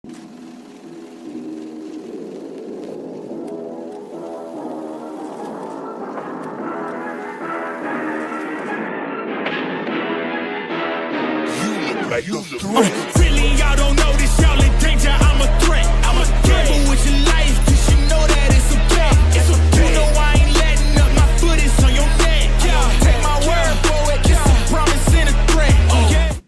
Like you the really, y'all don't know this, y'all in danger. I'm a threat. I'm a gamble with your life, cause you know that it's okay. It's okay. You know I ain't letting up, my foot is on your neck. Yeah, take my word for it, it's a promise and a threat. Okay.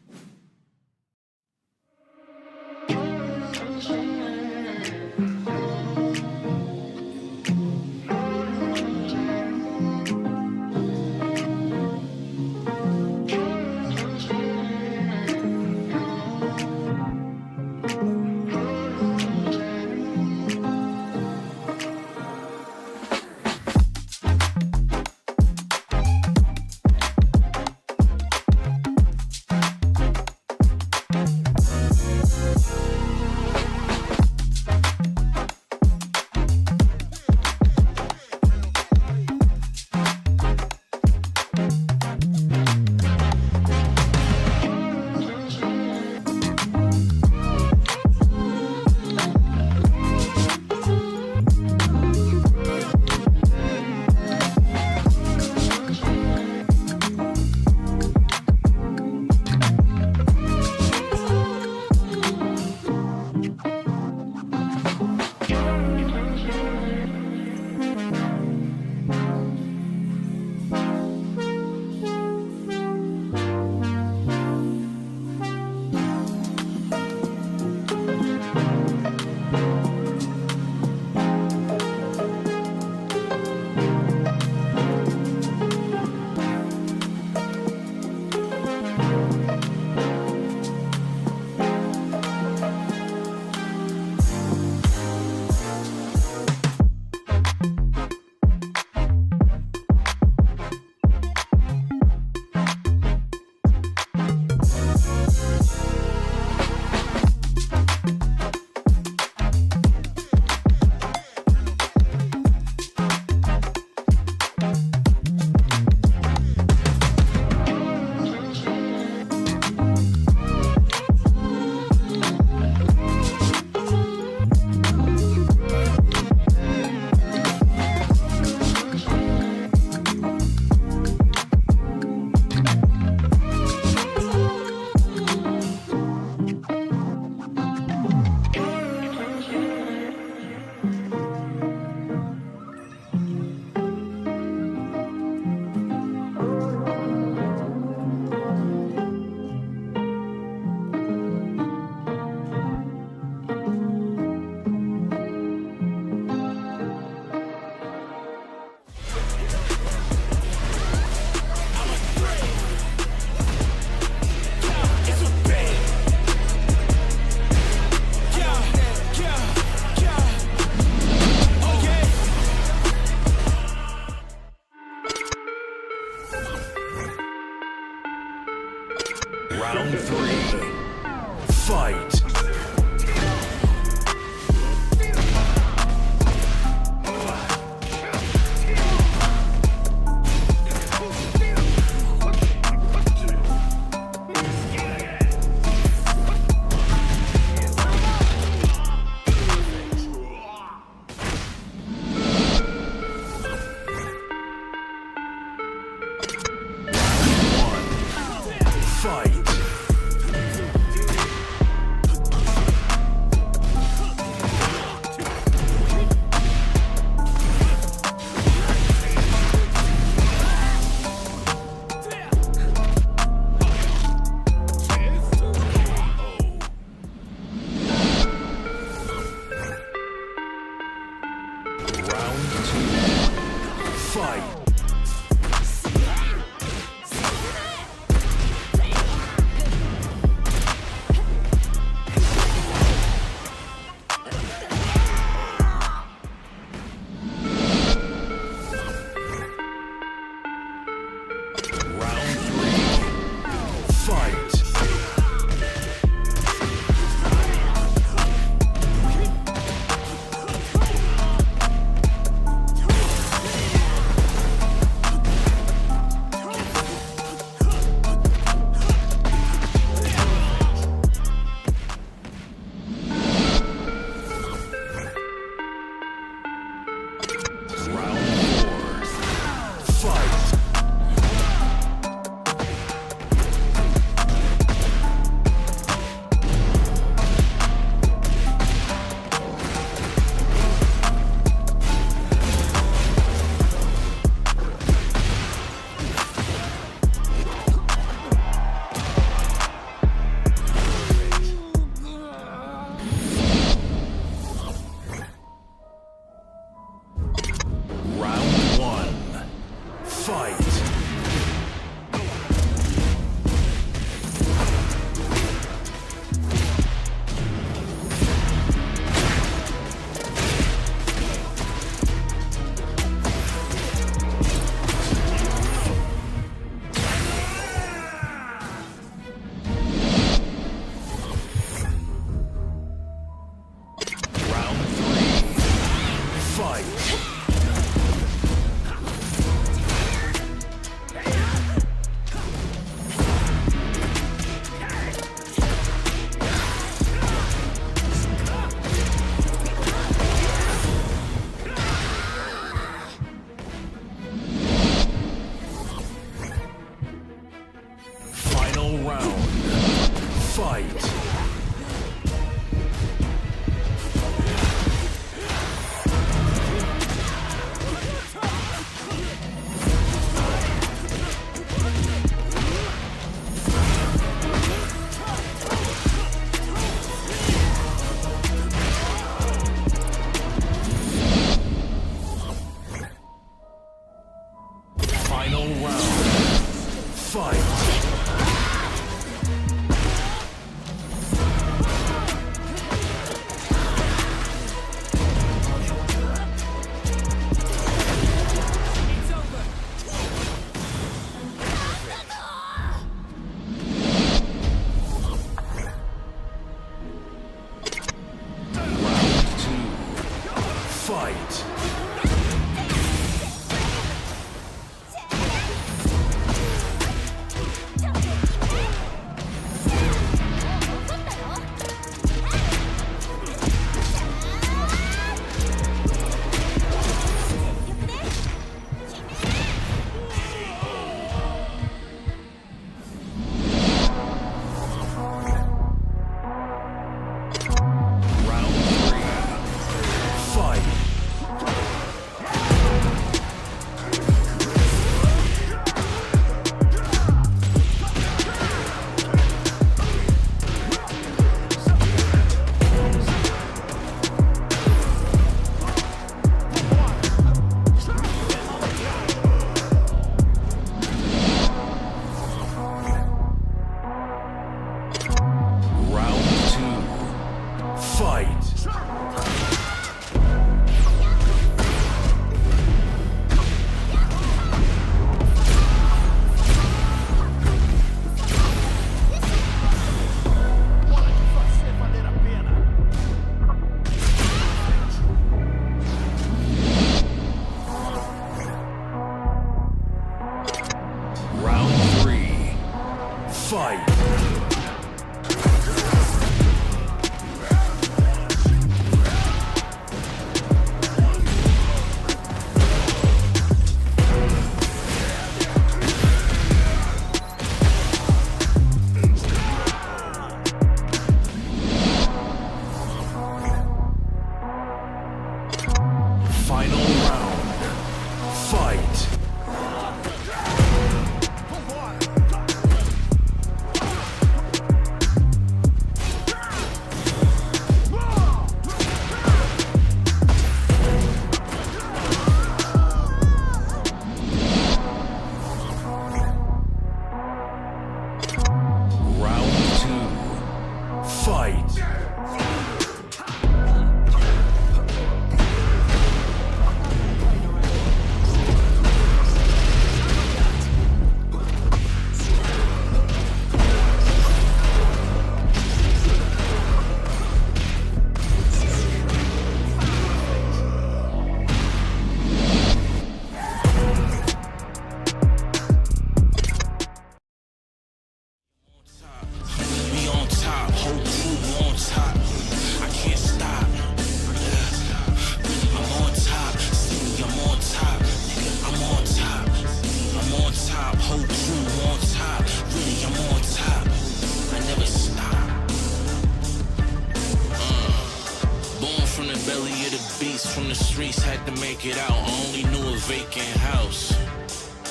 From the streets, had to make it out. Only knew a vacant house.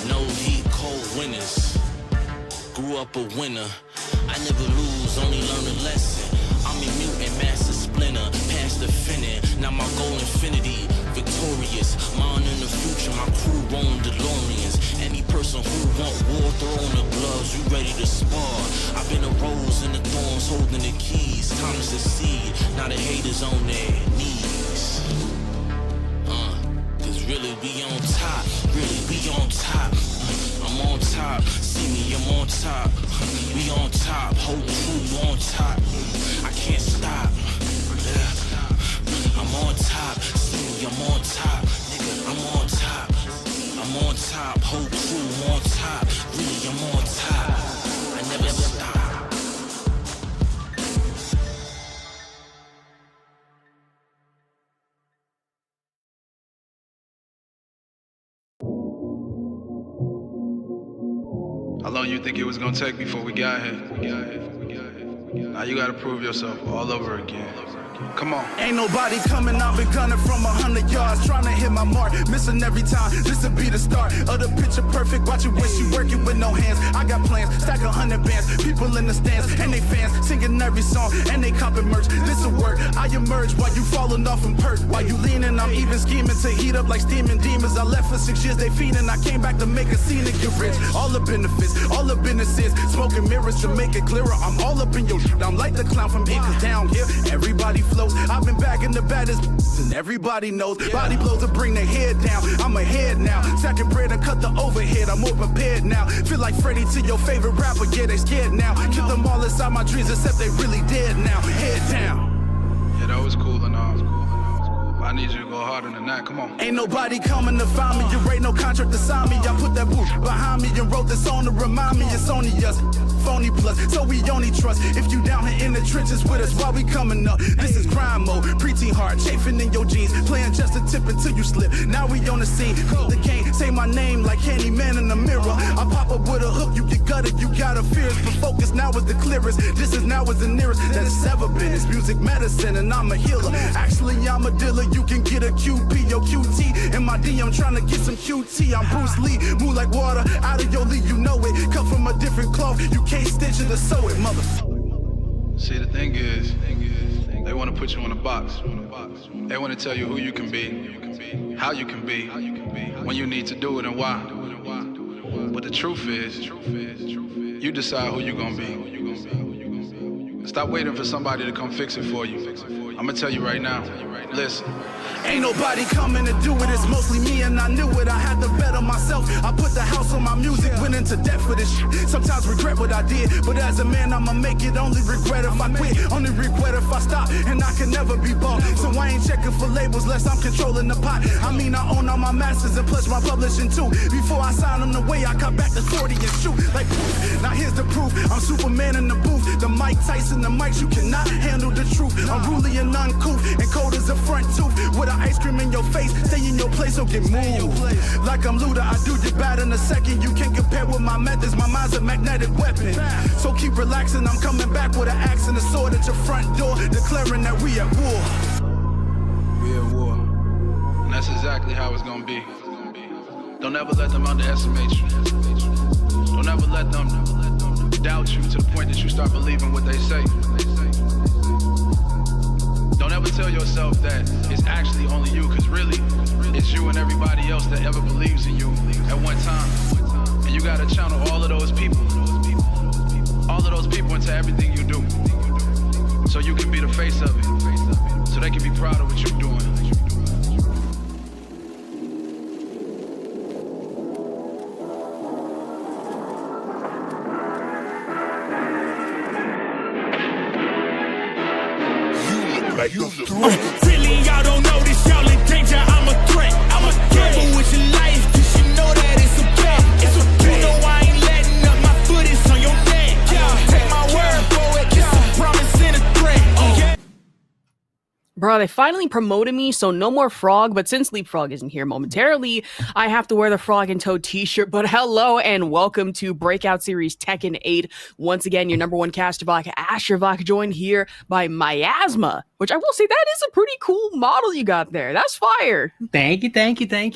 No heat, cold winters. Grew up a winner. I never lose, only learn a lesson. I'm a mutant, master splinter, past the finning. Now my goal infinity, victorious. Mine in the future, my crew own DeLoreans. Any person who want war, throw on the gloves, you ready to spar. I've been a rose in the thorns, holding the keys. Time to succeed, now the haters on their knees. Really we on top, really we on top. I'm on top, see me, I'm on top. We on top, whole crew on top. I can't stop. I'm on top, see me, I'm on top. Nigga, I'm on top. I'm on top, whole crew on top. Really, I'm on top. I never stop. How long you think it was gonna take before we got here? Now you gotta prove yourself all over again. Come on. Ain't nobody coming, I've been gunning from 100 yards, trying to hit my mark, missing every time. This'll be the start of the picture perfect. Watch it when she working with no hands. I got plans, stack 100 bands, people in the stands and they fans singing every song and they copping merch. This'll work. I emerge while you falling off and perk. While you leaning, I'm even scheming to heat up like steaming demons. I left for 6 years, they feeding. I came back to make a scene and get rich. All the benefits, all the businesses, smoking mirrors to make it clearer. I'm all up in your shit. I'm like the clown from Acres down here. Everybody flows. I've been back in the baddest and everybody knows. Body blows to bring their head down. I'm ahead now. Stacking bread and cut the overhead. I'm more prepared now. Feel like Freddie to your favorite rapper. Yeah, they scared now. Kill them all inside my dreams except they really dead now. Head down. Yeah, that was cool and all. I need you to go harder than that. Come on. Ain't nobody coming to find me. You ain't no contract to sign me. I put that boot behind me and wrote this song to remind me it's only us. Phony plus, so we only trust if you down here in the trenches with us while we coming up. This is crime mode, preteen heart, chafing in your jeans, playing just a tip until you slip. Now we on the scene, the game, say my name like Candyman in the mirror. I pop up with a hook, you get gutted, you got a fears, but focus now is the clearest. This is now is the nearest that it's ever been. It's music medicine and I'm a healer. Actually, I'm a dealer. You can get a QP or QT in my DM trying to get some QT. I'm Bruce Lee, move like water out of your league, you know it. Cut from a different cloth, you can't stitch it or sew it, mother. See, the thing is, they want to put you in a box. They want to tell you who you can be, how you can be, when you need to do it and why. But the truth is, you decide who you're gonna be. Stop waiting for somebody to come fix it for you. I'm gonna tell you right now. Listen. Ain't nobody coming to do it, it's mostly me and I knew it. I had to bet on myself, I put the house on my music, went into debt for this shit. Sometimes regret what I did, but as a man I'ma make it. Only regret if I quit, only regret if I stop, and I can never be bought. So I ain't checking for labels less I'm controlling the pot. I mean I own all my masters and plus my publishing too. Before I sign them away, I cut back to 40 and shoot like poof. Now here's the proof, I'm Superman in the booth. The Mike Tyson, the mics, you cannot handle the truth. I'm ruly and uncouth, and cold as a front tooth. With an ice cream in your face, stay in your place or get moved. Like I'm Luda, I do you bad in a second. You can't compare with my methods, my mind's a magnetic weapon. So keep relaxing, I'm coming back with an axe and a sword at your front door, declaring that we at war. We at war. And that's exactly how it's gonna be. Don't ever let them underestimate you. Don't ever let them doubt you to the point that you start believing what they say. Don't ever tell yourself that it's actually only you, because really, it's you and everybody else that ever believes in you at one time. And you gotta channel all of those people into everything you do. So you can be the face of it. So they can be proud of what you're doing. Like you're the threat. Really, y'all don't know this, y'all in danger. I'm a threat. I'm a gamble with your life, cause you know that it's a bet. It's a bet. You know I ain't letting up, my foot is on your neck. Take my word for it, it's a promise and a threat. Yeah. Bro, they finally promoted me, so no more frog, but since Leapfrog isn't here momentarily, I have to wear the Frog and Toad t-shirt. But hello and welcome to Breakout Series Tekken 8. Once again, your number one caster Vok, Asher Vok, joined here by Miasma, which I will say that is a pretty cool model you got there. That's fire. Thank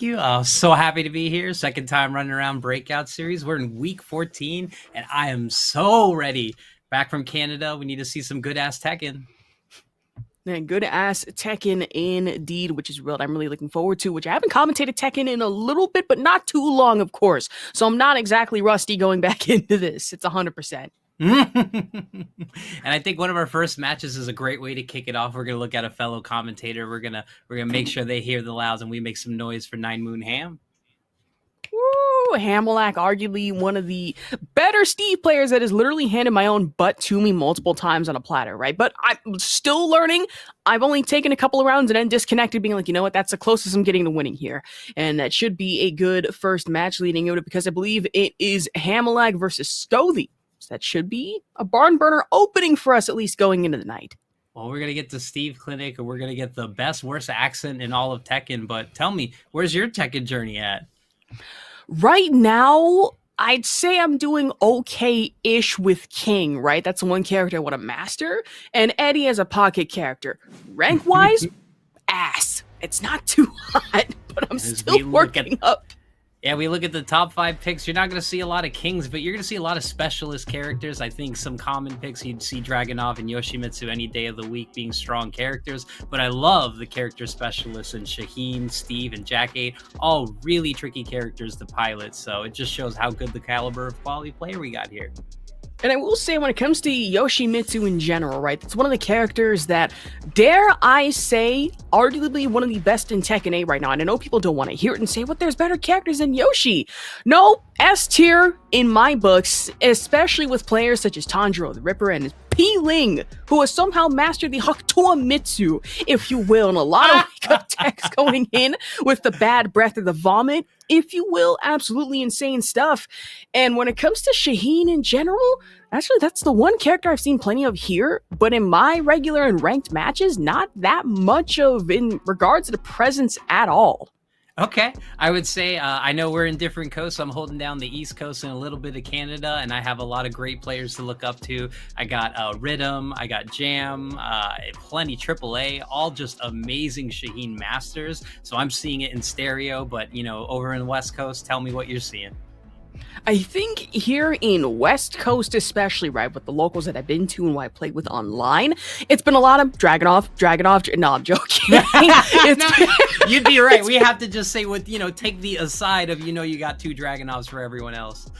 you. So happy to be here. Second time running around Breakout Series. We're in week 14, and I am so ready. Back from Canada, we need to see some good-ass Tekken. Man, good ass Tekken indeed, which is real. I'm really looking forward to, which I haven't commentated Tekken in a little bit, but not too long, of course. So I'm not exactly rusty going back into this. It's 100%. And I think one of our first matches is a great way to kick it off. We're gonna look at a fellow commentator. We're gonna make sure they hear the louds and we make some noise for Nine Moon Ham. Woo! Hamelak, arguably one of the better Steve players that has literally handed my own butt to me multiple times on a platter, right? But I'm still learning. I've only taken a couple of rounds and then disconnected, being like, you know what, that's the closest I'm getting to winning here. And that should be a good first match leading into it, because I believe it is Hamelak versus Scothy. So that should be a barn burner opening for us, at least going into the night. Well, we're going to get to Steve Clinic, and we're going to get the best, worst accent in all of Tekken. But tell me, where's your Tekken journey at? Right now, I'd say I'm doing okay-ish with King, right? That's the one character I want to master. And Eddie as a pocket character. Rank-wise, ass. It's not too hot, but I'm still working up. Yeah, we look at the top 5 picks. You're not going to see a lot of Kings, but you're going to see a lot of specialist characters. I think some common picks, you'd see Dragunov and Yoshimitsu any day of the week being strong characters. But I love the character specialists in Shaheen, Steve, and Jack 8. All really tricky characters to pilot. So it just shows how good the caliber of quality player we got here. And I will say, when it comes to Yoshimitsu in general, right, that's one of the characters that, dare I say, arguably one of the best in Tekken 8 right now. And I know people don't want to hear it and say, but there's better characters than Yoshi. No, S tier in my books, especially with players such as Tanjiro the Ripper and P. Ling, who has somehow mastered the Hakuto Mitsu, if you will, and a lot of wake-up text going in with the bad breath or the vomit, if you will. Absolutely insane stuff. And when it comes to Shaheen in general, actually, that's the one character I've seen plenty of here, but in my regular and ranked matches, not that much of in regards to the presence at all. Okay, I would say I know we're in different coasts. I'm holding down the East Coast and a little bit of Canada, and I have a lot of great players to look up to. I got Rhythm, I got Jam, plenty AAA, all just amazing Shaheen masters. So I'm seeing it in stereo, but you know, over in the West Coast, tell me what you're seeing. I think here in West Coast especially, right, with the locals that I've been to and who I played with online, it's been a lot of Dragunov. No, I'm joking. You'd be right. We have to just say, with, you know, take the aside of, you know, you got 2 Dragunovs for everyone else.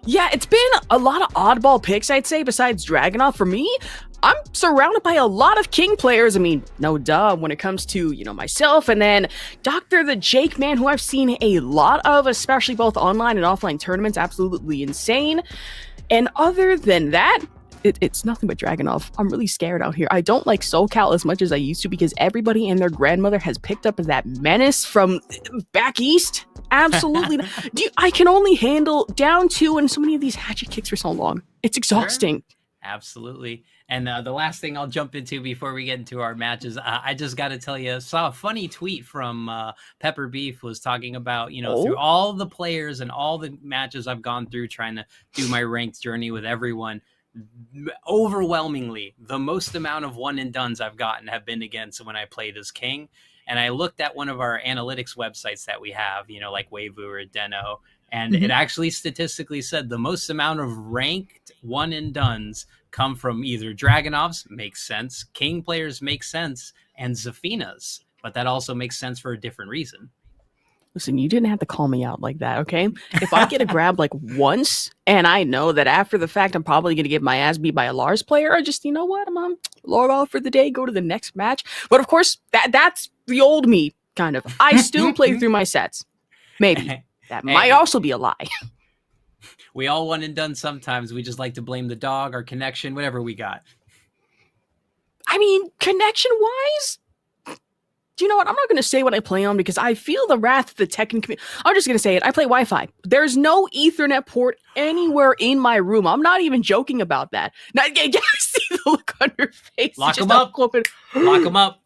Yeah, it's been a lot of oddball picks, I'd say, besides Dragunov. For me, I'm surrounded by a lot of King players. I mean, no duh, when it comes to, myself, and then Dr. the Jake, man, who I've seen a lot of, especially both online and offline tournaments, absolutely insane. And other than that, it's nothing but Dragunov. I'm really scared out here. I don't like SoCal as much as I used to because everybody and their grandmother has picked up that menace from back east. Absolutely. I can only handle down 2 and so many of these hatchet kicks for so long. It's exhausting. Sure. Absolutely. And the last thing I'll jump into before we get into our matches, I just got to tell you, I saw a funny tweet from Pepper Beef was talking about, through all the players and all the matches I've gone through trying to do my ranked journey with everyone, overwhelmingly, the most amount of one and dones I've gotten have been against when I played as King. And I looked at one of our analytics websites that we have, like Wavoo or Deno, and it actually statistically said the most amount of ranked one and dones come from either Dragunovs, makes sense, King players make sense, and Zafina's. But that also makes sense for a different reason. Listen, you didn't have to call me out like that, okay? If I get a grab like once, and I know that after the fact I'm probably going to get my ass beat by a Lars player, I just, I'm on log off for the day, go to the next match. But of course, that's the old me, kind of. I still play through my sets. Maybe. That might also be a lie. We all one and done sometimes. We just like to blame the dog, our connection, whatever we got. I mean, connection-wise, do you know what? I'm not going to say what I play on because I feel the wrath of the Tekken community. I'm just going to say it. I play Wi-Fi. There's no Ethernet port anywhere in my room. I'm not even joking about that. Now, you see the look on your face. Lock them up. Lock them up.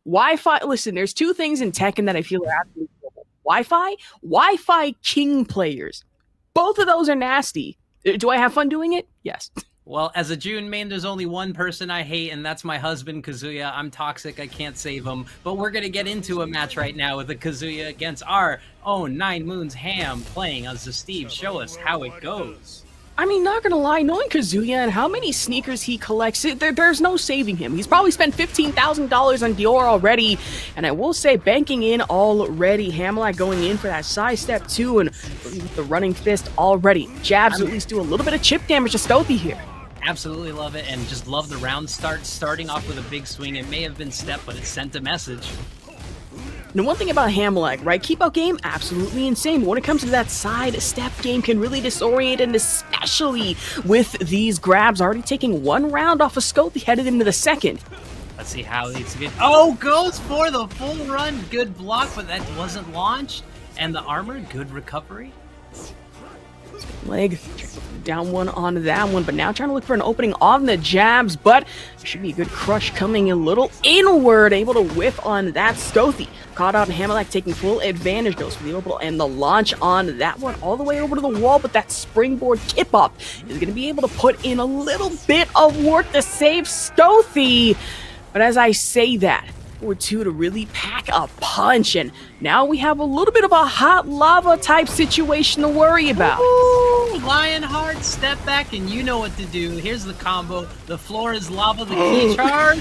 Wi-Fi. Listen, there's 2 things in Tekken that I feel are absolutely horrible. Wi-Fi King players. Both of those are nasty. Do I have fun doing it? Yes. Well, as a June main, there's only one person I hate, and that's my husband, Kazuya. I'm toxic. I can't save him. But we're going to get into a match right now with a Kazuya against our own 9 Moons Ham playing as the Steve. Show us how it goes. I mean, not gonna lie, knowing Kazuya and how many sneakers he collects, there's no saving him. He's probably spent $15,000 on Dior already, and I will say, banking in already. Hamlet going in for that side step too, and with the running fist already. Jabs at least do a little bit of chip damage to Stealthy here. Absolutely love it, and just love the round starting off with a big swing. It may have been step, but it sent a message. Now, one thing about Hamlet, right? Keep out game, absolutely insane. But when it comes to that side step game, can really disorient, and especially with these grabs already taking 1 round off of Scotty headed into the second. Let's see how it's good. Oh, goes for the full run. Good block, but that wasn't launched. And the armor, good recovery. Leg, down 1 on that one, but now trying to look for an opening on the jabs, but there should be a good crush coming a little inward, able to whiff on that Scothy. Caught out Hamlet taking full advantage, goes for the orbital and the launch on that one all the way over to the wall, but that springboard kip up is going to be able to put in a little bit of work to save Scothy. But as I say that, or 2 to really pack a punch, and now we have a little bit of a hot lava type situation to worry about. Ooh, Lionheart, step back, and you know what to do. Here's the combo. The floor is lava, the key charge.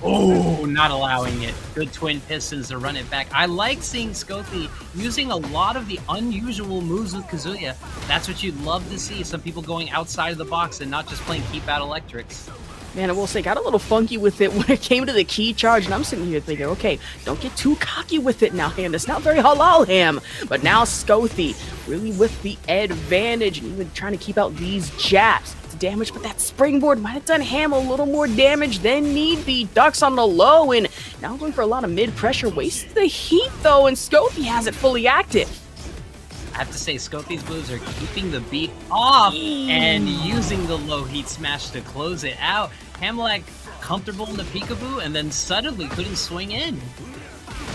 Oh, not allowing it. Good twin pistons to run it back. I like seeing Scothy using a lot of the unusual moves with Kazuya. That's what you'd love to see. Some people going outside of the box and not just playing keep out electrics. Man, I will say, got a little funky with it when it came to the key charge, and I'm sitting here thinking, okay, don't get too cocky with it now, Ham. It's not very halal, Ham. But now Scothy, really with the advantage, and even trying to keep out these jabs. It's damage, but that springboard might have done Ham a little more damage than need be. Ducks on the low, and now going for a lot of mid-pressure. Wastes the heat, though, and Scothy has it fully active. I have to say, Scothy's moves are keeping the beat off and using the low heat smash to close it out. Hamlet comfortable in the peekaboo and then suddenly couldn't swing in.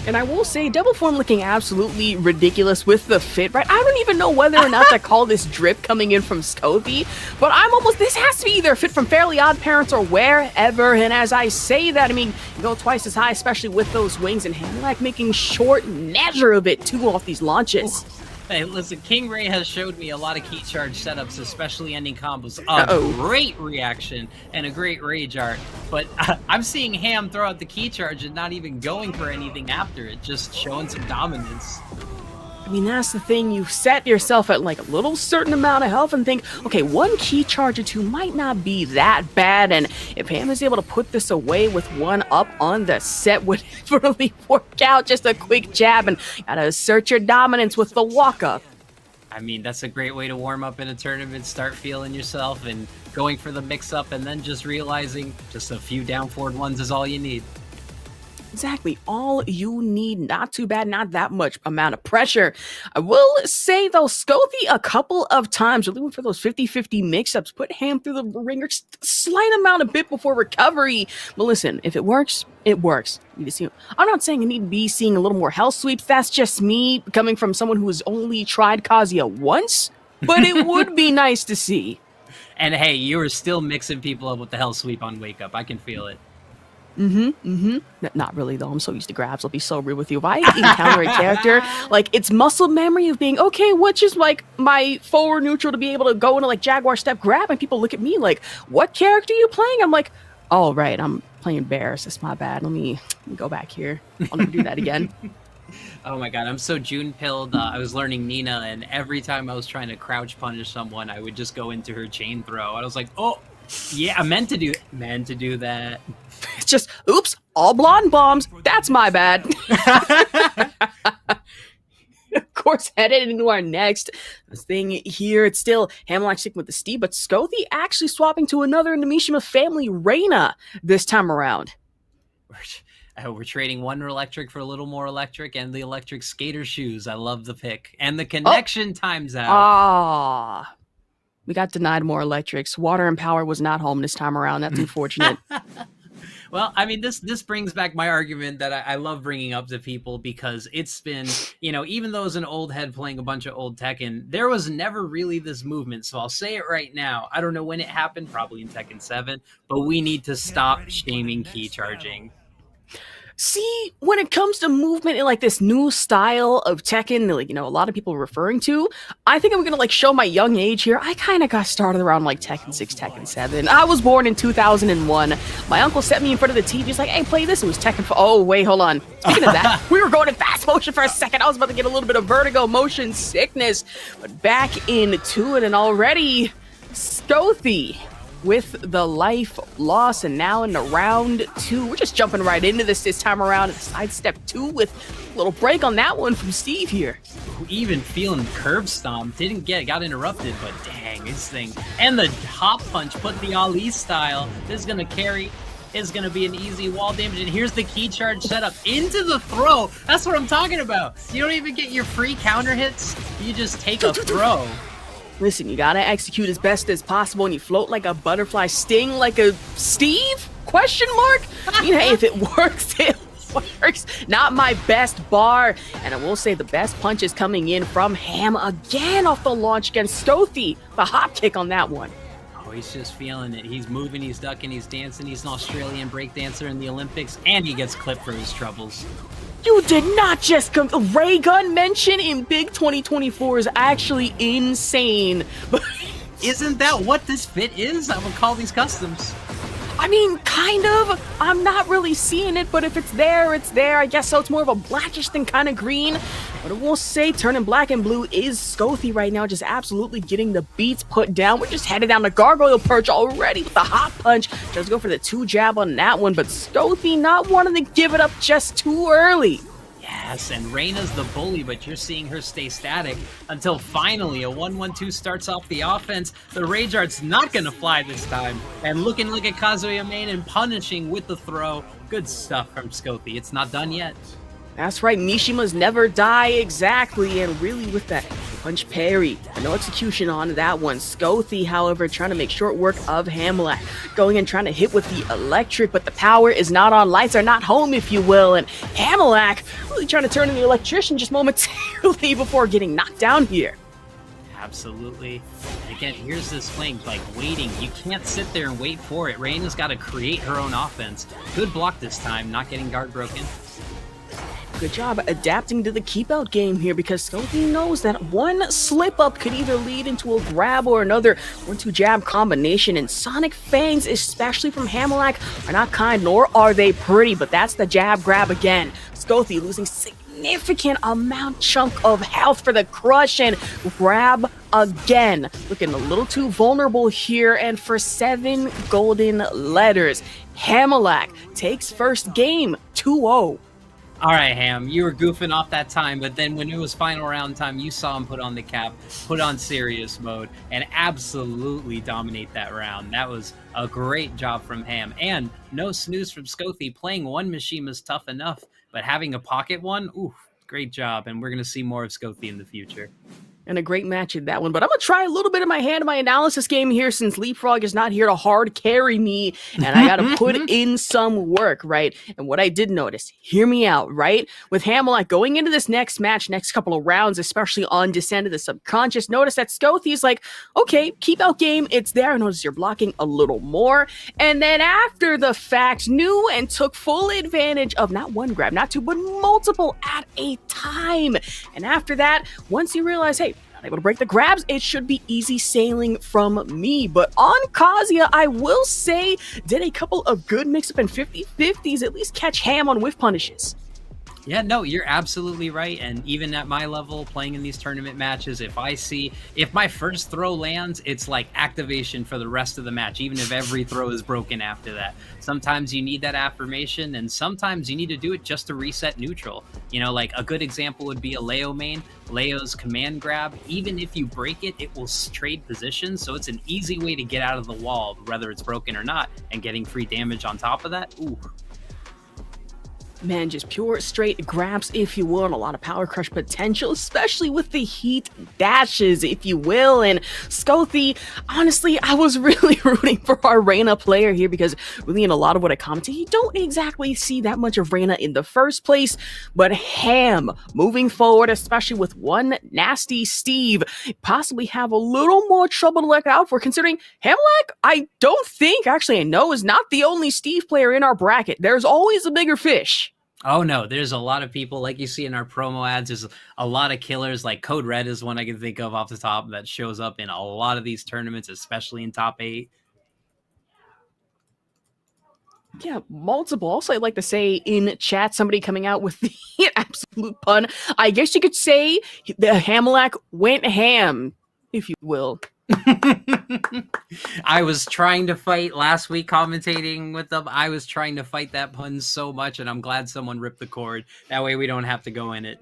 And I will say, double form looking absolutely ridiculous with the fit, right? I don't even know whether or not to call this drip coming in from Scothy, but this has to be either a fit from Fairly Odd Parents or wherever. And as I say that, I mean, you go twice as high, especially with those wings, and Hamlet making short measure of it too off these launches. Hey, listen, King Ray has showed me a lot of key charge setups, especially ending combos. A great reaction and a great rage art, but I'm seeing Ham throw out the key charge and not even going for anything after it, just showing some dominance. I mean, that's the thing. You set yourself at like a little certain amount of health and think, okay, one key charge or two might not be that bad. And if Ham is able to put this away with one up on the set, would really work out. Just a quick jab and gotta assert your dominance with the walk up. I mean, that's a great way to warm up in a tournament, start feeling yourself and going for the mix-up, and then just realizing just a few down forward ones is all you need. Exactly. All you need. Not too bad. Not that much amount of pressure. I will say, though, Scothy a couple of times really went for those 50-50 mix-ups, put Ham through the ringer slight amount of bit before recovery. But listen, if it works, it works. You just see, I'm not saying you need to be seeing a little more hell sweeps. That's just me coming from someone who has only tried Kazuya once, but it would be nice to see. And hey, you were still mixing people up with the hell sweep on Wake Up. I can feel it. Not really, though. I'm so used to grabs. I'll be so real with you. If I encounter a character, like, it's muscle memory of being, okay, which is, like, my forward neutral to be able to go into, like, Jaguar step grab, and people look at me like, what character are you playing? I'm like, oh, right, I'm playing Bears. That's my bad. Let me go back here. I'll never do that again. Oh my god, I'm so June-pilled. I was learning Nina, and every time I was trying to crouch punish someone, I would just go into her chain throw. I was like, oh, yeah, I meant to do that. It's just, oops, all blonde bombs. That's my bad. Of course, headed into our next thing here. It's still Hamlock sticking with the Steve, but Scothy actually swapping to another in the Mishima family, Reina, this time around. We're trading one electric for a little more electric and the electric skater shoes. I love the pick. And the connection times out. We got denied more electrics. Water and Power was not home this time around. That's unfortunate. Well, I mean, this brings back my argument that I love bringing up to people, because it's been, even though as an old head playing a bunch of old Tekken, there was never really this movement. So I'll say it right now. I don't know when it happened, probably in Tekken 7, but we need to stop shaming key charging. See, when it comes to movement in like this new style of Tekken, like, a lot of people are referring to, I think I'm gonna like show my young age here. I kind of got started around like Tekken 6, Tekken 7. I was born in 2001. My uncle set me in front of the TV. He's like, hey, play this. It was Tekken 4. Oh, wait, hold on. Speaking of that, we were going in fast motion for a second. I was about to get a little bit of vertigo motion sickness, but back into it, and already Scothy with the life loss, and now in the round 2. We're just jumping right into this time around. Sidestep 2 with a little break on that one from Steve here. Even feeling curb stomp, got interrupted, but dang, this thing. And the hop punch, put the Ali style. This is gonna carry. Is gonna be an easy wall damage, and here's the key charge setup into the throw. That's what I'm talking about. You don't even get your free counter hits. You just take a throw. Listen, you gotta execute as best as possible, and you float like a butterfly, sting like a Steve? Question mark? I mean, hey, if it works, it works. Not my best bar. And I will say the best punch is coming in from Ham again off the launch against Scothy. The hop kick on that one. Oh, he's just feeling it. He's moving, he's ducking, he's dancing. He's an Australian breakdancer in the Olympics, and he gets clipped for his troubles. You did not just come. Ray Gun mention in Big 2024 is actually insane. But isn't that what this fit is? I would call these customs. I mean, kind of. I'm not really seeing it, but if it's there, it's there. I guess so. It's more of a blackish than kind of green. But I will say, turning black and blue is Scothy right now, just absolutely getting the beats put down. We're just headed down the gargoyle perch already with the hot punch. Just go for the 2 jab on that one, but Scothy not wanting to give it up just too early. Yes, and Reina's the bully, but you're seeing her stay static until finally a 1-1-2 starts off the offense. The Rage Art's not going to fly this time. And look at Kazuya main and punishing with the throw. Good stuff from Scothy. It's not done yet. That's right, Mishimas never die, exactly, and really with that punch parry. No execution on that one. Scothy, however, trying to make short work of Hamlet. Going and trying to hit with the electric, but the power is not on. Lights are not home, if you will, and Hamlet really trying to turn into the electrician just momentarily before getting knocked down here. Absolutely. And again, here's this flank, like waiting. You can't sit there and wait for it. Reina's got to create her own offense. Good block this time, not getting guard broken. Good job adapting to the keep-out game here, because Scothy knows that one slip-up could either lead into a grab or another 1-2 jab combination, and Sonic Fangs, especially from Hamlet, are not kind, nor are they pretty, but that's the jab grab again. Scothy losing significant significant chunk of health for the crush and grab again. Looking a little too vulnerable here, and for 7 golden letters, Hamilak takes first game 2-0. All right, Ham, you were goofing off that time, but then when it was final round time, you saw him put on the cap, put on serious mode, and absolutely dominate that round. That was a great job from Ham. And no snooze from Scothy. Playing one Mishima is tough enough, but having a pocket one, ooh, great job. And we're going to see more of Scothy in the future. And a great match in that one. But I'm going to try a little bit of my hand in my analysis game here, since Leapfrog is not here to hard carry me, and I got to put in some work, right? And what I did notice, hear me out, right? With Hamilak going into this next match, next couple of rounds, especially on Descent of the Subconscious, notice that Scothy's like, okay, keep out game, it's there. I notice you're blocking a little more. And then after the fact, knew and took full advantage of not one grab, not two, but multiple at a time. And after that, once you realize, hey, not able to break the grabs, it should be easy sailing from me. But on Kazuya, I will say, did a couple of good mix-up and 50-50s, at least catch Ham on whiff punishes. Yeah, no, you're absolutely right. And even at my level, playing in these tournament matches, if my first throw lands, it's like activation for the rest of the match, even if every throw is broken after that. Sometimes you need that affirmation, and sometimes you need to do it just to reset neutral. You know, like a good example would be a Leo main. Leo's command grab, even if you break it, it will trade positions, so it's an easy way to get out of the wall, whether it's broken or not, and getting free damage on top of that, ooh. Man, just pure straight grabs, if you will, and a lot of power crush potential, especially with the heat dashes, if you will. And Scothy, honestly, I was really rooting for our Reyna player here, because really in a lot of what I commented, you don't exactly see that much of Reyna in the first place. But Ham, moving forward, especially with one nasty Steve, possibly have a little more trouble to look out for, considering Hamilak, I don't think, actually I know, is not the only Steve player in our bracket. There's always a bigger fish. Oh no, there's a lot of people, like you see in our promo ads, there's a lot of killers, like Code Red is one I can think of off the top that shows up in a lot of these tournaments, especially in top 8. Yeah, multiple. Also, I'd like to say in chat, somebody coming out with the absolute pun. I guess you could say the Hamilak went ham, if you will. I was trying to fight last week commentating with them. I was trying to fight that pun so much, and I'm glad someone ripped the cord. That way we don't have to go in it.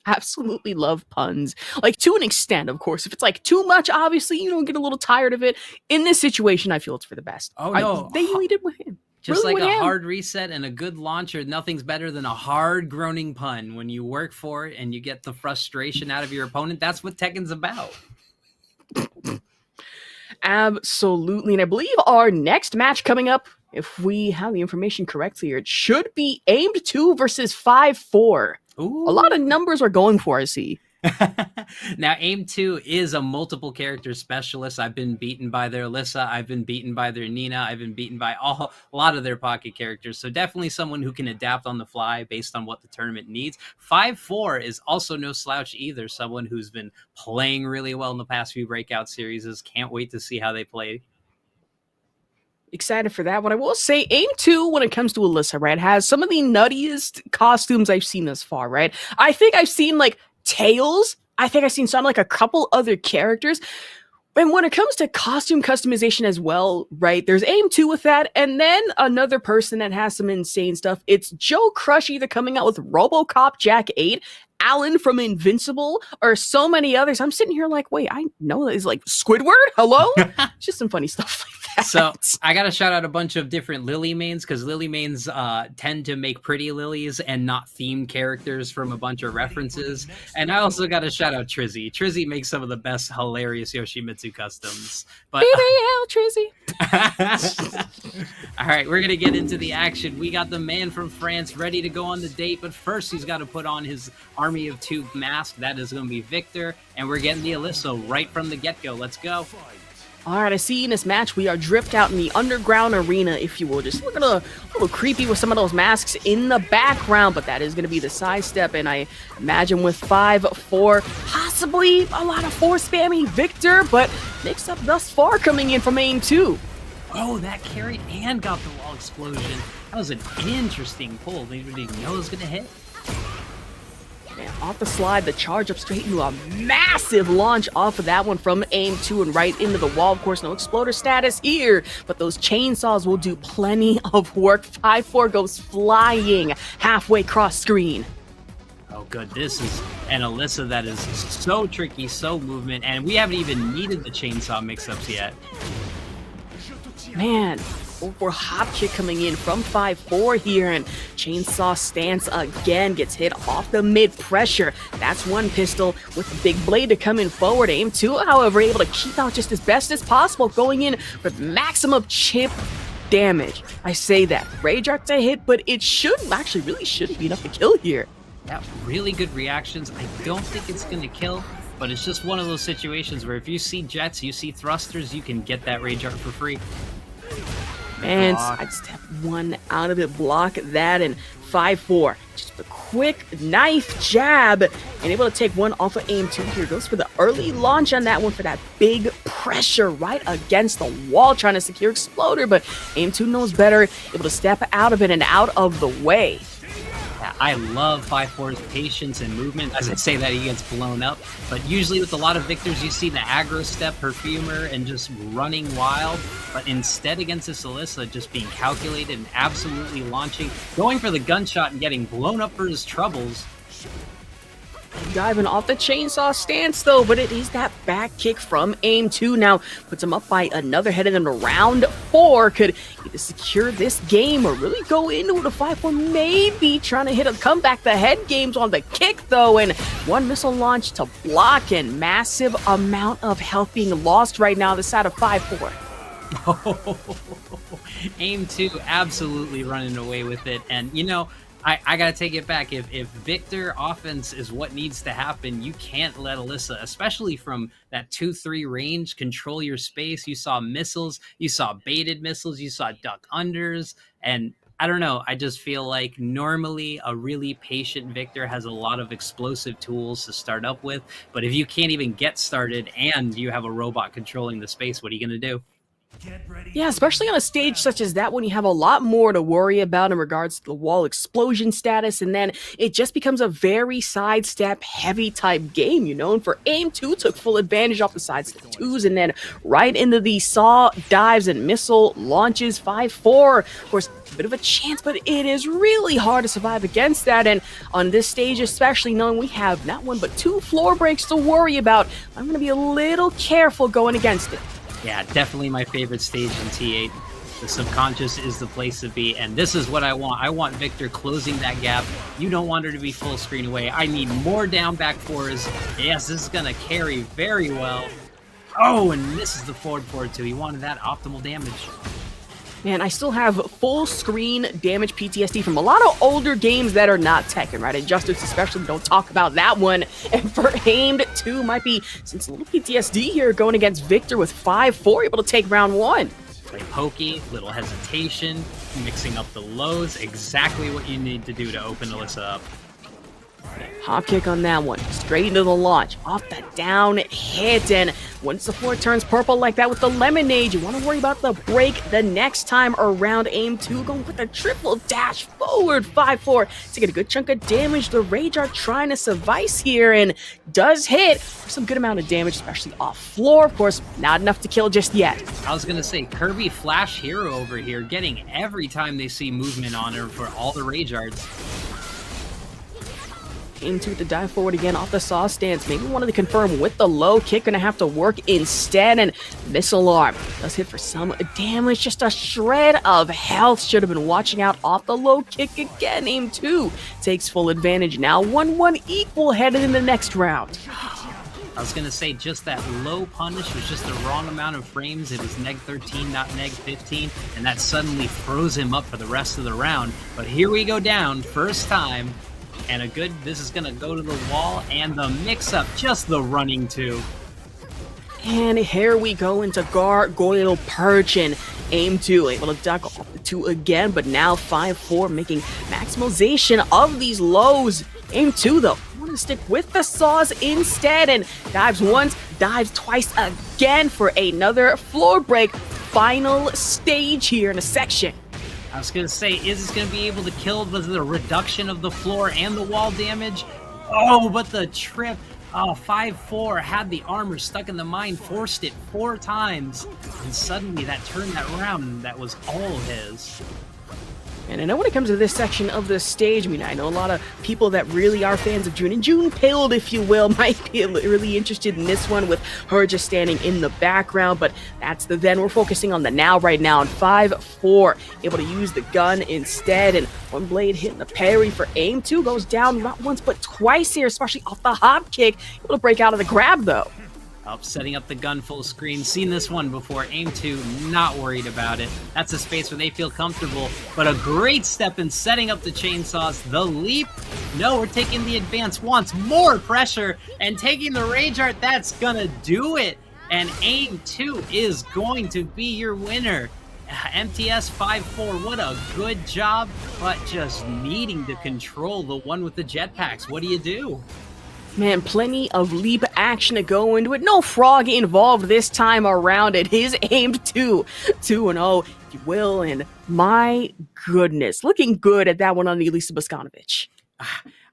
Absolutely love puns. Like, to an extent, of course. If it's like too much, obviously, you don't get a little tired of it. In this situation, I feel it's for the best. Oh, no. They really did with him. Just really like a hard reset and a good launcher, nothing's better than a hard groaning pun. When you work for it and you get the frustration out of your opponent, that's what Tekken's about. Absolutely. And I believe our next match coming up, if we have the information correctly here, it should be Aimed 2 versus 5-4. Ooh. A lot of numbers are going for, I see. Now, Aim 2 is a multiple character specialist. I've been beaten by their Alyssa. I've been beaten by their Nina. I've been beaten by a lot of their pocket characters. So definitely someone who can adapt on the fly based on what the tournament needs. 5-4 is also no slouch either. Someone who's been playing really well in the past few Breakout series. Can't wait to see how they play. Excited for that one. I will say Aim 2, when it comes to Alyssa, right, has some of the nuttiest costumes I've seen thus far, right? I think I've seen, like, Tails. I think I've seen some, like, a couple other characters. And when it comes to costume customization as well, right, there's Aim 2 with that, and then another person that has some insane stuff. It's Joe Crush either coming out with RoboCop Jack 8, Alan from Invincible, or so many others. I'm sitting here like, wait, I know that is like Squidward? Hello? Just some funny stuff like that. So I got to shout out a bunch of different Lily mains, because Lily mains tend to make pretty lilies and not themed characters from a bunch of references. And I also got to shout out Trizzy. Trizzy makes some of the best hilarious Yoshimitsu customs. But Trizzy. All right, we're going to get into the action. We got the man from France ready to go on the date, but first he's got to put on his Army of Two mask. That is going to be Victor, and we're getting the Alyssa right from the get-go. Let's go. All right, I see in this match we are dripped out in the underground arena, if you will. Just looking a little creepy with some of those masks in the background, but that is going to be the sidestep, and I imagine with 5-4, possibly a lot of 4 spammy Victor, but mixed up thus far coming in from Aim 2. Oh, that carried and got the wall explosion. That was an interesting pull. They didn't even know it was going to hit. Off the slide, the charge up straight into a massive launch off of that one from aim 2 and right into the wall. Of course, no exploder status here, but those chainsaws will do plenty of work. 5-4 goes flying halfway cross screen. Oh, good. This is an Alyssa that is so tricky, so movement, and we haven't even needed the chainsaw mix-ups yet. Man, 4-4 hop kick coming in from 5-4 here, and chainsaw stance again gets hit off the mid pressure. That's one pistol with the big blade to come in forward. aim 2, however, able to keep out just as best as possible, going in for maximum chip damage. I say that. Rage Art to hit, but it shouldn't, actually really shouldn't be enough to kill here. Yeah, really good reactions. I don't think it's going to kill, but it's just one of those situations where if you see jets, you see thrusters, you can get that Rage Art for free. And sidestep one out of it, block that, and 5-4. Just a quick knife jab, and able to take one off of aim 2 here. Goes for the early launch on that one for that big pressure right against the wall, trying to secure exploder, but aim 2 knows better, able to step out of it and out of the way. Yeah, I love 5-4's patience and movement. As I say that, he gets blown up. But usually with a lot of victors, you see the aggro step, perfumer, and just running wild. But instead against this Alyssa, just being calculated and absolutely launching, going for the gunshot and getting blown up for his troubles. Diving off the chainsaw stance though, but it is that back kick from aim 2 now puts him up by another head, and then round 4 could either secure this game or really go into it. A 5-4 maybe trying to hit a comeback. The head game's on the kick though, and one missile launch to block, and massive amount of health being lost right now this side of 5-4. Aim 2 absolutely running away with it, and you know, I gotta take it back. If Victor offense is what needs to happen, you can't let Alyssa, especially from that 2-3 range, control your space. You saw missiles, you saw baited missiles, you saw duck unders, and I don't know. I just feel like normally a really patient Victor has a lot of explosive tools to start up with, but if you can't even get started and you have a robot controlling the space, what are you gonna do? Yeah, especially on a stage such as that, when you have a lot more to worry about in regards to the wall explosion status, and then it just becomes a very sidestep heavy type game, you know. And for aim 2, took full advantage off the sidestep 2s, and then right into the saw dives and missile launches. 5-4, of course, a bit of a chance, but it is really hard to survive against that. And on this stage, especially knowing we have not one but 2 floor breaks to worry about, I'm going to be a little careful going against it. Yeah, definitely my favorite stage in T8. The subconscious is the place to be, and this is what I want. I want Victor closing that gap. You don't want her to be full screen away. I need more down back 4s. Yes, this is going to carry very well. Oh, and misses the forward 4-2. He wanted that optimal damage. Man, I still have full screen damage PTSD from a lot of older games that are not Tekken, right? Injustice especially, don't talk about that one. And for aimed 2, might be since a little PTSD here going against Victor with 5-4, able to take round 1. Play pokey, little hesitation, mixing up the lows, exactly what you need to do to open Alyssa up. Hop kick on that one, straight into the launch, off the down hit, and once the floor turns purple like that with the lemonade, you want to worry about the break the next time around. aim 2 going with a triple dash forward. 5-4 to get a good chunk of damage. The Rage Art trying to suffice here, and does hit for some good amount of damage, especially off floor. Of course, not enough to kill just yet. I was going to say, Kirby Flash Hero over here, getting every time they see movement on her for all the Rage Arts. Into the dive forward again off the saw stance. Maybe wanted to confirm with the low kick, gonna have to work instead, and missile arm does hit for some damage, just a shred of health. Should have been watching out off the low kick again. aim 2 takes full advantage now. 1-1 equal headed in the next round. I was going to say, just that low punish was just the wrong amount of frames. It was neg 13, not neg 15, and that suddenly froze him up for the rest of the round. But here we go down, first time, and a good, this is going to go to the wall, and the mix-up, just the running 2. And here we go into Gargoyle Perch, and aim 2 able to duck off the 2 again, but now 5-4 making maximization of these lows. aim 2 though, want to stick with the saws instead, and dives once, dives twice again for another floor break. Final stage here in a section. I was going to say, is this going to be able to kill the reduction of the floor and the wall damage? Oh, but the trip. Oh, 5-4 had the armor stuck in the mine, forced it 4 times, and suddenly that turned that round, and that was all his. And I know when it comes to this section of the stage, I mean, I know a lot of people that really are fans of June, and June Pilled, if you will, might be really interested in this one with her just standing in the background, but that's the then. We're focusing on the now right now, and 5-4, able to use the gun instead, and one blade hitting the parry for Aim 2, goes down not once but twice here, especially off the hop kick, able to break out of the grab though. Up, setting up the gun full screen. Seen this one before. Aim 2, not worried about it. That's a space where they feel comfortable, but a great step in setting up the chainsaws. The leap. No, we're taking the advance once. More pressure and taking the rage art. That's gonna do it. And Aim 2 is going to be your winner. MTS 5-4, what a good job, but just needing to control the one with the jetpacks. What do you do? Man, plenty of leap action to go into it. No frog involved this time around. It is aimed 2-0, if you will. And my goodness, looking good at that one on the Elisa Boskanovic.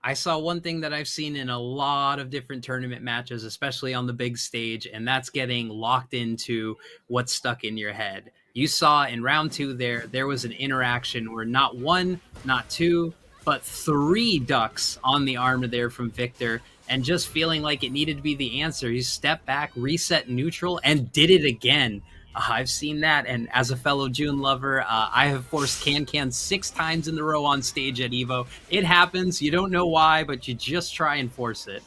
I saw one thing that I've seen in a lot of different tournament matches, especially on the big stage, and that's getting locked into what's stuck in your head. You saw in round 2 there was an interaction where not 1, not 2, but 3 ducks on the armor there from Victor, and just feeling like it needed to be the answer. He stepped back, reset neutral, and did it again. I've seen that, and as a fellow June lover, I have forced Can 6 times in a row on stage at EVO. It happens. You don't know why, but you just try and force it.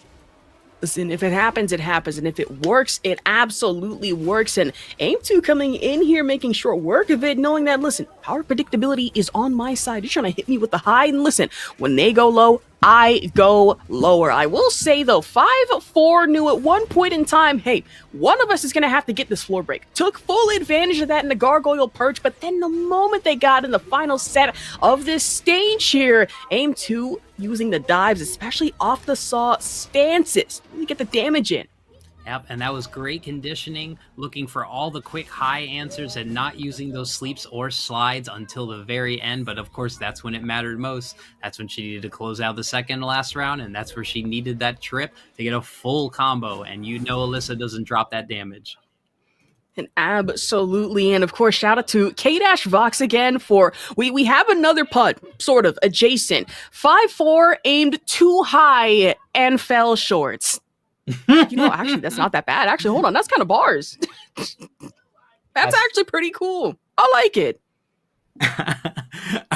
Listen, if it happens, it happens. And if it works, it absolutely works. And Aim 2 coming in here, making short work of it, knowing that, listen, power predictability is on my side. You're trying to hit me with the high. And listen, when they go low, I go lower. I will say, though, 5-4 knew at one point in time, hey, one of us is going to have to get this floor break. Took full advantage of that in the gargoyle perch, but then the moment they got in the final set of this stage here, Aim 2 using the dives, especially off the saw stances, really get the damage in. Yep, and that was great conditioning, looking for all the quick high answers and not using those sleeps or slides until the very end. But of course, that's when it mattered most. That's when she needed to close out the second to last round, and that's where she needed that trip to get a full combo. And you know Alyssa doesn't drop that damage. And absolutely, and of course, shout out to K-Vox again for, we have another putt, sort of, adjacent. 5-4 aimed too high and fell short. You know, actually, that's not that bad. Actually, hold on, that's kind of bars. That's actually pretty cool. I like it.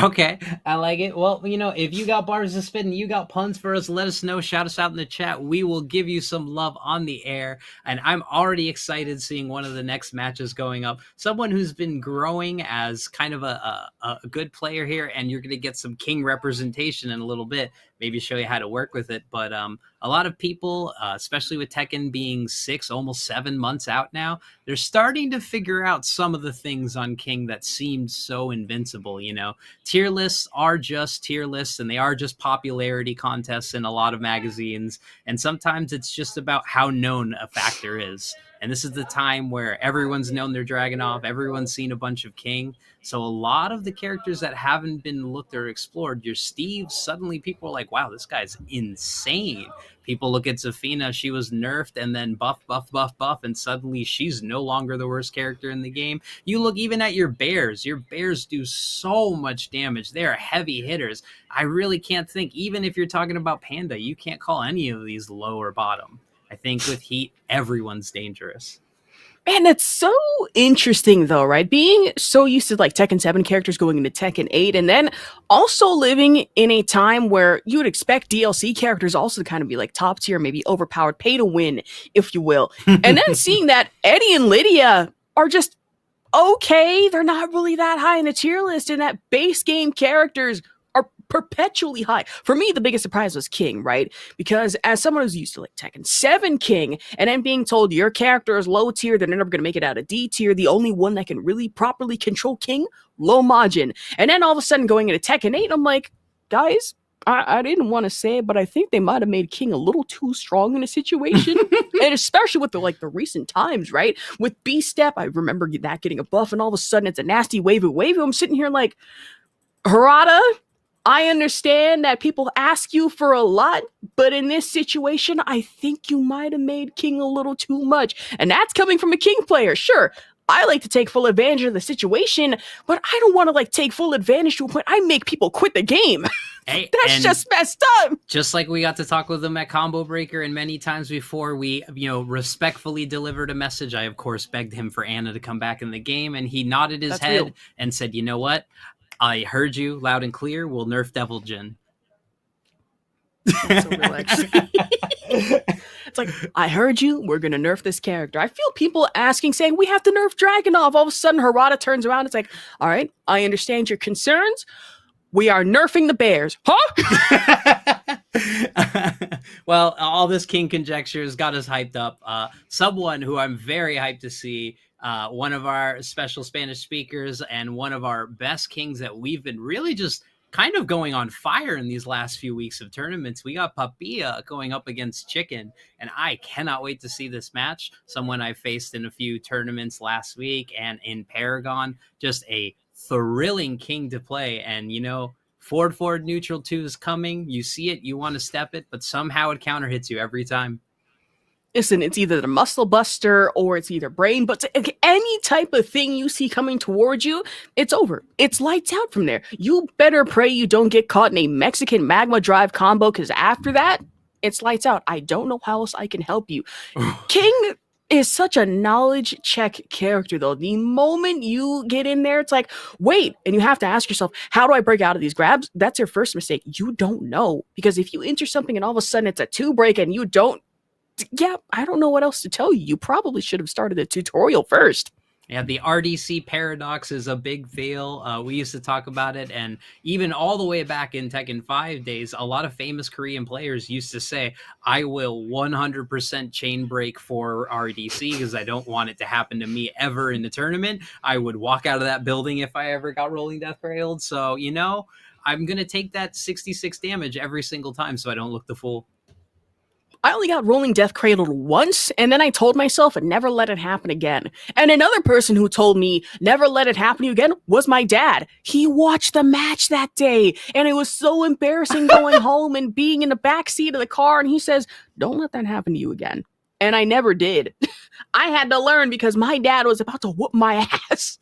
Okay, I like it. Well, you know, if you got bars to spit and you got puns for us, let us know. Shout us out in the chat. We will give you some love on the air. And I'm already excited seeing one of the next matches going up. Someone who's been growing as kind of a good player here, and you're going to get some king representation in a little bit. Maybe show you how to work with it. But a lot of people, especially with Tekken being 6, almost 7 months out now, they're starting to figure out some of the things on King that seemed so invincible. You know, tier lists are just tier lists, and they are just popularity contests in a lot of magazines. And sometimes it's just about how known a factor is. And this is the time where everyone's known their Dragunov, everyone's seen a bunch of King. So a lot of the characters that haven't been looked or explored, your Steve, suddenly people are like, wow, this guy's insane. People look at Zafina, she was nerfed and then buff, and suddenly she's no longer the worst character in the game. You look even at your Bears do so much damage. They are heavy hitters. I really can't think, even if you're talking about Panda, you can't call any of these low or bottom. I think with Heat, everyone's dangerous. Man, that's so interesting, though, right? Being so used to like Tekken 7 characters going into Tekken 8, and then also living in a time where you would expect DLC characters also to kind of be like top tier, maybe overpowered, pay to win, if you will. And then seeing that Eddie and Lydia are just okay, they're not really that high in the tier list, and that base game characters are perpetually high. For me, the biggest surprise was King, right? Because as someone who's used to like Tekken 7 King, and then being told your character is low tier, they're never going to make it out of D tier, the only one that can really properly control King, low Majin. And then all of a sudden going into Tekken 8, I'm like, guys, I didn't want to say it, but I think they might have made King a little too strong in a situation. And especially with the recent times, right? With B-Step, I remember that getting a buff, and all of a sudden it's a nasty wavy. I'm sitting here like, Harada, I understand that people ask you for a lot, But in this situation, I think you might have made King a little too much. And that's coming from a King player. Sure, I like to take full advantage of the situation, but I don't want to like take full advantage to a point I make people quit the game. Hey, That's just messed up. Just like we got to talk with him at Combo Breaker and many times before, we, respectfully delivered a message. I, of course, begged him for Anna to come back in the game, and he nodded his head real. And said, you know what? I heard you loud and clear. We'll nerf Devil Jin. That's so real, actually. It's like, I heard you. We're going to nerf this character. I feel people asking, saying, we have to nerf Dragunov. All of a sudden, Harada turns around. It's like, all right, I understand your concerns. We are nerfing the bears. Huh? Well, all this King conjecture has got us hyped up. Someone who I'm very hyped to see, one of our special Spanish speakers and one of our best Kings that we've been really just kind of going on fire in these last few weeks of tournaments. We got Papilla going up against Chicken, and I cannot wait to see this match. Someone I faced in a few tournaments last week and in Paragon. Just a thrilling King to play. And, forward neutral 2 is coming. You see it, you want to step it, but somehow it counter hits you every time. Listen, it's either the muscle buster or it's either brain, but any type of thing you see coming towards you, it's over. It's lights out from there. You better pray you don't get caught in a Mexican magma drive combo, because after that, it's lights out. I don't know how else I can help you. King is such a knowledge check character, though. The moment you get in there, it's like, wait, and you have to ask yourself, how do I break out of these grabs? That's your first mistake. You don't know, because if you enter something and all of a sudden it's a 2 break and you don't, I don't know what else to tell you. You probably should have started the tutorial first. Yeah, the RDC paradox is a big deal. We used to talk about it, and even all the way back in Tekken 5 days, a lot of famous Korean players used to say, I will 100% chain break for RDC because I don't want it to happen to me ever in the tournament. I would walk out of that building if I ever got rolling death cradled. So, I'm going to take that 66 damage every single time so I don't look the fool. I only got rolling death cradled once, and then I told myself never let it happen again. And another person who told me never let it happen to you again was my dad. He watched the match that day, and it was so embarrassing going home and being in the back seat of the car, and he says, don't let that happen to you again. And I never did. I had to learn because my dad was about to whoop my ass.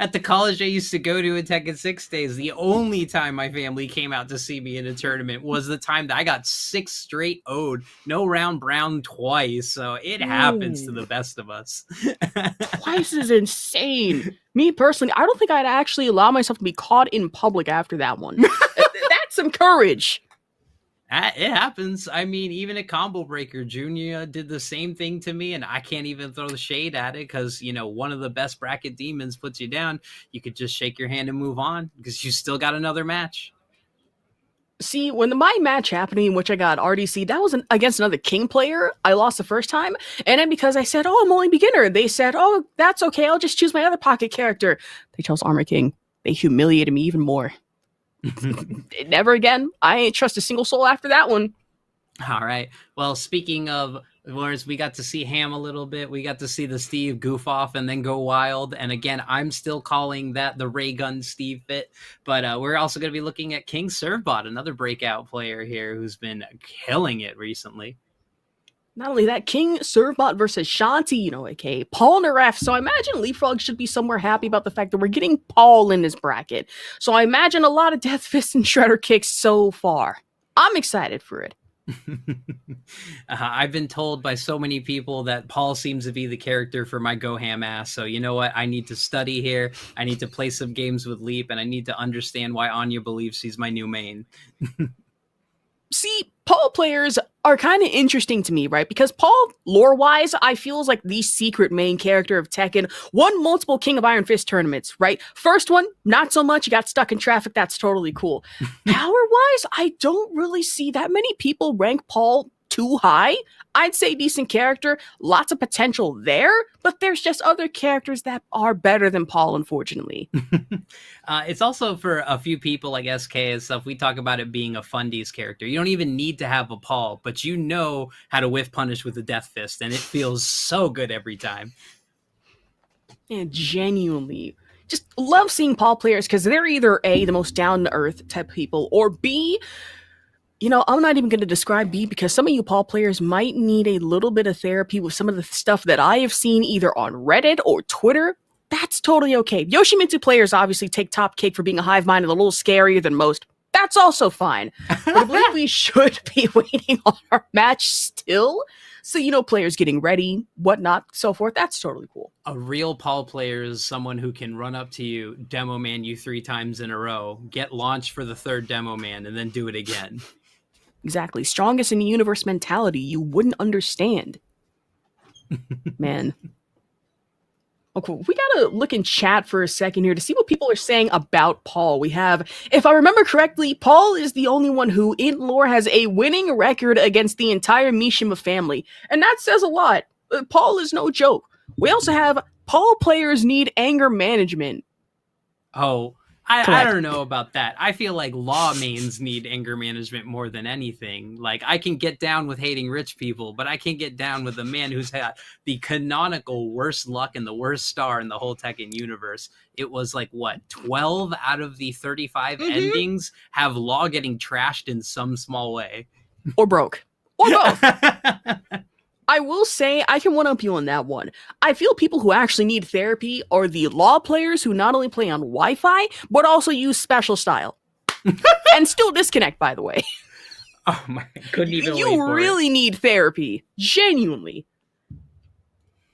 At the college I used to go to in Tekken 6 days, the only time my family came out to see me in a tournament was the time that I got 6 straight O'd, no round brown twice. So it happens to the best of us. Twice is insane. Me personally, I don't think I'd actually allow myself to be caught in public after that one. That's some courage. It happens. I mean, even at Combo Breaker, Junior did the same thing to me, and I can't even throw the shade at it because, one of the best bracket demons puts you down. You could just shake your hand and move on because you still got another match. See, when my match happened, in which I got RDC, that was against another King player. I lost the first time, and then because I said, oh, I'm only beginner, they said, oh, that's okay, I'll just choose my other pocket character. They chose Armor King. They humiliated me even more. Never again. I ain't trust a single soul after that one. All right. Well, speaking of wars, we got to see Ham a little bit. We got to see the Steve goof off and then go wild. And again, I'm still calling that the Ray Gun Steve fit. But we're also going to be looking at King Servbot, another breakout player here who's been killing it recently. Not only that, King Servbot versus Shanti, aka Paul Naref. So I imagine Leapfrog should be somewhere happy about the fact that we're getting Paul in this bracket. So I imagine a lot of Death Fists and Shredder kicks so far. I'm excited for it. I've been told by so many people that Paul seems to be the character for my Go Ham ass. So you know what? I need to study here. I need to play some games with Leap, and I need to understand why Anya believes he's my new main. See, Paul players are kind of interesting to me, right? Because Paul, lore-wise, I feel is like the secret main character of Tekken. Won multiple King of Iron Fist tournaments, right? First one, not so much. You got stuck in traffic. That's totally cool. Power-wise, I don't really see that many people rank Paul too high. I'd say decent character, lots of potential there, but there's just other characters that are better than Paul, unfortunately. It's also for a few people like SK and stuff, we talk about it being a fundies character. You don't even need to have a Paul, but you know how to whiff punish with a Death Fist, and it feels so good every time. And genuinely, just love seeing Paul players because they're either A, the most down-to-earth type people, or B, You know, I'm not even going to describe B because some of you Paul players might need a little bit of therapy with some of the stuff that I have seen either on Reddit or Twitter. That's totally okay. Yoshimitsu players obviously take top cake for being a hive mind and a little scarier than most. That's also fine. But I believe we should be waiting on our match still. So, you know, players getting ready, whatnot, so forth. That's totally cool. A real Paul player is someone who can run up to you, demo man you 3 times in a row, get launched for the 3rd demo man, and then do it again. Exactly. Strongest in the universe mentality. You wouldn't understand. Man. Okay, we gotta look in chat for a second here to see what people are saying about Paul. We have, if I remember correctly, Paul is the only one who, in lore, has a winning record against the entire Mishima family. And that says a lot. Paul is no joke. We also have, Paul players need anger management. Oh, I don't know about that. I feel like law mains need anger management more than anything. Like, I can get down with hating rich people, but I can't get down with a man who's had the canonical worst luck and the worst star in the whole Tekken universe. It was like, what, 12 out of the 35 endings have law getting trashed in some small way. Or broke. Or both. I will say, I can one-up you on that one. I feel people who actually need therapy are the law players who not only play on Wi-Fi, but also use special style. And still disconnect, by the way. Oh my, couldn't even wait You for really it. need therapy. Genuinely.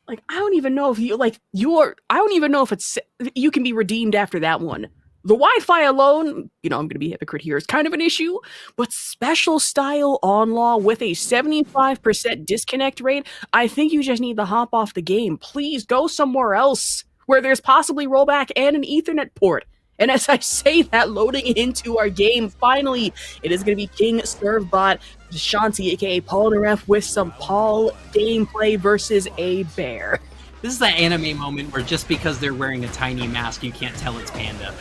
Like, I don't even know if I don't even know if you can be redeemed after that one. The Wi-Fi alone, you know, I'm going to be a hypocrite here, is kind of an issue, but special style on law with a 75% disconnect rate, I think you just need to hop off the game. Please go somewhere else where there's possibly rollback and an Ethernet port. And as I say that, loading into our game, finally, it is going to be King Servbot Shanti, aka Paul Naref, with some Paul gameplay versus a bear. This is that anime moment where just because they're wearing a tiny mask, you can't tell it's Panda.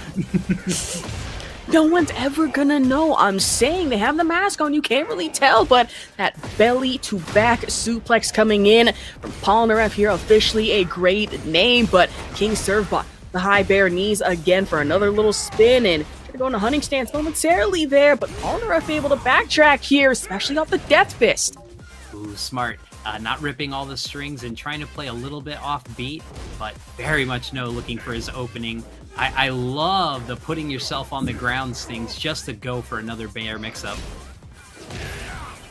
No one's ever gonna know. I'm saying they have the mask on, you can't really tell, but that belly to back suplex coming in from Paul Naref here, officially a great name, but King Servbot, the high bear knees again for another little spin, and gonna go into hunting stance momentarily there, but Paul Naref able to backtrack here, especially off the Death Fist. Ooh, smart. Not ripping all the strings and trying to play a little bit off beat, but very much looking for his opening. I love the putting yourself on the ground things just to go for another bear mix-up.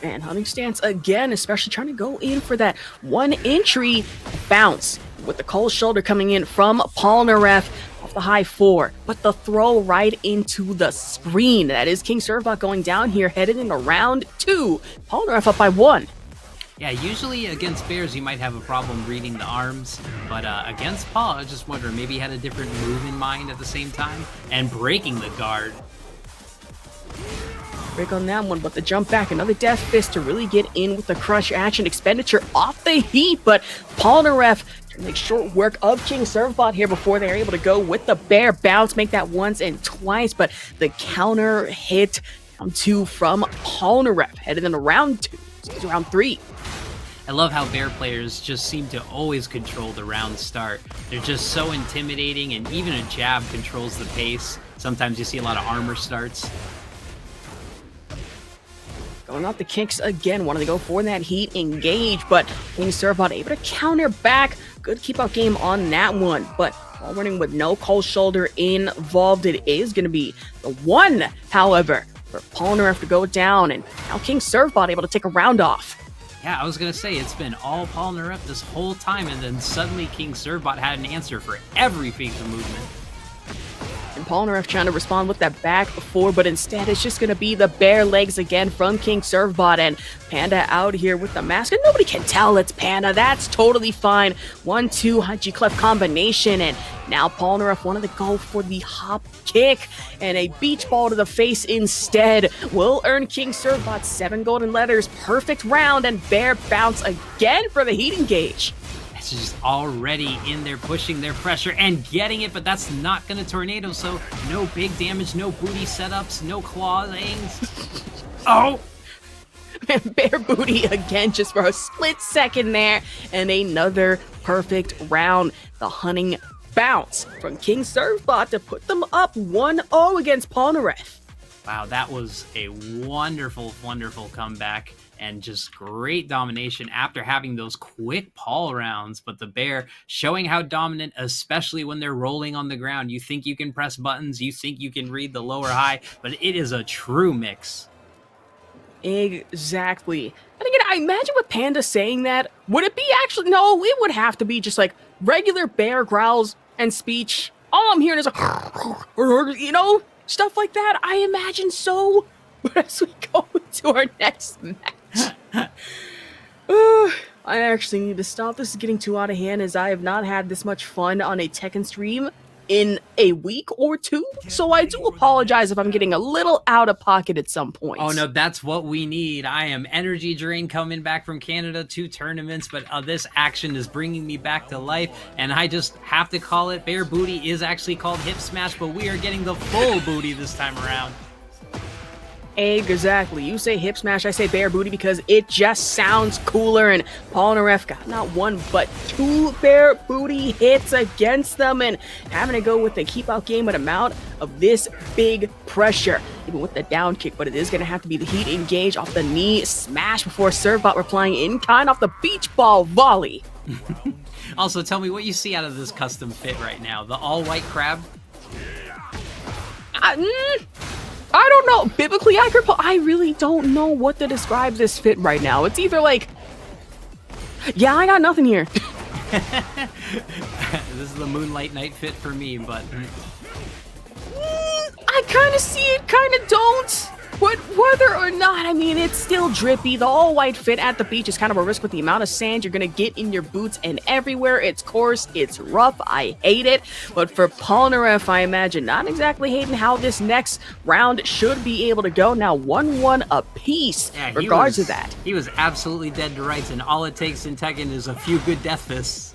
And hunting stance again, especially trying to go in for that one entry bounce with the cold shoulder coming in from Paul Naref off the high 4, but the throw right into the screen. That is King Servbot going down here, headed into round 2. Paul Naref up by 1. Yeah, usually against bears, you might have a problem reading the arms, but against Paul, I just wonder, maybe he had a different move in mind at the same time, and breaking the guard. Break on that one, but the jump back, another Death Fist to really get in with the crush action expenditure off the heat, but Paul Naref to make short work of King Servbot here before they're able to go with the bear bounce, make that once and twice, but the counter hit round 2 from Paul Naref, headed into round 2, to round 3. I love how bear players just seem to always control the round start. They're just so intimidating, and even a jab controls the pace. Sometimes you see a lot of armor starts. Going off the kicks again, wanted to go for that heat engage, but King Servbot able to counter back. Good keep out game on that one, but while running with no cold shoulder involved, it is going to be the one, however, for Paul Naref to go down, and now King Servbot able to take a round off. Yeah, I was going to say, it's been all Paul Naref this whole time, and then suddenly King Servbot had an answer for every piece of movement. And Paul Naref trying to respond with that back 4, but instead it's just going to be the bare legs again from King Servbot, and Panda out here with the mask, and nobody can tell it's Panda. That's totally fine. 1-2 Haji Clef combination, and now Paul Naref wanted to go for the hop kick, and a beach ball to the face instead will earn King Servbot 7 golden letters. Perfect round, and bear bounce again for the heat engage. It's just already in there pushing their pressure and getting it, but that's not going to tornado, so no big damage, no booty setups, no clawings. Oh! Bear booty again just for a split second there, and another perfect round. The hunting bounce from King Servbot to put them up 1-0 against Paul Naref. Wow, that was a wonderful, wonderful comeback and just great domination after having those quick Paul rounds. But the bear showing how dominant, especially when they're rolling on the ground. You think you can press buttons, you think you can read the lower high, but it is a true mix. Exactly. And again, I imagine with Panda saying that, would it be actually, no, it would have to be just like regular bear growls and speech. All I'm hearing is like, stuff like that. I imagine so. But as we go into our next match, I actually need to stop. This is getting too out of hand as I have not had this much fun on a Tekken stream in a week or two. So I do apologize if I'm getting a little out of pocket at some point. Oh no, that's what we need. I am energy drained coming back from Canada, 2 tournaments, but this action is bringing me back to life, and I just have to call it. Bear booty is actually called hip smash, but we are getting the full booty this time around. Exactly. You say hip smash, I say bear booty because it just sounds cooler, and Paul Naref got not 1 but 2 bear booty hits against them, and having to go with the keep out game with amount of this big pressure, even with the down kick, but it is going to have to be the heat engage off the knee smash before Servbot replying in kind off the beach ball volley. Also, tell me what you see out of this custom fit right now. The all white crab? I don't know. Biblically accurate, I really don't know what to describe this fit right now. It's either like, yeah, I got nothing here. This is the Moonlight Night fit for me, but I kind of see it, kind of don't. But whether or not, I mean, it's still drippy. The all-white fit at the beach is kind of a risk with the amount of sand you're going to get in your boots and everywhere. It's coarse, it's rough, I hate it. But for Polnareff, I imagine not exactly hating how this next round should be able to go. Now 1-1 apiece, regards to that. He was absolutely dead to rights, and all it takes in Tekken is a few good death fists.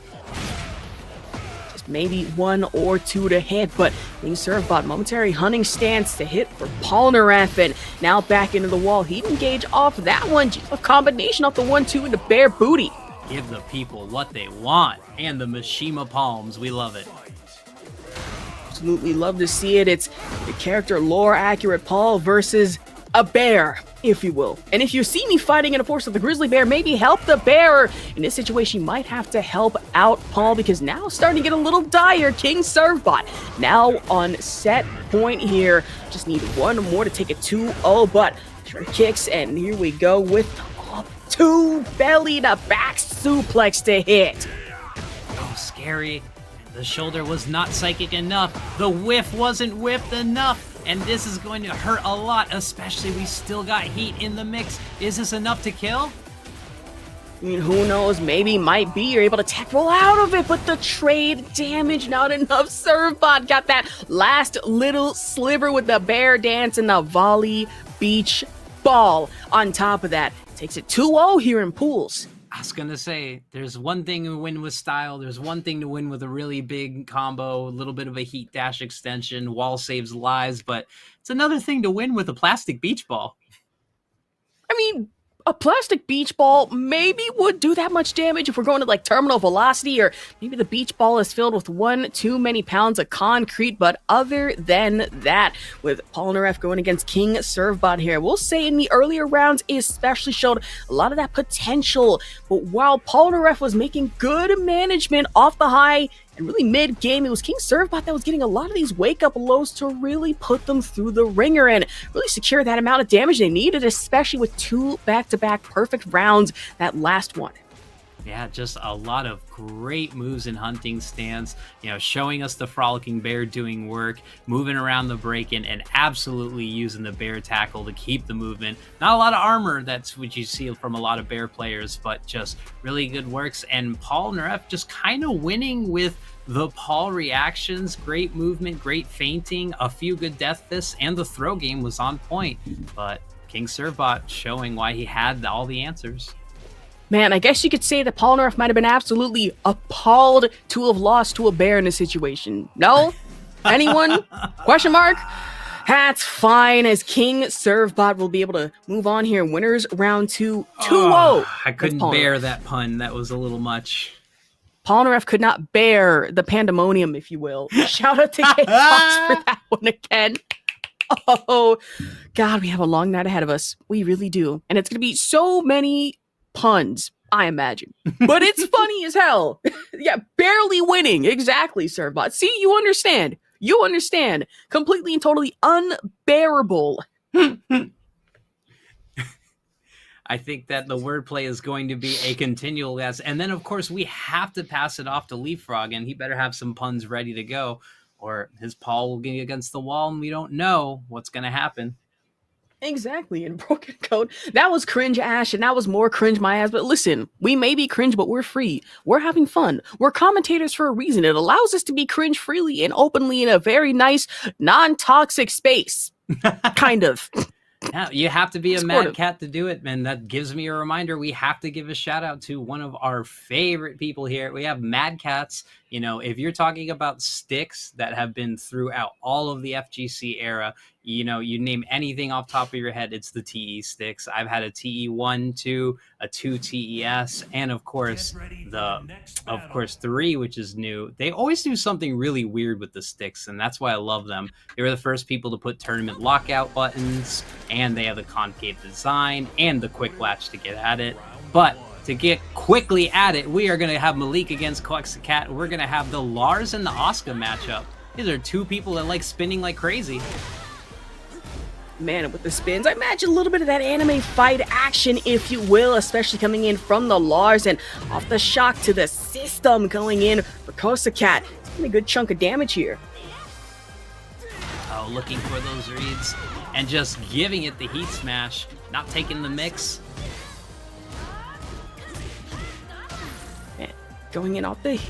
Maybe 1 or 2 to hit, but King Servbot momentary hunting stance to hit for Polnareff, and now back into the wall. He'd engage off that one. A combination off the 1-2 into bear booty. Give the people what they want, and the Mishima palms. We love it. Absolutely love to see it. It's the character lore accurate Paul versus a bear, if you will. And if you see me fighting in a force of the grizzly bear, maybe help the bear. In this situation, you might have to help out Paul, because now starting to get a little dire. King Servbot now on set point here. Just need 1 more to take it 2-0, but sure kicks, and here we go with up 2 belly to back suplex to hit. Oh, scary. The shoulder was not psychic enough. The whiff wasn't whipped enough. And this is going to hurt a lot, especially we still got heat in the mix. Is this enough to kill? I mean, who knows? Maybe, might be. You're able to tech roll out of it, but the trade damage, not enough. Servbot got that last little sliver with the bear dance and the volley beach ball on top of that. Takes it 2-0 here in pools. I was going to say, there's one thing to win with style. There's one thing to win with a really big combo, a little bit of a heat dash extension, wall saves lives, but it's another thing to win with a plastic beach ball. I mean, a plastic beach ball maybe would do that much damage if we're going to like terminal velocity, or maybe the beach ball is filled with 1 too many pounds of concrete. But other than that, with Polnareff going against King Servbot here, we'll say in the earlier rounds especially showed a lot of that potential. But while Polnareff was making good management off the high and really mid-game, it was King Servbot that was getting a lot of these wake-up lows to really put them through the ringer and really secure that amount of damage they needed, especially with 2 back-to-back perfect rounds, that last one. Yeah, just a lot of great moves in hunting stance, showing us the frolicking bear doing work, moving around the break-in, and absolutely using the bear tackle to keep the movement. Not a lot of armor, that's what you see from a lot of bear players, but just really good works. And Paul Naref just kind of winning with the Paul reactions, great movement, great feinting, a few good death fists, and the throw game was on point. But King Servbot showing why he had all the answers. Man, I guess you could say that Polnareff might have been absolutely appalled to have lost to a bear in this situation. No? Anyone? Question mark? That's fine, as King Servbot will be able to move on here. Winners round 2, 2-0. I couldn't bear that pun. That was a little much. Polnareff could not bear the pandemonium, if you will. Shout out to K-Fox for that one again. Oh, God, we have a long night ahead of us. We really do. And it's going to be so many puns, I imagine. But it's funny as hell. Yeah, barely winning. Exactly, Servbot. See, you understand. You understand. Completely and totally unbearable. I think that the wordplay is going to be a continual yes. And then, of course, we have to pass it off to Leapfrog, and he better have some puns ready to go, or his paw will get against the wall, and we don't know what's going to happen. Exactly. In Broken Code, that was cringe Ash, and that was more cringe my ass. But listen, we may be cringe, but we're free. We're having fun. We're commentators for a reason. It allows us to be cringe freely and openly in a very nice, non-toxic space. Kind of. Yeah, you have to be a Sort mad of. cat to do it, and that gives me a reminder. We have to give a shout out to one of our favorite people here. We have Mad Cats. You know, if you're talking about sticks that have been throughout all of the FGC era, you know, you name anything off top of your head, it's the TE sticks. I've had a TE1, 2, a 2 TES, and of course the 3, which is new. They always do something really weird with the sticks, and that's why I love them. They were the first people to put tournament lockout buttons, and they have the concave design and the quick latch to get at it. But to get quickly at it, we are going to have Malik against Cat. We're going to have the Lars and the Asuka matchup. These are two people that like spinning like crazy. Man, with the spins, I imagine a little bit of that anime fight action, if you will, especially coming in from the Lars, and off the shock to the system going in for Cat. It's been a good chunk of damage here. Oh, looking for those reads and just giving it the heat smash, not taking the mix. Man, going in off the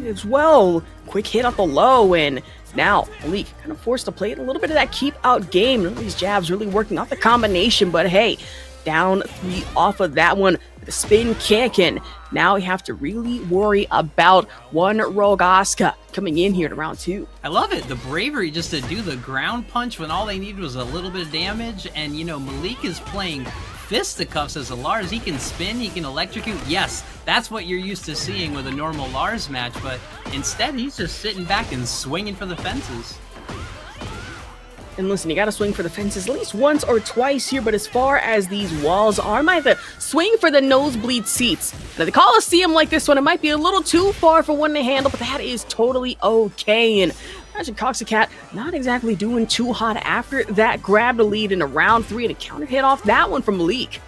as well. Quick hit off the low, and now Malik kind of forced to play a little bit of that keep out game. None of these jabs really working off the combination, but hey, down 3 off of that one. The spin kicking. Now we have to really worry about one Rogue Asuka coming in here to round 2. I love it. The bravery just to do the ground punch when all they needed was a little bit of damage. And, you know, Malik is playing fisticuffs as a Lars. He can spin, he can electrocute. Yes, that's what you're used to seeing with a normal Lars match. But instead, he's just sitting back and swinging for the fences. And listen, you gotta swing for the fences at least once or twice here, but as far as these walls are, I might have to swing for the nosebleed seats. Now, the Coliseum like this one, it might be a little too far for one to handle, but that is totally okay. And imagine Cat not exactly doing too hot after that grab to lead into round 3 and a counter hit off that one from Malik.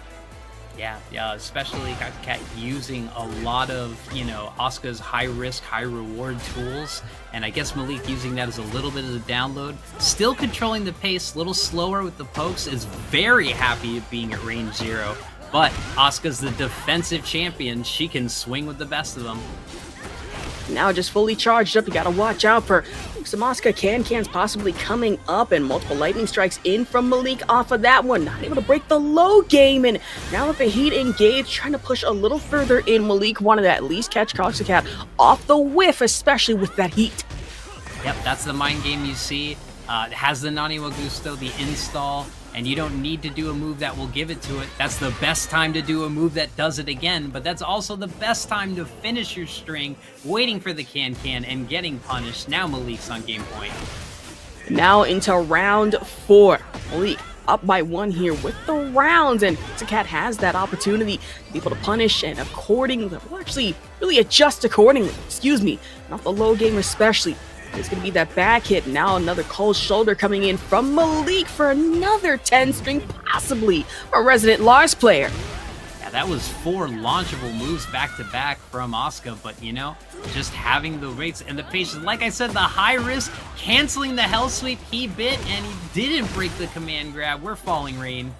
Yeah, especially Cat using a lot of, you know, Asuka's high risk, high reward tools. And I guess Malik using that as a little bit of the download. Still controlling the pace, a little slower with the pokes, is very happy at being at range 0. But Asuka's the defensive champion. She can swing with the best of them. Now just fully charged up, you gotta watch out for some Asuka cans possibly coming up, and multiple lightning strikes in from Malik off of that one. Not able to break the low game, and now with the heat engaged, trying to push a little further in. Malik wanted to at least catch Cat off the whiff, especially with that heat. Yep, that's the mind game you see. It has the Nani wa Gusto, the install, and you don't need to do a move that will give it to it. That's the best time to do a move that does it again, but that's also the best time to finish your string, waiting for the can and getting punished. Now Malik's on game point. Now into round 4. Malik up by 1 here with the rounds, and Cat has that opportunity to be able to punish and accordingly, well, actually really adjust accordingly, not the low game especially. It's going to be that back hit. Now another cold shoulder coming in from Malik for another 10 string, possibly a resident Lars player. Yeah, that was 4 launchable moves back to back from Asuka, but you know, just having the rates and the patience. Like I said, the high risk, canceling the hell sweep, he bit and he didn't break the command grab. We're falling rain.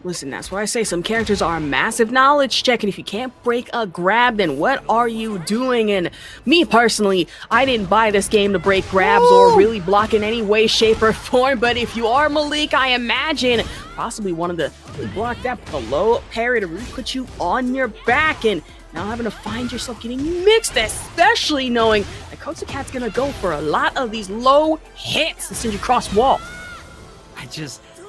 Listen, that's why I say some characters are a massive knowledge check, and if you can't break a grab, then what are you doing? And me personally, I didn't buy this game to break grabs or really block in any way, shape, or form, but if you are Malik, I imagine possibly wanted to really block that below parry to really put you on your back, and now having to find yourself getting mixed, especially knowing that Cat's gonna go for a lot of these low hits to send you cross wall.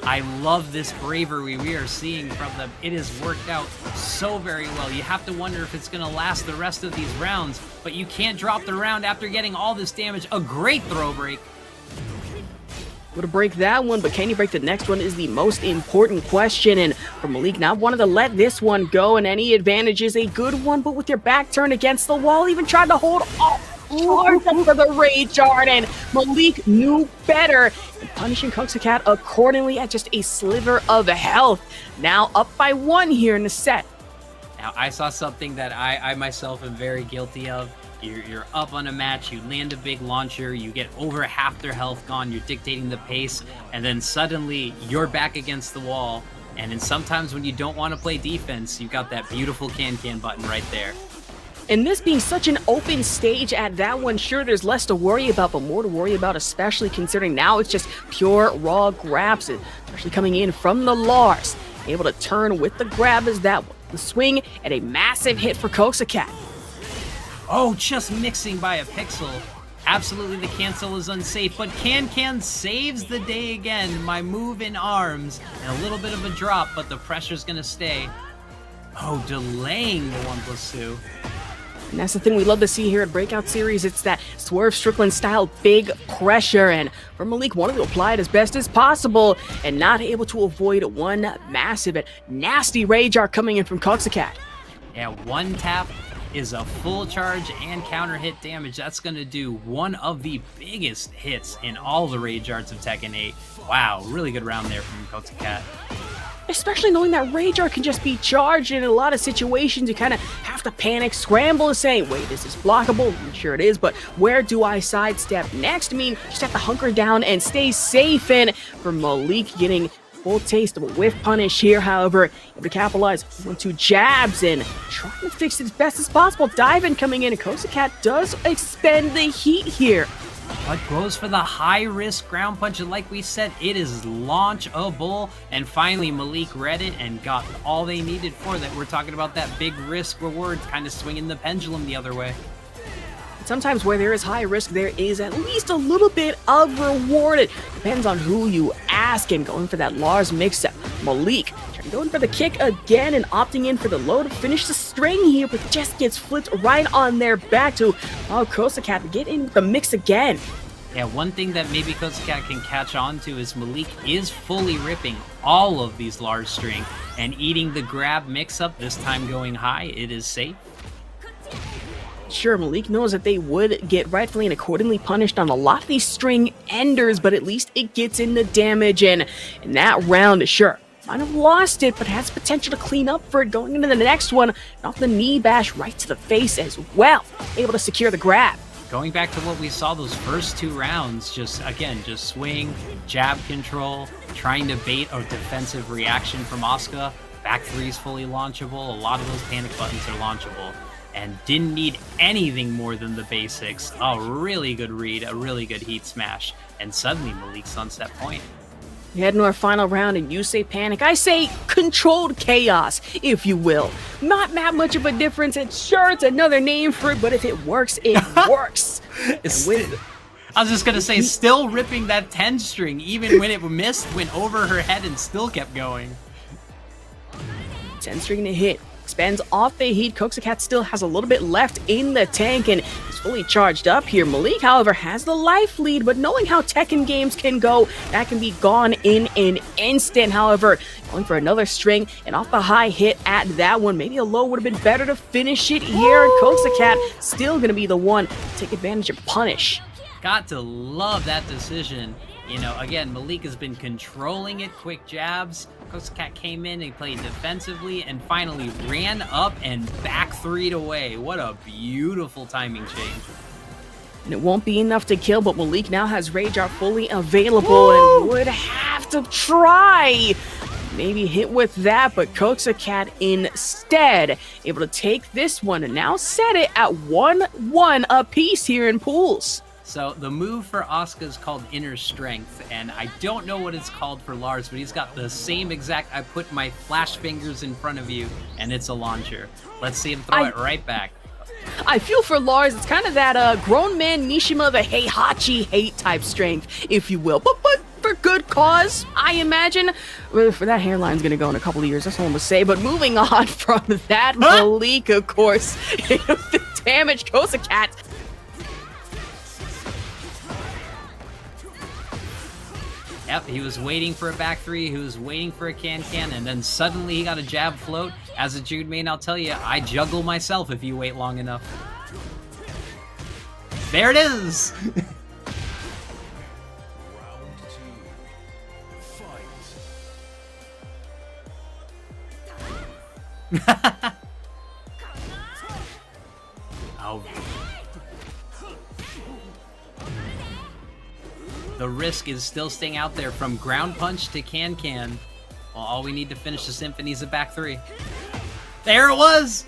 I love this bravery we are seeing from them. It has worked out so very well. You have to wonder if it's going to last the rest of these rounds, but you can't drop the round after getting all this damage. A great throw break. Able to break that one, but can you break the next one is the most important question. And for Malik, not wanting to let this one go, and any advantage is a good one, but with your back turned against the wall, even tried to hold off. Charge up for the Rage Art, and Malik knew better, and punishing Coxacat accordingly at just a sliver of health. Now up by 1 here in the set. Now, I saw something that I myself am very guilty of. You're up on a match, you land a big launcher, you get over half their health gone, you're dictating the pace, and then suddenly you're back against the wall. And then sometimes when you don't want to play defense, you've got that beautiful can button right there. And this being such an open stage at that one, sure, there's less to worry about, but more to worry about, especially considering now it's just pure raw grabs, especially coming in from the Lars. Able to turn with the grab as that one. The swing and a massive hit for Coxacat. Oh, just mixing by a pixel. Absolutely, the cancel is unsafe, but Can saves the day again. My move in arms and a little bit of a drop, but the pressure's gonna stay. Oh, delaying the 1+2. And that's the thing we love to see here at Breakout Series. It's that Swerve Strickland style big pressure. And for Malik, wanted to apply it as best as possible and not able to avoid one massive and nasty Rage Art coming in from Coxacat. Yeah, one tap is a full charge and counter hit damage. That's going to do one of the biggest hits in all the Rage Arts of Tekken 8. Wow, really good round there from Coxacat. Especially knowing that Rage Art can just be charged, and in a lot of situations you kind of have to panic, scramble and say, wait, is this blockable? I'm sure it is, but where do I sidestep next? I mean, just have to hunker down and stay safe. And for Malik, getting full taste of a whiff punish here, however, able to capitalize 1-2 jabs and trying to fix it as best as possible. Dive-in coming in, and Coxacat does expend the heat here. But goes for the high-risk ground punch, and like we said, it is launchable. And finally, Malik read it and got all they needed for that. We're talking about that big risk-reward, kind of swinging the pendulum the other way. Sometimes where there is high risk, there is at least a little bit of reward. It depends on who you ask, and going for that Lars mix-up. Malik going for the kick again and opting in for the low to finish the string here, but just gets flipped right on their back to allow Coxacat to get in the mix again. Yeah, one thing that maybe Coxacat can catch on to is Malik is fully ripping all of these large string and eating the grab mix-up, this time going high. It is safe. Sure, Malik knows that they would get rightfully and accordingly punished on a lot of these string enders, but at least it gets in the damage, and in that round, sure, might have lost it, but has potential to clean up for it going into the next one. And off the knee bash right to the face as well. Able to secure the grab. Going back to what we saw those first 2 rounds, just swing, jab control, trying to bait a defensive reaction from Asuka. Back 3 is fully launchable. A lot of those panic buttons are launchable. And didn't need anything more than the basics. A really good read, a really good heat smash. And suddenly Malik's on set point. We head into our final round, and you say panic. I say controlled chaos, if you will. Not that much of a difference. And sure, it's another name for it, but if it works, it works. I was just going to say, still ripping that 10 string, even when it missed, went over her head and still kept going. 10 string to hit. Expands off the heat. Coxacat still has a little bit left in the tank and is fully charged up here. Malik, however, has the life lead, but knowing how Tekken games can go, that can be gone in an instant. However, going for another string and off the high hit at that one. Maybe a low would have been better to finish it here. And Coxacat still going to be the one to take advantage and punish. Got to love that decision. You know, again, Malik has been controlling it, quick jabs. Coxacat came in, he played defensively, and finally ran up and back 3'd away. What a beautiful timing change. And it won't be enough to kill, but Malik now has Rage Art fully available and would have to try. Maybe hit with that, but Coxacat instead able to take this one and now set it at 1-1 apiece here in pools. So the move for Asuka is called Inner Strength, and I don't know what it's called for Lars, but he's got the same exact, I put my flash fingers in front of you, and it's a launcher. Let's see him throw it right back. I feel for Lars, it's kind of that grown man Mishima, the Heihachi hate type strength, if you will, but for good cause, I imagine. For that hairline's gonna go in a couple of years, that's all I'm gonna say. But moving on from that, Malik, of course, the damage Coxacat. Yep, he was waiting for a back three, he was waiting for a can-can, and then suddenly he got a jab float. As a Jude main, I'll tell you, I juggle myself if you wait long enough. There it is! Oh. The risk is still staying out there from ground punch to can-can. Well, all we need to finish the symphony is a back three. There it was!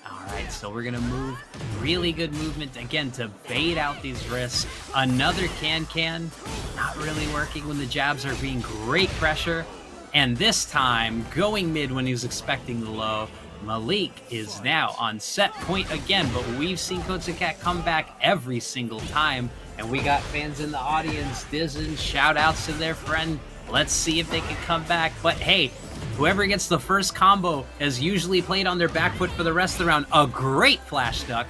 Alright, so we're gonna move. Really good movement, again, to bait out these risks. Another can-can. Not really working when the jabs are being great pressure. And this time, going mid when he was expecting the low. Malik is now on set point again, but we've seen Kotsukat come back every single time. And we got fans in the audience, Dizen, shout outs to their friend. Let's see if they can come back. But hey, whoever gets the first combo has usually played on their back foot for the rest of the round. A great flash duck.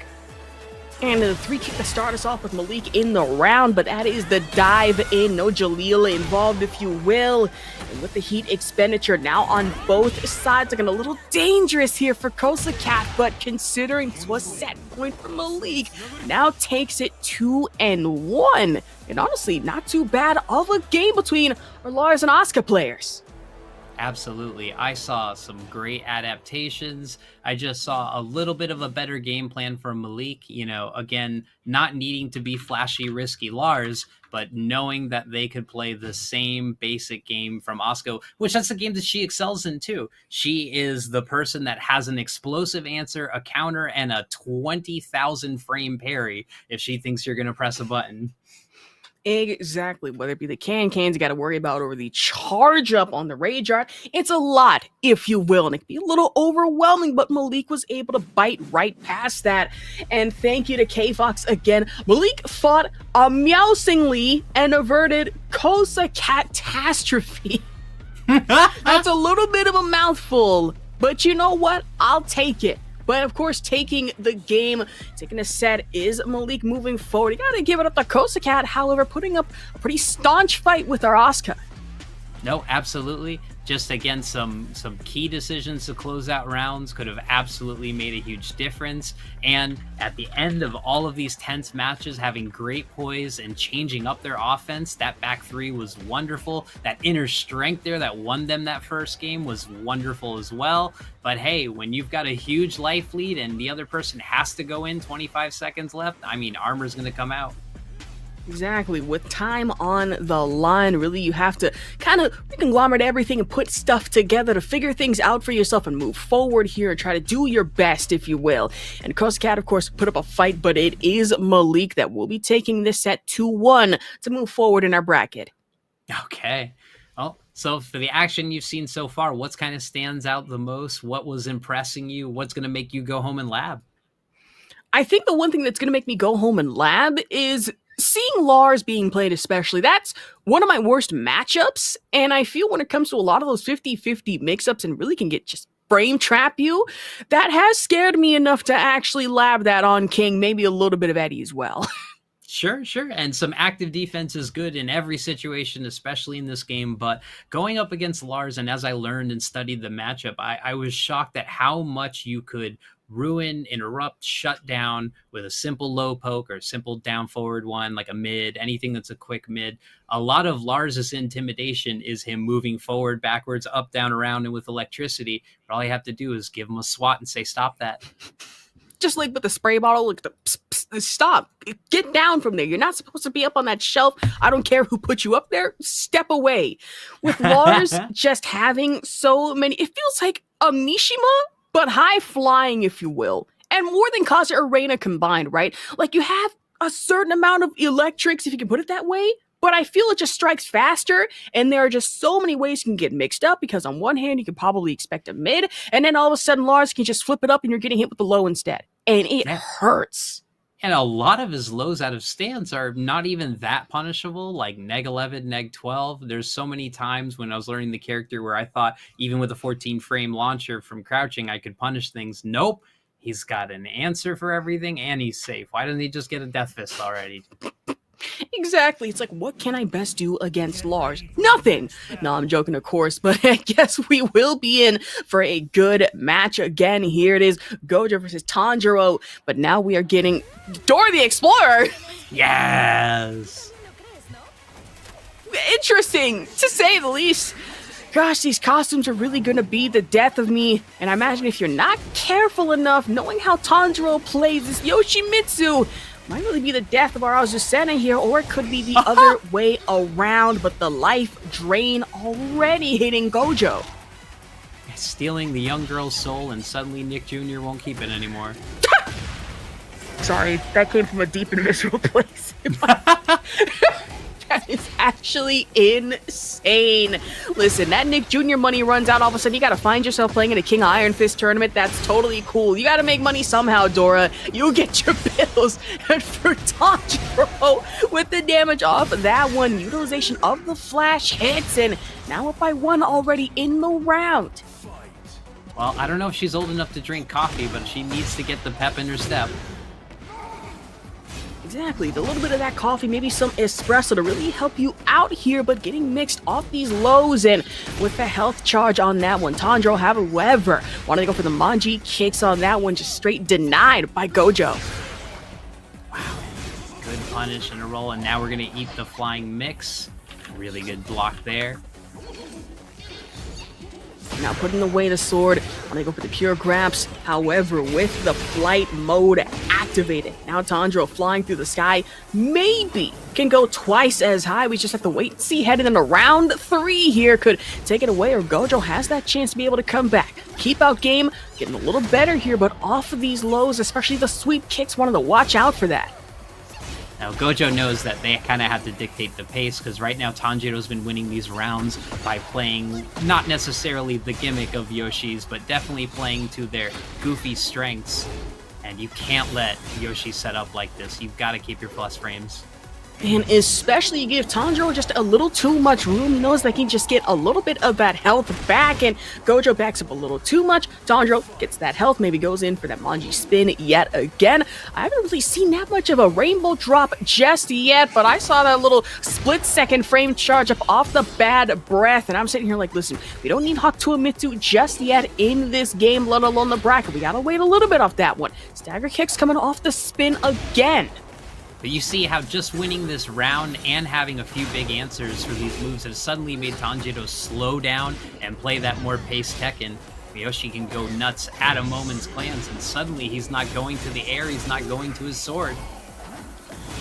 And the 3 kick to start us off with Malik in the round, but that is the dive in. No Jalila involved, if you will. And with the heat expenditure now on both sides, looking a little dangerous here for Kotsukat, but considering this was set point for Malik, now takes it 2-1. And honestly, not too bad of a game between our Lars and Asuka players. Absolutely. I saw some great adaptations. I just saw a little bit of a better game plan for Malik. You know, again, not needing to be flashy, risky Lars, but knowing that they could play the same basic game from Asuka, which that's the game that she excels in too. She is the person that has an explosive answer, a counter, and a 20,000 frame parry if she thinks you're going to press a button. Exactly. Whether it be the can-cans you got to worry about or the charge up on the Rage Art, it's a lot, if you will, and it can be a little overwhelming, but Malik was able to bite right past that. And thank you to K-Fox again. Malik fought amusingly and averted Kosa-catastrophe. That's a little bit of a mouthful, but you know what? I'll take it. But of course, taking the game, taking a set is Malik moving forward. You gotta give it up to Kotsukat, however, putting up a pretty staunch fight with our Asuka. No, absolutely. Just again, some key decisions to close out rounds could have absolutely made a huge difference. And at the end of all of these tense matches, having great poise and changing up their offense, that back three was wonderful. That inner strength there that won them that first game was wonderful as well. But hey, when you've got a huge life lead and the other person has to go in 25 seconds left, I mean, armor's going to come out. Exactly. With time on the line, really, you have to kind of conglomerate everything and put stuff together to figure things out for yourself and move forward here and try to do your best, if you will. And Kotsukat, of course, put up a fight, but it is Malik that will be taking this set 2-1 to move forward in our bracket. Okay. Well, so for the action you've seen so far, what's kind of stands out the most? What was impressing you? What's going to make you go home and lab? I think the one thing that's going to make me go home and lab is seeing Lars being played, especially. That's one of my worst matchups, and I feel when it comes to a lot of those 50-50 mix-ups and really can get just frame trap you, that has scared me enough to actually lab that on King, maybe a little bit of Eddie as well. Sure. And some active defense is good in every situation, especially in this game. But going up against Lars, and as I learned and studied the matchup, I was shocked at how much you could ruin, interrupt, shut down with a simple low poke or simple down forward one, like a mid, anything that's a quick mid. A lot of Lars's intimidation is him moving forward, backwards, up, down, around, and with electricity. But all you have to do is give him a swat and say, stop that. Just like with the spray bottle, like the pss, pss, stop, get down from there. You're not supposed to be up on that shelf. I don't care who put you up there. Step away. With Lars just having so many, it feels like a Mishima, but high flying, if you will, and more than Kaza or Reina combined, right? Like you have a certain amount of electrics, if you can put it that way, but I feel it just strikes faster, and there are just so many ways you can get mixed up, because on one hand, you can probably expect a mid, and then all of a sudden, Lars can just flip it up, and you're getting hit with the low instead, and it hurts. And a lot of his lows out of stance are not even that punishable, like neg 11, neg 12. There's so many times when I was learning the character where I thought even with a 14 frame launcher from crouching, I could punish things. Nope. He's got an answer for everything and he's safe. Why doesn't he just get a death fist already? Exactly. It's like, what can I best do against Lars? Nothing. No, I'm joking, of course, but I guess we will be in for a good match again. Here it is, Gojo versus Tanjiro, but now we are getting Dora the Explorer. Yes. Interesting, to say the least. Gosh, these costumes are really gonna be the death of me. And I imagine if you're not careful enough, knowing how Tanjiro plays this Yoshimitsu, might really be the death of our Azucena here, or it could be the other way around, but the life drain already hitting Gojo. Stealing the young girl's soul, and suddenly Nick Jr. won't keep it anymore. Sorry, that came from a deep and visceral place. That is actually insane. Listen, that Nick Jr. money runs out, all of a sudden you gotta find yourself playing in a King Iron Fist tournament. That's totally cool. You gotta make money somehow, Dora. You get your bills. And for Tanjiro, with the damage off that one, utilization of the flash hits, and now up by 1 already in the round. Well, I don't know if she's old enough to drink coffee, but she needs to get the pep in her step. Exactly, a little bit of that coffee, maybe some espresso to really help you out here, but getting mixed off these lows, and with the health charge on that one, Tanjiro, however, wanted to go for the Manji kicks on that one, just straight denied by Gojo. Wow, good punish and a roll, and now we're gonna eat the flying mix. Really good block there. Now putting away the sword, want to go for the pure grabs. However, with the flight mode activated, now Tanjiro flying through the sky, maybe can go twice as high. We just have to wait and see. Heading into round 3 here, could take it away, or Gojo has that chance to be able to come back. Keep out game, getting a little better here, but off of these lows, especially the sweep kicks, wanted to watch out for that. Now, Gojo knows that they kind of have to dictate the pace, because right now Tanjiro's been winning these rounds by playing not necessarily the gimmick of Yoshi's, but definitely playing to their goofy strengths. And you can't let Yoshi set up like this. You've got to keep your plus frames. And especially you give Tanjiro just a little too much room. He knows that he can just get a little bit of that health back, and Gojo backs up a little too much. Tanjiro gets that health, maybe goes in for that Manji spin yet again. I haven't really seen that much of a rainbow drop just yet, but I saw that little split-second frame charge up off the bad breath, and I'm sitting here like, listen, we don't need Hakuto Mitsu just yet in this game, let alone the bracket. We gotta wait a little bit off that one. Stagger kicks coming off the spin again. But you see how just winning this round and having a few big answers for these moves has suddenly made Tanjiro slow down and play that more paced Tekken. Yoshi can go nuts at a moment's glance, and suddenly he's not going to the air, he's not going to his sword.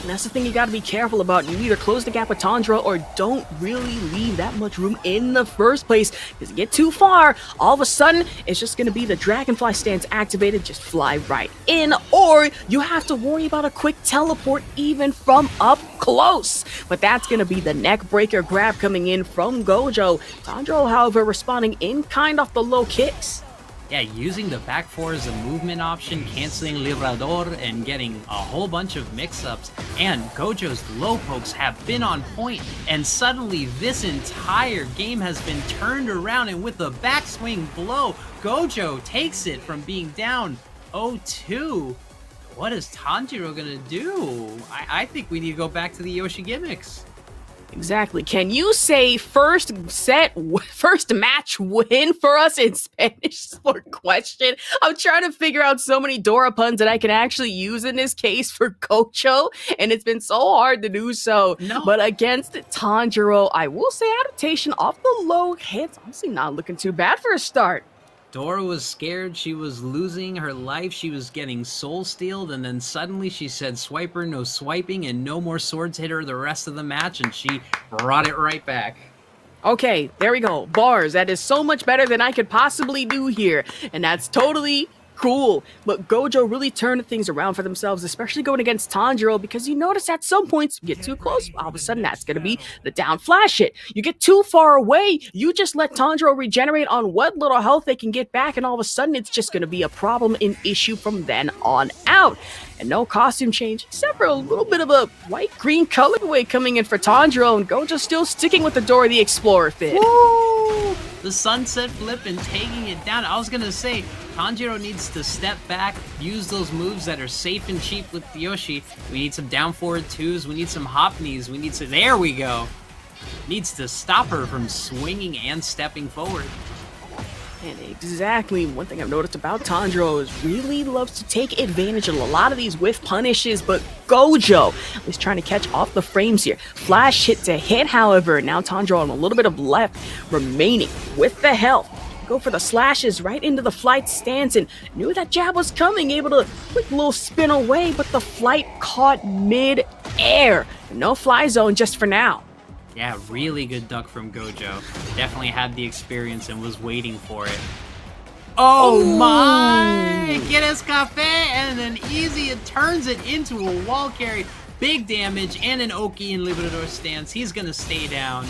And that's the thing you gotta be careful about. You either close the gap with Tanjiro or don't really leave that much room in the first place. Because you get too far, all of a sudden, it's just gonna be the Dragonfly stance activated, just fly right in, or you have to worry about a quick teleport even from up close. But that's gonna be the neck breaker grab coming in from Gojo. Tanjiro, however, responding in kind off the low kicks. Yeah, using the back 4 as a movement option, canceling Librador, and getting a whole bunch of mix-ups. And Gojo's low pokes have been on point, and suddenly this entire game has been turned around, and with a backswing blow, Gojo takes it from being down 0-2. What is Tanjiro gonna do? I think we need to go back to the Yoshi gimmicks. Exactly. Can you say first match win for us in Spanish sport question? I'm trying to figure out so many Dora puns that I can actually use in this case for Gojo, and it's been so hard to do so. No. But against Tanjiro, I will say adaptation off the low hits, honestly not looking too bad for a start. Dora was scared, she was losing her life, she was getting soul stealed, and then suddenly she said swiper, no swiping, and no more swords hit her the rest of the match, and she brought it right back. Okay, there we go. Bars. That is so much better than I could possibly do here. And that's totally cool. But Gojo really turned things around for themselves, especially going against Tanjiro, because you notice at some points, you get too close, all of a sudden that's going to be the down flash hit. You get too far away, you just let Tanjiro regenerate on what little health they can get back, and all of a sudden it's just going to be a problem, an issue from then on out. And no costume change, except for a little bit of a white-green colorway coming in for Tanjiro, and Gojo still sticking with the Dora the Explorer fit. Woo! The sunset flip and taking it down. I was gonna say, Tanjiro needs to step back, use those moves that are safe and cheap with Yoshi. We need some down forward twos, we need some hop knees, we need some, there we go. Needs to stop her from swinging and stepping forward. And exactly one thing I've noticed about Tanjiro is really loves to take advantage of a lot of these whiff punishes, but Gojo is trying to catch off the frames here. Flash hit to hit, however, now Tanjiro on a little bit of left remaining with the health. Go for the slashes right into the flight stance and knew that jab was coming, able to quick little spin away, but the flight caught mid-air. No fly zone just for now. Yeah, really good duck from Gojo. Definitely had the experience and was waiting for it. Oh my! Get his cafe and then easy it turns it into a wall carry. Big damage and an Oki in Liberador stance. He's gonna stay down.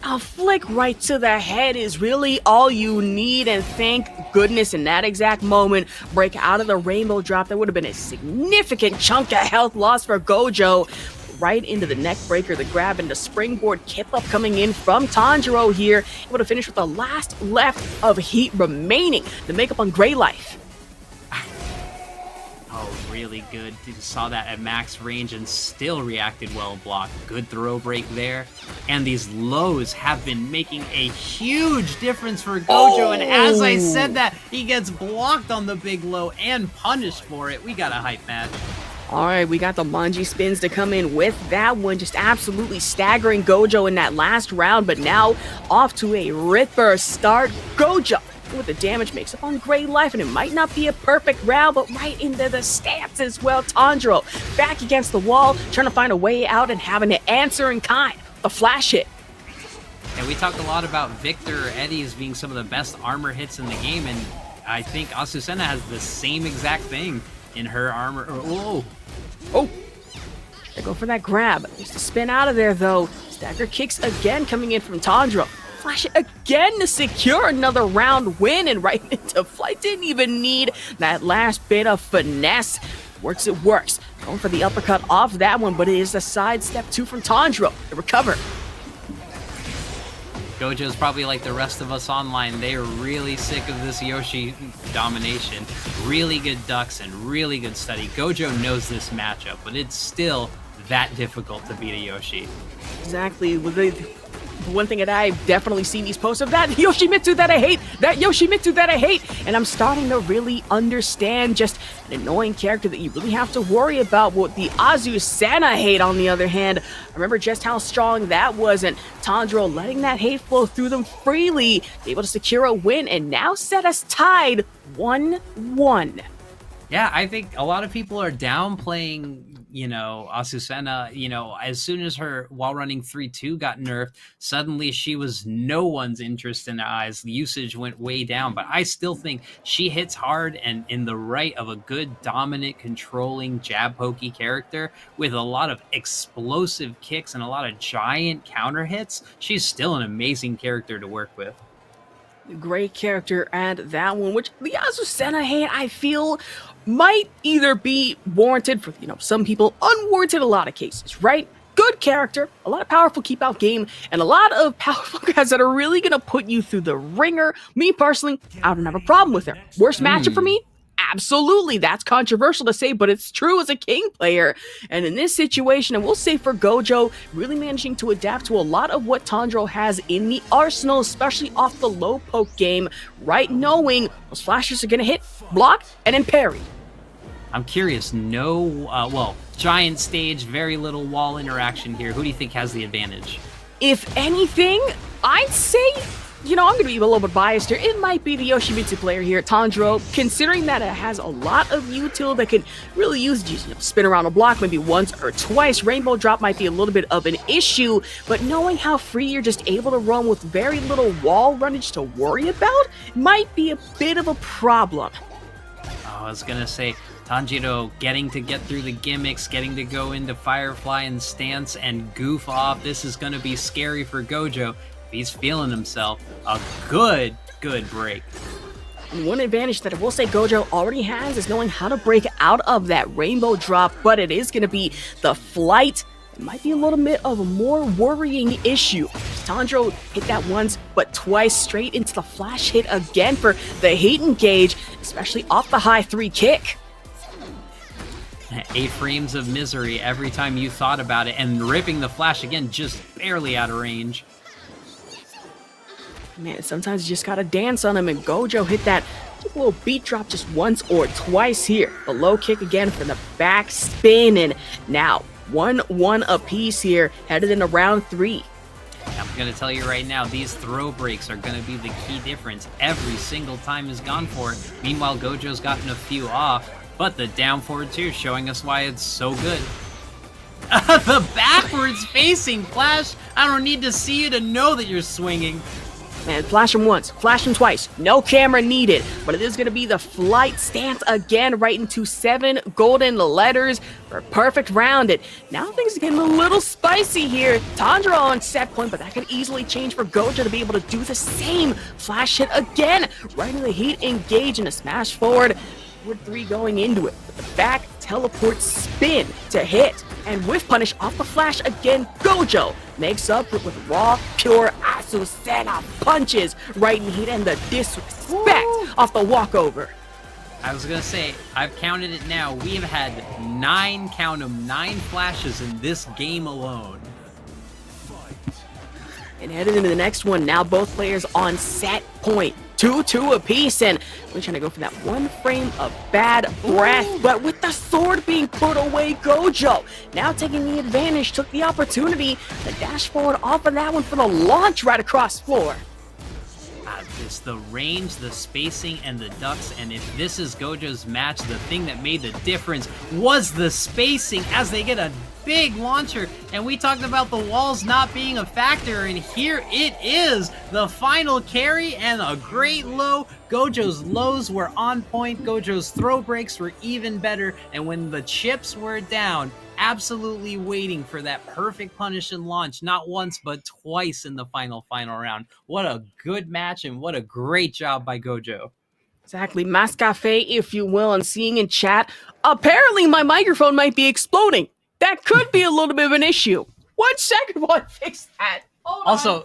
A flick right to the head is really all you need, and thank goodness in that exact moment, break out of the rainbow drop. That would have been a significant chunk of health loss for Gojo. Right into the neck breaker, the grab, and the springboard kip up coming in from Tanjiro here, able to finish with the last left of heat remaining to make up on Gray Life. Oh, really good. You saw that at max range and still reacted well blocked. Good throw break there. And these lows have been making a huge difference for Gojo. And as I said that, he gets blocked on the big low and punished for it. We got a hype match. All right, we got the Manji spins to come in with that one, just absolutely staggering Gojo in that last round, but now off to a ripper start. Gojo with the damage makes up on Gray Life, and it might not be a perfect round, but right into the stance as well. Tanjiro back against the wall, trying to find a way out and having to answer in kind. The flash hit. And we talked a lot about Victor Eddies being some of the best armor hits in the game, and I think Azucena has the same exact thing in her armor. Whoa. Oh, they go for that grab. Just to spin out of there, though. Stagger kicks again coming in from Tanjiro. Flash it again to secure another round win, and right into flight. Didn't even need that last bit of finesse. Works, it works. Going for the uppercut off that one, but it is a sidestep two from Tanjiro. The recover. Gojo's probably like the rest of us online. They are really sick of this Yoshi domination. Really good ducks and really good study. Gojo knows this matchup, but it's still that difficult to beat a Yoshi. Exactly. With the one thing that I've definitely seen these posts of, that Yoshimitsu that I hate, that Yoshimitsu that I hate, and I'm starting to really understand just an annoying character that you really have to worry about. What the Azucena hate, on the other hand, I remember just how strong that was, and Tanjiro letting that hate flow through them freely, able to secure a win, and now set us tied 1-1. Yeah, I think a lot of people are downplaying, Azucena, as soon as her while running 3-2 got nerfed, suddenly she was no one's interest in the eyes. The usage went way down, but I still think she hits hard and in the right of a good, dominant, controlling, jab pokey character with a lot of explosive kicks and a lot of giant counter hits. She's still an amazing character to work with. Great character at that one, which the Azucena hate, I feel, might either be warranted for, some people, unwarranted in a lot of cases, right? Good character, a lot of powerful keep out game, and a lot of powerful guys that are really going to put you through the ringer. Me personally, I don't have a problem with her. Worst matchup for me? Absolutely, that's controversial to say, but it's true as a King player. And in this situation, and we'll say for Gojo, really managing to adapt to a lot of what Tanjiro has in the arsenal, especially off the low poke game, right? Knowing those flashes are going to hit, block, and then parry. I'm curious, giant stage, very little wall interaction here. Who do you think has the advantage? If anything, I'd say, I'm going to be a little bit biased here. It might be the Yoshimitsu player here, Tanjiro, considering that it has a lot of util that can really use, spin around a block maybe once or twice. Rainbow drop might be a little bit of an issue, but knowing how free you're just able to roam with very little wall runnage to worry about might be a bit of a problem. I was gonna say, Tanjiro getting to get through the gimmicks, getting to go into Firefly and stance and goof off. This is gonna be scary for Gojo. If he's feeling himself, a good break. And one advantage that I will say Gojo already has is knowing how to break out of that rainbow drop, but it is going to be the flight. It might be a little bit of a more worrying issue. Tanjiro hit that once, but twice straight into the flash hit again for the heat engage, especially off the high 3 kick. 8 frames of misery every time you thought about it, and ripping the flash again, just barely out of range. Man, sometimes you just gotta dance on him, and Gojo hit that just little beat drop just once or twice here. The low kick again for the back spin, and now 1-1 apiece here, headed into round 3. I'm going to tell you right now, these throw breaks are going to be the key difference. Every single time is gone for it. Meanwhile, Gojo's gotten a few off, but the down forward too, showing us why it's so good. The backwards facing flash. I don't need to see you to know that you're swinging. Man, flash him once, flash him twice, no camera needed, but it is going to be the flight stance again, right into 7 golden letters for a perfect round. And now things are getting a little spicy here. Tanjiro on set point, but that could easily change for Gojo to be able to do the same flash hit again, right into the heat engage and a smash forward. 3 going into it, with the back teleport spin to hit, and whiff punish off the flash again. Gojo makes up with raw, pure Asusena punches right in heat, and the disrespect off the walkover. I was gonna say, I've counted it now. We have had 9, count 'em, 9 flashes in this game alone. And headed into the next one, now both players on set point. 2-2 apiece, and we're trying to go for that 1 frame of bad breath, but with the sword being put away, Gojo now taking the advantage, took the opportunity to dash forward off of that one for the launch right across floor. It's the range, the spacing, and the ducks, and if this is Gojo's match, the thing that made the difference was the spacing as they get a big launcher, and we talked about the walls not being a factor, and here it is, the final carry and a great low. Gojo's lows were on point, Gojo's throw breaks were even better, and when the chips were down, absolutely waiting for that perfect punish and launch, not once but twice in the final round. What a good match, and what a great job by Gojo. Exactly, Mascafe, if you will, and seeing in chat, apparently my microphone might be exploding. That could be a little bit of an issue. 1 second while I fix that. Hold on.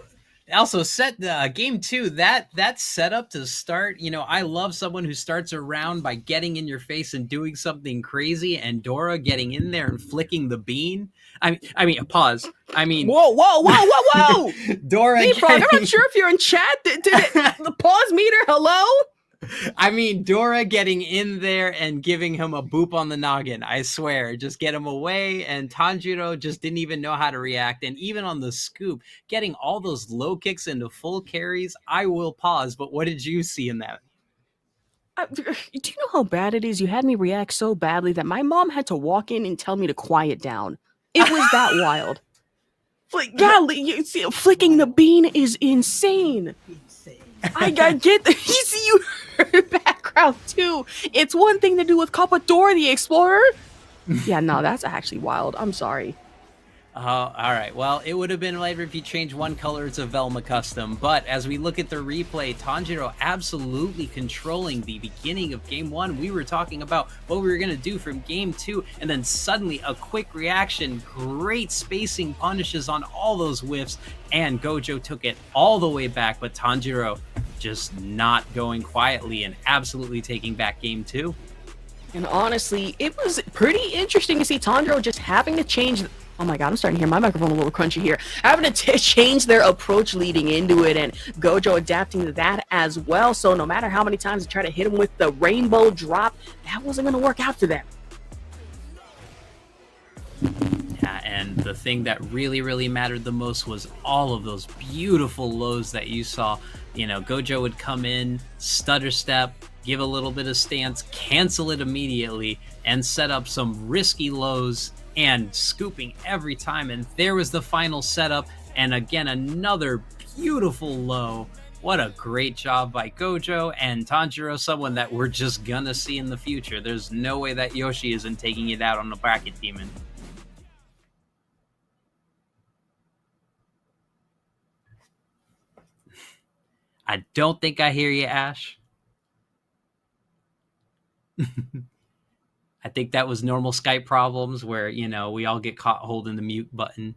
Also set game 2, that setup to start, you know, I love someone who starts a round by getting in your face and doing something crazy, and Dora getting in there and flicking the bean. I mean, pause. I mean, whoa. Dora. Hey, Frog, I'm not sure if you're in chat. Did it, the pause meter, hello? I mean, Dora getting in there and giving him a boop on the noggin. I swear, just get him away. And Tanjiro just didn't even know how to react. And even on the scoop, getting all those low kicks into full carries. I will pause, but what did you see in that? Do you know how bad it is? You had me react so badly that my mom had to walk in and tell me to quiet down. It was that wild. Like, golly, flicking the bean is insane. I get the you heard background too. It's one thing to do with Dora the Explorer. Yeah, no, that's actually wild. I'm sorry. All right. Well, it would have been later if you changed one color to Velma Custom. But as we look at the replay, Tanjiro absolutely controlling the beginning of Game 1. We were talking about what we were going to do from Game 2, and then suddenly a quick reaction, great spacing punishes on all those whiffs, and Gojo took it all the way back, but Tanjiro just not going quietly and absolutely taking back Game 2. And honestly, it was pretty interesting to see Tanjiro just having to change... Oh my god, I'm starting to hear my microphone a little crunchy here. Having to change their approach leading into it, and Gojo adapting to that as well. So no matter how many times they try to hit him with the rainbow drop, that wasn't going to work out for them. Yeah, and the thing that really mattered the most was all of those beautiful lows that you saw. You know, Gojo would come in, stutter step, give a little bit of stance, cancel it immediately, and set up some risky lows and scooping every time. And there was the final setup, and again another beautiful low. What a great job by Gojo and Tanjiro, someone that we're just gonna see in the future. There's no way that Yoshi isn't taking it out on the bracket demon. I don't think I hear you, Ash. I think that was normal Skype problems where, we all get caught holding the mute button.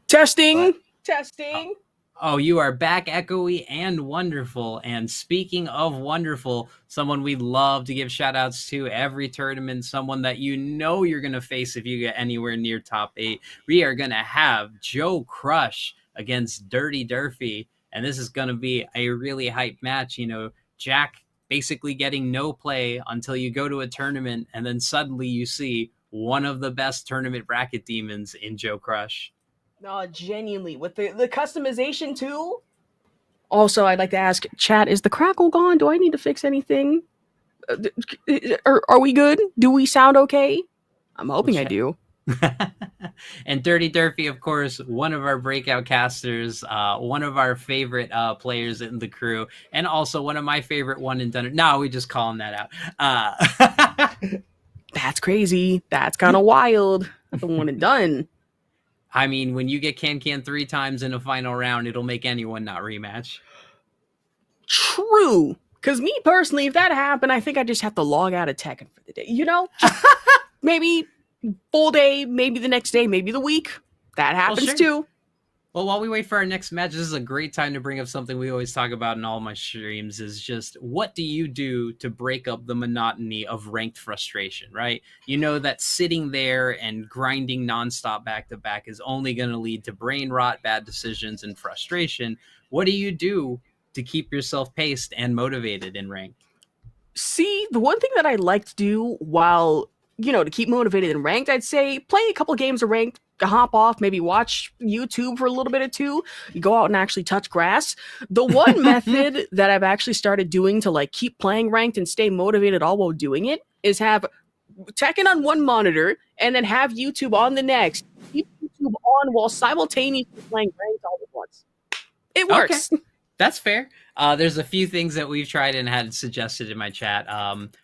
Testing. Testing. Oh, you are back, echoey and wonderful. And speaking of wonderful, someone we love to give shout outs to every tournament, someone that you're going to face if you get anywhere near top 8. We are going to have Joe Crush against Dirty Durfee. And this is going to be a really hype match. Jack basically getting no play until you go to a tournament, and then suddenly you see one of the best tournament bracket demons in Joe Crush. No, genuinely, with the customization too. Also, I'd like to ask, chat, is the crackle gone? Do I need to fix anything? Are we good? Do we sound okay? I'm hoping I do. And Dirty Durfee, of course, one of our breakout casters, one of our favorite players in the crew, and also one of my favorite one and done. No, we just calling that out. That's crazy. That's kind of wild. That's the one and done. I mean, when you get Can 3 times in a final round, it'll make anyone not rematch. True. Because me personally, if that happened, I think I just have to log out of Tekken for the day. Maybe full day, maybe the next day, maybe the week. That happens too. Well, while we wait for our next match, this is a great time to bring up something we always talk about in all my streams, is just what do you do to break up the monotony of ranked frustration, right? You know that sitting there and grinding nonstop back-to-back is only going to lead to brain rot, bad decisions, and frustration. What do you do to keep yourself paced and motivated in ranked? See, the one thing that I like to do while, to keep motivated in ranked, I'd say play a couple games of ranked, hop off, maybe watch YouTube for a little bit or two, you go out and actually touch grass. The one method that I've actually started doing to keep playing ranked and stay motivated all while doing it is have Tekken on one monitor and then have YouTube on the next. Keep YouTube on while simultaneously playing ranked all at once. It works. Okay. That's fair. There's a few things that we've tried and had suggested in my chat.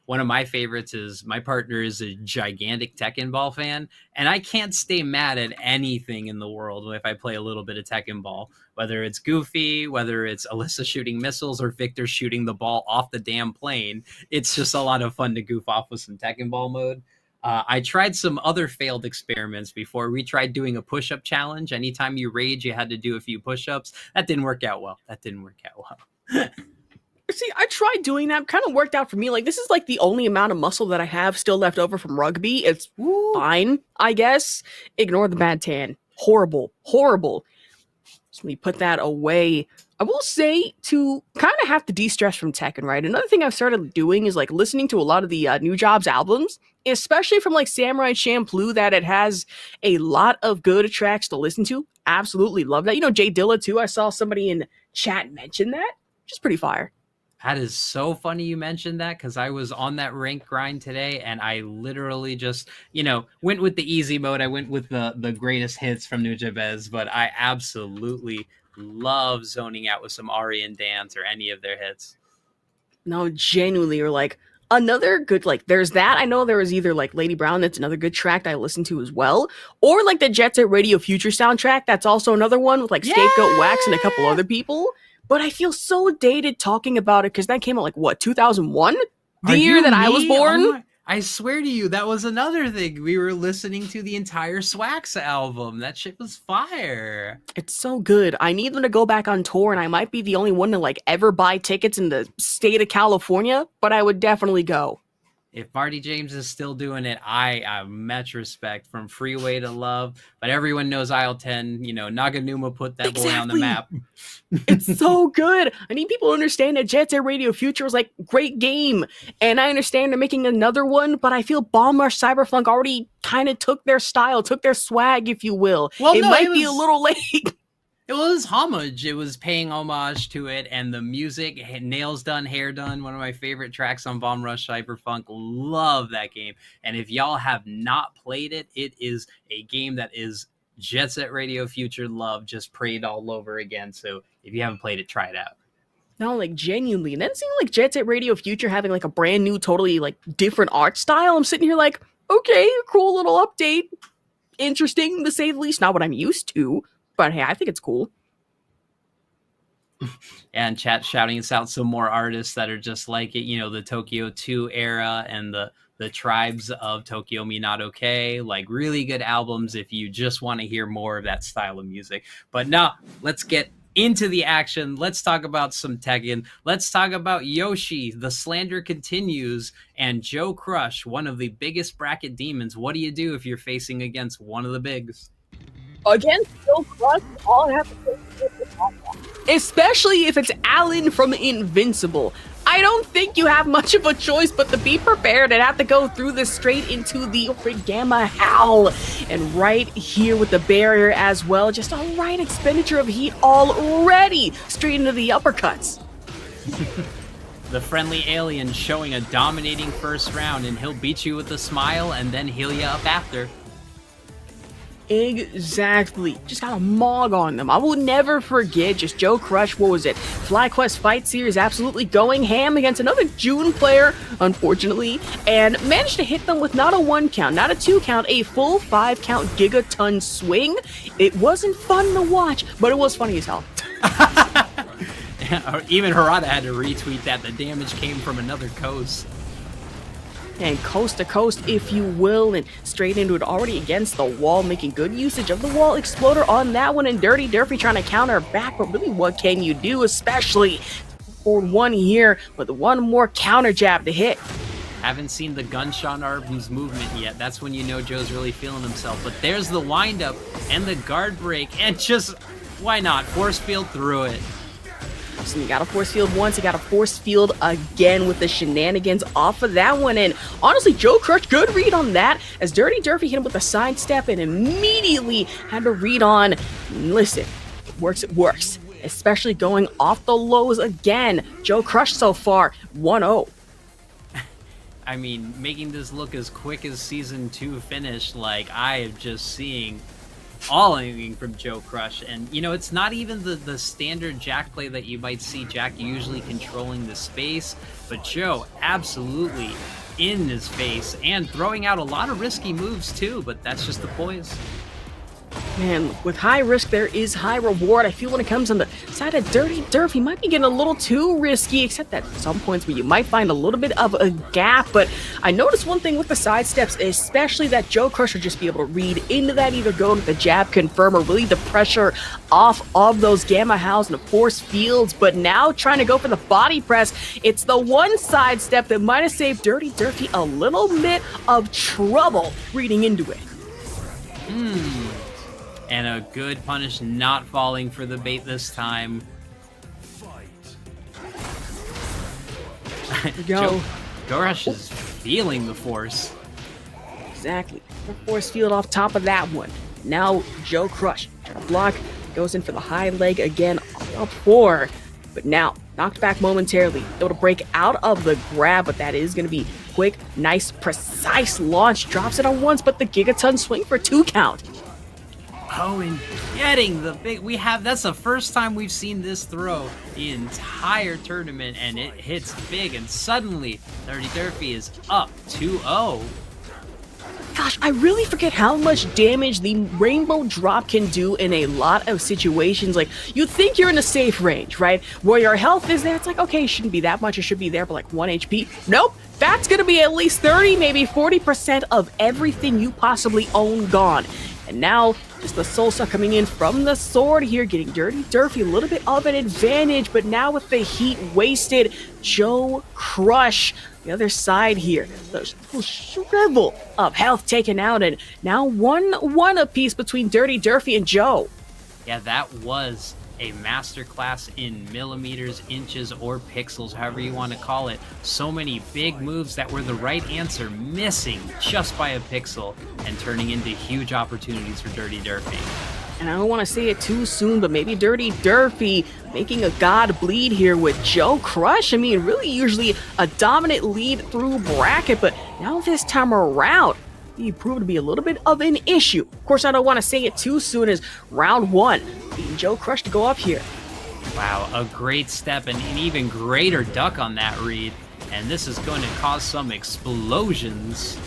One of my favorites is my partner is a gigantic Tekken Ball fan, and I can't stay mad at anything in the world if I play a little bit of Tekken Ball, whether it's Goofy, whether it's Alyssa shooting missiles or Victor shooting the ball off the damn plane. It's just a lot of fun to goof off with some Tekken Ball mode. I tried some other failed experiments before. We tried doing a push-up challenge. Anytime you rage, you had to do a few push-ups. That didn't work out well. See, I tried doing that. Kind of worked out for me. This is the only amount of muscle that I have still left over from rugby. It's fine, I guess. Ignore the bad tan. Horrible. So we put that away. I will say to kind of have to de-stress from Tekken, right? Another thing I've started doing is listening to a lot of the New Jobs albums, especially from Samurai Champloo, that it has a lot of good tracks to listen to. Absolutely love that. Jay Dilla too. I saw somebody in chat mention that, which is pretty fire. That is so funny you mentioned that, because I was on that rank grind today and I literally just, went with the easy mode. I went with the greatest hits from Nujabes, but I absolutely love zoning out with some Ari and Dance or any of their hits. No, genuinely, or another good, there's that. I know there was either Lady Brown, that's another good track that I listened to as well, or the Jet Set Radio Future soundtrack. That's also another one with Scapegoat Wax and a couple other people. But I feel so dated talking about it because that came out 2001? The year that I was born? Oh, I swear to you, that was another thing. We were listening to the entire Swax album. That shit was fire. It's so good. I need them to go back on tour, and I might be the only one to ever buy tickets in the state of California, but I would definitely go. If Marty James is still doing it, I have much respect, from Freeway to Love. But everyone knows Aisle 10, Naganuma put that boy on the map. It's so good. I need people to understand that Jet Set Radio Future was great game. And I understand they're making another one, but I feel Bomb Rush Cyberpunk already kind of took their style, took their swag, if you will. Well, it might be a little late. It was homage. It was paying homage to it, and the music, nails done, hair done. One of my favorite tracks on Bomb Rush Cyberpunk. Love that game. And if y'all have not played it, it is a game that is Jet Set Radio Future Love just prayed all over again. So if you haven't played it, try it out. No, like genuinely. And then seeing like Jet Set Radio Future having like a brand new, totally like different art style, I'm sitting here like, okay, cool little update. Interesting to say the least. Not what I'm used to, but hey, I think it's cool. And chat shouting us out some more artists that are just like it, the Tokyo 2 era and the tribes of Tokyo Minato K, like really good albums if you just want to hear more of that style of music. But now let's get into the action. Let's talk about some Tekken. Let's talk about Yoshi. The slander continues, and Joe Crush, one of the biggest bracket demons. What do you do if you're facing against one of the bigs? Against Joe Crush, all I have to say is especially if it's Alan from Invincible. I don't think you have much of a choice but to be prepared and have to go through this straight into the Gamma Howl. And right here with the barrier as well, just a right expenditure of heat already, straight into the uppercuts. The friendly alien showing a dominating first round, and he'll beat you with a smile and then heal you up after. Exactly. Just got a mog on them. I will never forget just Joe Crush, what was it? FlyQuest Fight Series absolutely going ham against another June player, unfortunately, and managed to hit them with not a 1 count, not a 2 count, a full 5 count gigaton swing. It wasn't fun to watch, but it was funny as hell. Even Harada had to retweet that. The damage came from another coast. And coast to coast, if you will, and straight into it already against the wall, making good usage of the wall exploder on that one, and Dirty Durfee trying to counter back, but really what can you do, especially for one here with one more counter jab to hit. Haven't seen the gunshot arms movement yet. That's when you know Joe's really feeling himself. But there's the windup and the guard break, and just, why not, force field through it. So you got a force field once, you got a force field again with the shenanigans off of that one. And honestly, Joe Crush, good read on that, as Dirty Durfee hit him with a sidestep and immediately had to read on, listen, it works. Especially going off the lows again. Joe Crush so far, 1-0. I mean, making this look as quick as Season 2 finished, like, I am just seeing all anything from Joe Crush. And it's not even the standard Jack play that you might see Jack usually controlling the space, but Joe absolutely in his face and throwing out a lot of risky moves too, but that's just the poise. Man, with high risk, there is high reward. I feel when it comes on the side of Dirty Durf, he might be getting a little too risky, except that some points where you might find a little bit of a gap. But I noticed one thing with the side steps, especially that Joe Crush would just be able to read into that, either go to the jab confirm or really the pressure off of those Gamma Howls and the force fields. But now trying to go for the body press, it's the one side step that might have saved Dirty Durfee a little bit of trouble reading into it. And a good punish, not falling for the bait this time. Joe Crush is feeling the force. Exactly. The force field off top of that one. Now Joe Crush trying to block, goes in for the high leg again, up 4. But now knocked back momentarily, able to break out of the grab, but that is going to be quick, nice, precise launch. Drops it on once, but the gigaton swing for 2 count. Oh, and getting the big, that's the first time we've seen this throw the entire tournament, and it hits big, and suddenly Dirty Durfee is up 2-0. Gosh, I really forget how much damage the rainbow drop can do in a lot of situations. Like, you think you're in a safe range, right? Where your health is there, it's like, okay, it shouldn't be that much, it should be there for like 1 HP. Nope, that's gonna be at least 30, maybe 40% of everything you possibly own gone. And now, just the soul suck coming in from the sword here, getting Dirty Durfee a little bit of an advantage, but now with the heat wasted, Joe Crush, the other side here, the little shrivel of health taken out, and now 1-1 apiece between Dirty Durfee and Joe. Yeah, that was a masterclass in millimeters, inches, or pixels, however you want to call it. So many big moves that were the right answer, missing just by a pixel and turning into huge opportunities for Dirty Durfee. And I don't want to say it too soon, but maybe Dirty Durfee making a god bleed here with Joe Crush. I mean, really usually a dominant lead through bracket, but now this time around, he proved to be a little bit of an issue. Of course, I don't want to say it too soon as round 1, beating Joe Crush to go up here. Wow, a great step and an even greater duck on that read. And this is going to cause some explosions.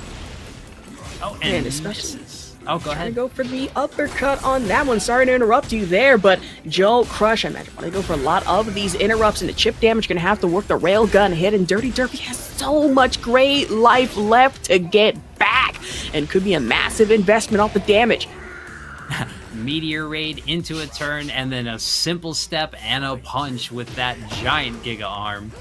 Oh, and especially misses. Oh, go ahead. Go for the uppercut on that one. Sorry to interrupt you there, but Joe Crush, I imagine, want to go for a lot of these interrupts, and the chip damage going to have to work the railgun hit, and Dirty Derpy has so much great life left to get back, and could be a massive investment off the damage. Meteor raid into a turn, and then a simple step and a punch with that giant Giga arm.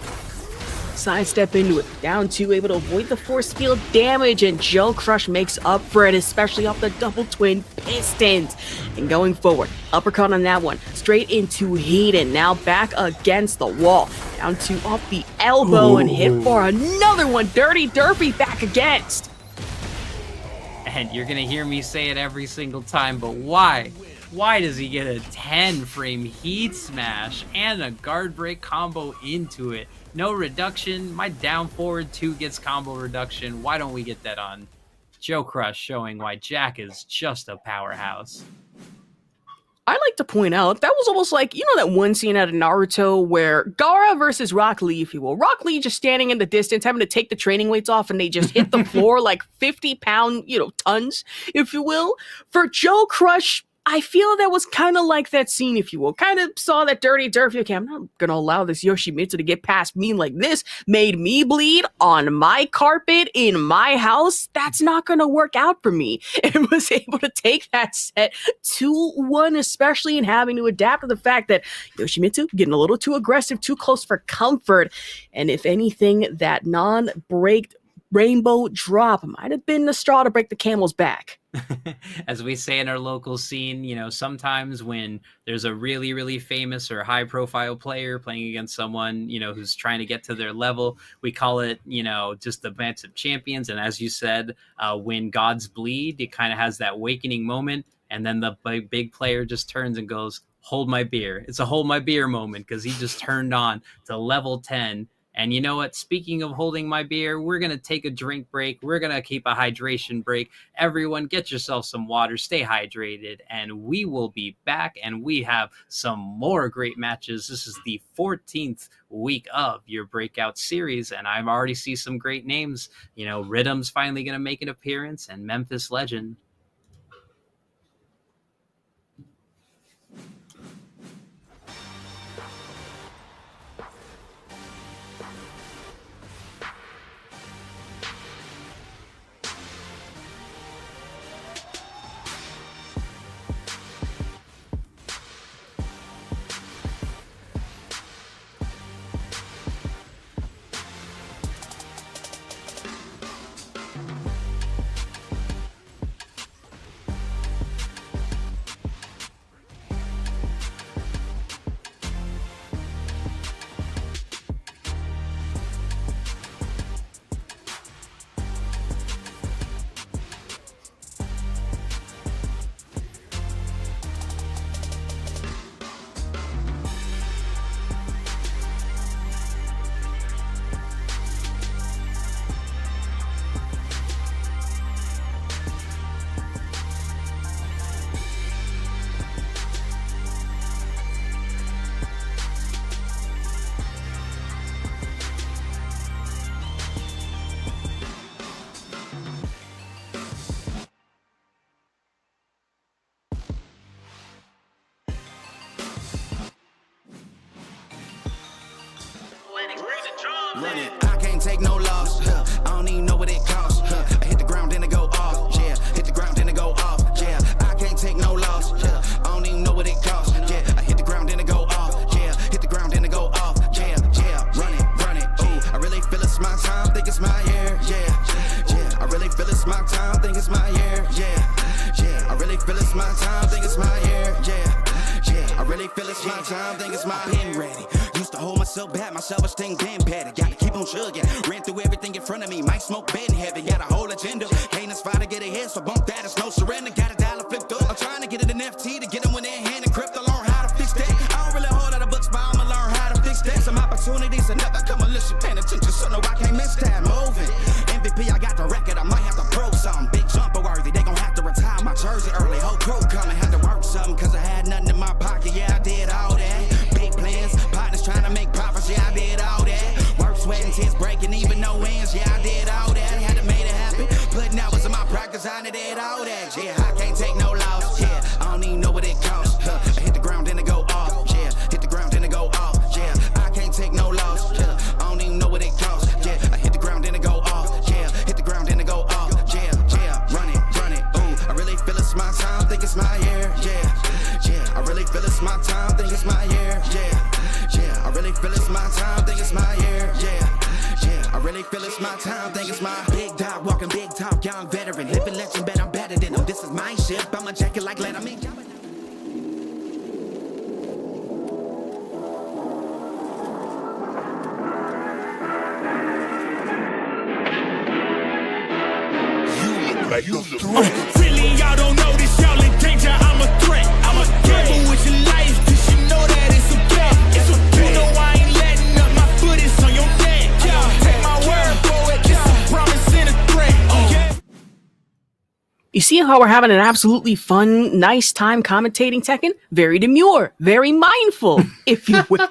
Sidestep into it, down 2, able to avoid the force field damage, and Joe Crush makes up for it, especially off the double twin pistons. And going forward, uppercut on that one, straight into Heaton, now back against the wall, down 2 off the elbow, and hit for another one. Dirty Derpy back against. And you're gonna hear me say it every single time, but why? Why does he get a 10-frame heat smash and a guard break combo into it? No reduction. My down forward 2 gets combo reduction. Why don't we get that on Joe Crush, showing why Jack is just a powerhouse? I like to point out, that was almost like, you know that one scene out of Naruto where Gaara versus Rock Lee, if you will. Rock Lee just standing in the distance, having to take the training weights off, and they just hit the floor like 50-pound, tons, if you will. For Joe Crush, I feel that was kind of like that scene, if you will. Kind of saw that Dirty Derpy, okay, I'm not going to allow this Yoshimitsu to get past me like this. Made me bleed on my carpet in my house. That's not going to work out for me. And was able to take that set 2-1, especially in having to adapt to the fact that Yoshimitsu getting a little too aggressive, too close for comfort. And if anything, that non-break rainbow drop might have been the straw to break the camel's back. As we say in our local scene, sometimes when there's a really, really famous or high profile player playing against someone, who's trying to get to their level, we call it, just the match of champions. And as you said, when gods bleed, it kind of has that awakening moment. And then the big player just turns and goes, hold my beer. It's a hold my beer moment because he just turned on to level 10. And you know what? Speaking of holding my beer, we're going to take a drink break. We're going to keep a hydration break. Everyone, get yourself some water. Stay hydrated. And we will be back. And we have some more great matches. This is the 14th week of your Breakout series. And I already see some great names. Rhythm's finally going to make an appearance. And Memphis Legend. I can't take no loss. I don't even know what it costs. I hit the ground, then it go off. Yeah, hit the ground, then it go off. Yeah, I can't take no loss. I don't even know what it costs. Yeah, I hit the ground, then it go off. Yeah, hit the ground, then it go off. Yeah, run it. Ooh, I really feel it's my time. Think it's my year. Yeah. I really feel it's my time. Think it's my year. Yeah. I really feel it's my time. Think it's my year. Yeah. I really feel it's my time. Think it's my pen ready. Used to hold myself back, my self-esteem been patted. Gotta keep on chugging, ran through everything in front of me. Might smoke bed in heaven, got a whole agenda. Can't aspire to get ahead, so bump that, it's no surrender. Got a dollar flipped up, I'm trying to get it in FT to get them when they're hand and crypto. Learn how to fix that. I don't really hold out of books, but I'ma learn how to fix that. Some opportunities and never come unless you paying attention, so no, I can't miss that. Moving, MVP, I got the record, I might have to pro something. Big jump. Yeah, I can't take no loss. Yeah, I don't even know what it costs. I hit the ground then it go off. Yeah, hit the ground then it go off. Yeah, I can't take no loss. Yeah, I don't even know what it costs. Yeah, I hit the ground then it go off. Yeah, hit the ground then it go off. Yeah, run it. Ooh, I really feel it's my time. Think it's my year. Yeah, I really feel it's my time. Think it's my year. Yeah, I really feel it's my time. Think it's my year. Yeah, I really feel it's my time. Think it's my big dog, walking big talk, young veteran, living legend, bet I'm better than him. This is my ship. I'ma jack it like Letterman. Like you's a threat. Really, y'all don't know this, y'all in danger. I'm a threat. I'm a gamble with your life, cause you know that it's okay. It's okay. You know I ain't letting up, my foot is on your neck. Yeah, take my word for it. It's a promise and a threat. Yeah. You see how we're having an absolutely fun, nice time commentating Tekken? Very demure, very mindful, if you will.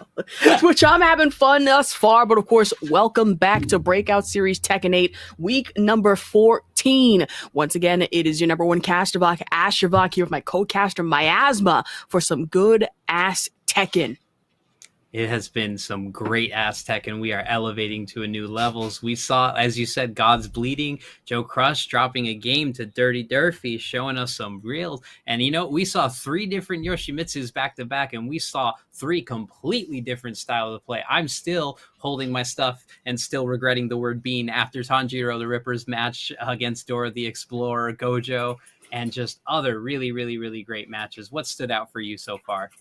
Which I'm having fun thus far, but of course, welcome back to Breakout Series Tekken 8, week number 14. Once again, it is your number one caster, Ashavak, here with my co-caster, Miasma, for some good-ass Tekken. It has been some great ass Tekken. We are elevating to a new levels. We saw, as you said, God's Bleeding, Joe Crush dropping a game to Dirty Durfee, showing us some real. And we saw 3 different Yoshimitsus back to back, and we saw 3 completely different styles of play. I'm still holding my stuff and still regretting the word bean after Tanjiro the Ripper's match against Dora the Explorer, Gojo, and just other really, really, really great matches. What stood out for you so far?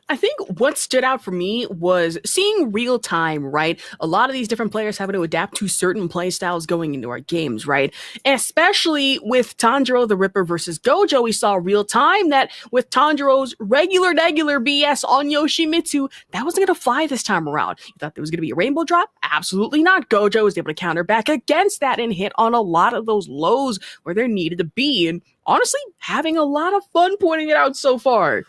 I think what stood out for me was seeing real time, right? A lot of these different players having to adapt to certain play styles going into our games, right? And especially with Tanjiro the Ripper versus Gojo, we saw real time that with Tanjiro's regular BS on Yoshimitsu, that wasn't going to fly this time around. You thought there was going to be a rainbow drop? Absolutely not. Gojo was able to counter back against that and hit on a lot of those lows where there needed to be. And honestly, having a lot of fun pointing it out so far.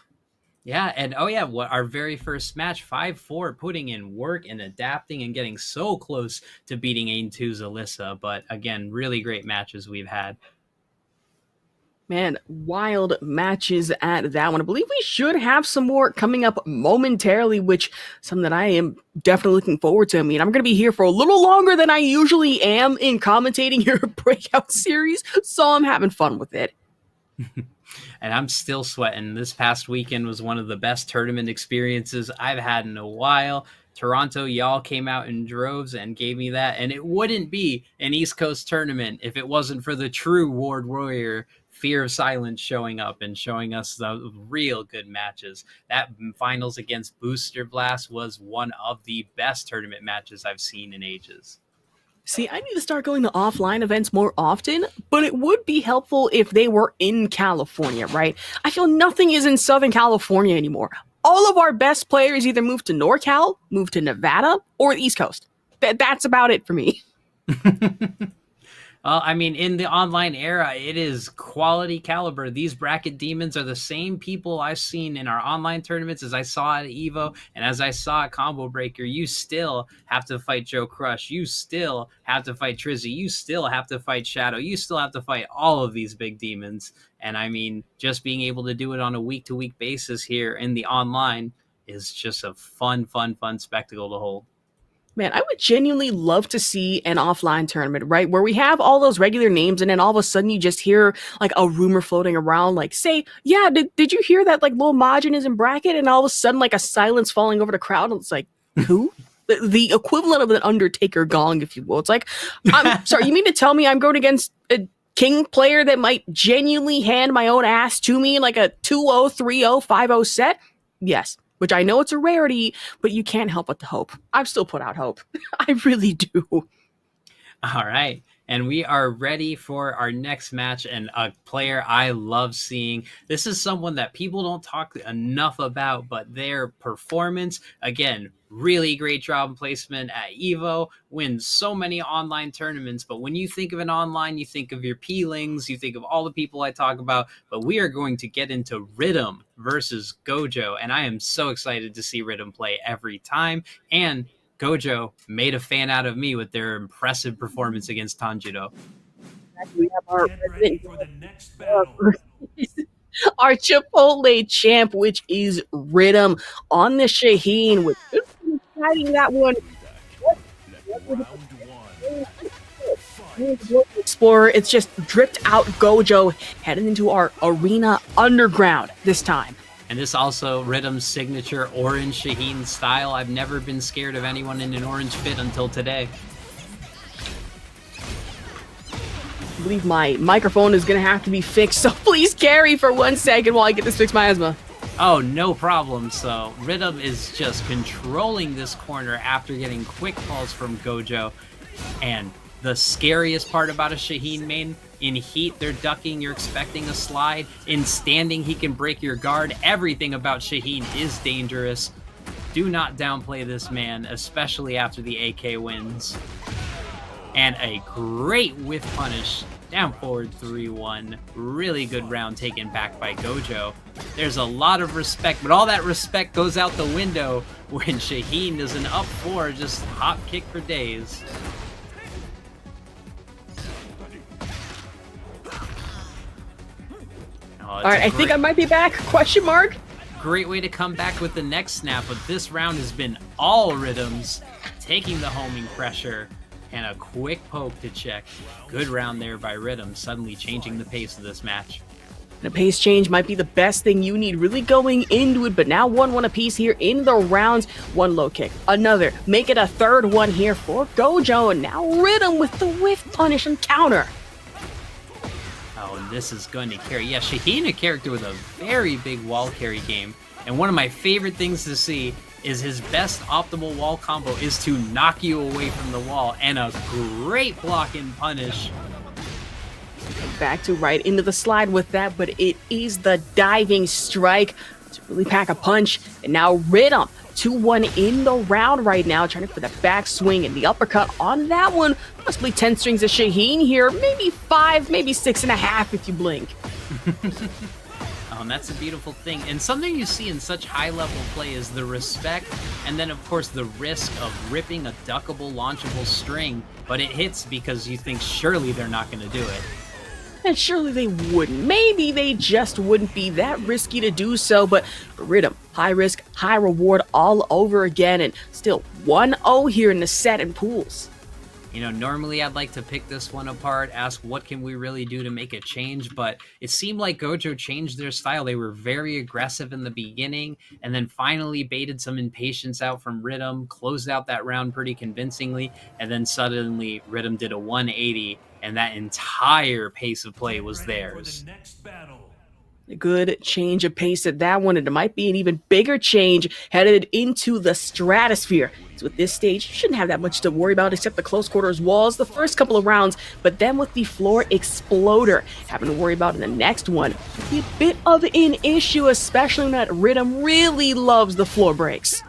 Yeah, and what our very first match, 5-4, putting in work and adapting and getting so close to beating Ain2's Alyssa. But again, really great matches we've had. Man, wild matches at that one. I believe we should have some more coming up momentarily, which something that I am definitely looking forward to. I mean, I'm going to be here for a little longer than I usually am in commentating your Breakout series, so I'm having fun with it. And I'm still sweating. This past weekend was one of the best tournament experiences I've had in a while. Toronto, y'all came out in droves and gave me that. And it wouldn't be an East Coast tournament if it wasn't for the true Ward Warrior, Fear of Silence, showing up and showing us the real good matches. That finals against Booster Blast was one of the best tournament matches I've seen in ages. See, I need to start going to offline events more often, but it would be helpful if they were in California, right? I feel nothing is in Southern California anymore. All of our best players either move to NorCal, move to Nevada, or the East Coast. That's about it for me. I mean, in the online era, it is quality caliber. These bracket demons are the same people I've seen in our online tournaments as I saw at EVO and as I saw at Combo Breaker. You still have to fight Joe Crush. You still have to fight Trizzy. You still have to fight Shadow. You still have to fight all of these big demons. And I mean, just being able to do it on a week-to-week basis here in the online is just a fun spectacle to hold. Man, I would genuinely love to see an offline tournament, right? Where we have all those regular names and then all of a sudden you just hear like a rumor floating around, like, say, yeah, did you hear that like Lil Majin is in bracket? And all of a sudden like a silence falling over the crowd. And it's like, who? The equivalent of an Undertaker gong, if you will. It's like, I'm sorry, you mean to tell me I'm going against a King player that might genuinely hand my own ass to me in like a 2-0, 3-0, 5-0 set? Yes. Which I know it's a rarity, but you can't help but to hope. I've still put out hope. I really do. All right. And we are ready for our next match and a player I love seeing. This is someone that people don't talk enough about, but their performance, again, really great job placement at EVO, wins so many online tournaments. But when you think of an online, you think of your peelings, you think of all the people I talk about. But we are going to get into Rhythm versus Gojo. And I am so excited to see Rhythm play every time. And Gojo made a fan out of me with their impressive performance against Tanjiro. We have our resident our Chipotle champ, which is Rhythm on the Shaheen, with fighting that one. Explorer, it's just dripped out Gojo heading into our arena underground this time. And this also Rhythm's signature orange Shaheen style. I've never been scared of anyone in an orange fit until today. I believe my microphone is going to have to be fixed, so please carry for 1 second while I get this fixed miasma. Oh, no problem. So Rhythm is just controlling this corner after getting quick calls from Gojo. And the scariest part about a Shaheen main, in heat, they're ducking, you're expecting a slide. In standing, he can break your guard. Everything about Shaheen is dangerous. Do not downplay this man, especially after the AK wins. And a great whiff punish. Down forward 3-1. Really good round taken back by Gojo. There's a lot of respect, but all that respect goes out the window when Shaheen does an up 4, just hop kick for days. All right, I think I might be back, question mark? Great way to come back with the next snap, but this round has been all Rhythms, taking the homing pressure, and a quick poke to check. Good round there by Rhythm, suddenly changing the pace of this match. And a pace change might be the best thing you need really going into it, but now 1-1 apiece here in the rounds. One low kick, another, make it a third one here for Gojo, and now Rhythm with the whiff punish and counter. Oh, and this is going to carry. Yeah, Shaheen, a character with a very big wall carry game. And one of my favorite things to see is his best optimal wall combo is to knock you away from the wall. And a great block and punish. Back to right into the slide with that, but it is the diving strike to really pack a punch. And now Rhythm, 2-1 in the round right now, trying for the backswing and the uppercut on that one. Possibly 10 strings of Shaheen here, maybe 5, maybe 6.5 if you blink. That's a beautiful thing. And something you see in such high-level play is the respect, and then, of course, the risk of ripping a duckable, launchable string, but it hits because you think surely they're not going to do it. And surely they wouldn't. Maybe they just wouldn't be that risky to do so, but for Rhythm, high risk, high reward all over again, and still 1-0 here in the set and pools. You know, normally I'd like to pick this one apart, ask what can we really do to make a change, but it seemed like Gojo changed their style. They were very aggressive in the beginning, and then finally baited some impatience out from Rhythm, closed out that round pretty convincingly, and then suddenly Rhythm did a 180, and that entire pace of play was theirs. A good change of pace at that one, and it might be an even bigger change headed into the stratosphere. So at this stage, you shouldn't have that much to worry about except the close quarters walls the first couple of rounds, but then with the floor exploder, having to worry about in the next one, could be a bit of an issue, especially when that Rhythm really loves the floor breaks.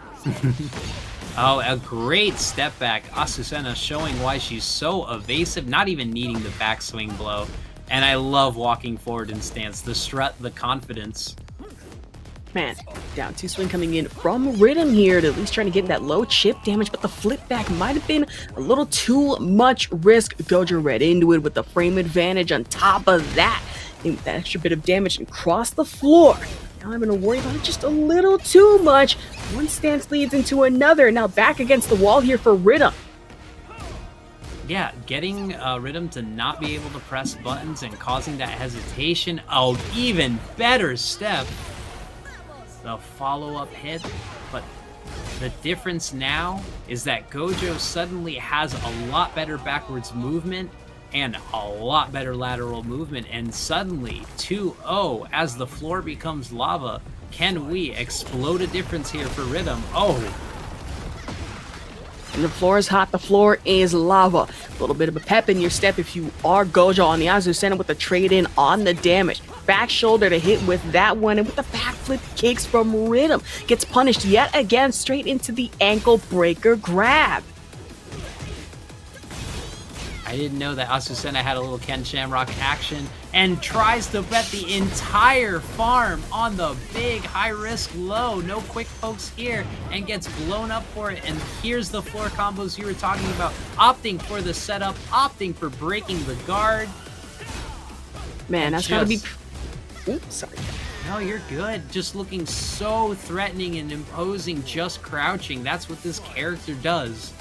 Oh, a great step back. Azucena showing why she's so evasive, not even needing the backswing blow. And I love walking forward in stance, the strut, the confidence. Man, down 2 swing coming in from Rhythm here to at least trying to get that low chip damage, but the flip back might have been a little too much risk. Gojo read into it with the frame advantage on top of that. And with that extra bit of damage and cross the floor. Now I'm going to worry about it just a little too much. One stance leads into another. Now back against the wall here for Rhythm. Yeah, getting Rhythm to not be able to press buttons and causing that hesitation. Oh, even better step. The follow-up hit, but the difference now is that Gojo suddenly has a lot better backwards movement and a lot better lateral movement, and suddenly 2-0 as the floor becomes lava. Can we explode a difference here for Rhythm? Oh, And the floor is hot, the floor is lava. A little bit of a pep in your step if you are Gojo on the Azucena with the trade-in on the damage. Back shoulder to hit with that one, and with the backflip kicks from Rhythm. Gets punished yet again straight into the ankle breaker grab. I didn't know that Azucena had a little Ken Shamrock action, and tries to bet the entire farm on the big high-risk low. No quick pokes here, and gets blown up for it. And here's the floor combos you were talking about. Opting for the setup, opting for breaking the guard. Man, And that's gotta be. just- Oops, sorry. No, you're good. Just looking so threatening and imposing, just crouching. That's what this character does.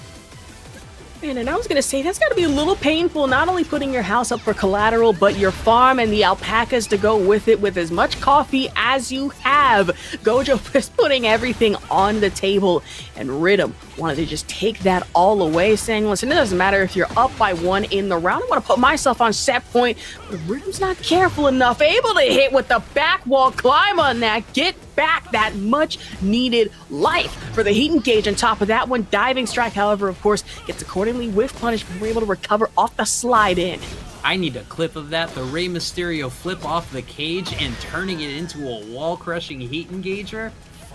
Man, and I was gonna say that's gotta be a little painful, not only putting your house up for collateral, but your farm and the alpacas to go with it with as much coffee as you have. Gojo is putting everything on the table, and Rhythm wanted to just take that all away, saying, listen, it doesn't matter if you're up by 1 in the round. I want to put myself on set point, but Rhythm's not careful enough, able to hit with the back wall climb on that, get back that much needed life for the heat engage on top of that one. Diving strike, however, of course, gets accordingly with punish, but we're able to recover off the slide in. I need a clip of that. The Rey Mysterio flip off the cage and turning it into a wall-crushing heat engager.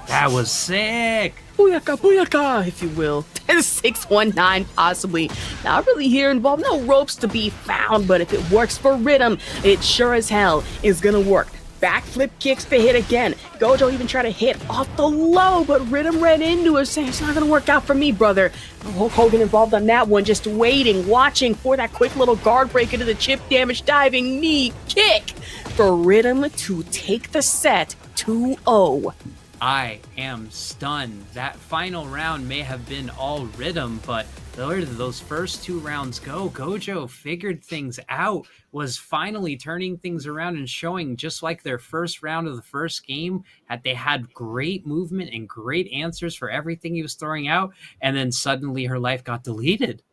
That was sick. Booyaka, booyaka, if you will. 619 possibly. Not really here involved, no ropes to be found, but if it works for Rhythm, it sure as hell is gonna work. Backflip kicks to hit again. Gojo even tried to hit off the low, but Rhythm ran into it, saying it's not gonna work out for me, brother. Hulk Hogan involved on that one, just waiting, watching for that quick little guard break into the chip damage diving knee kick for Rhythm to take the set 2-0. I am stunned. That final round may have been all Rhythm, but where did those first 2 rounds go? Gojo figured things out, was finally turning things around and showing, just like their first round of the first game, that they had great movement and great answers for everything he was throwing out, and then suddenly her life got deleted.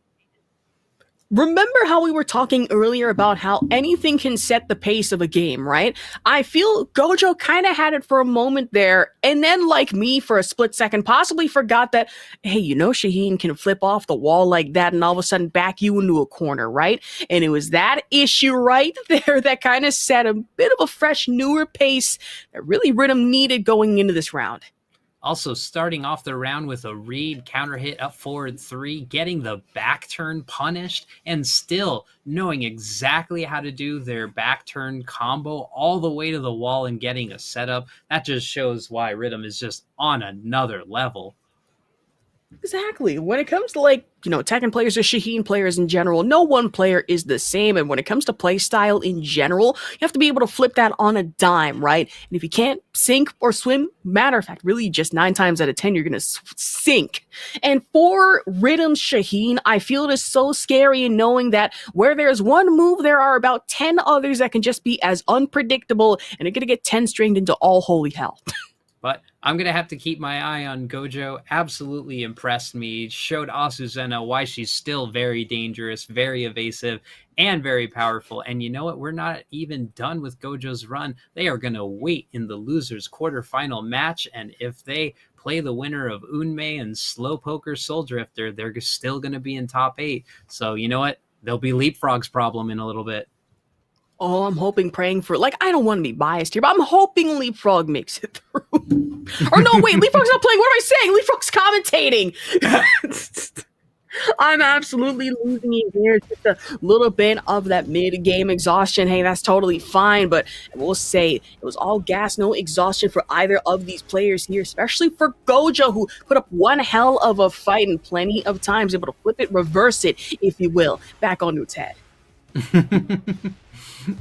Remember how we were talking earlier about how anything can set the pace of a game, right? I feel Gojo kind of had it for a moment there, and then, like me, for a split second, possibly forgot that, hey, Shaheen can flip off the wall like that and all of a sudden back you into a corner, right? And it was that issue right there that kind of set a bit of a fresh, newer pace that really Rhythm needed going into this round. Also, starting off the round with a read, counter hit up forward 3, getting the back turn punished, and still knowing exactly how to do their back turn combo all the way to the wall and getting a setup. That just shows why Rhythm is just on another level. Exactly. When it comes to Tekken players or Shaheen players in general, no one player is the same. And when it comes to play style in general, you have to be able to flip that on a dime, right? And if you can't sink or swim, matter of fact, really just 9 times out of 10, you're going to sink. And for Rhythm's Shaheen, I feel it is so scary in knowing that where there's one move, there are about 10 others that can just be as unpredictable and are going to get 10 stringed into all holy hell. But I'm going to have to keep my eye on Gojo. Absolutely impressed me. Showed Asuzena why she's still very dangerous, very evasive, and very powerful. And you know what? We're not even done with Gojo's run. They are going to wait in the losers quarterfinal match. And if they play the winner of Unmei and Slowpoker Soul Drifter, they're still going to be in top 8. So you know what? There'll be Leapfrog's problem in a little bit. Oh, I'm hoping, praying for, I don't want to be biased here, but I'm hoping Leapfrog makes it through. Or no, wait, Leapfrog's not playing. What am I saying? Leapfrog's commentating. I'm absolutely losing it here. Just a little bit of that mid-game exhaustion. Hey, that's totally fine, but I will say it was all gas, no exhaustion for either of these players here, especially for Gojo, who put up one hell of a fight and plenty of times, able to flip it, reverse it, if you will, back onto its head.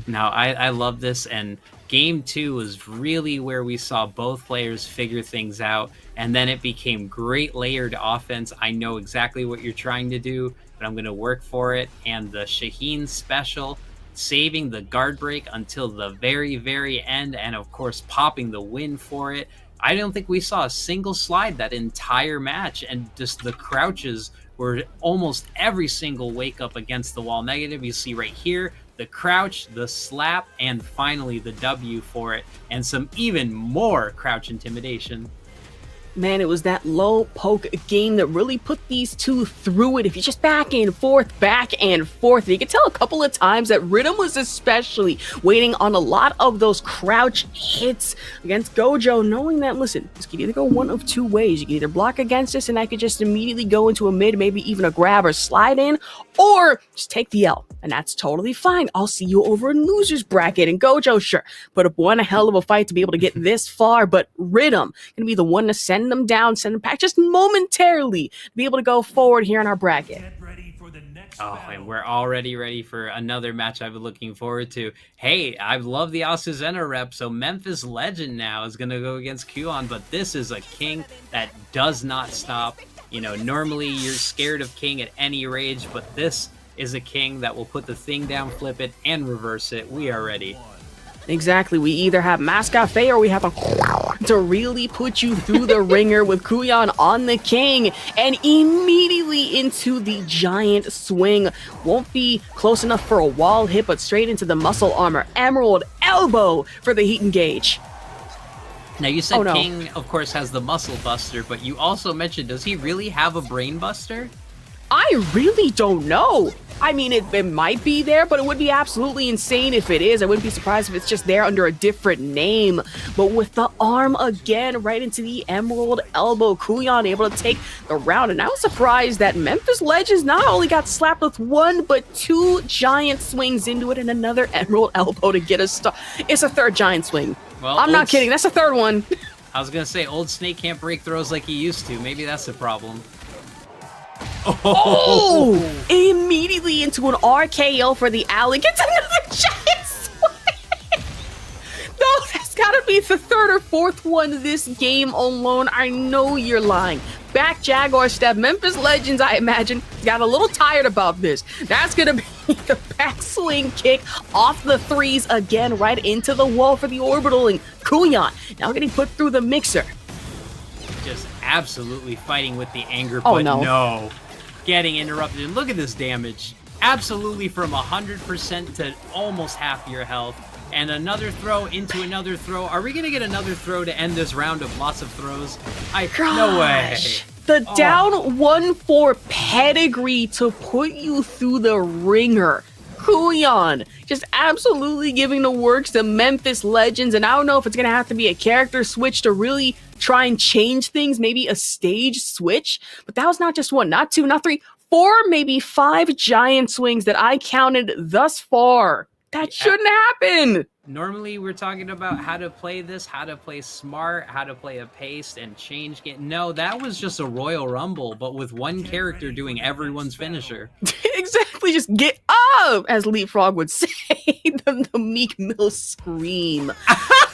Now, I love this, and Game 2 was really where we saw both players figure things out, and then it became great layered offense. I know exactly what you're trying to do, but I'm going to work for it, and the Shaheen special, saving the guard break until the very, very end, and of course popping the win for it. I don't think we saw a single slide that entire match, and just the crouches were almost every single wake up against the wall negative. You see right here, the crouch, the slap, and finally the W for it, and some even more crouch intimidation. Man, it was that low poke game that really put these two through it. If you just back and forth, and you could tell a couple of times that Rhythm was especially waiting on a lot of those crouch hits against Gojo, knowing that, listen, this could either go one of 2 ways. You can either block against this and I could just immediately go into a mid, maybe even a grab or slide in, or just take the L. And that's totally fine. I'll see you over in loser's bracket. And Gojo, sure, put up one hell of a fight to be able to get this far, but Rhythm gonna be the one to send them down, send them back just momentarily to be able to go forward here in our bracket. Get ready for the next Oh, and we're already ready for another match I've been looking forward to. Hey, I love the Asuzena rep, so Memphis Legend now is going to go against Kuon, but this is a King that does not stop. You know, normally you're scared of King at any rage, but this is a King that will put the thing down, flip it, and reverse it. We are ready. Exactly. We either have Mascafe or we have to really put you through the ringer with Kuyan on the King and immediately into the giant swing. Won't be close enough for a wall hit, but straight into the muscle armor. Emerald elbow for the heat engage. Now, you said Oh, no. King, of course, has the muscle buster, but you also mentioned, does he really have a brain buster? I really don't know. I mean, it might be there, but it would be absolutely insane if it is. I wouldn't be surprised if it's just there under a different name. But with the arm again right into the Emerald elbow, Kuyan able to take the round. And I was surprised that Memphis Legends not only got slapped with one, but two giant swings into it and another Emerald elbow to get a start. It's a third giant swing. Well, I'm not kidding. That's the third one. I was going to say, old Snake can't break throws like he used to. Maybe that's the problem. Oh! Immediately into an RKO for the Alec. It's another giant swing! No, that's gotta be the third or fourth one this game alone. I know you're lying. Back Jaguar step. Memphis Legends, I imagine, got a little tired about this. That's gonna be the back swing kick off the threes again, right into the wall for the orbital. And Kuyan now getting put through the mixer. Just absolutely fighting with the anger, Oh, but no. no. Getting interrupted. And look at this damage. Absolutely from 100% to almost half your health. And another throw into another throw. Are we going to get another throw to end this round of lots of throws? No way. The down 1-4 pedigree to put you through the ringer. Kuyan just absolutely giving the works to Memphis Legends, and I don't know if it's gonna have to be a character switch to really try and change things, maybe a stage switch, but that was not just one, not two, not three, four, maybe five giant swings that I counted thus far. That shouldn't happen. Normally, we're talking about how to play this, how to play smart, how to play a pace and change game. No, that was just a Royal Rumble, but with one character doing everyone's finisher. Exactly, just get up, as Leapfrog would say. the Meek Mill scream.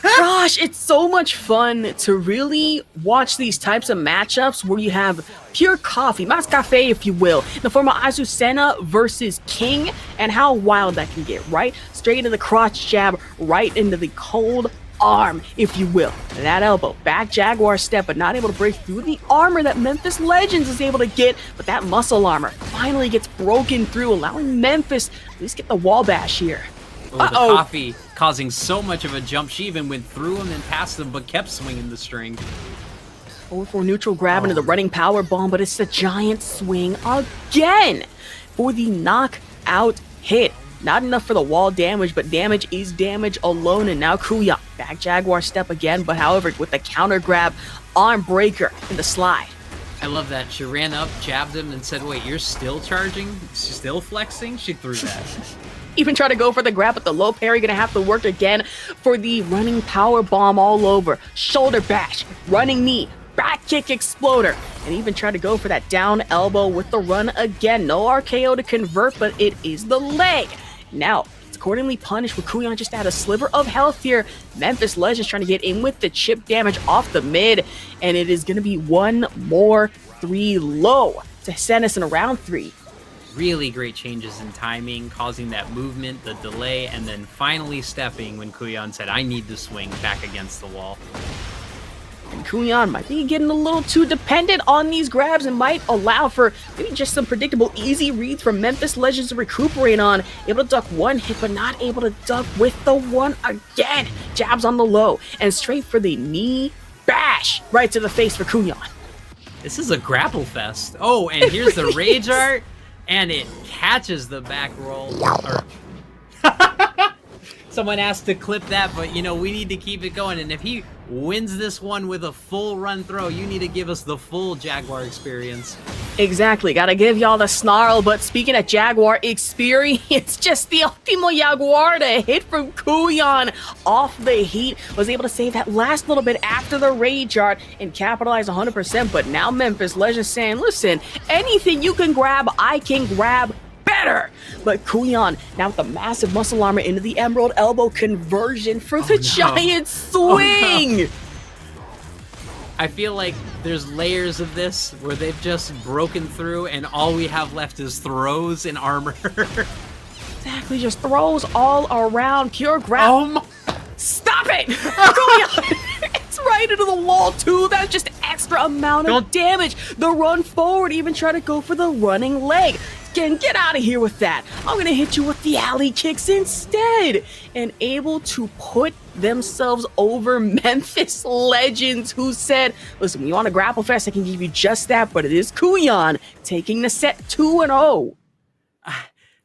Gosh, it's so much fun to really watch these types of matchups where you have pure coffee, Mascafe, if you will, in the form of Azucena versus King, and how wild that can get, right? Straight into the crotch jab, right into the cold arm, if you will. And that elbow, back Jaguar step, but not able to break through the armor that Memphis Legends is able to get, but that muscle armor finally gets broken through, allowing Memphis to at least get the wall bash here. Oh, the coffee causing so much of a jump. She even went through him and past him, but kept swinging the string. Over for neutral grab into the running power bomb, but it's a giant swing again for the knockout hit. Not enough for the wall damage, but damage is damage alone. And now Kuya, back Jaguar step again, but however, with the counter grab, arm breaker in the slide. I love that. She ran up, jabbed him, and said, wait, you're still charging? Still flexing? She threw that. Even try to go for the grab, but the low parry gonna have to work again for the running power bomb all over. Shoulder bash, running knee, back kick exploder, and even try to go for that down elbow with the run again. No RKO to convert, but it is the leg. Now, it's accordingly punished with Kuyan just at a sliver of health here. Memphis Legends trying to get in with the chip damage off the mid, and it is gonna be one more 3 low to send us in a round 3. Really great changes in timing, causing that movement, the delay, and then finally stepping when Kuyan said, I need to swing back against the wall. And Kuyan might be getting a little too dependent on these grabs and might allow for maybe just some predictable easy reads from Memphis Legends to recuperate on. Able to duck one hit, but not able to duck with the one again. Jabs on the low, and straight for the knee bash right to the face for Kuyan. This is a grapple fest. Oh, and here's the rage art. And it catches the back roll. Someone asked to clip that, but you know, we need to keep it going. And if he wins this one with a full run throw, you need to give us the full Jaguar experience. Exactly, gotta give y'all the snarl, but speaking of Jaguar experience, just the Ultimo Jaguar to hit from Kuyan off the heat, was able to save that last little bit after the rage art and capitalize 100%, but now Memphis Legends saying, listen, anything you can grab, I can grab better. better. But Kuyan, now with the massive muscle armor into the Emerald Elbow conversion for the giant swing. No. I feel like there's layers of this where they've just broken through and all we have left is throws and armor. Exactly, just throws all around. Pure grab. Stop it! It's right into the wall too. That's just extra amount of damage. The run forward, even try to go for the running leg. Get out of here with that. I'm gonna hit you with the alley kicks instead. And able to put themselves over Memphis Legends, who said, listen, you want a grapple fest, I can give you just that, but it is Kuyan taking the set 2-0.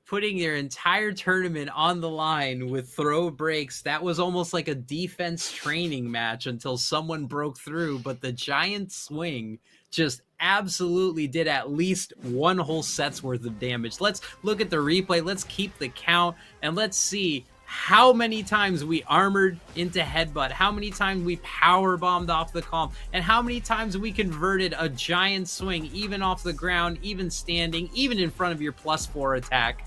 Putting their entire tournament on the line with throw breaks. That was almost like a defense training match until someone broke through, but the giant swing just absolutely did at least one whole set's worth of damage. Let's look at the replay. Let's keep the count and let's see how many times we armored into headbutt, how many times we power bombed off the calm, and how many times we converted a giant swing, even off the ground, even standing, even in front of your +4 attack.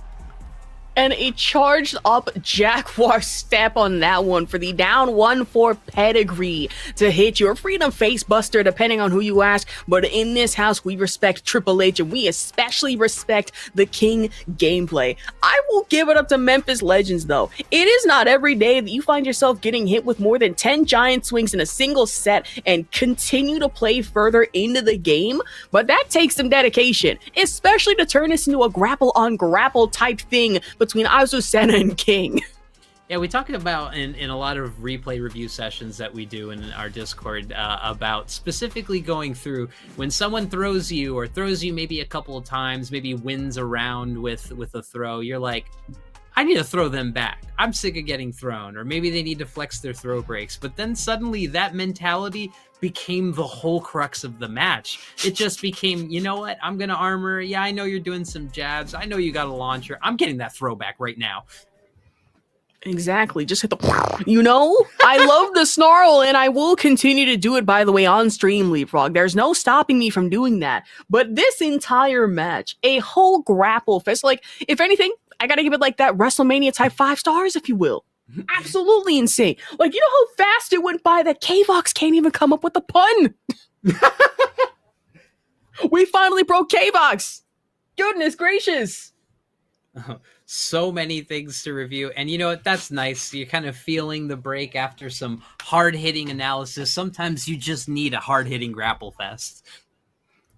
And a charged up Jaguar step on that one for the down 1-4 pedigree to hit your Freedom Face Buster, depending on who you ask. But in this house, we respect Triple H, and we especially respect the King gameplay. I will give it up to Memphis Legends, though. It is not every day that you find yourself getting hit with more than 10 giant swings in a single set and continue to play further into the game. But that takes some dedication, especially to turn this into a grapple on grapple type thing between Azucena and King. Yeah, we talk about in a lot of replay review sessions that we do in our Discord about specifically going through when someone throws you maybe a couple of times, maybe wins a round with a throw, you're like, I need to throw them back. I'm sick of getting thrown. Or maybe they need to flex their throw breaks. But then suddenly that mentality became the whole crux of the match. It just became, you know what? I'm going to armor. Yeah, I know you're doing some jabs. I know you got a launcher. I'm getting that throwback right now. Exactly. Just hit the, you know, I love the snarl and I will continue to do it, by the way, on stream, Leapfrog. There's no stopping me from doing that. But this entire match, a whole grapple fest, like, if anything, I gotta give it like that WrestleMania type 5 stars, if you will. Absolutely insane. Like, you know how fast it went by that K-Vox can't even come up with a pun? We finally broke K-Vox. Goodness gracious. So many things to review. And you know what? That's nice. You're kind of feeling the break after some hard-hitting analysis. Sometimes you just need a hard-hitting grapple fest.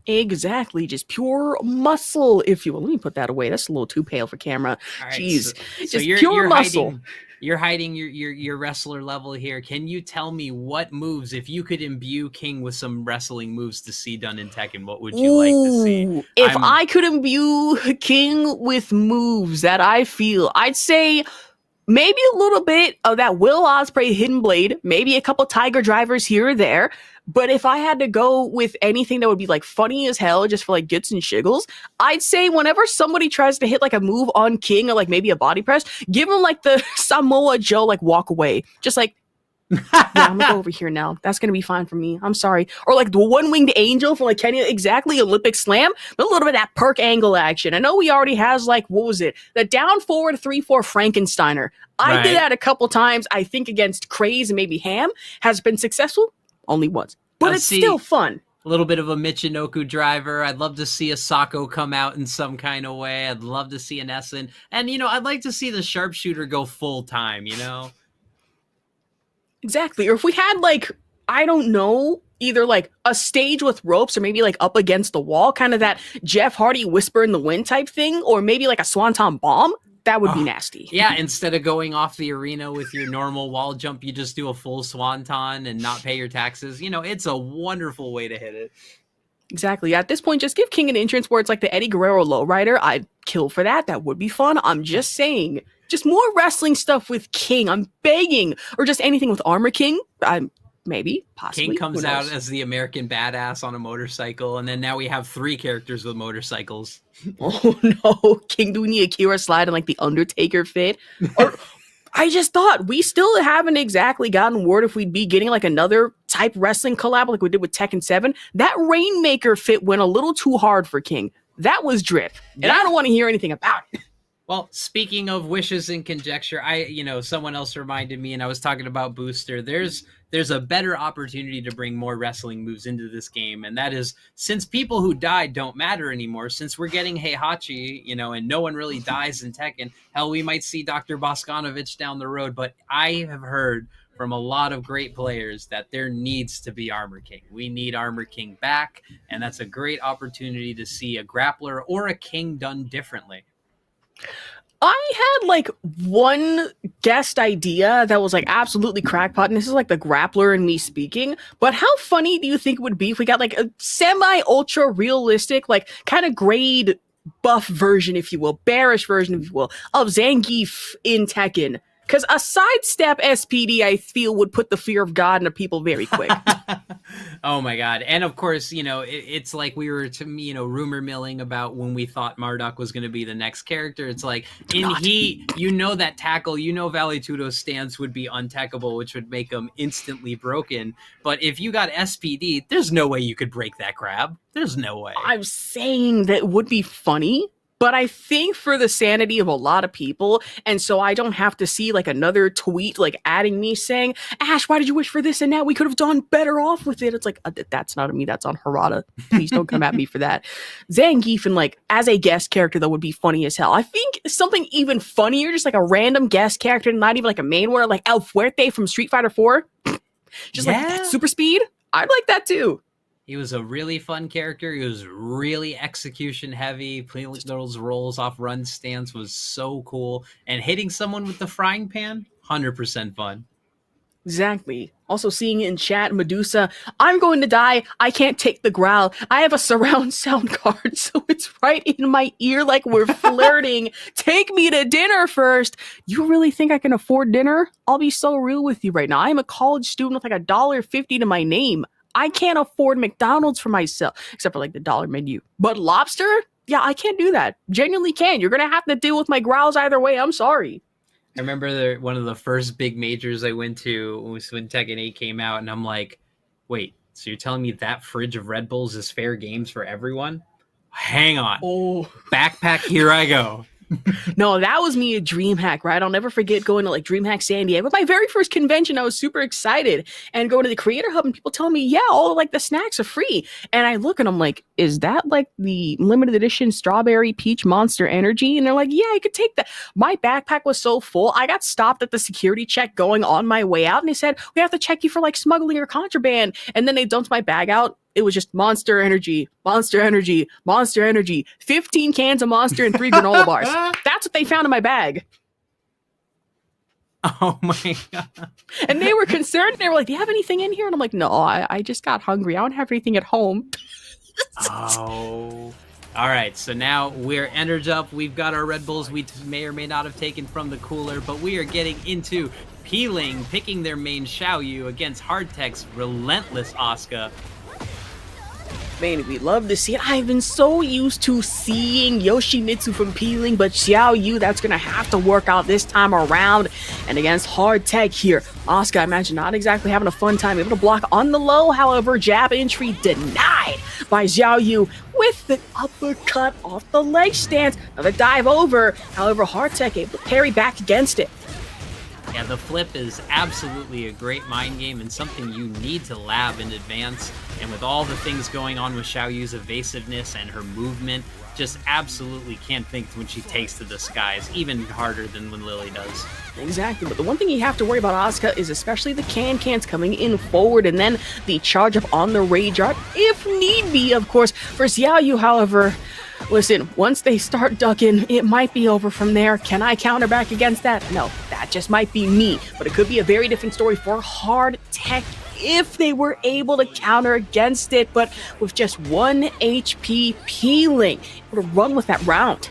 Exactly, just pure muscle, if you will. Let me put that away. That's a little too pale for camera. Right, Jeez, so just pure muscle. You're hiding your wrestler level here. Can you tell me what moves, if you could imbue King with some wrestling moves to see done in Tekken, what would you like to see? If I could imbue King with moves that I feel, I'd say maybe a little bit of that Will Ospreay Hidden Blade, maybe a couple Tiger Drivers here or there. But if I had to go with anything that would be like funny as hell, just for like gits and shiggles, I'd say whenever somebody tries to hit like a move on King or like maybe a body press, give him like the Samoa Joe like walk away. Just like, yeah, I'm gonna go over here now. That's gonna be fine for me. I'm sorry. Or like the one-winged angel from like Kenya, exactly, Olympic slam, but a little bit of that perk angle action. I know he already has like, what was it? The down forward 3-4 Frankensteiner. I did that a couple times, I think against Craze and maybe Ham. Has been successful only once, but it's still fun. A little bit of a Michinoku driver. I'd love to see a Sako come out in some kind of way. I'd love to see an Essen. And, you know, I'd like to see the sharpshooter go full time, you know? Exactly. Or if we had like, I don't know, either like a stage with ropes or maybe like up against the wall, kind of that Jeff Hardy whisper in the wind type thing, or maybe like a Swanton bomb. That would be nasty. Yeah, instead of going off the arena with your normal wall jump, you just do a full swanton and not pay your taxes. You know, it's a wonderful way to hit it. Exactly. At this point, just give King an entrance where it's like the Eddie Guerrero lowrider. I'd kill for that. That would be fun. I'm just saying. Just more wrestling stuff with King. I'm begging. Or just anything with Armor King. Maybe, possibly. King comes out as the American badass on a motorcycle, and then now we have 3 characters with motorcycles. Oh no, King doing the Akira slide and like the Undertaker fit. Or I just thought we still haven't exactly gotten word if we'd be getting like another type wrestling collab like we did with Tekken 7. That Rainmaker fit went a little too hard for King. that was drip. And I don't want to hear anything about it. Well, speaking of wishes and conjecture, someone else reminded me, and I was talking about Booster. There's a better opportunity to bring more wrestling moves into this game, and that is, since people who died don't matter anymore, since we're getting Heihachi, and no one really dies in Tekken. Hell, we might see Dr. Boskanovich down the road, but I have heard from a lot of great players that there needs to be Armor King. We need Armor King back, and that's a great opportunity to see a grappler or a king done differently. I had like one guest idea that was like absolutely crackpot, and this is like the grappler and me speaking, but how funny do you think it would be if we got like a semi-ultra realistic, like kind of grade buff version, if you will, bearish version, if you will, of Zangief in Tekken? Because a sidestep SPD, I feel, would put the fear of God into people very quick. Oh my God. And of course, it's like we were, rumor milling about when we thought Marduk was going to be the next character. It's like, that tackle, Vale Tudo's stance would be untackable, which would make him instantly broken. But if you got SPD, there's no way you could break that grab. There's no way. I'm saying that would be funny, but I think for the sanity of a lot of people, and so I don't have to see like another tweet like adding me saying, Ash, why did you wish for this? And now we could have done better off with it. It's like, that's not on me. That's on Harada. Please don't come at me for that. Zangief and like as a guest character, though, would be funny as hell. I think something even funnier, just like a random guest character, not even like a main one, like El Fuerte from Street Fighter 4. Just like that super speed. I'd like that too. He was a really fun character. He was really execution heavy. Playing those rolls off run stance was so cool. And hitting someone with the frying pan, 100% fun. Exactly. Also seeing in chat, Medusa, I'm going to die. I can't take the growl. I have a surround sound card, so it's right in my ear like we're flirting. Take me to dinner first. You really think I can afford dinner? I'll be so real with you right now. I'm a college student with like $1.50 to my name. I can't afford McDonald's for myself, except for like the dollar menu. But lobster? Yeah, I can't do that. Genuinely can. You're going to have to deal with my growls either way. I'm sorry. I remember one of the first big majors I went to was when Tekken 8 came out, and I'm like, wait, so you're telling me that fridge of Red Bulls is fair games for everyone? Hang on. Oh. Backpack, here I go. No, that was me at DreamHack, right? I'll never forget going to like DreamHack San Diego. My very first convention, I was super excited and going to the Creator Hub and people telling me, yeah, all like the snacks are free. And I look and I'm like, is that like the limited edition strawberry peach Monster Energy? And they're like, yeah, you could take that. My backpack was so full, I got stopped at the security check going on my way out. And they said, we have to check you for like smuggling or contraband. And then they dumped my bag out. It was just Monster Energy, Monster Energy, Monster Energy, 15 cans of Monster and 3 granola bars. That's what they found in my bag. Oh my God. And they were concerned. They were like, do you have anything in here? And I'm like, no, I just got hungry. I don't have anything at home. Oh. All right, so now we're entered up. We've got our Red Bulls we may or may not have taken from the cooler, but we are getting into Peeling, picking their main Xiaoyu against Hardtech's relentless Asuka. Man, we love to see it. I've been so used to seeing Yoshimitsu from Peeling, but Xiaoyu, that's going to have to work out this time around. And against Hardtech here, Asuka, I imagine, not exactly having a fun time. Able to block on the low, however, jab entry denied by Xiaoyu with the uppercut off the leg stance. Another dive over, however, Hardtech able to parry back against it. Yeah, the flip is absolutely a great mind game and something you need to lab in advance. And with all the things going on with Xiaoyu's evasiveness and her movement, just absolutely can't think when she takes to the skies, even harder than when Lily does. Exactly, but the one thing you have to worry about Asuka is especially the cans coming in forward and then the charge up on the Rage Art, if need be, of course. For Xiaoyu, however, listen, once they start ducking, it might be over from there. Can I counter back against that? No, that just might be me, but it could be a very different story for Hardtech if they were able to counter against it, but with just 1 HP Peeling, able to run with that round.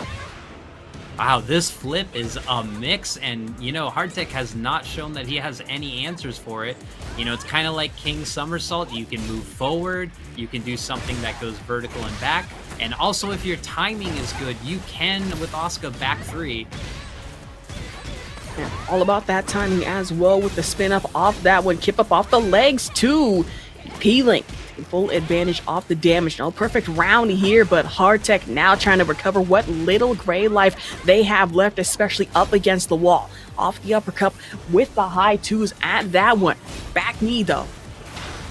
Wow, this flip is a mix, and Hardtech has not shown that he has any answers for it. It's kind of like King Somersault. You can move forward, you can do something that goes vertical and back, and also if your timing is good, you can, with Asuka, back 3. Yeah, all about that timing as well with the spin up off that one, kip up off the legs too. Peeling taking full advantage off the damage. No perfect round here, but Hardtech now trying to recover what little gray life they have left, especially up against the wall. Off the uppercut with the high twos at that one. Back knee though.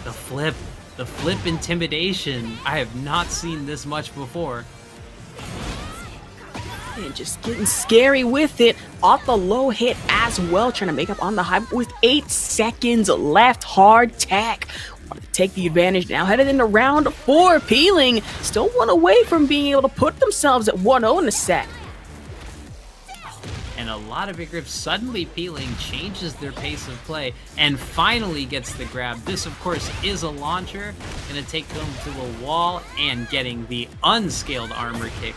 The flip intimidation. I have not seen this much before. And just getting scary with it. Off the low hit as well, trying to make up on the high with 8 seconds left. Hardtech wanted to take the advantage. Now headed into round 4. Peeling still one away from being able to put themselves at 1-0 in the set. And a lot of big grips. Suddenly Peeling changes their pace of play and finally gets the grab. This, of course, is a launcher. Gonna take them to a wall and getting the unscaled armor kick.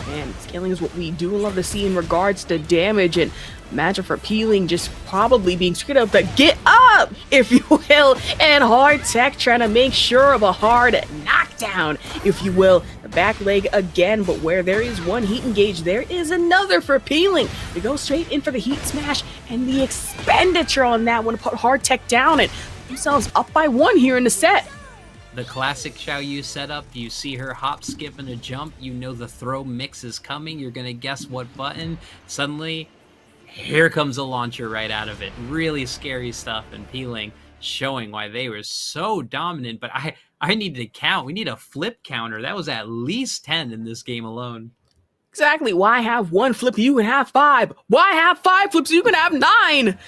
And scaling is what we do love to see in regards to damage, and imagine for Peeling just probably being straight up to get up, if you will, and Hardtech trying to make sure of a hard knockdown, if you will. The back leg again, but where there is one heat engage, there is another for Peeling. They go straight in for the heat smash, and the expenditure on that one to put Hardtech down and put themselves up by 1 here in the set. The classic Xiaoyu setup, you see her hop, skip, and a jump, you know the throw mix is coming, you're gonna guess what button. Suddenly, here comes a launcher right out of it. Really scary stuff, and Peeling showing why they were so dominant, but I need to count. We need a flip counter. That was at least 10 in this game alone. Exactly. Why have 1 flip? You can have 5. Why have 5 flips? You can have 9.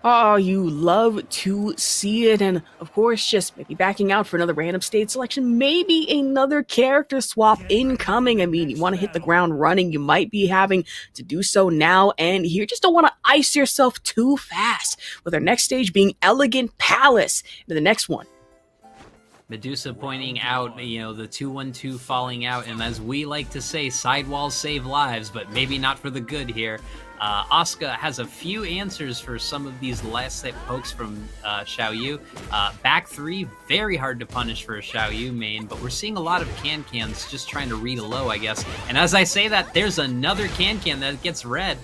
Oh, you love to see it. And of course, just maybe backing out for another random stage selection, maybe another character swap incoming. I mean, you want to hit the ground running, you might be having to do so now and here. Just don't want to ice yourself too fast, with our next stage being Elegant Palace into the next one. Medusa pointing out, the 2-1-2 falling out, and as we like to say, sidewalls save lives, but maybe not for the good here. Asuka has a few answers for some of these last set pokes from Xiaoyu. Back 3, very hard to punish for a Xiaoyu main, but we're seeing a lot of can-cans just trying to read a low, I guess. And as I say that, there's another can-can that gets read.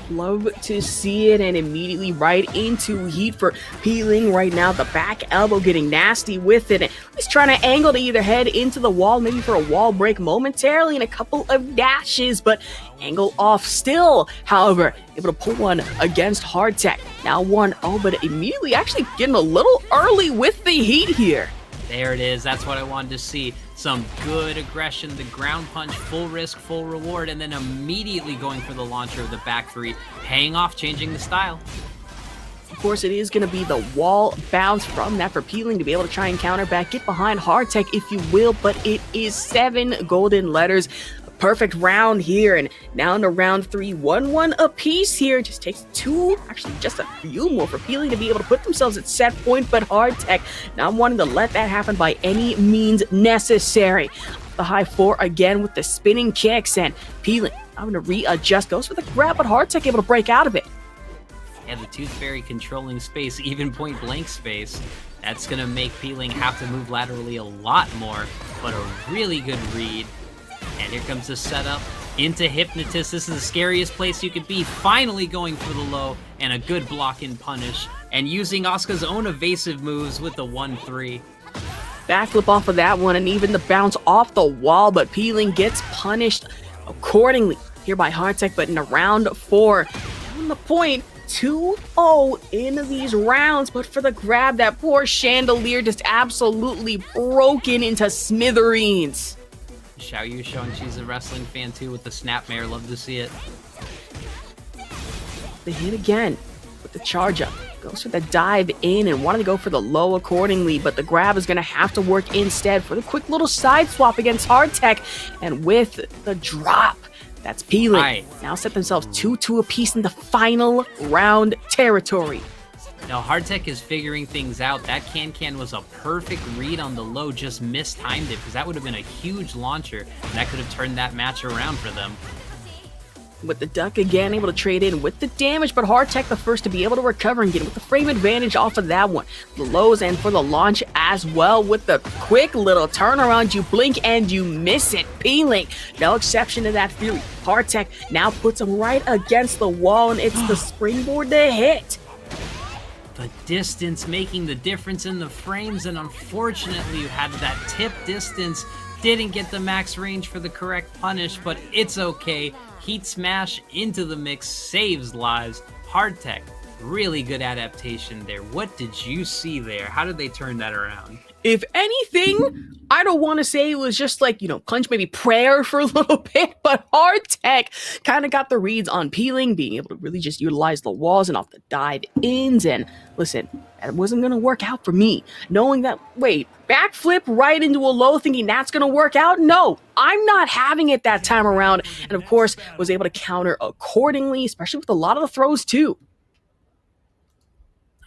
Love to see it, and immediately right into heat for Peeling right now. The back elbow getting nasty with it. He's trying to angle to either head into the wall, maybe for a wall break momentarily, and a couple of dashes, but angle off still. However, able to pull one against Hardtech. Now 1-0, but immediately actually getting a little early with the heat here. There it is. That's what I wanted to see. Some good aggression, the ground punch, full risk, full reward, and then immediately going for the launcher of the back 3, paying off, changing the style. Of course, it is going to be the wall bounce from that for Peeling to be able to try and counter back, get behind Hardtech, if you will, but it is 7 golden letters. Perfect round here, and now into round 3, 1-1 apiece here. Just takes 2, actually just a few more for Peeling to be able to put themselves at set point, but Hardtech not wanting to let that happen by any means necessary. The high 4 again with the spinning kicks, and Peeling having to readjust, goes for the grab, but Hardtech able to break out of it. And the Tooth Fairy controlling space, even point blank space. That's going to make Peeling have to move laterally a lot more, but a really good read. And here comes the setup into Hypnotist. This is the scariest place you could be. Finally going for the low and a good block and punish. And using Asuka's own evasive moves with the 1-3. Backflip off of that one, and even the bounce off the wall, but Peeling gets punished accordingly here by Hardtech. But in round 4, down the point, 2-0 in these rounds, but for the grab, that poor chandelier just absolutely broken into smithereens. Xiaoyu showing she's a wrestling fan too with the snapmare. Love to see it. The hit again with the charge up. Goes for the dive in and wanted to go for the low accordingly, but the grab is going to have to work instead for the quick little side swap against Hardtech. And with the drop, that's Peeling. Now set themselves 2-2 apiece in the final round territory. Now, Hardtech is figuring things out. That can was a perfect read on the low, just mistimed it, because that would have been a huge launcher, and that could have turned that match around for them. With the duck again, able to trade in with the damage, but Hardtech the first to be able to recover and get with the frame advantage off of that one. The lows and for the launch as well with the quick little turnaround. You blink and you miss it. Peeling, no exception to that theory. Hardtech now puts him right against the wall, and it's the springboard to hit. The distance making the difference in the frames, and unfortunately you had that tip distance. Didn't get the max range for the correct punish, but it's okay. Heat smash into the mix saves lives. Hardtech, really good adaptation there. What did you see there? How did they turn that around? If anything, I don't want to say it was just like, Punch maybe prayer for a little bit, but Hardtech kind of got the reads on peeling, being able to really just utilize the walls and off the dive ins. And listen, that wasn't going to work out for me. Knowing that, wait, backflip right into a low thinking that's going to work out? No, I'm not having it that time around. And of course, was able to counter accordingly, especially with a lot of the throws too.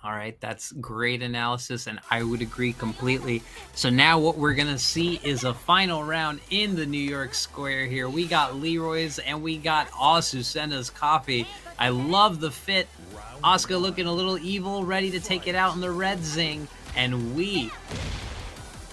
All right, that's great analysis, and I would agree completely. So now what we're going to see is a final round in the New York Square here. We got Leroy's and we got Azucena's coffee. I love the fit. Asuka looking a little evil, ready to take it out in the red zing. And we...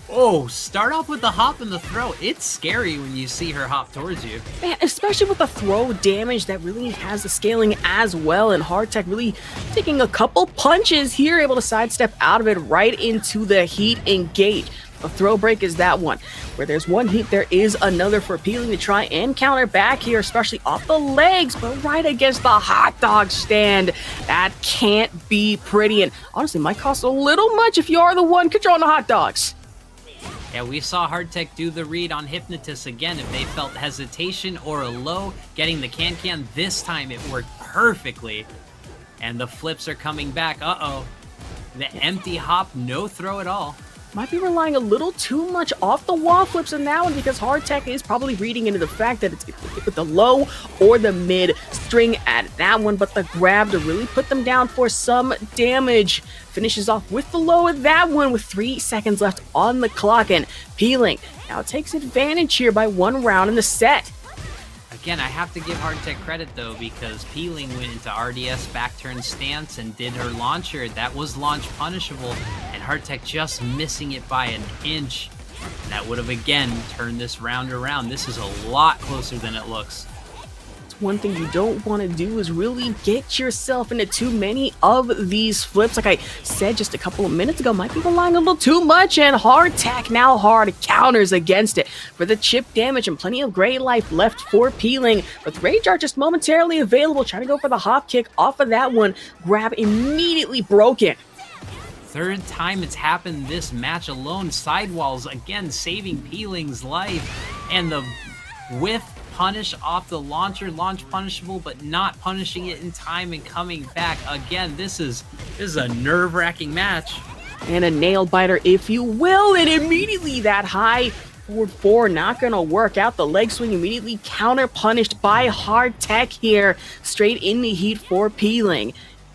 Oh, start off with the hop and the throw. It's scary when you see her hop towards you. Man, especially with the throw damage that really has the scaling as well, and Hardtech really taking a couple punches here, able to sidestep out of it right into the heat engage. A throw break is that one. Where there's one heat, there is another for peeling to try and counter back here, especially off the legs, but right against the hot dog stand. That can't be pretty, and honestly might cost a little much if you are the one controlling the hot dogs. Yeah, we saw Hardtech do the read on Hypnotist again. If they felt hesitation or a low, getting the can, this time it worked perfectly. And the flips are coming back. Uh-oh. The empty hop, no throw at all. Might be relying a little too much off the wall flips in that one, because Hardtech is probably reading into the fact that it's with the low or the mid string at that one, but the grab to really put them down for some damage. Finishes off with the low at that one with 3 seconds left on the clock, and Peeling now takes advantage here by 1 round in the set. Again, I have to give Hardtech credit though, because Peeling went into RDS back turn stance and did her launcher. That was launch punishable, and Hardtech just missing it by an inch. That would have again turned this round around. This is a lot closer than it looks. One thing you don't want to do is really get yourself into too many of these flips. Like I said just a couple of minutes ago, might be relying a little too much, and Hardtech now hard counters against it for the chip damage and plenty of gray life left for Peeling. With Rage Art just momentarily available, trying to go for the hop kick off of that one. Grab immediately broken. Third time it's happened this match alone. Sidewalls again saving Peeling's life, and the whiff punish off the launcher, launch punishable, but not punishing it in time and coming back again. This is a nerve-wracking match. And a nail biter, if you will, and immediately that high forward 4 not gonna work out. The leg swing immediately counter punished by Hardtech here, straight in the heat for Peeling.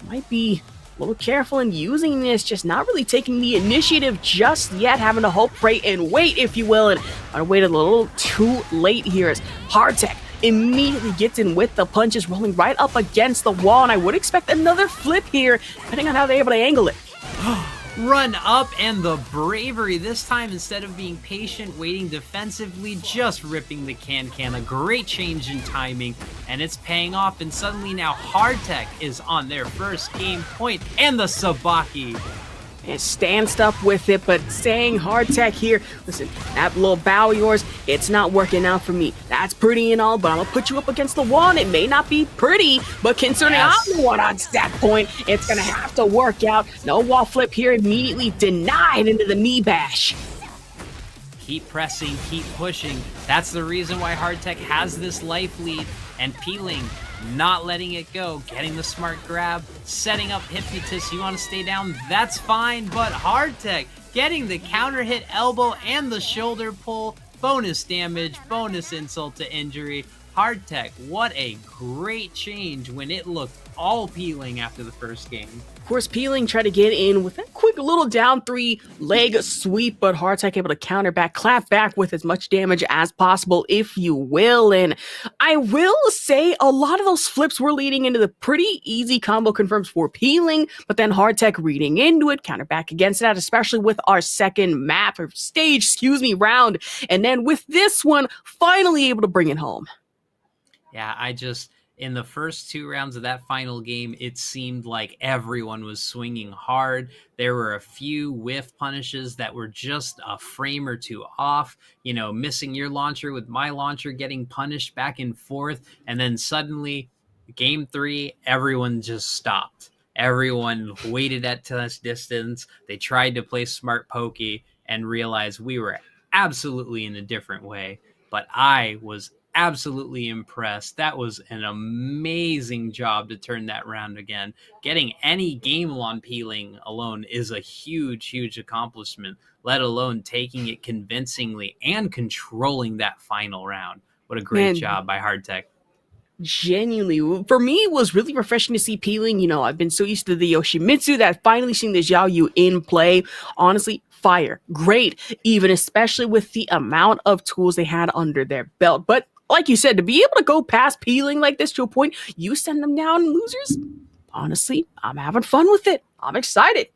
Might be a little careful in using this, just not really taking the initiative just yet, having to hope, pray, and wait, if you will, and I waited a little too late here as Hardtech immediately gets in with the punches, rolling right up against the wall, and I would expect another flip here, depending on how they're able to angle it. Run up, and the bravery this time, instead of being patient, waiting defensively, just ripping the can. A great change in timing, and it's paying off, and suddenly now Hardtech is on their first game point, and the Sabaki. And stanced up with it, but saying Hardtech here, listen, that little bow of yours, it's not working out for me. That's pretty and all, but I'm gonna put you up against the wall, and it may not be pretty, but concerning I'm the one on that point, it's gonna have to work out. No wall flip here, immediately denied into the knee bash. Keep pressing, keep pushing. That's the reason why Hardtech has this life lead, and Peeling not letting it go, getting the smart grab, setting up Hypnotist. You want to stay down, that's fine, but Hardtech getting the counter hit elbow and the shoulder pull, bonus damage, bonus insult to injury. Hardtech, what a great change when it looked all Peeling after the first game. Of course, Peeling tried to get in with that quick little down 3 leg sweep, but Hardtech able to counter back, clap back with as much damage as possible, if you will. And I will say a lot of those flips were leading into the pretty easy combo confirms for Peeling, but then Hardtech reading into it, counter back against that, especially with our second map or stage, round. And then with this one, finally able to bring it home. Yeah, in the first 2 rounds of that final game, it seemed like everyone was swinging hard. There were a few whiff punishes that were just a frame or two off, missing your launcher with my launcher getting punished back and forth. And then suddenly, game 3, everyone just stopped. Everyone waited at this distance. They tried to play smart pokey and realized we were absolutely in a different way. But I was absolutely impressed. That was an amazing job to turn that round again. Getting any game on peeling alone is a huge, huge accomplishment, let alone taking it convincingly and controlling that final round. What a great job by Hardtech. Genuinely, for me, it was really refreshing to see peeling. I've been so used to the Yoshimitsu that finally seeing the Xiao Yu in play, honestly, fire. Great, even especially with the amount of tools they had under their belt. But like you said, to be able to go past peeling like this to a point, you send them down losers, honestly, I'm having fun with it. I'm excited.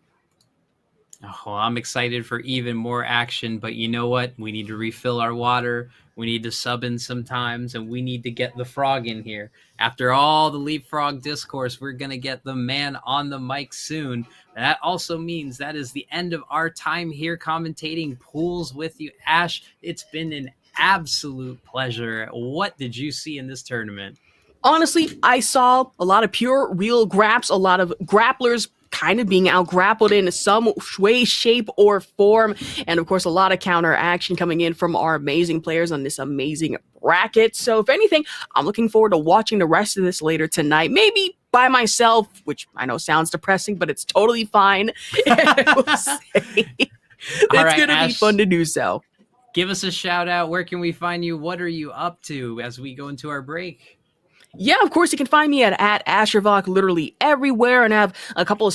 Oh, well, I'm excited for even more action, but you know what? We need to refill our water. We need to sub in sometimes, and we need to get the frog in here. After all the leapfrog discourse, we're going to get the man on the mic soon. That also means that is the end of our time here commentating pools with you, Ash. It's been an absolute pleasure. What did you see in this tournament? Honestly, I saw a lot of pure, real graps, a lot of grapplers kind of being out-grappled in some way, shape, or form, and of course, a lot of counter action coming in from our amazing players on this amazing bracket. So if anything, I'm looking forward to watching the rest of this later tonight, maybe by myself, which I know sounds depressing, but it's totally fine. It's going to be fun to do so. Give us a shout out. Where can we find you? What are you up to as we go into our break? Yeah, of course, you can find me at Ashervok literally everywhere, and I have a couple of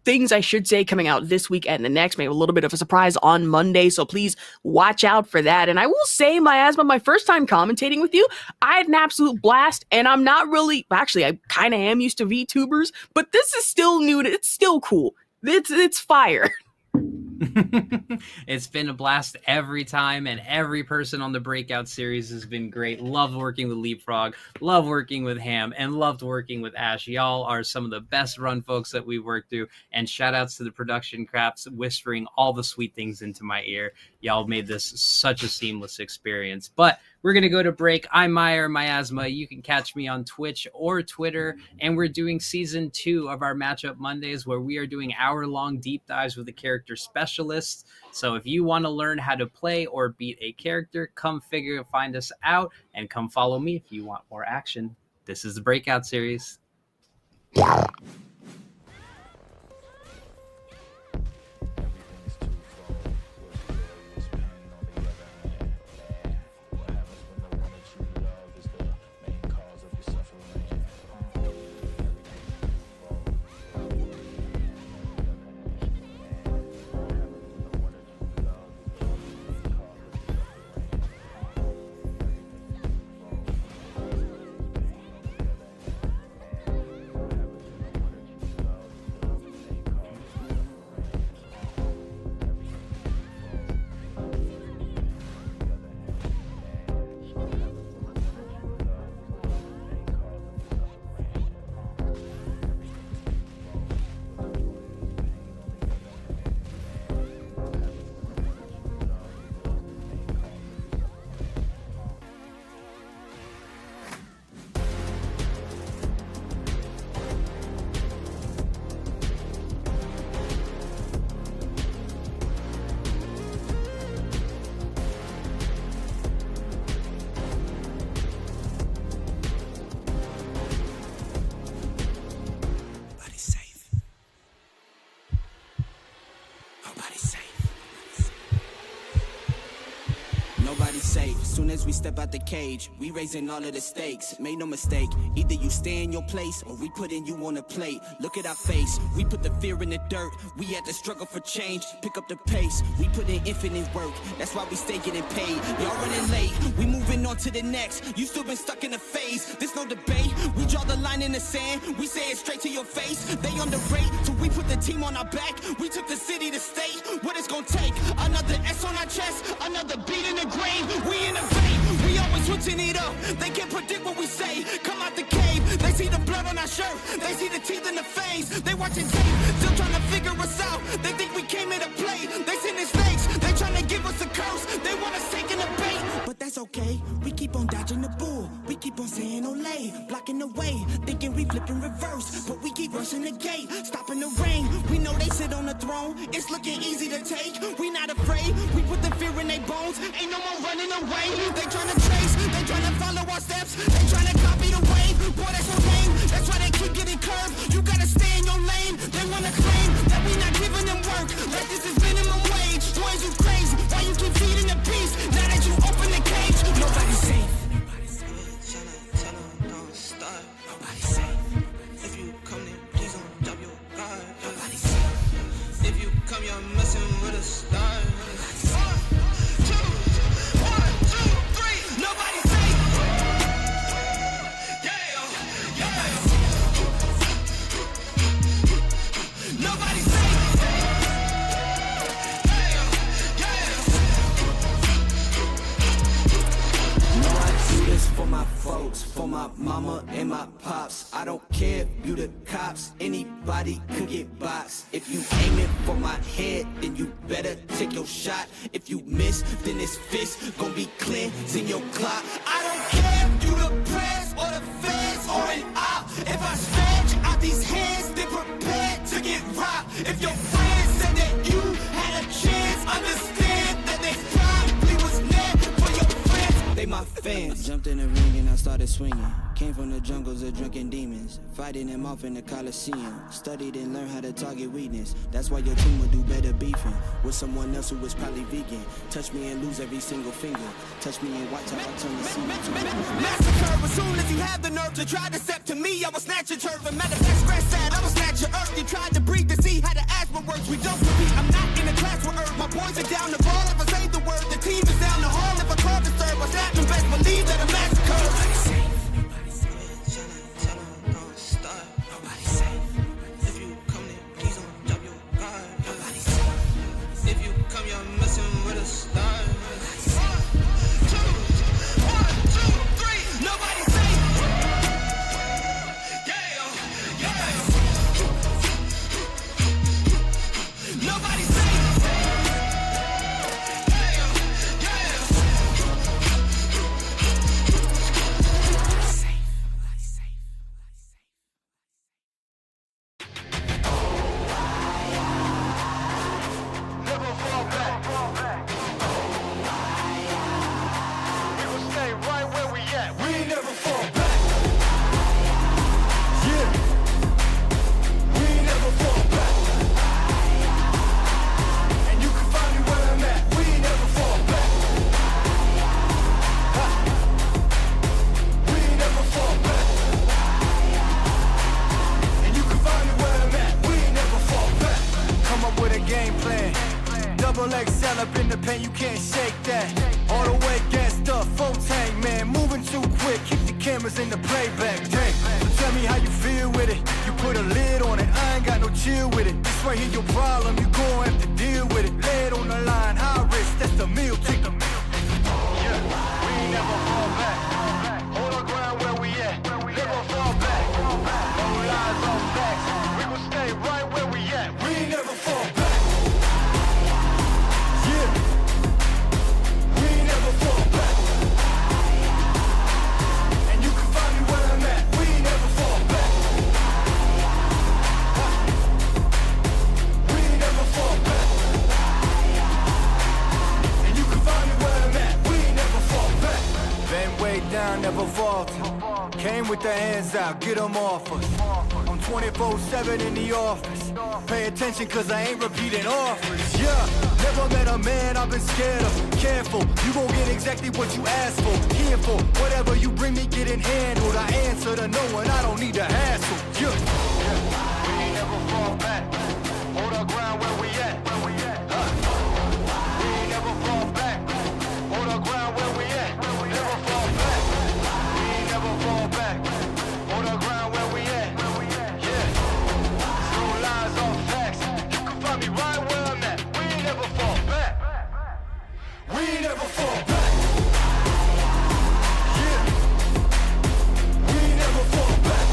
things I should say coming out this week and the next, maybe a little bit of a surprise on Monday, so please watch out for that. And I will say, Miasma, my first time commentating with you, I had an absolute blast, and I'm not really, actually, I kind of am used to VTubers, but this is still new, it's still cool. It's fire. It's been a blast every time, and every person on the Breakout series has been great. Love working with Leapfrog, love working with Ham, and loved working with Ash. Y'all are some of the best run folks that we worked through, and shout outs to the production craps whispering all the sweet things into my ear. Y'all made this such a seamless experience. But we're going to go to break. I'm Meyer Miasma. You can catch me on Twitch or Twitter. And we're doing season 2 of our Matchup Mondays, where we are doing hour-long deep dives with the character specialists. So if you want to learn how to play or beat a character, come find us out and come follow me if you want more action. This is the Breakout series. Soon as we step out the cage, we raising all of the stakes. Make no mistake, either you stay in your place or we putting you on a plate. Look at our face, we put the fear in the dirt. We had to struggle for change, pick up the pace. We put in infinite work, that's why we stay getting paid. Y'all running late, we moving on to the next. You still been stuck in a phase, there's no debate. We draw the line in the sand, we say it straight to your face. They on the rate, till we put the team on our back. We took the city to state, what it's gonna take. Another S on our chest, another beat in the grave. We in the vein, we always switching it up. They can't predict what we say. Come out the cave, see the blood on our shirt, they see the teeth in the face. They watching tape, still trying to figure us out. They think we came here to play. They sending snakes, they trying to give us a curse. They want us taking the bait, but that's okay. We keep on dodging the bull. We keep on saying Olay, blocking the way, thinking we flipping reverse, but we keep rushing the gate, stopping the rain. We know they sit on the throne. It's looking easy to take. We not afraid. We put the fear in their bones. Ain't no more running away. They trying to trace. They trying to follow our steps. They trying to copy the wave. Boy, that's so lame. That's why they keep getting curved. You gotta stay in your lane. They wanna claim that we not giving them work. Like this is minimum wage. Boys, you crazy. Why you keep feeding the beast? Now that you open the cage, nobody's safe. Nobody's safe. If you come then please don't drop your guard. Nobody's safe. If you come, you're messing with a star. Nobody's safe. Yeah, yeah. Nobody's safe. No, I do this for my folks, for my mama and my pops. I don't care if you the cops, anybody could get boxed. If you aiming for my head, then you better take your shot. If you miss, then this fist gon' be cleansing your clock. I don't care if you the press or the feds or an op. If I stretch out these hands, they're prepared to get rocked. If your friends said that you had a chance, understand that they probably was meant for your friends. They my fans. Jumped in the ring and I started swinging. Came from the jungles of drunken demons, fighting them off in the Coliseum. Studied and learned how to target weakness. That's why your team would do better beefing with someone else who was probably vegan. Touch me and lose every single finger. Touch me and watch how I turn the scene. Massacre, as soon as you have the nerve to try to step to me, I will snatch your turf. And matter of fact, scratch that, I will snatch your earth. You tried to breathe to see how the asthma works. We don't compete, I'm not in a class with earth. My boys are down the ball if I say the word. The team is down the hall if I call the serve. I snap and best believe that I'm massacre. Nobody's safe. Nobody's safe. If you come then please don't drop your guard. Nobody's safe. If you come, you're messing with a star. Nobody's safe. Nobody's safe. Double XL up in the paint, you can't shake that. All the way gassed up, full tank, man. Moving too quick, keep the cameras in the playback. Dang, so tell me how you feel with it. You put a lid on it, I ain't got no chill with it. This right here your problem, you gon' have to deal with it. Lay it on the line, high risk, that's the meal ticket. Yeah, we ain't never fall back. Hold our ground where we at. Never fall back. No lies, all facts. We gon' stay right where we at. We ain't never fall back. Down, never falter. Came with the hands out, get them off us. I'm 24/7 in the office. Pay attention cause I ain't repeating offers. Yeah, never met a man I've been scared of. Careful, you gon' get exactly what you asked for. Here for whatever you bring me, getting handled. I answer to no one, I don't need the hassle. Yeah, we ain't never fall back. Hold our ground where we at. We ain't never fall back. Hold our ground where we at. Never fall back. Never fall back. On the ground where we at. Yeah. No lies, all facts. You can find me right where I'm at. We ain't never fall back. We ain't never fall back. Yeah. We ain't never fall back.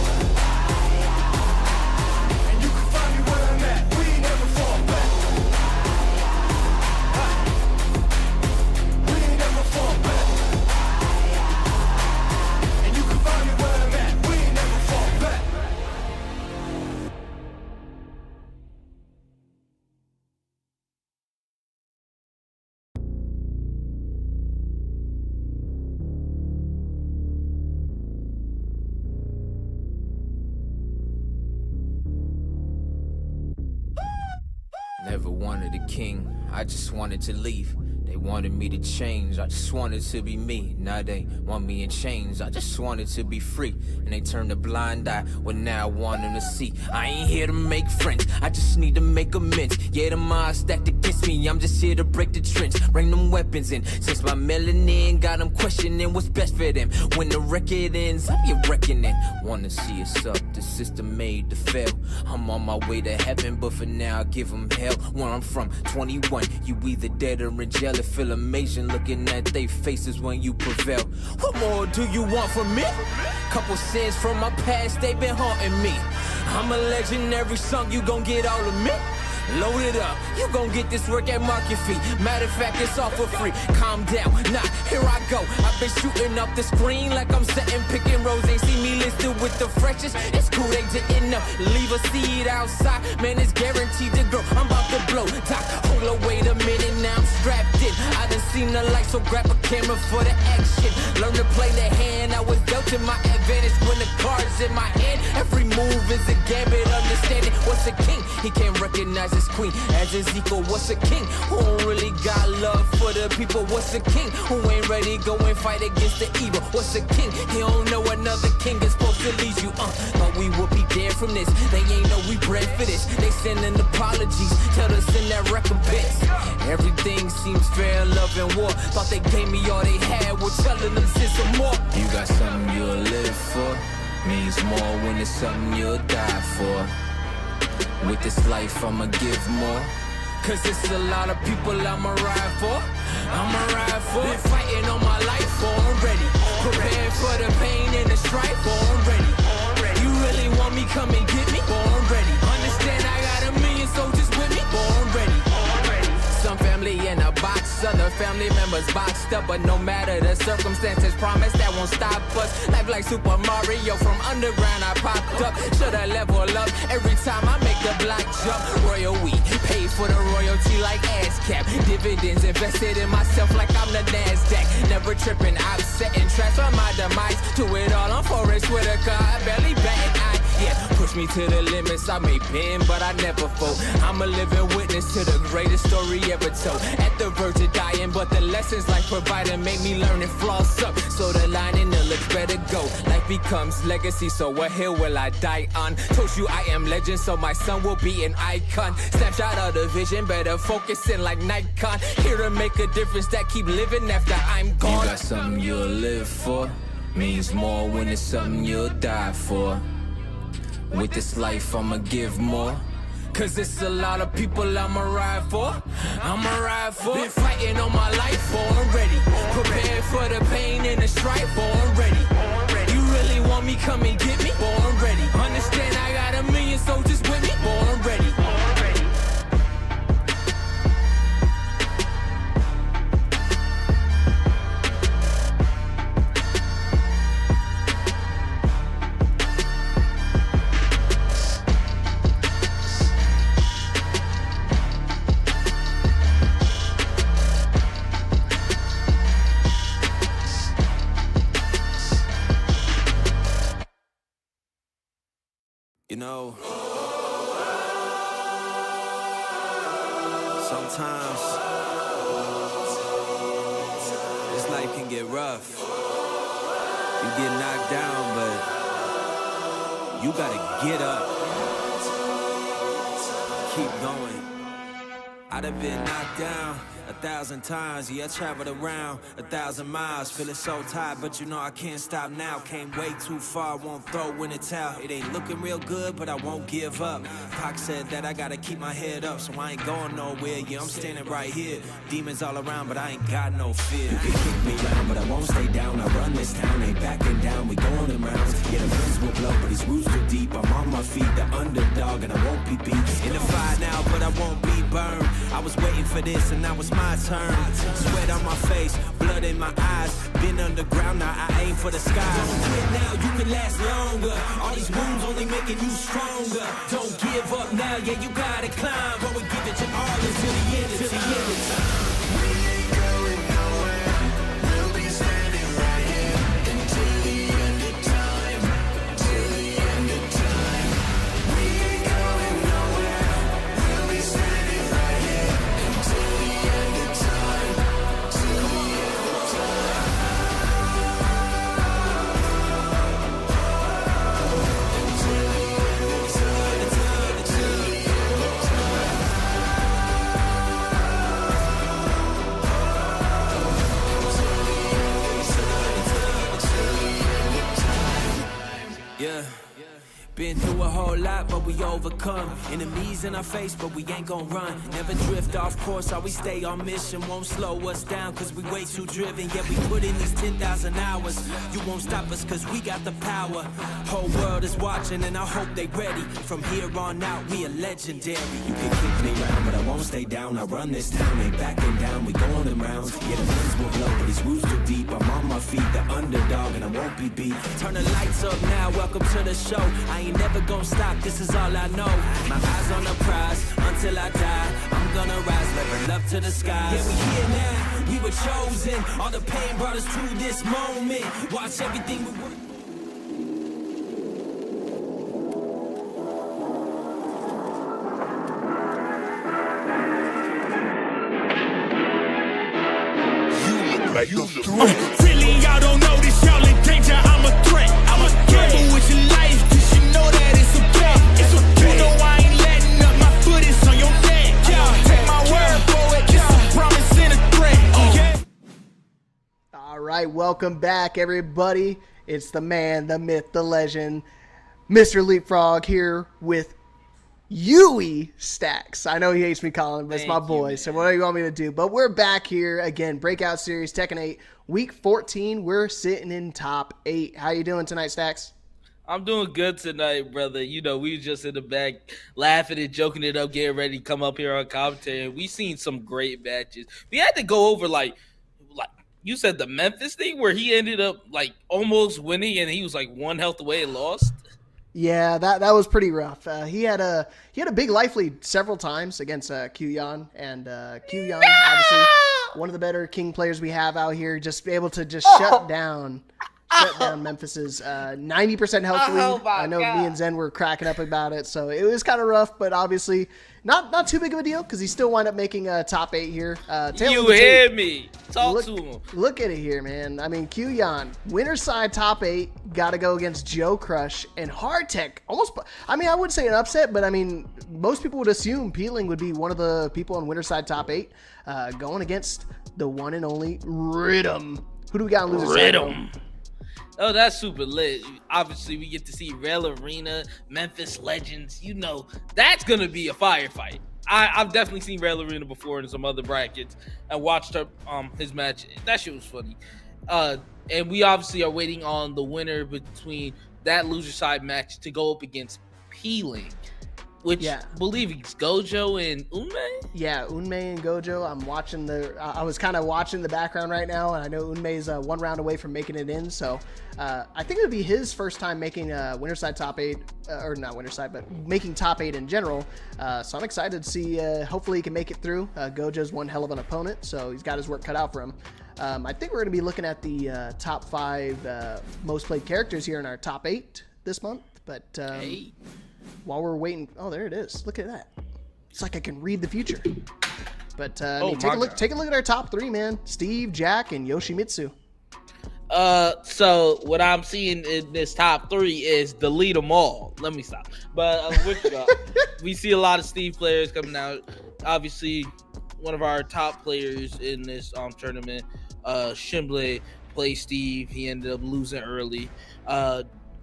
Never wanted a king, I just wanted to leave. They wanted me to change, I just wanted to be me. Now they want me in chains, I just wanted to be free. And they turned a blind eye, well now I want them to see. I ain't here to make friends, I just need to make amends. Yeah, the odds stacked against me, I'm just here to break the trends. Bring them weapons in, since my melanin got them questioning what's best for them. When the record ends, I'll be reckoning. Wanna see us up, the system made to fail. I'm on my way to heaven, but for now I give them hell. Where I'm from, 21, you either dead or in jail. It feel amazing looking at they faces when you prevail. What more do you want from me? Couple sins from my past, they been haunting me. I'm a legendary song, you gon' get all of me. Load it up, you gon' get this work at market fee. Matter of fact, it's all for free. Calm down, nah, here I go. I've been shooting up the screen like I'm setting picking rows. Ain't see me listed with the freshest. It's cool, they didn't know. Leave a seed outside, man, it's guaranteed to grow. I'm about to blow, Doc, hold on, wait a minute, now I'm strapped in. I done seen the light, so grab a camera for the action. Learn to play the hand, I was dealt to my advantage. When the cards in my hand, every move is a gambit. Understanding what's a king, he can't recognize his queen. As his equal, what's a king? Who don't really got love for the people? What's a king? Who ain't ready to go and fight against the evil? What's a king? He don't know another king is supposed to lead you. Thought we would be dead from this. They ain't know we bred for this. They sending apologies, tell us in that recompense. Everything seems fair, love and war. Thought they gave me all they had, we're telling them send some more. You got something you'll live for. Means more when it's something you'll die for. With this life I'ma give more. Cause it's a lot of people I'ma ride for. I'ma ride for. Been fighting all my life for, I'm ready. Prepared for the pain and the strife for, I'm ready. You really want me, come and get me, for I'm ready. Understand I got a million soldiers with me, for I'm ready. Some family in a box, other family members boxed up. But no matter the circumstances, promise that won't stop us. Life like Super Mario, from underground I popped up. Shoulda level up every time I make the block jump. Royal we paid for the royalty like ASCAP. Dividends invested in myself like I'm the NASDAQ. Never tripping, I'm setting traps for my demise. To it all, I'm Forrest Whitaker, I barely bat an eye. Yeah, push me to the limits, I may bend, but I never fold. I'm a living witness to the greatest story ever told. At the verge of dying, but the lessons life provided make me learn and floss up. So the line in the looks better go. Life becomes legacy, so what hill will I die on? Told you I am legend, so my son will be an icon. Snapshot of the vision, better focusing like Nikon. Here to make a difference that keep living after I'm gone. You got something you'll live for. Means more when it's something you'll die for. With this life I'ma give more. Cause it's a lot of people I'ma ride for. I'ma ride for. Been fighting all my life for, I'm ready. Prepared for the pain and the strife for, I'm ready. You really want me, come and get me, for I'm ready. Understand I got a million soldiers with me, for I'm ready. You know, sometimes this life can get rough. You get knocked down, but you gotta get up. Keep going. I done been knocked down 1,000 times, yeah, I traveled around 1,000 miles. Feeling so tired, but you know I can't stop now. Came way too far, won't throw in the towel. It ain't looking real good, but I won't give up. Pac said that I gotta keep my head up, so I ain't going nowhere. Yeah, I'm standing right here. Demons all around, but I ain't got no fear. You can kick me down, but I won't stay down. I run this town, ain't backing down. We going in rounds. Yeah, the winds will blow, but these roots too deep. I'm on my feet, the underdog, and I won't be beat. In the fire now, but I won't be burned. I was waiting for this, and now it's my turn. Sweat on my face, blood in my eyes. Been underground, now I aim for the sky. Don't quit now, you can last longer. All these wounds only making you stronger. Don't give up now, yeah, you gotta climb. But we give it your all until the end, until the end of time. We ain't going nowhere. We'll be standing right here until the end of time. Till the end of time. We ain't going nowhere. We'll be standing right here. whole lot, but we overcome. Enemies in our face, but we ain't gon' run. Never drift off course, always stay on mission. Won't slow us down, cause we way too driven. Yeah, we put in these 10,000 hours. You won't stop us, cause we got the power. Whole world is watching, and I hope they ready. From here on out, we are legendary. You can kick me round, but I won't stay down. I run this town, ain't backing down. We going them rounds. Yeah, the winds will blow, but these roots too deep. I'm on my feet, the underdog, and I won't be beat. Turn the lights up now, welcome to the show. I ain't never gonna stop, this is all I know. My eyes on the prize, until I die. I'm gonna rise, level up to the skies. Yeah, we here now, we were chosen. All the pain brought us to this moment. Watch everything we work. Like you the threat. Really, y'all don't know this, y'all in danger. I'm a threat. I'm a gamble with your life, cause you know that it's okay. It's okay. You know I ain't letting up, my foot is on your neck. Yeah, take my word for it. It's a promise and a threat. Okay. All right, welcome back, everybody. It's the man, the myth, the legend, Mr. Leapfrog here with Yui Stacks. I know he hates me calling him, but it's my boy. So what do you want me to do? But we're back here again. Breakout series, Tekken 8, week 14. We're sitting in top 8. How you doing tonight, Stacks? I'm doing good tonight, brother. You know, we was just in the back laughing and joking it up, getting ready to come up here on commentary. And we seen some great matches. We had to go over like you said, the Memphis thing where he ended up like almost winning and he was like one health away and lost. Yeah, that was pretty rough. He had a big life lead several times against Q-Yan, and Q-Yan, obviously one of the better King players we have out here, just able to just shut down Memphis's 90% health lead. I know me and Zen were cracking up about it, so it was kind of rough, but obviously not too big of a deal because he still wound up making a top 8 here. You hear me? Talk to him. Look at it here, man. I mean, Q-Yan, winner's side top 8, got to go against Joe Crush and Hardtech. Almost, I mean, I wouldn't say an upset, but I mean, most people would assume Peeling would be one of the people on winner's side top 8, going against the one and only Rhythm. Who do we got on loser's side? Rhythm. Oh, that's super lit. Obviously, we get to see Rail Arena, Memphis Legends. You know, that's going to be a firefight. I've definitely seen Rail Arena before in some other brackets and watched his match. That shit was funny. And we obviously are waiting on the winner between that loser side match to go up against Peeling, which I believe it's Gojo and Unmei. Yeah, Unmei and Gojo. I'm watching I was kind of watching the background right now, and I know Unmei's one round away from making it in. So I think it'll be his first time making winner side top 8, or not winner side, but making top 8 in general. So I'm excited to see. Hopefully he can make it through. Gojo's one hell of an opponent, so he's got his work cut out for him. I think we're going to be looking at the top 5 most played characters here in our top 8 this month. But while we're waiting, oh, there it is. Look at that. It's like I can read the future. But take a look at our top 3, man. Steve, Jack, and Yoshimitsu. So what I'm seeing in this top 3 is delete them all. Let me stop. But we see a lot of Steve players coming out. Obviously, one of our top players in this tournament, Shimble, plays Steve. He ended up losing early.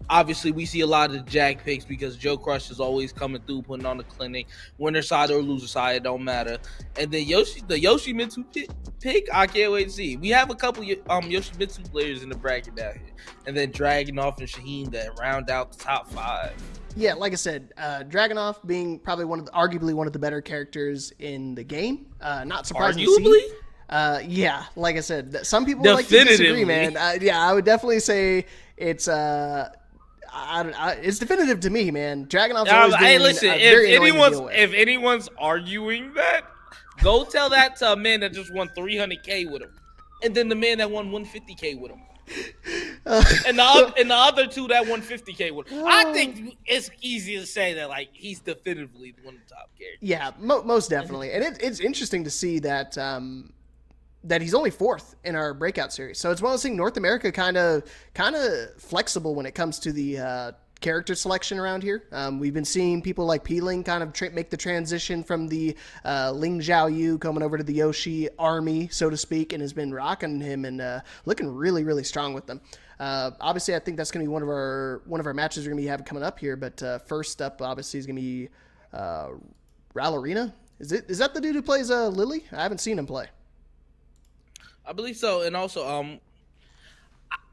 Obviously, we see a lot of the Jack picks because Joe Crush is always coming through, putting on the clinic. Winner side or loser side, it don't matter. And then the Yoshimitsu pick, I can't wait to see. We have a couple Yoshimitsu players in the bracket down here. And then Dragunov and Shaheen that round out the top 5. Yeah, like I said, Dragunov being probably arguably one of the better characters in the game. Not surprising to see. Yeah, like I said, some people like to disagree, man. I would definitely say it's it's definitive to me, man. Dragunov's always been listen, if anyone's arguing that, go tell that to a man that just won 300K with him, and then the man that won 150K with him, and the other two that won 50K with him. I think it's easy to say that like he's definitively one of the top characters. Yeah, most definitely, and it's interesting to see that. That he's only 4th in our breakout series. So it's one of those things, North America kind of flexible when it comes to the character selection around here. We've been seeing people like Peeling kind of make the transition from the Ling Xiaoyu coming over to the Yoshi army, so to speak, and has been rocking him and looking really, really strong with them. Obviously, I think that's going to be one of our matches we're going to be having coming up here. But first up, obviously, is going to be Rallarina. Is that the dude who plays Lily? I haven't seen him play. I believe so. And also,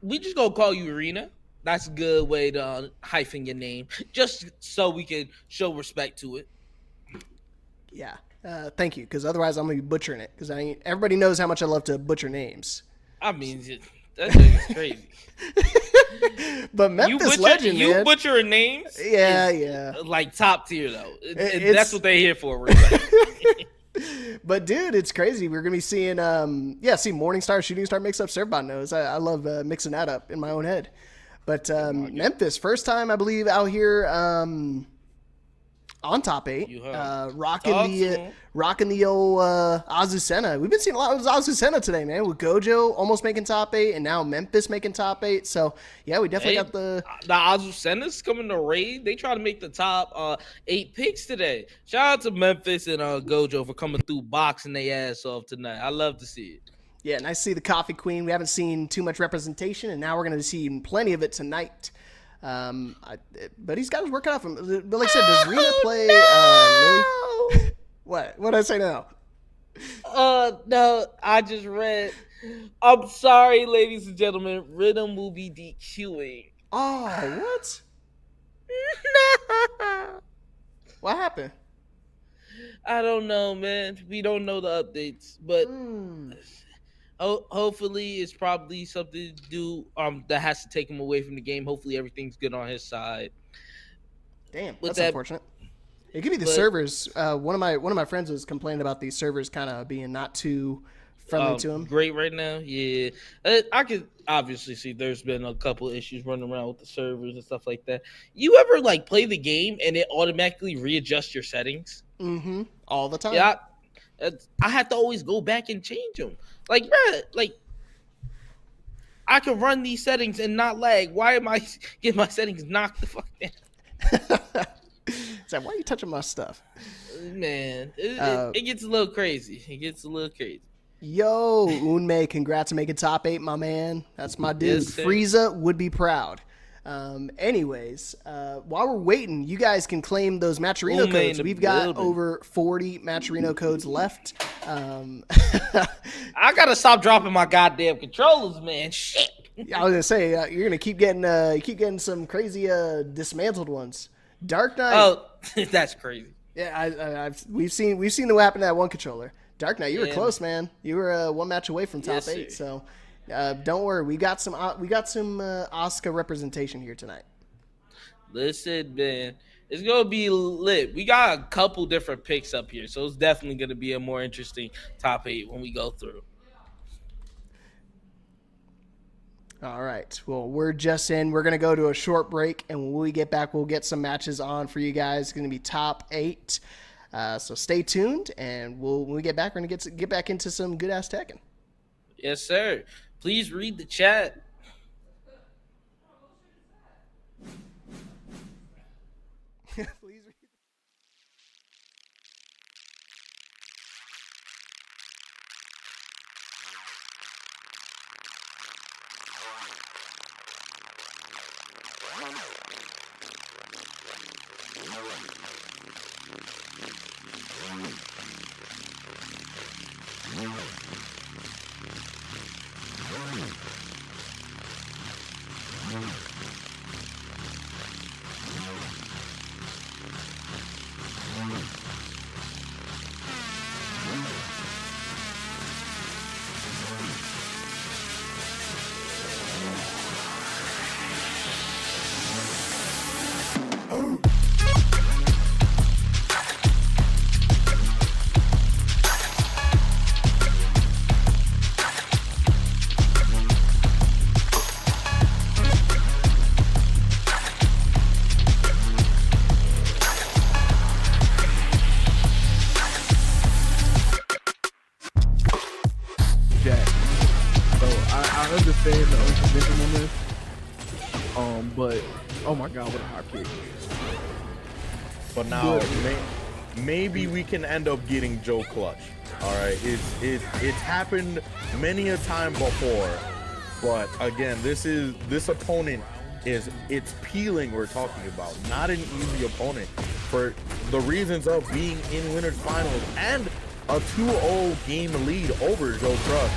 we just gonna call you Arena. That's a good way to hyphen your name, just so we can show respect to it. Yeah. Thank you, because otherwise I'm going to be butchering it, because everybody knows how much I love to butcher names. I mean, that thing is crazy. But Memphis Legend, man. You butchering names? Yeah. Like top tier, though. That's what they're here for, respect. But dude, it's crazy. We're gonna be seeing Morningstar, Shooting Star mix up Servbot knows. I love mixing that up in my own head. But Memphis, first time I believe out here on top 8, rocking the old Azucena. We've been seeing a lot of Azucena today, man. With Gojo almost making top 8, and now Memphis making top 8. So yeah, we definitely got the Azucenas coming to raid. They try to make the top 8 picks today. Shout out to Memphis and Gojo for coming through boxing their ass off tonight. I love to see it. Yeah, nice to see the Coffee Queen. We haven't seen too much representation, and now we're going to see plenty of it tonight. But he's got his work out for him. But like I said, does Rina play Lily? What did I say now? No, I just read. I'm sorry, ladies and gentlemen. Rhythm will be DQing. Oh, what? What happened? I don't know, man. We don't know the updates, but hopefully it's probably something to do that has to take him away from the game. Hopefully everything's good on his side. Damn, that's unfortunate. It could be the servers. One of my friends was complaining about these servers kind of being not too friendly to him. Great right now, yeah. I could obviously see there's been a couple of issues running around with the servers and stuff like that. You ever like play the game and it automatically readjusts your settings? Mm-hmm. All the time. Yeah. I have to always go back and change them. Like, bruh, like I can run these settings and not lag. Why am I getting my settings knocked the fuck down? It's like, why are you touching my stuff? Man, it gets a little crazy. Yo, Unmei, congrats on making top 8, my man. That's my dude. Yes, Frieza would be proud. Anyways, while we're waiting, you guys can claim those Matcherino codes. We've got over 40 Matcherino codes left. I gotta stop dropping my goddamn controllers, man. Shit. I was gonna say you're gonna keep getting some crazy dismantled ones. Dark Knight. Oh, that's crazy. Yeah, we've seen what happened to that one controller. Dark Knight, you were close, man. You were one match away from top 8. So don't worry, we got some Asuka representation here tonight. Listen, man, it's gonna be lit. We got a couple different picks up here, so it's definitely gonna be a more interesting top 8 when we go through. All right. Well, we're just in. We're going to go to a short break, and when we get back, we'll get some matches on for you guys. It's going to be top 8. So stay tuned, and when we get back, we're going to get back into some good-ass Tekken. Yes, sir. Please read the chat. Please read. Oh my God, what a hop kick. But now, maybe we can end up getting Joe clutch. All right, it's happened many a time before, but again, this opponent it's peeling we're talking about, not an easy opponent for the reasons of being in winners finals and a 2-0 game lead over Joe Crush.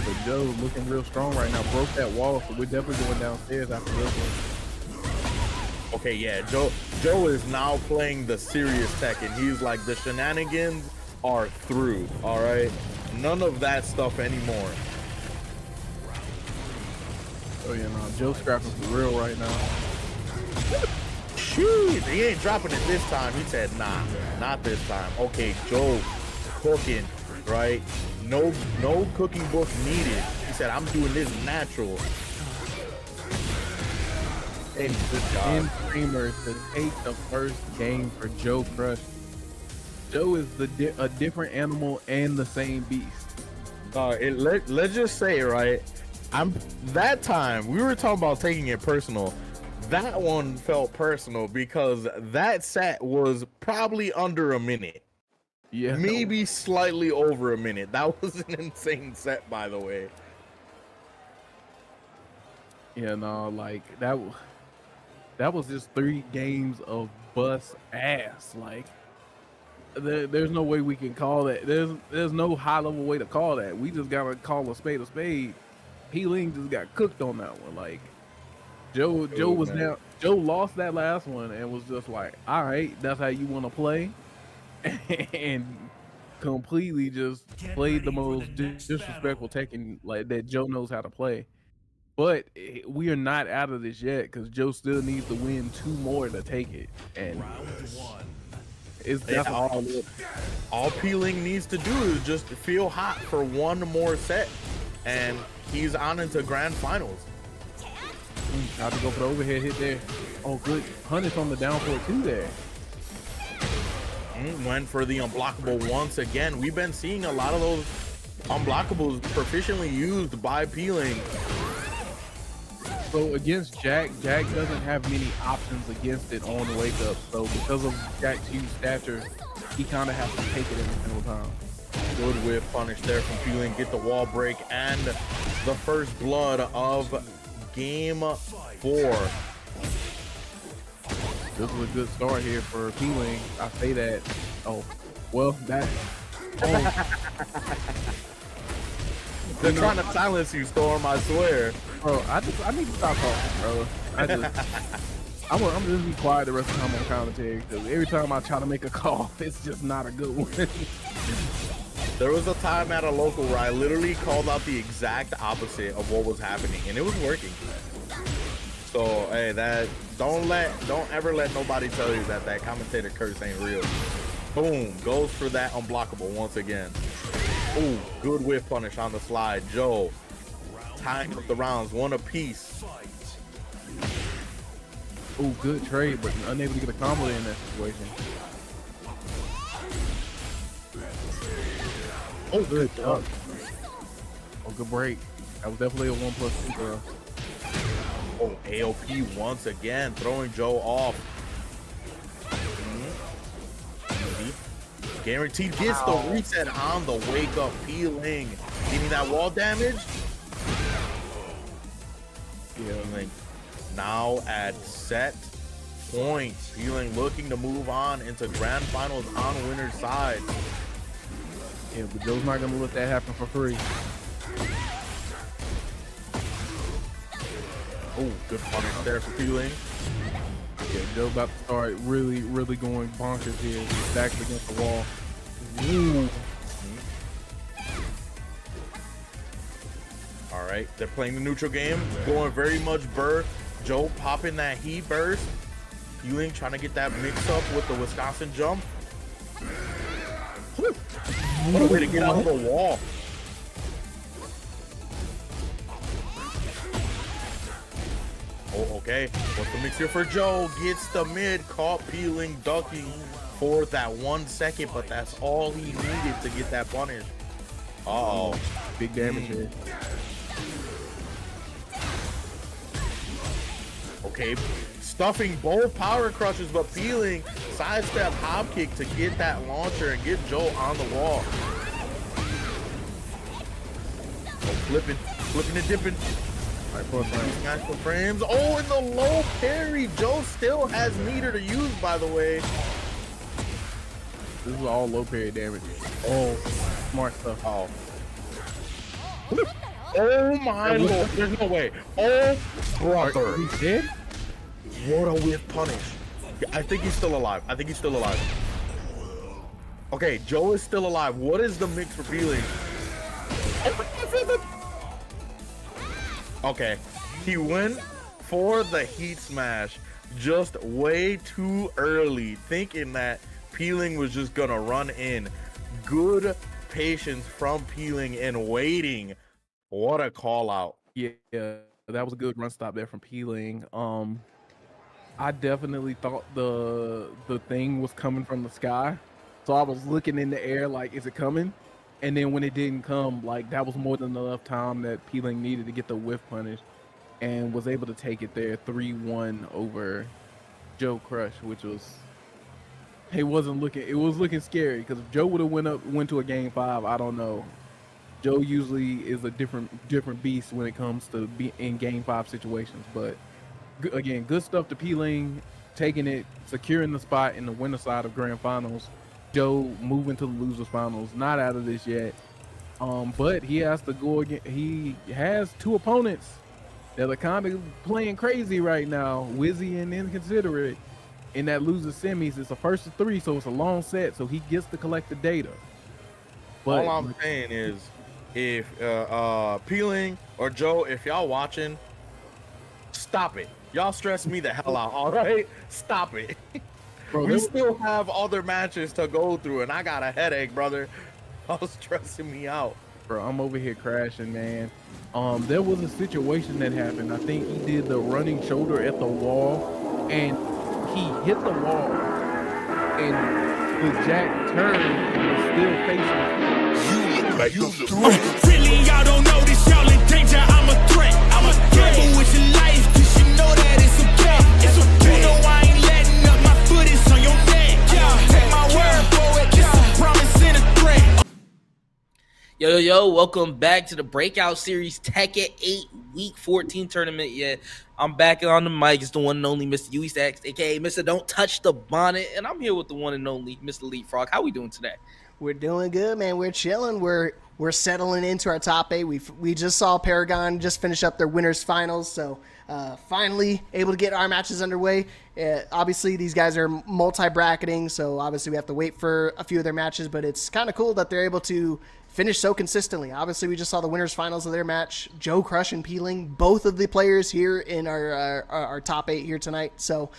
But Joe looking real strong right now. Broke that wall, so we're definitely going downstairs after this one. Okay, yeah, Joe is now playing the serious Tekken. He's like, the shenanigans are through, all right? None of that stuff anymore. Oh yeah, no, Joe's scrapping for real right now. Shoot, he ain't dropping it this time. He said, nah, not this time. Okay, Joe cooking, right? No cooking book needed. He said, I'm doing this natural. And the end streamer to take the first game for Joe Crush. Joe is a different animal and the same beast. Let's just say, right, that time we were talking about taking it personal. That one felt personal because that set was probably under a minute. Yeah, maybe slightly over a minute. That was an insane set, by the way. Yeah, no, like that was just 3 games of bust ass. Like there's no way we can call that. There's no high level way to call that. We just gotta call a spade a spade. Healing just got cooked on that one. Like Joe was down. Joe lost that last one and was just like, all right, that's how you want to play, and completely just played the most disrespectful Tekken like that Joe knows how to play. But we are not out of this yet because Joe still needs to win 2 more to take it. And that's all Peeling needs to do is just feel hot for 1 more set, and he's on into grand finals. Tried to go for the overhead hit there. Oh, good. Hunter's on the down for it too there. Went for the unblockable once again. We've been seeing a lot of those unblockables proficiently used by Peeling. So against Jack doesn't have many options against it on the wake up. So because of Jack's huge stature, he kind of has to take it every single time. Good whip punish there from Peeling. Get the wall break and the first blood of game 4. This was a good start here for Peeling. I say that. Oh, well, that. Oh. They're trying to silence you, Storm, I swear. Bro, I need to stop talking, bro. I'm gonna just be quiet the rest of the time on commentary because every time I try to make a call, it's just not a good one. There was a time at a local where I literally called out the exact opposite of what was happening, and it was working. So, hey, don't ever let nobody tell you that commentator curse ain't real. Boom, goes for that unblockable once again. Ooh, good whip punish on the slide. Joe tying up the rounds, 1 apiece. Ooh, good trade, but unable to get a combo in that situation. Oh, good job. Oh, good break. That was definitely a 1+2 throw. Oh, AOP once again, throwing Joe off. Guaranteed gets the reset on the wake up. Peeling. Getting that wall damage. Peeling now at set point. Peeling looking to move on into grand finals on winner's side. Yeah, but Joe's not gonna let that happen for free. Oh, good punish there for Peeling. Yeah, Joe's about to start really going bonkers here. He's back against the wall. Ooh. All right, they're playing the neutral game, going very much burst. Joe popping that heat burst. Peeling trying to get that mix up with the Wisconsin jump. What a way to get out of the wall. Oh, okay. What's the mix here for Joe? Gets the mid, caught Peeling, ducking for that 1 second, but that's all he needed to get that punish. Uh-oh. Big damage here. Okay, stuffing both power crushes, but Peeling sidestep hop kick to get that launcher and get Joe on the wall. Oh, flipping and dipping. All right, fourth frame. Smash the frames. Oh, and the low parry. Joe still has meter to use, by the way. This is all low parry damage. Oh, smart stuff. Oh. Oh my lord. There's no way. Oh, brother. He dead? What a whiff punish. I think he's still alive. Okay, Joe is still alive. What is the mix for Peeling? Okay, he went for the heat smash just way too early, thinking that Peeling was just gonna run in. Good patience from Peeling and waiting. What a call out. Yeah, that was a good run stop there from Peeling. I definitely thought the thing was coming from the sky, so I was looking in the air like, is it coming? And then when it didn't come, like, that was more than enough time that Peeling needed to get the whiff punish, and was able to take it there 3-1 over Joe Crush, which was, it was looking scary, because if Joe would have went to a game 5, I don't know. Joe usually is a different beast when it comes to be in game 5 situations, but again, good stuff to Peeling, taking it, securing the spot in the winner side of grand finals. Joe moving to the losers finals, not out of this yet, but he has to go again. He has 2 opponents that are kind of playing crazy right now, Wizzy and Inconsiderate. In that loser semis, it's a first of 3, so it's a long set, so he gets to collect the data. But all I'm saying is, if Peeling or Joe, if y'all watching, stop it. Y'all stress me the hell out, all right? Stop it. Bro, we still have other matches to go through, and I got a headache, brother. Y'all stressing me out. Bro, I'm over here crashing, man. There was a situation that happened. I think he did the running shoulder at the wall, and he hit the wall, and the jack turned and was still facing. Really, y'all don't know this, y'all in danger. I'm a threat. I'm a gamble with your life, cause you know that it's okay. It's okay. You know I ain't letting up, my foot is on your neck. Take my word for it, it's a promise and a threat. Yo, welcome back to the Breakout Series Tekken 8 Week 14 tournament. Yeah, I'm back on the mic. It's the one and only Mr. Uistax, aka Mr. Don't Touch the Bonnet, and I'm here with the one and only Mr. Leapfrog. How we doing today? We're doing good, man. We're chilling. We're settling into our top 8. We just saw Paragon just finish up their winners finals, so finally able to get our matches underway. Obviously, these guys are multi-bracketing, so obviously we have to wait for a few of their matches, but it's kind of cool that they're able to finish so consistently. Obviously, we just saw the winners finals of their match. Joe Crush and Peeling, both of the players here in our top 8 here tonight. So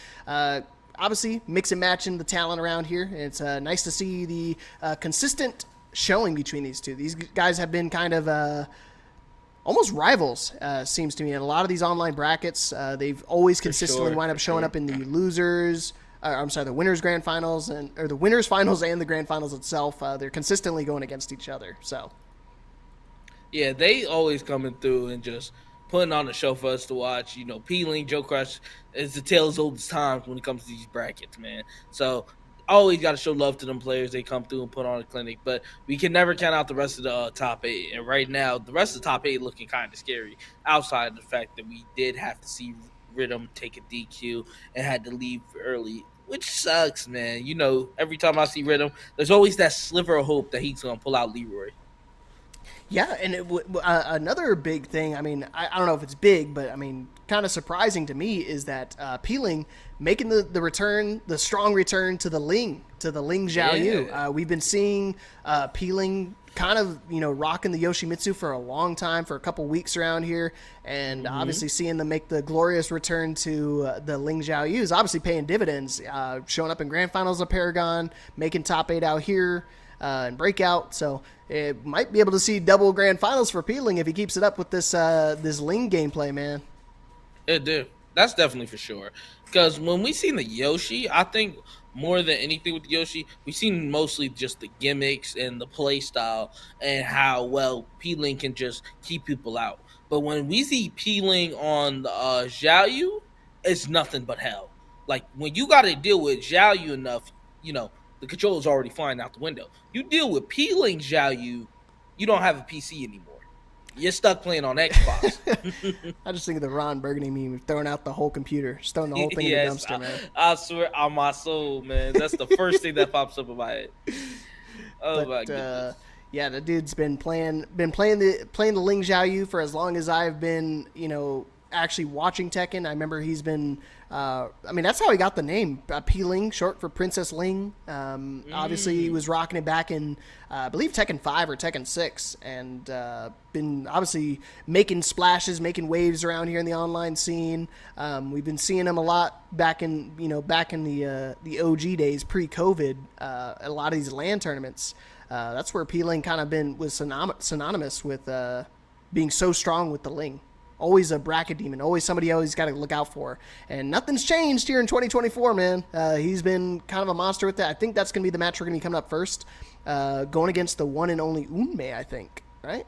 obviously, mix and matching the talent around here. It's nice to see the consistent showing between these two. These guys have been kind of almost rivals, seems to me. In a lot of these online brackets, they've always consistently wind up showing up in the losers. The winners grand finals or the winners finals and the grand finals itself. They're consistently going against each other. So, yeah, they always coming through and just putting on a show for us to watch. You know, Peeling, Joe Crush is the tale as old as time when it comes to these brackets, man. So always got to show love to them players. They come through and put on a clinic, but we can never count out the rest of the top 8. And right now, the rest of the top 8 looking kind of scary outside of the fact that we did have to see Rhythm take a DQ and had to leave early, which sucks, man. You know, every time I see Rhythm, there's always that sliver of hope that he's going to pull out Leroy. Yeah, and another big thing, I mean, I don't know if it's big, but I mean, kind of surprising to me is that Peeling making the return, the strong return to the Ling Xiaoyu. Yeah. We've been seeing Peeling kind of, rocking the Yoshimitsu for a long time, for a couple weeks around here, and obviously seeing them make the glorious return to the Ling Xiaoyu is obviously paying dividends, showing up in grand finals of Paragon, making top 8 out here. And Breakout, so it might be able to see double grand finals for Peeling if he keeps it up with this Ling gameplay, man. It did. That's definitely for sure. Because when we seen the Yoshi, I think more than anything with the Yoshi, we've seen mostly just the gimmicks and the play style and how well Peeling can just keep people out. But when we see Peeling on the Xiaoyu, it's nothing but hell. Like when you got to deal with Zhao Yu enough, the controller's already flying out the window. You deal with peeling Zhao Yu, you don't have a PC anymore. You're stuck playing on Xbox. I just think of the Ron Burgundy meme, throwing out the whole computer, just throwing the whole thing in the dumpster, man. I swear on my soul, man. That's the first thing that pops up in my head. Oh my goodness. Yeah, the dude's been playing the Ling Zhao Yu for as long as I've been, actually watching Tekken. I remember he's been, that's how he got the name, P-Ling, short for Princess Ling. Obviously, he was rocking it back in, I believe, Tekken 5 or Tekken 6, and been obviously making splashes, making waves around here in the online scene. We've been seeing him a lot back in the OG days, pre-COVID, a lot of these LAN tournaments. That's where P-Ling kind of was synonymous with being so strong with the Ling. Always a bracket demon, always somebody always got to look out for. And nothing's changed here in 2024, man. He's been kind of a monster with that. I think that's going to be the match we're going to be coming up first. Going against the one and only Unmei, I think, right?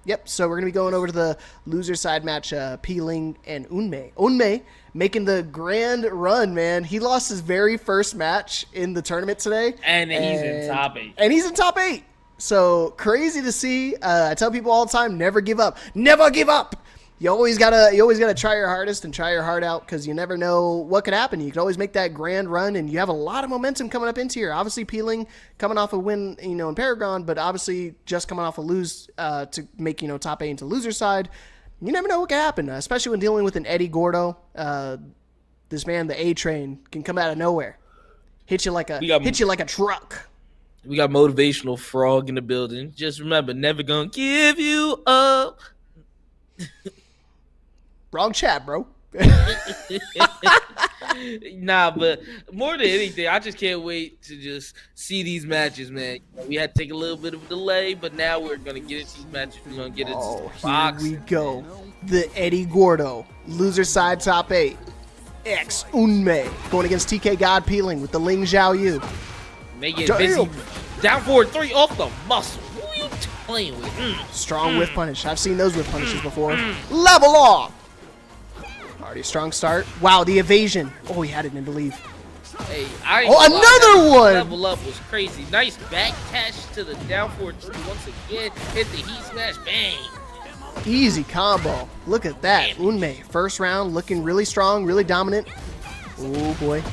Yep, so we're going to be going over to the loser side match, P-Ling and Unmei. Unmei making the grand run, man. He lost his very first match in the tournament today. And he's in top 8. And he's in top 8. So crazy to see. I tell people all the time, never give up. Never give up. You always gotta try your hardest and try your heart out, because you never know what could happen. You can always make that grand run, and you have a lot of momentum coming up into here. Obviously, P-Ling coming off a win, in Paragon, but obviously just coming off a lose to make top 8 into loser side. You never know what could happen, especially when dealing with an Eddie Gordo. This man, the A Train, can come out of nowhere, hit you like a truck. We got motivational frog in the building. Just remember, never gonna give you up. Wrong chat, bro. Nah, but more than anything, I just can't wait to just see these matches, man. We had to take a little bit of a delay, but now we're gonna get into these matches. We're gonna get into box. Here we go. The Eddie Gordo loser side top 8. X Unmei going against TK God P-Ling with the Ling Zhao Yu. They get busy. Down forward 3 off the muscle. Who are you playing with? Strong whiff punish. I've seen those whiff punishes before. Level off. Already strong start. Wow, the evasion. Oh, he had it in believe. Hey, another one. Level up was crazy. Nice back catch to the down forward 3 once again. Hit the heat smash. Bang. Easy combo. Look at that. Unmei, first round, looking really strong, really dominant. Oh, boy.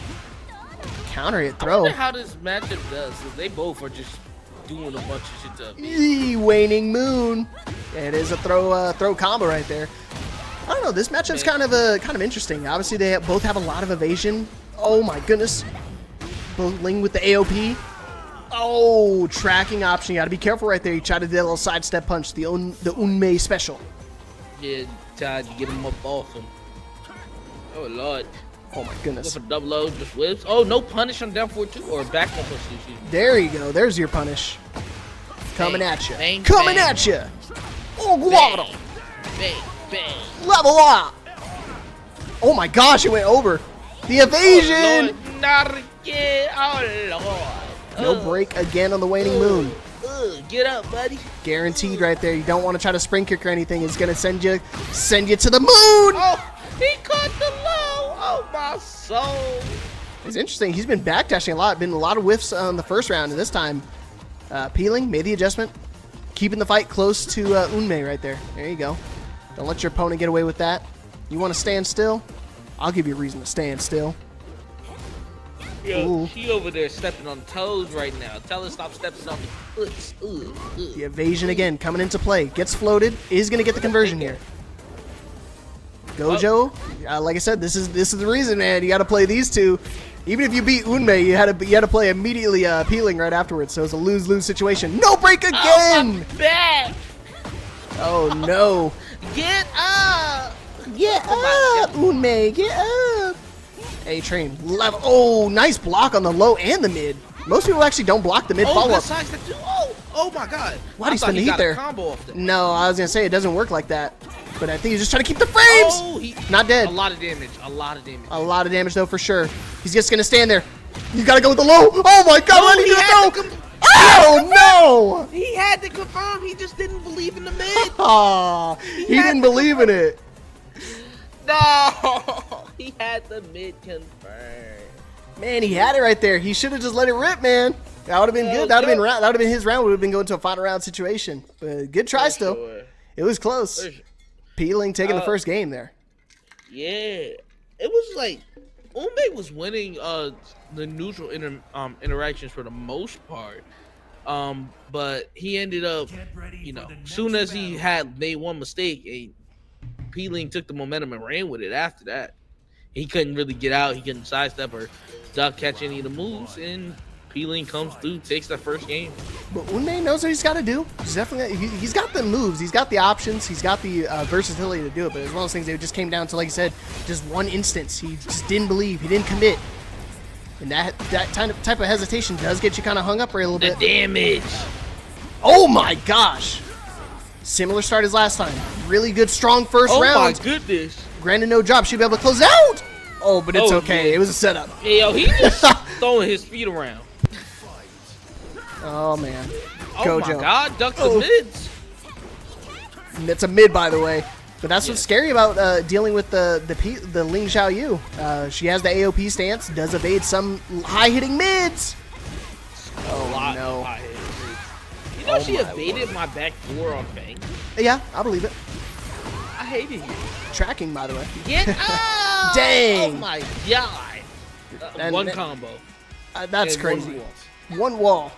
Counter hit throw. I wonder how this matchup does. They both are just doing a bunch of shit to Waning Moon. It is a throw combo right there. I don't know. This matchup's kind of interesting. Obviously, they both have a lot of evasion. Oh my goodness. Both Ling with the AOP. Oh, tracking option. You got to be careful right there. You try to do a little sidestep punch. The Unmei special. Yeah, tried to get him up off him. Oh lord. Oh my goodness. Go for double O, just whips. Oh, no punish on down forward 2 or back one push. There you go. There's your punish. Coming at you. Bang, Coming bang. at you. Oh, Guado. Bang, bang. Level up. Oh my gosh, it went over. The evasion. Oh, Lord. Not again. Oh, Lord. No break again on the Waning Moon. Get up, buddy. Guaranteed right there. You don't want to try to spring kick or anything. It's going to send you to the moon. Oh, he caught the low. Oh, my soul. It's interesting. He's been backdashing a lot. Been a lot of whiffs on the first round. And this time, P-Ling made the adjustment. Keeping the fight close to Unmei right there. There you go. Don't let your opponent get away with that. You want to stand still? I'll give you a reason to stand still. Yo, she over there stepping on toes right now. Tell her stop stepping on the foots. The evasion again coming into play. Gets floated. Is going to get the conversion here. Gojo, like I said, this is the reason, man. You got to play these two. Even if you beat Unmei, you had to play immediately P-Ling right afterwards. So it's a lose-lose situation. No break again. Oh, my back. Oh no. Get up. Get up, Unmei. Get up. A-Train level. Oh, nice block on the low and the mid. Most people actually don't block the mid follow-up. Oh my god. Why'd he spin the heat there? Combo off there. No, I was going to say it doesn't work like that. But I think he's just trying to keep the frames. Oh, not dead. A lot of damage. A lot of damage. A lot of damage, though, for sure. He's just going to stand there. You got to go with the low. Oh, my God. What did he do? Oh, no. He had to confirm. He just didn't believe in the mid. He didn't believe in it. No, he had the mid confirmed. Man, he had it right there. He should have just let it rip, man. That would have been good. That would have been his round. Would have been going to a final round situation. But good try still. Sure. It was close. Peeling taking the first game there. Yeah, it was like Ume was winning the neutral interactions for the most part. But he ended up, soon as he had made one mistake, Peeling took the momentum and ran with it after that. He couldn't really get out. He couldn't sidestep or duck catch any of the moves, and Peeling comes through, takes that first game. But Unmei knows what he's got to do. He's definitely he's got the moves, he's got the options, he's got the versatility to do it. But it's one of those things that just came down to, like you said, just one instance. He just didn't believe, he didn't commit, and that type of hesitation does get you kind of hung up for a little bit. The damage. Oh my gosh! Similar start as last time. Really good, strong first round. Oh my goodness! Granted, no drop. Should be able to close out. Oh, but it's okay. Yeah. It was a setup. Hey, yo, he just throwing his feet around. Oh man. Oh Gojo. my God! Duck the mids. It's a mid, by the way. But that's what's scary about dealing with the Ling Xiaoyu. She has the AOP stance, does evade some high hitting mids. Oh no! You know she evaded my back four on Fang. Yeah, I believe it. I hated you. Tracking, by the way. Get out! Dang! Oh my God! One combo. That's and crazy. One wall.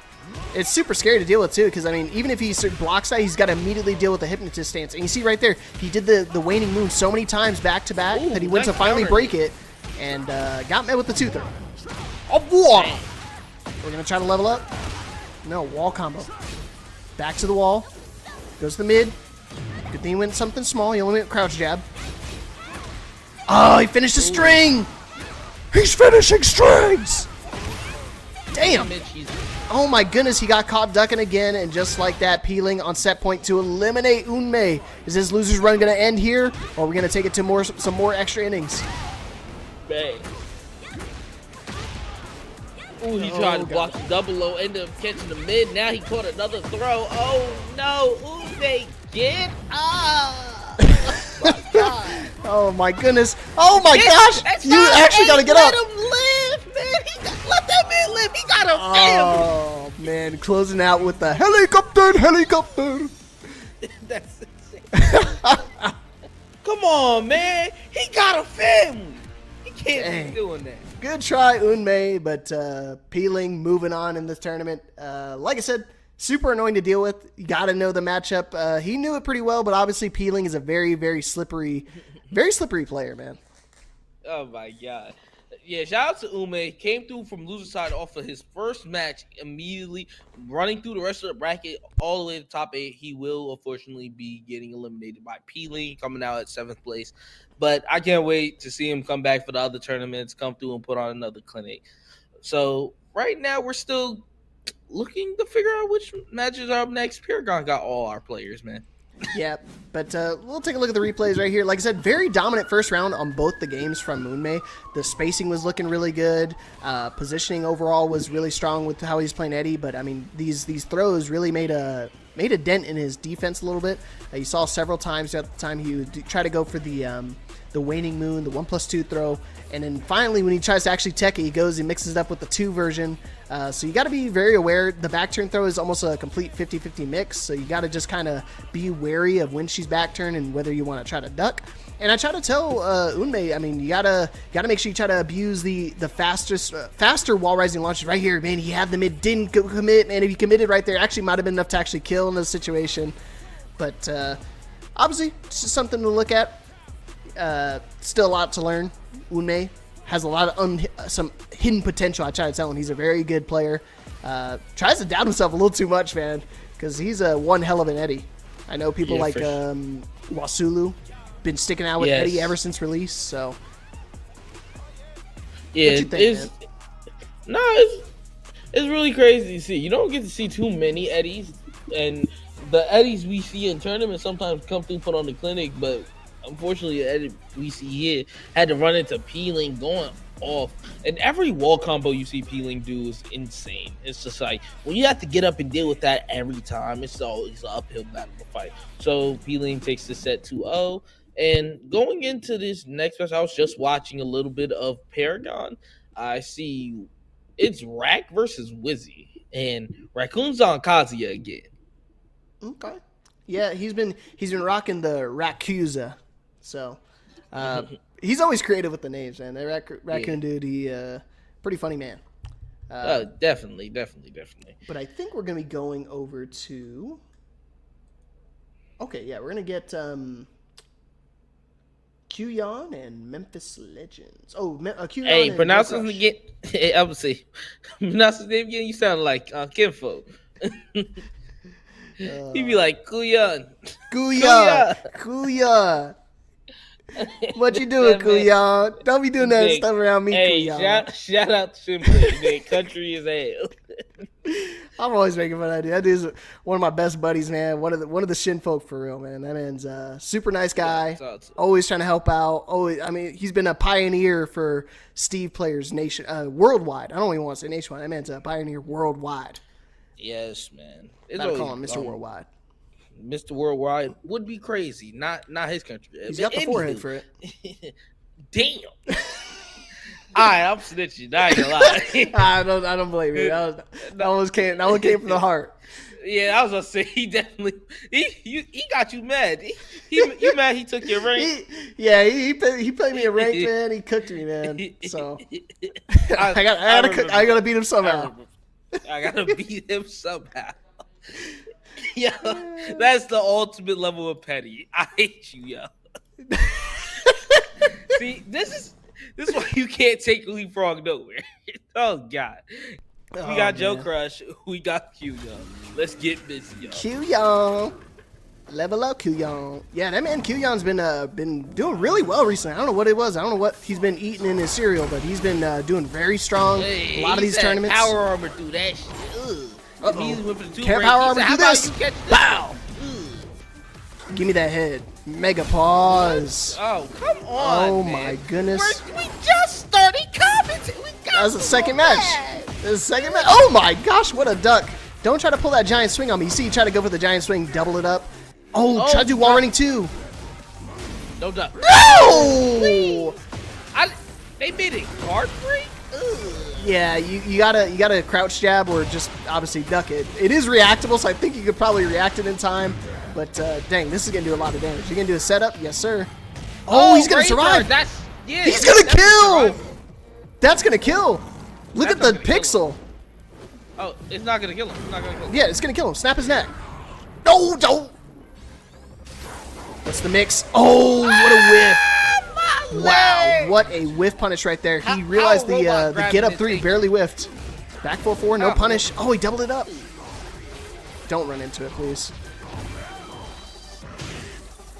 It's super scary to deal with too, because I mean, even if he blocks that, he's got to immediately deal with the hypnotist stance. And you see right there, he did the waning moon so many times back to back that he went to finally break it, and got met with the two throw. Oh, wall! We're gonna try to level up. No, wall combo. Back to the wall. Goes to the mid. Good thing he went something small. He only went crouch jab. Oh, he finished the string! He's finishing strings! Damn! Oh my goodness, he got caught ducking again, and just like that, Peeling on set point to eliminate Unmei. Is this loser's run going to end here, or are we going to take it to some more extra innings? Bang. Ooh, he tried to block the double low, ended up catching the mid. Now he caught another throw. Oh no, Unmei, get up! Oh my God. Oh my goodness. Oh my gosh! You actually got to get up! Let him live, man! Let that man live! He got a family! Oh man, closing out with the helicopter! That's insane. Come on, man! He got a family! He can't be doing that. Good try, Unmei, but Peeling moving on in this tournament. Like I said, super annoying to deal with. You got to know the matchup. He knew it pretty well, but obviously Peeling is a very, very slippery player, man. Oh my God. Yeah, shout out to Unmei. Came through from loser side off of his first match immediately, running through the rest of the bracket all the way to top 8. He will unfortunately be getting eliminated by Peeling, coming out at 7th place. But I can't wait to see him come back for the other tournaments, come through and put on another clinic. So right now we're still looking to figure out which matches are up next. Paragon got all our players, man. Yeah, but we'll take a look at the replays right here. Like I said, very dominant first round on both the games from Unmei. The spacing was looking really good. Positioning overall was really strong with how he's playing Eddie. But I mean, these throws really made a dent in his defense a little bit. You saw several times at the time he would try to go for the waning moon, the 1+2 throw, and then finally when he tries to actually tech it, he goes and mixes it up with the 2 version. So you got to be very aware. The back turn throw is almost a complete 50-50 mix, so you got to just kind of be wary of when she's back turn and whether you want to try to duck. And I try to tell Unmei, I mean, you gotta make sure you try to abuse the faster wall rising launches right here. Man, he had the mid, didn't commit. Man, if he committed right there, actually might have been enough to actually kill in this situation. But obviously, it's just something to look at. Still a lot to learn. Unmei has a lot of some hidden potential. I try to tell him he's a very good player. Tries to doubt himself a little too much, man, because he's one hell of an Eddie. I know people like Wasulu been sticking out with Eddie ever since release. So yeah, what you think, it's really crazy to see. You don't get to see too many Eddies, and the Eddies we see in tournaments sometimes come through, put on the clinic, but unfortunately, Eddie we see here had to run into Peeling going off. And every wall combo you see Peeling do is insane. It's just like, when you have to get up and deal with that every time, it's always an uphill battle to fight. So Peeling takes the set 2-0, And going into this next match, I was just watching a little bit of Paragon. I see it's Rack versus Wizzy, and Raccoon's on Kazuya again. Okay. Yeah, he's been rocking the Rakuza. So he's always creative with the names, man. That Raccoon dude, he pretty funny man. Definitely. But I think we're gonna be going over to. Okay, yeah, we're gonna get Q-Yon and Memphis Legends. Oh, Q-Yon. Hey, and pronounce Joe him Crush. again. Hey, I would say, pronounce his name again. You sound like Kinfo. He'd be like Kuyan. Kuya. What you doing, Kuya? Don't be doing that Big. stuff around me, Hey, Kuya. shout out to Simply, man. Country as hell. I'm always making fun of that dude. That dude's one of my best buddies, man. One of the shin folk for real, man. That man's a super nice guy. Always trying to help out. Always, I mean, he's been a pioneer for Steve Players nation worldwide. I don't even want to say nationwide. That man's a pioneer worldwide. Yes, man. Gotta call him Mr. Worldwide. Mr. Worldwide would be crazy. Not his country. He's got the forehead for it. Damn. All right, I'm snitching. I ain't gonna lie. I don't blame you. That one came from the heart. Yeah, I was gonna say he definitely he got you mad. You mad he took your rank? He played me a rank, man. He cooked me, man. So I gotta beat him somehow. I gotta beat him somehow. Yeah, that's the ultimate level of petty. I hate you, yo. See, this is why you can't take leapfrog nowhere. Oh God. We got Joe Crush. We got Q, yo. Let's get busy, yo. Q-Yon. Level up, Q-Yon. Yeah, that man Q-Yon's been doing really well recently. I don't know what it was. I don't know what he's been eating in his cereal, but he's been doing very strong. Hey, a lot of these tournaments. Power armor do that shit. Can't power armor do this? Bow. Give me that head. Mega pause. Oh, come on. Oh man. my goodness. We just started commenting. That was the second match. Oh my gosh, what a duck. Don't try to pull that giant swing on me. You see, you try to go for the giant swing, double it up. Oh, try to do wall running too. No duck. No! They made it guard free? Yeah, you gotta crouch jab or just obviously duck it. It is reactable, so I think you could probably react it in time. But dang, this is gonna do a lot of damage. You gonna do a setup? Yes, sir. Oh, he's gonna survive. He's gonna kill. That's gonna kill. Look at the pixel. Oh, it's not gonna kill him. Yeah, it's gonna kill him. Snap his neck. No, don't. What's the mix? Oh, what a whiff. Wow, what a whiff punish right there. He realized the get up three barely whiffed. Back 4-4, no punish. Oh, he doubled it up. Don't run into it, please.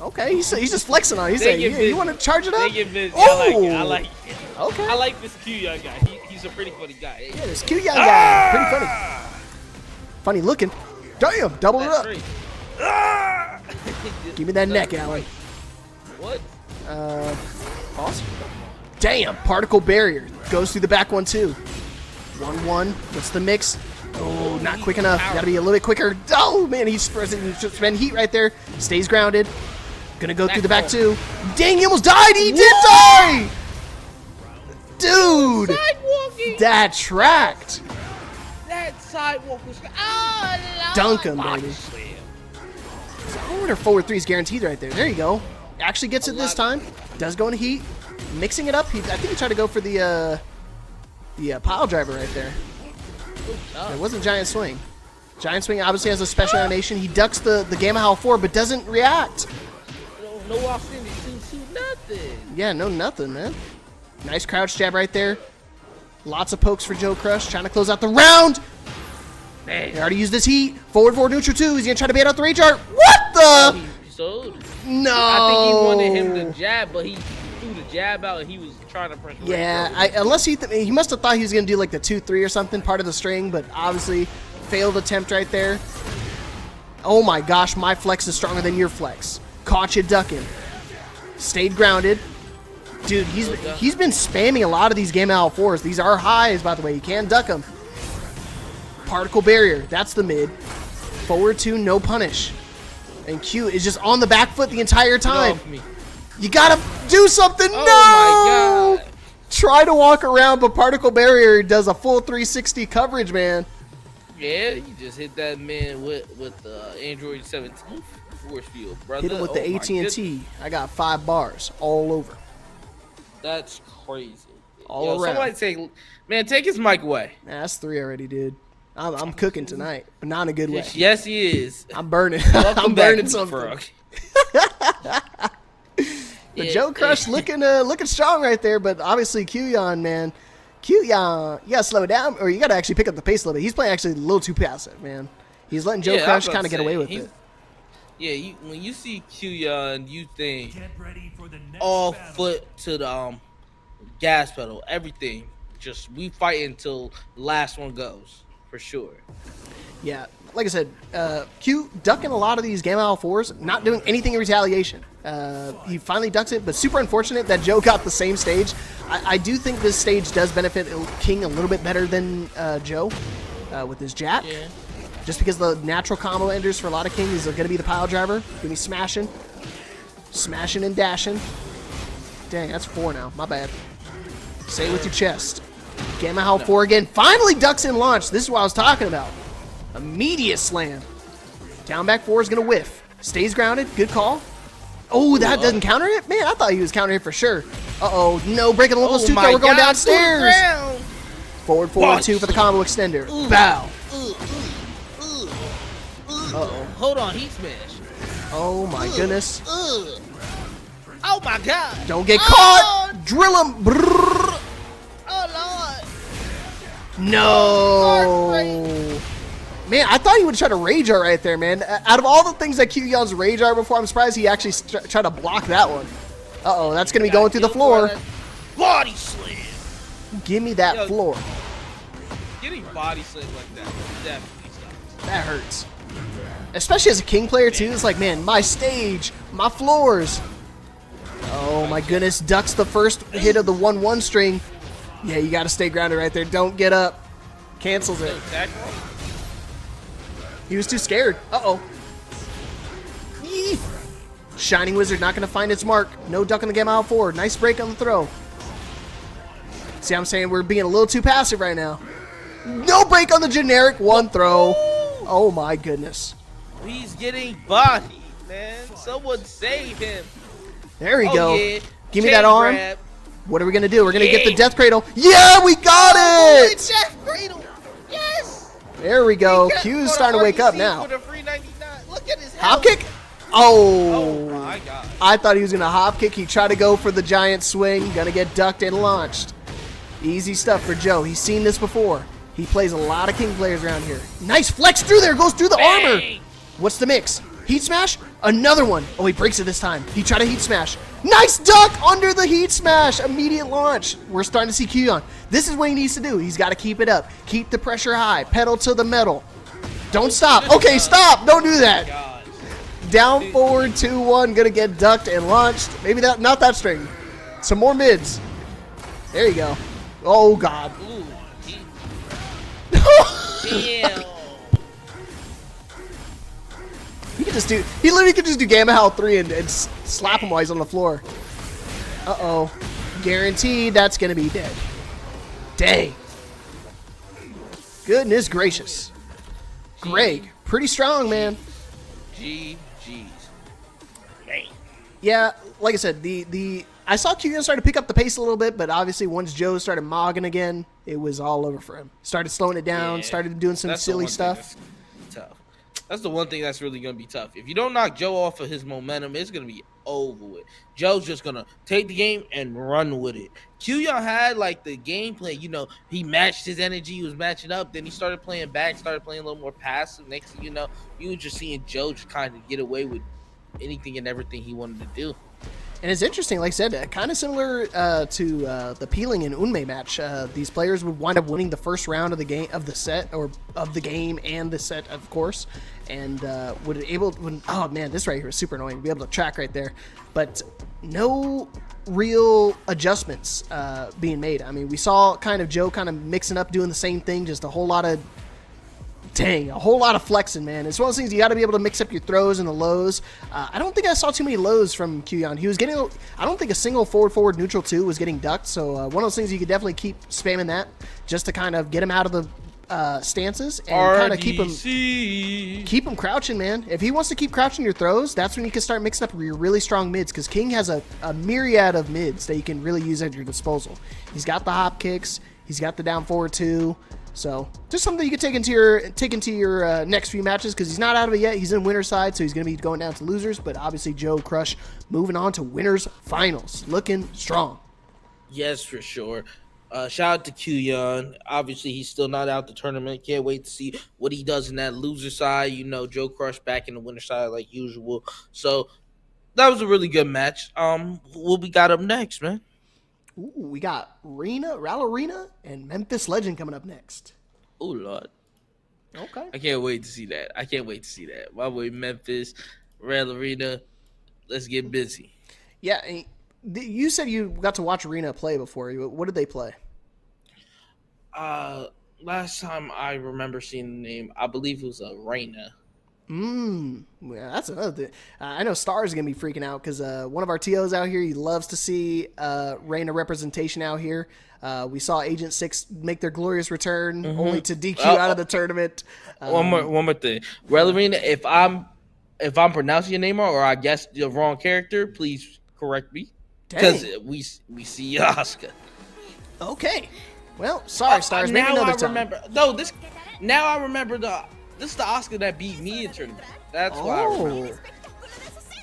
Okay, he's just flexing on it. He's saying, yeah, you want to charge it up? Oh! I like it. Okay. I like this Q-Young guy. He's a pretty funny guy. Yeah, this Q-Young guy. Pretty funny. Funny looking. Damn, double it up. Give me that neck, Alan. What? Pause. Damn, particle barrier. Goes through the back one, too. 1-1. What's the mix? Oh, not quick enough. Gotta be a little bit quicker. Oh, man, he's spending heat right there. Stays grounded. Gonna go through the back, too. Dang, he almost died. He did die! Dude! That tracked. That sidewalk was... Dunk him, baby. Forward or forward three is guaranteed right there. There you go. Actually gets it this time. Does go into heat. Mixing it up. I think he tried to go for the pile driver right there. It wasn't Giant Swing. Giant Swing obviously has a special animation. He ducks the Gamma Howl 4, but doesn't react. No offense, nothing. Yeah, no nothing, man. Nice crouch jab right there. Lots of pokes for Joe Crush. Trying to close out the round. He already used this heat. Forward neutral 2. He's going to try to bait out the rage art. What the? No. I think he wanted him to jab, but he threw the jab out and he was trying to press. Yeah, unless he must have thought he was going to do like the 2-3 or something, part of the string, but obviously failed attempt right there. Oh my gosh, my flex is stronger than your flex. Caught you ducking. Stayed grounded. Dude, he's been spamming a lot of these Game Owl 4s. These are highs, by the way. You can duck them. Particle barrier. That's the mid. Forward 2, no punish. And Q is just on the back foot the entire time. You gotta do something. Oh No! my god. Try to walk around, but particle barrier does a full 360 coverage, man. Yeah, you just hit that man with the Android 17 force field, brother. Hit him with the Oh my AT&T. goodness. I got 5 bars all over. That's crazy. All around. Somebody take his mic away. Nah, that's 3 already, dude. I'm cooking tonight, but not in a good way. Yes, he is. I'm burning. Welcome I'm back, burning Meat something. Frog. But Yeah, Joe Crush looking strong right there, but obviously Qyon, man. Qyon, you gotta slow down, or you gotta actually pick up the pace a little bit. He's playing actually a little too passive, man. He's letting Joe Yeah, I Crush was about kind of to get away say, with he's- it. Yeah, when you see Qyon, you think all foot to the gas pedal, everything. Just we fight until the last one goes, for sure. Yeah, like I said, Q ducking a lot of these Gamma Out 4s, not doing anything in retaliation. He finally ducks it, but super unfortunate that Joe got the same stage. I do think this stage does benefit King a little bit better than Joe with his Jack. Yeah. Just because the natural combo enders for a lot of Kings are going to be the pile driver. Going to be smashing. Smashing and dashing. Dang, that's 4 now. My bad. Say it with your chest. Gamma Howl 4 again. Finally ducks in launch. This is what I was talking about. Immediate slam. Down back 4 is going to whiff. Stays grounded. Good call. Oh, that doesn't counter it? Man, I thought he was countering it for sure. Uh-oh. No, breaking the level 2. We're going downstairs. Forward 2 for the combo extender. Bow. Uh-oh. Hold on, heat smash. Oh, my goodness. Oh my god. Don't get caught. Drill him. Brrr. Oh No. Man, I thought he would try to rage art right there, man. Out of all the things that Qyon's rage art before, I'm surprised he actually tried to block that one. Uh-oh, that's going to be going through the floor. Body slam. Give me that floor. Getting body slam like that definitely sucks. That hurts. Especially as a King player, too. It's like, man, my stage, my floors. Oh, my goodness. Ducks the first hit of the 1-1 string. Yeah, you got to stay grounded right there. Don't get up. Cancels it. He was too scared. Uh-oh. Yee. Shining Wizard not going to find its mark. No duck on the Gamma Out 4. Nice break on the throw. See what I'm saying? We're being a little too passive right now. No break on the generic 1 throw. Oh, my goodness. He's getting bodied, man. Someone save him. There we go. Yeah. Give me that arm. Grab. What are we going to do? We're going to get the Death Cradle. Yeah, we got it! Death Cradle. Yes. There we go. Q's starting to wake up now. For the free 99. Look at his Hop health. kick? Oh. Oh my god. I thought he was going to hop kick. He tried to go for the giant swing. Going to get ducked and launched. Easy stuff for Joe. He's seen this before. He plays a lot of King players around here. Nice flex through there. Goes through the armor. What's the mix? Heat smash? Another one. Oh, he breaks it this time. He tried a heat smash. Nice duck under the heat smash. Immediate launch. We're starting to see Qyon. This is what he needs to do. He's got to keep it up. Keep the pressure high. Pedal to the metal. Don't stop. Okay, stop. Don't do that. Down forward 2-1. Gonna get ducked and launched. Maybe that. Not that string. Some more mids. There you go. Oh, God. Ooh, damn. He could just do. He literally could just do Gamma Howl 3 and slap him while he's on the floor. Uh-oh. Guaranteed that's gonna be dead. Dang. Goodness gracious. Greg, pretty strong, man. GG's. Yeah, like I said, I saw Qyon start to pick up the pace a little bit, but obviously once Joe started mogging again, it was all over for him. Started slowing it down, Yeah, started doing some that's the silly one thing stuff. that's tough. That's the one thing that's really going to be tough. If you don't knock Joe off of his momentum, it's going to be over with. Joe's just going to take the game and run with it. Qyon had like the gameplay, he matched his energy, he was matching up, then he started playing back, started playing a little more passive. Next thing you know, you were just seeing Joe just kind of get away with anything and everything he wanted to do. And it's interesting, like I said, kind of similar to the Peeling and Unmei match. These players would wind up winning the first round of the game, of the set, or of the game and the set, of course, and oh man, this right here is super annoying to be able to track right there, but no real adjustments being made. I mean, we saw kind of Joe kind of mixing up, doing the same thing, just a whole lot of Dang, a whole lot of flexing, man. It's one of those things you got to be able to mix up your throws and the lows. I don't think I saw too many lows from Kyuhyun. He was getting, I don't think a single forward neutral 2 was getting ducked. So one of those things you could definitely keep spamming that just to kind of get him out of the stances and kind of keep him crouching, man. If he wants to keep crouching your throws, that's when you can start mixing up your really strong mids, because King has a myriad of mids that you can really use at your disposal. He's got the hop kicks. He's got the down forward 2. So just something you can take into your next few matches, because he's not out of it yet. He's in winner's side, so he's going to be going down to losers. But obviously Joe Crush moving on to winners finals, looking strong. Yes, for sure. Shout out to Kyuhyun. Obviously, he's still not out the tournament. Can't wait to see what he does in that loser side. You know, Joe Crush back in the winner side like usual. So that was a really good match. What we got up next, man? Ooh, we got Rallarina and Memphis Legend coming up next. Oh, Lord. Okay. I can't wait to see that. My boy Memphis, Rallarina. Let's get busy. Yeah, you said you got to watch Arena play before. What did they play? Last time I remember seeing the name, I believe it was Reina. Yeah, that's another thing. I know Star's gonna be freaking out because one of our TOs out here, he loves to see Reina representation out here. We saw Agent 6 make their glorious return, only to DQ out of the tournament. One more thing, Rallarina. If I'm pronouncing your name wrong, or I guess the wrong character, please correct me. Because we see Asuka. Okay. Well, sorry, Stars. Maybe another time. Remember. No, this is the Asuka that beat me in tournament. That's why I remember.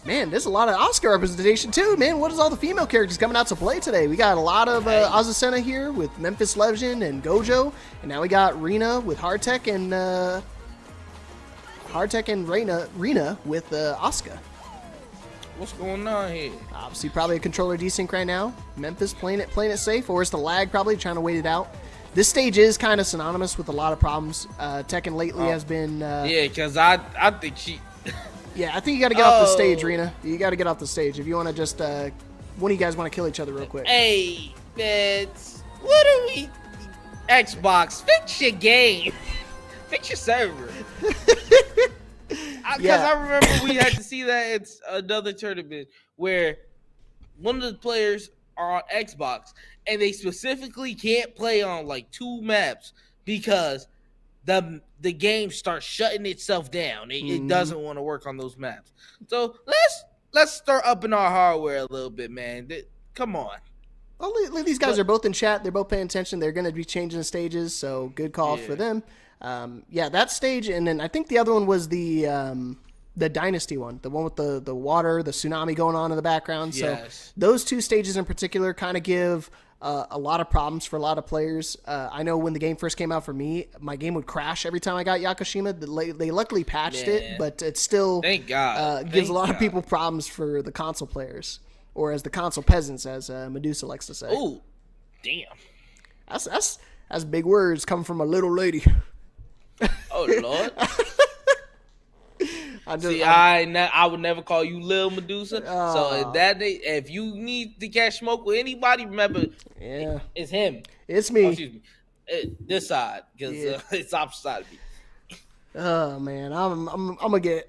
Man, there's a lot of Asuka representation too, man. What is all the female characters coming out to play today? We got a lot of Azucena here with Memphis Legend and Gojo, and now we got Rina with Hardtech and Rina with Asuka. What's going on here? Obviously, probably a controller desync right now. Memphis playing it safe, or it's the lag probably trying to wait it out. This stage is kind of synonymous with a lot of problems. Tekken lately has been. Yeah, because I think she. Yeah, I think you got to get off the stage, Rina. You got to get off the stage if you want to just. One of you guys want to kill each other real quick. Hey, Vince, what are we? Xbox, fix your game, fix your server. Because I remember we had to see that it's another tournament where one of the players are on Xbox and they specifically can't play on like 2 maps because the game starts shutting itself down. It doesn't want to work on those maps. So let's start upping our hardware a little bit, man. Come on. Well, these guys are both in chat. They're both paying attention. They're going to be changing the stages, so good call for them. That stage, and then I think the other one was the Dynasty one, the one with the water, the tsunami going on in the background. Yes. So those 2 stages in particular kind of give a lot of problems for a lot of players. I know when the game first came out for me, my game would crash every time I got Yakushima. They luckily patched it, but it still thank God gives a lot of people problems for the console players, or as the console peasants, as Medusa likes to say. Oh, damn! That's big words coming from a little lady. Oh Lord! I would never call you Lil Medusa. So if you need to catch smoke with anybody, remember, it's him. It's me. Oh, excuse me. This side, because it's opposite side of me. Oh man, I'm gonna.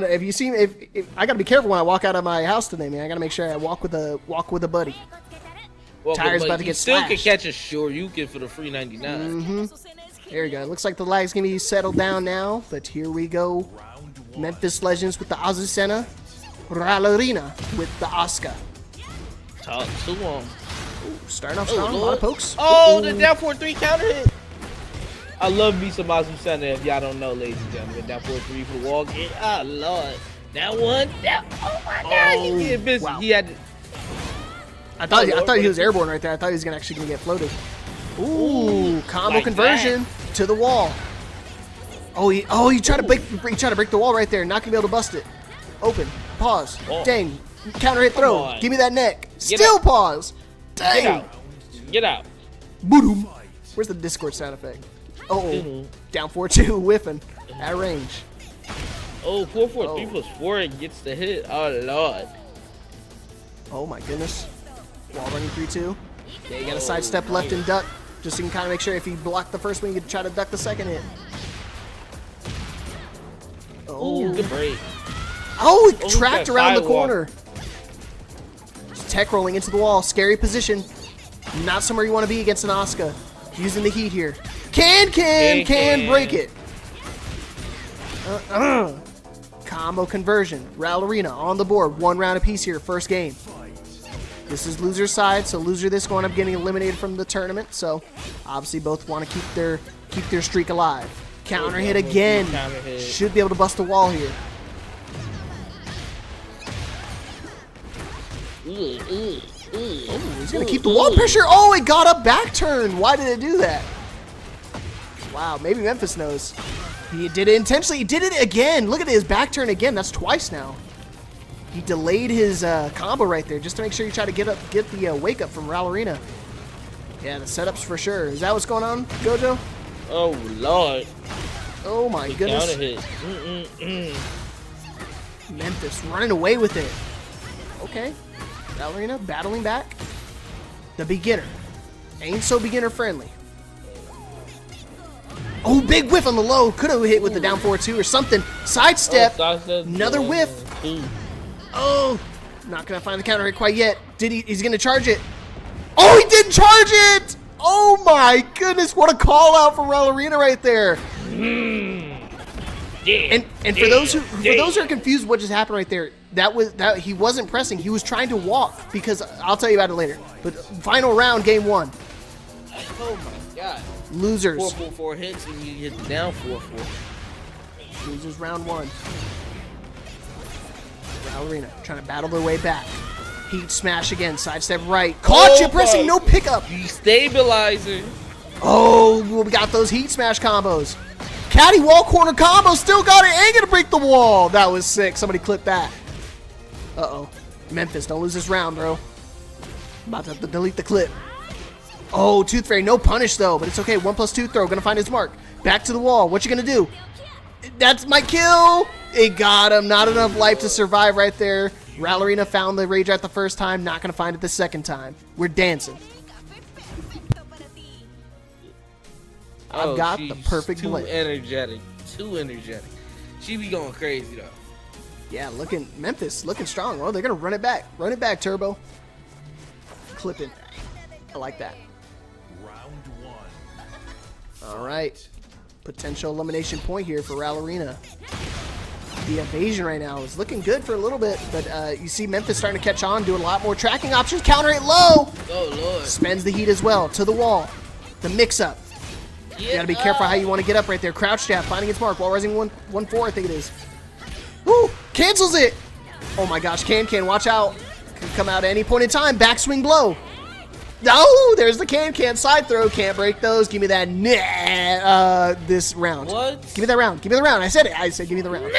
If you see me, if I gotta be careful when I walk out of my house today, man. I gotta make sure I walk with a buddy. Well, Tires about to get still slashed. can catch a Shoryuken for the free 99. There we go. It looks like the lag's gonna be settled down now, but here we go. Memphis Legends with the Azucena, Rallarina with the Asuka. Talk to him. Starting off strong, a lot of pokes. Oh, the down 4-3 counter hit. I love me some Azucena, if y'all don't know, ladies and gentlemen. Down 4-3 for the wall. Oh, Lord. That one. Oh, my God. He getting busy. Wow. He had to... I thought he was airborne right there. I thought he was actually going to get floated. Ooh, combo like conversion to the wall. Oh, he tried to break the wall right there. Not gonna be able to bust it. Open. Pause. Dang. Counter hit throw. Give me that neck. Still pause. Dang. Get out. Boom. Where's the Discord sound effect? Oh, down 4-2, whiffing at range. Oh, 4-4, 3+4, it gets the hit. Oh, Lord. Oh, my goodness. Wall running 3-2. Yeah, you got to sidestep left and duck. Just so you can kind of make sure if you block the first one, you can try to duck the second hit. Oh, good break. Oh, he Oh, tracked got around the sidewalk. corner. Just tech rolling into the wall. Scary position. Not somewhere you want to be against an Asuka. Using the heat here. Can break it. Combo conversion. Ralarina on the board. 1 round apiece here. First game. This is loser's side, so loser this going up getting eliminated from the tournament. So obviously both want to keep their streak alive. Counter hit again. Counter hit. Should be able to bust the wall here. Oh, he's gonna keep the wall pressure. Oh, it got up back turn. Why did it do that? Wow, maybe Memphis knows. He did it intentionally. He did it again. Look at his back turn again. That's twice now. He delayed his combo right there just to make sure you try to get the wake up from Ralarina. Yeah, the setups for sure. Is that what's going on, Gojo? Oh Lord. Oh my The goodness. counter hit. Memphis running away with it. Okay. Ralarina battling back. The beginner. Ain't so beginner friendly. Oh, big whiff on the low. Could have hit with the down 4-2 or something. Sidestep. Another whiff. Oh, not going to find the counter hit quite yet. He's going to charge it. Oh, he didn't charge it. Oh my goodness. What a call out from Ralarina right there. And for those who are confused what just happened right there, that he wasn't pressing. He was trying to walk because I'll tell you about it later. But final round, game 1. Oh my God. Losers. 4-4-4 hits and you hit the down 4-4. Losers round 1. Ralarina trying to battle their way back. Heat smash again. Sidestep right. Caught you pressing. No pickup. Destabilizer. Oh, we got those heat smash combos. Caddy wall corner combo. Still got it. Ain't gonna break the wall. That was sick. Somebody clip that. Uh-oh. Memphis, don't lose this round, bro. I'm about to have to delete the clip. Oh, Tooth Fairy. No punish, though. But it's okay. 1+2 throw. Gonna find his mark. Back to the wall. What you gonna do? That's my kill. It got him. Not enough life to survive right there. Ralarina found the rage art the first time. Not gonna find it the second time. We're dancing. I've got the perfect blend. Too energetic. She be going crazy though. Yeah, Memphis looking strong. Oh, they're gonna run it back. Run it back, Turbo. Clipping. I like that. Round 1. All right. Potential elimination point here for Ralarina. The evasion right now is looking good for a little bit, but you see Memphis starting to catch on, doing a lot more tracking options. Counter it low. Oh Lord. Spends the heat as well to the wall. The mix up. You gotta be careful how you want to get up right there. Crouch jab, finding its mark. Wall rising 1-4, I think it is. Woo! Cancels it! Oh my gosh, Can, watch out. Could come out at any point in time. Backswing blow. No! There's the Can side throw. Can't break those. Give me that this round. What? Give me that round. Give me the round. I said it. I said give me the round.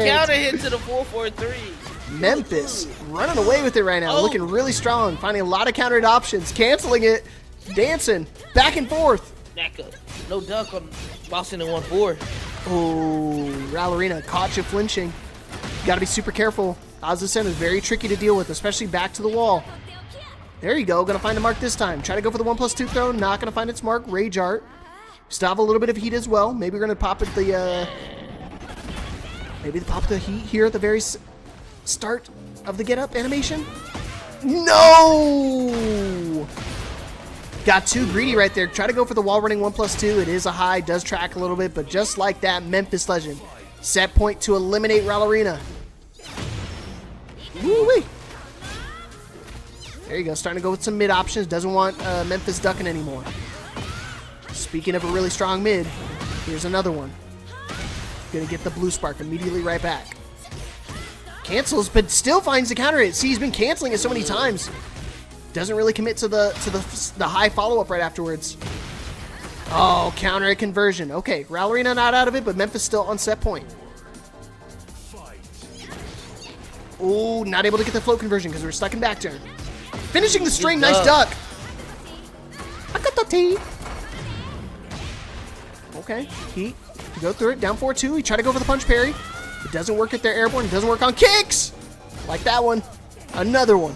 Counter hit to the 4-4-3. Memphis running away with it right now. Looking really strong. Finding a lot of counter hit options. Canceling it. Dancing. Back and forth. Back up. No duck on bouncing in 1-4. Oh, Ralarina caught you flinching. Got to be super careful. Azusen is very tricky to deal with, especially back to the wall. There you go. Going to find the mark this time. Try to go for the 1+2 throw. Not going to find its mark. Rage art. Still have a little bit of heat as well. Maybe we're going to pop it pop the heat here at the very start of the get up animation. No! Got too greedy right there. Try to go for the wall running 1+2. It is a high, does track a little bit, but just like that, Memphis Legend. Set point to eliminate Ralarina. Woo-wee. There you go. Starting to go with some mid options. Doesn't want Memphis ducking anymore. Speaking of a really strong mid, here's another one. Gonna get the blue spark immediately right back. Cancels, but still finds the counter hit. See, he's been canceling it so many times. Doesn't really commit to the high follow-up right afterwards. Oh, counter hit conversion. Okay, Ralarina not out of it, but Memphis still on set point. Oh, not able to get the float conversion because we're stuck in back turn. Finishing the string, nice duck. Okay, heat. Go through it, down 4-2. He tried to go for the punch parry. It doesn't work if they're airborne. It doesn't work on kicks. Like that one. Another one.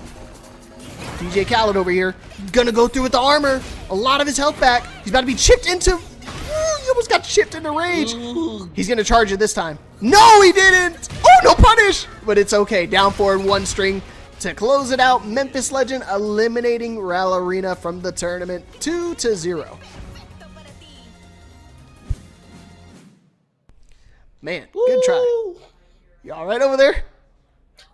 DJ Khaled over here. Gonna go through with the armor. A lot of his health back. He's about to be chipped into. You almost got chipped into rage. He's going to charge it this time. No, he didn't. Oh, no punish. But it's okay. Down 4 in one string. To close it out, Memphis Legend eliminating Rallarina from the tournament 2-0. Man, good try. You all right over there?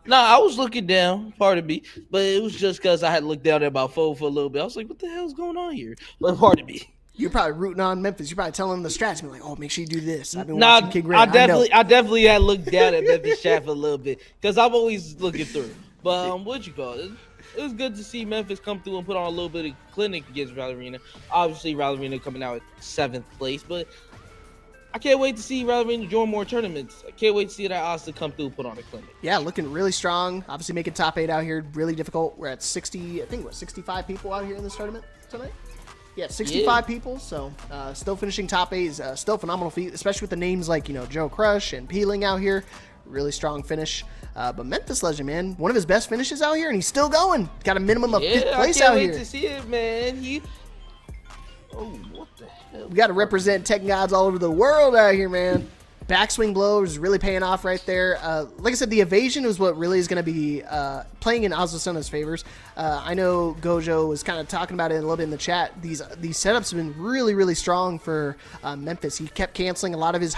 No, I was looking down, pardon me, but it was just because I had looked down at my phone for a little bit. I was like, what the hell's going on here? But pardon me. You're probably rooting on Memphis. You're probably telling them the strats. Be like, oh, make sure you do this. I've been Nah, watching King Ray. I definitely had looked down at Memphis Shaft a little bit because I'm always looking through. But what you call it? It was good to see Memphis come through and put on a little bit of clinic against Rallarina. Obviously, Rallarina coming out at 7th place, but I can't wait to see Rallarina join more tournaments. I can't wait to see that Asta come through and put on a clinic. Yeah, looking really strong. Obviously, making top 8 out here really difficult. We're at 60, I think, 65 people out here in this tournament tonight? Yeah, 65 people, so still finishing top 8 is still a phenomenal feat, especially with the names like, Joe Crush and Peeling out here. Really strong finish. But Memphis Legend, man, one of his best finishes out here, and he's still going. Got a minimum of 5th place out here. I can't wait to see it, man. Oh, what the hell? We got to represent Tekken gods all over the world out here, man. Backswing blow is really paying off right there. Like I said, the evasion is what really is going to be playing in Azucena's favors. I know Gojo was kind of talking about it a little bit in the chat. These setups have been really, really strong for Memphis. He kept canceling a lot of his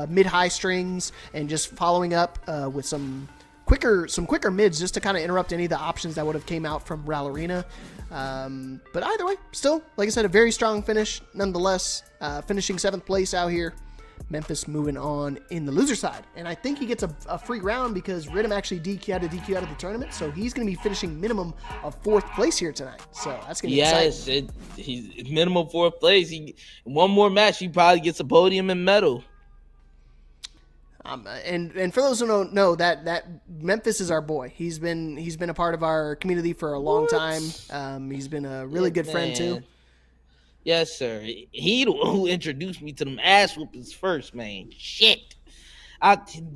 mid-high strings and just following up with some quicker mids just to kind of interrupt any of the options that would have came out from Rallarina. But either way, still, like I said, a very strong finish nonetheless. Finishing 7th place out here. Memphis moving on in the loser side. And I think he gets a free round because Rhythm actually had a DQ out of the tournament. So he's going to be finishing minimum of 4th place here tonight. So that's going to be exciting. He's minimum 4th place. One more match, he probably gets a podium and medal. And for those who don't know, that Memphis is our boy. He's been a part of our community for a long time. He's been a really good friend too. Yes, sir. He the one who introduced me to them ass whoopings first, man. Shit.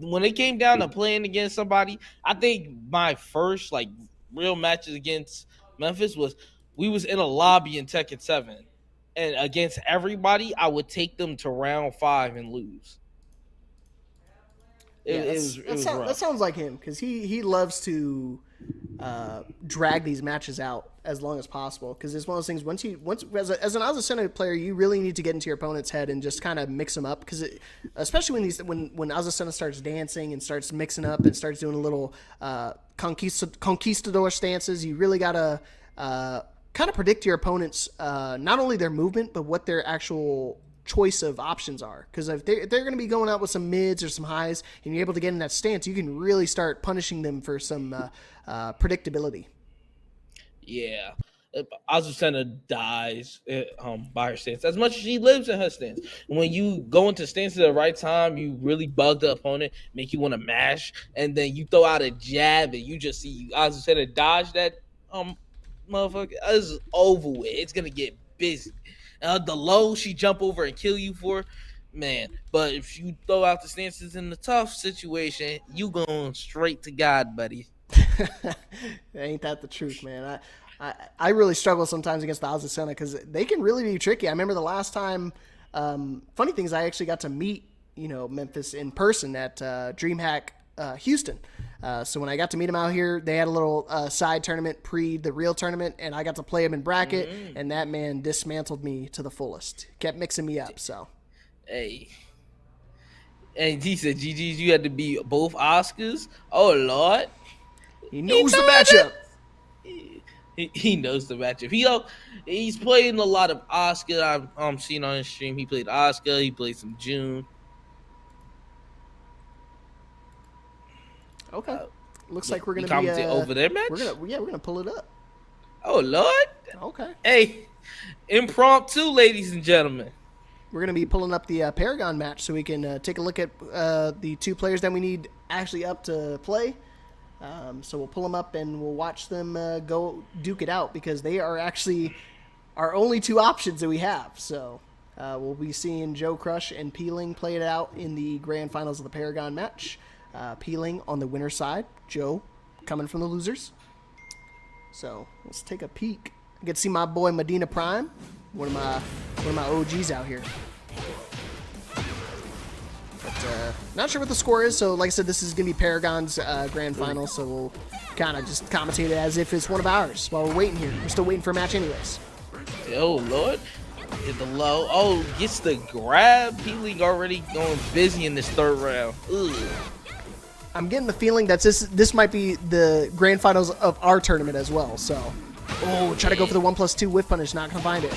When it came down to playing against somebody, I think my first real matches against Memphis we was in a lobby in Tekken 7. And against everybody, I would take them to round 5 and lose. That sounds like him because he loves to drag these matches out as long as possible because it's one of those things. Once as an Azucena player, you really need to get into your opponent's head and just kind of mix them up because especially when Azucena starts dancing and starts mixing up and starts doing a little conquistador stances, you really gotta kind of predict your opponent's not only their movement but what their actual choice of options are, because if they're going to be going out with some mids or some highs and you're able to get in that stance, you can really start punishing them for some predictability. Yeah, Azucena dies by her stance as much as she lives in her stance. When you go into stance at the right time, you really bug the opponent, make you want to mash, and then you throw out a jab and you just see Azucena dodge that motherfucker. It's over with. It's gonna get busy. The low she jump over and kill you for, man. But if you throw out the stances in the tough situation, you going straight to God, buddy. Ain't that the truth, man? I really struggle sometimes against the Azucena because they can really be tricky. I remember the last time, funny things, I actually got to meet, Memphis in person at DreamHack Houston. So when I got to meet him out here, they had a little side tournament pre the real tournament, and I got to play him in bracket, and that man dismantled me to the fullest. Kept mixing me up, so. Hey. And he said, GG's, you had to be both Oscars? Oh, Lord. He knows the matchup. He knows the matchup. He's playing a lot of Oscar. I'm seeing on his stream. He played Oscar. He played some June. Okay. Looks like we're gonna be over their match. We're gonna pull it up. Oh Lord. Okay. Hey, impromptu, ladies and gentlemen. We're gonna be pulling up the Paragon match so we can take a look at the 2 players that we need actually up to play. So we'll pull them up and we'll watch them go duke it out because they are actually our only 2 options that we have. So we'll be seeing Joe Crush and Peeling play it out in the grand finals of the Paragon match. Peeling on the winner's side, Joe coming from the losers. So let's take a peek. I get to see my boy Medina Prime, one of my OGs out here. not sure what the score is. So like I said, this is gonna be Paragon's grand final. So we'll kind of just commentate it as if it's one of ours while we're waiting here. We're still waiting for a match anyways. Oh Lord, hit the low. Oh, gets the grab. Peeling already going busy in this third round. Ugh. I'm getting the feeling that this might be the grand finals of our tournament as well. So, try to go for the 1+2 whiff punish. Not gonna find it.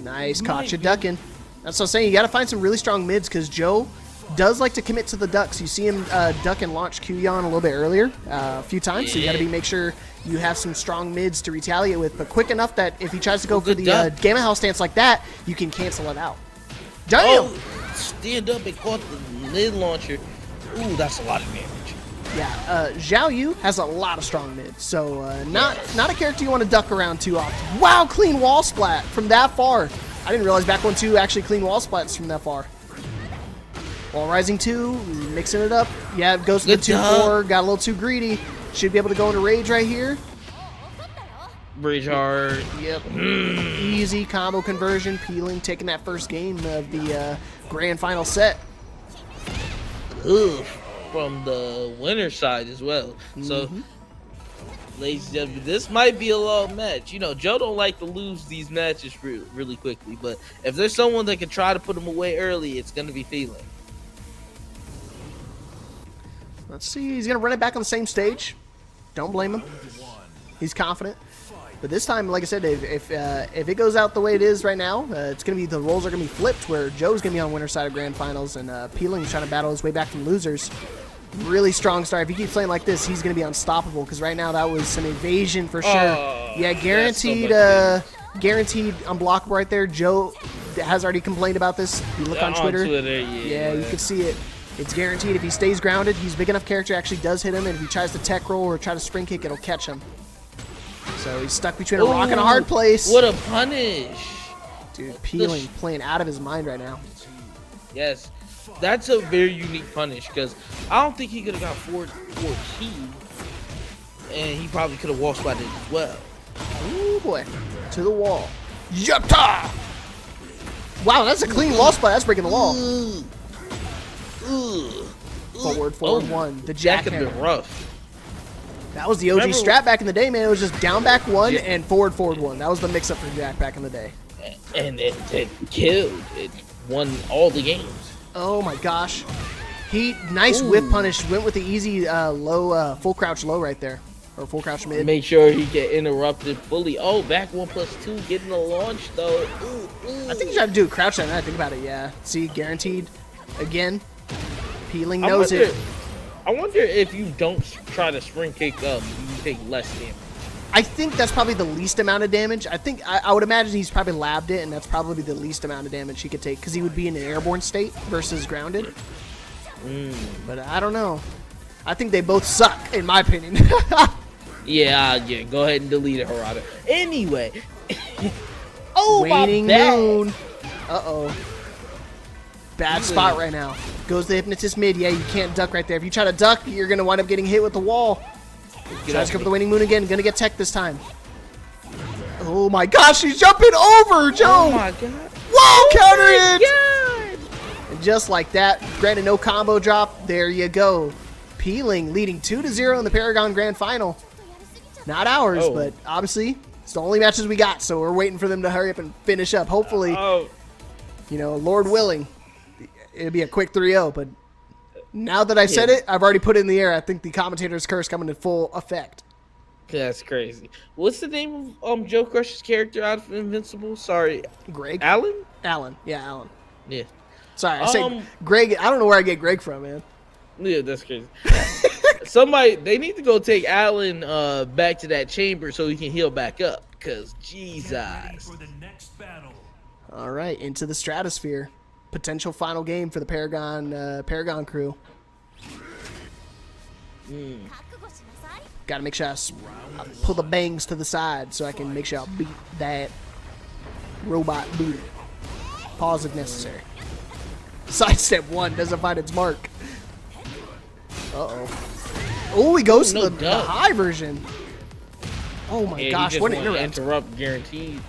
Nice, caught you ducking. That's what I'm saying. You got to find some really strong mids because Joe does like to commit to the ducks. You see him duck and launch Q-Yon a little bit earlier, a few times. So you got to make sure you have some strong mids to retaliate with, but quick enough that if he tries to go for the Gamma Hell stance like that, you can cancel it out. Damn! Oh, stand up and caught the mid launcher. Ooh, that's a lot of damage. Yeah, Zhao Yu has a lot of strong mids, so not a character you want to duck around too often. Wow, clean wall splat from that far. I didn't realize back 1-2 actually clean wall splats from that far. Wall rising 2, mixing it up. Yeah, it goes to the 2-4, got a little too greedy. Should be able to go into rage right here. Bridge hard. Yep. Easy combo conversion. Peeling, taking that first game of the grand final set. Ugh, from the winner side as well. So, ladies and gentlemen, this might be a long match. You know, Joe don't like to lose these matches really quickly, but if there's someone that can try to put him away early, it's going to be Feeling. Let's see. He's going to run it back on the same stage. Don't blame him. He's confident. But this time, like I said, if it goes out the way it is right now, it's going to be the roles are going to be flipped where Joe's going to be on winner's side of grand finals and Peeling's trying to battle his way back from losers. Really strong start. If he keeps playing like this, he's going to be unstoppable because right now that was some evasion for sure. Yeah, guaranteed guaranteed unblockable right there. Joe has already complained about this. You look on Twitter. Yeah, you can see it. It's guaranteed if he stays grounded, he's a big enough character actually does hit him, and if he tries to tech roll or try to spring kick, it'll catch him. So he's stuck between a rock and a hard place. What a punish. Dude, Peeling playing out of his mind right now. Yes. That's a very unique punish because I don't think he could have got 14, and he probably could have wall splatted as well. Ooh boy, to the wall. Yatta! Wow, that's a clean wall splat. That's breaking the wall. Forward, one. The jackhammer. Been rough. That was the OG strat back in the day, man. It was just down back one and forward one. That was the mix-up for Jack back in the day. And it killed. It won all the games. Oh my gosh. Nice whip punish. Went with the easy low, full crouch low right there. Or full crouch mid. Make sure he get interrupted fully. Oh, back 1+2, getting the launch though. I think you tried to do a crouch now that I think about it, yeah. See, guaranteed. Again. Peeling knows it. I wonder if you don't try to spring kick up, you take less damage. I think that's probably the least amount of damage. I would imagine he's probably labbed it, and that's probably the least amount of damage he could take because he would be in an airborne state versus grounded. But I don't know. I think they both suck, in my opinion. Yeah, go ahead and delete it, Harada. Anyway. Waning Moon. Uh-oh. Bad spot right now. Goes the Hypnotist mid. Yeah, you can't duck right there. If you try to duck, you're going to wind up getting hit with the wall. Tries to go for the Waning Moon again. Going to get tech this time. Oh my gosh, he's jumping over, Joe. Oh my god. Whoa, counter it. And just like that, granted no combo drop. There you go. Peeling leading 2-0 in the Paragon Grand Final. Not ours, but obviously it's the only matches we got, so we're waiting for them to hurry up and finish up. Hopefully, you know, Lord willing, it'll be a quick 3-0, but now that I said it, I've already put it in the air. I think the commentator's curse coming in full effect. That's crazy. What's the name of Joe Crush's character out of Invincible? Sorry. Greg? Alan? Alan. Yeah, Alan. Yeah. Sorry, I say Greg. I don't know where I get Greg from, man. Yeah, that's crazy. They need to go take Alan back to that chamber so he can heal back up, because Jesus. All right, into the stratosphere. Potential final game for the Paragon crew. Got to make sure I pull the bangs to the side so I can make sure I beat that robot booty. Pause if necessary. Sidestep 1 doesn't find its mark. Uh-oh. Oh, he goes to the high version. Oh my gosh, what an interrupt. Interrupt guaranteed.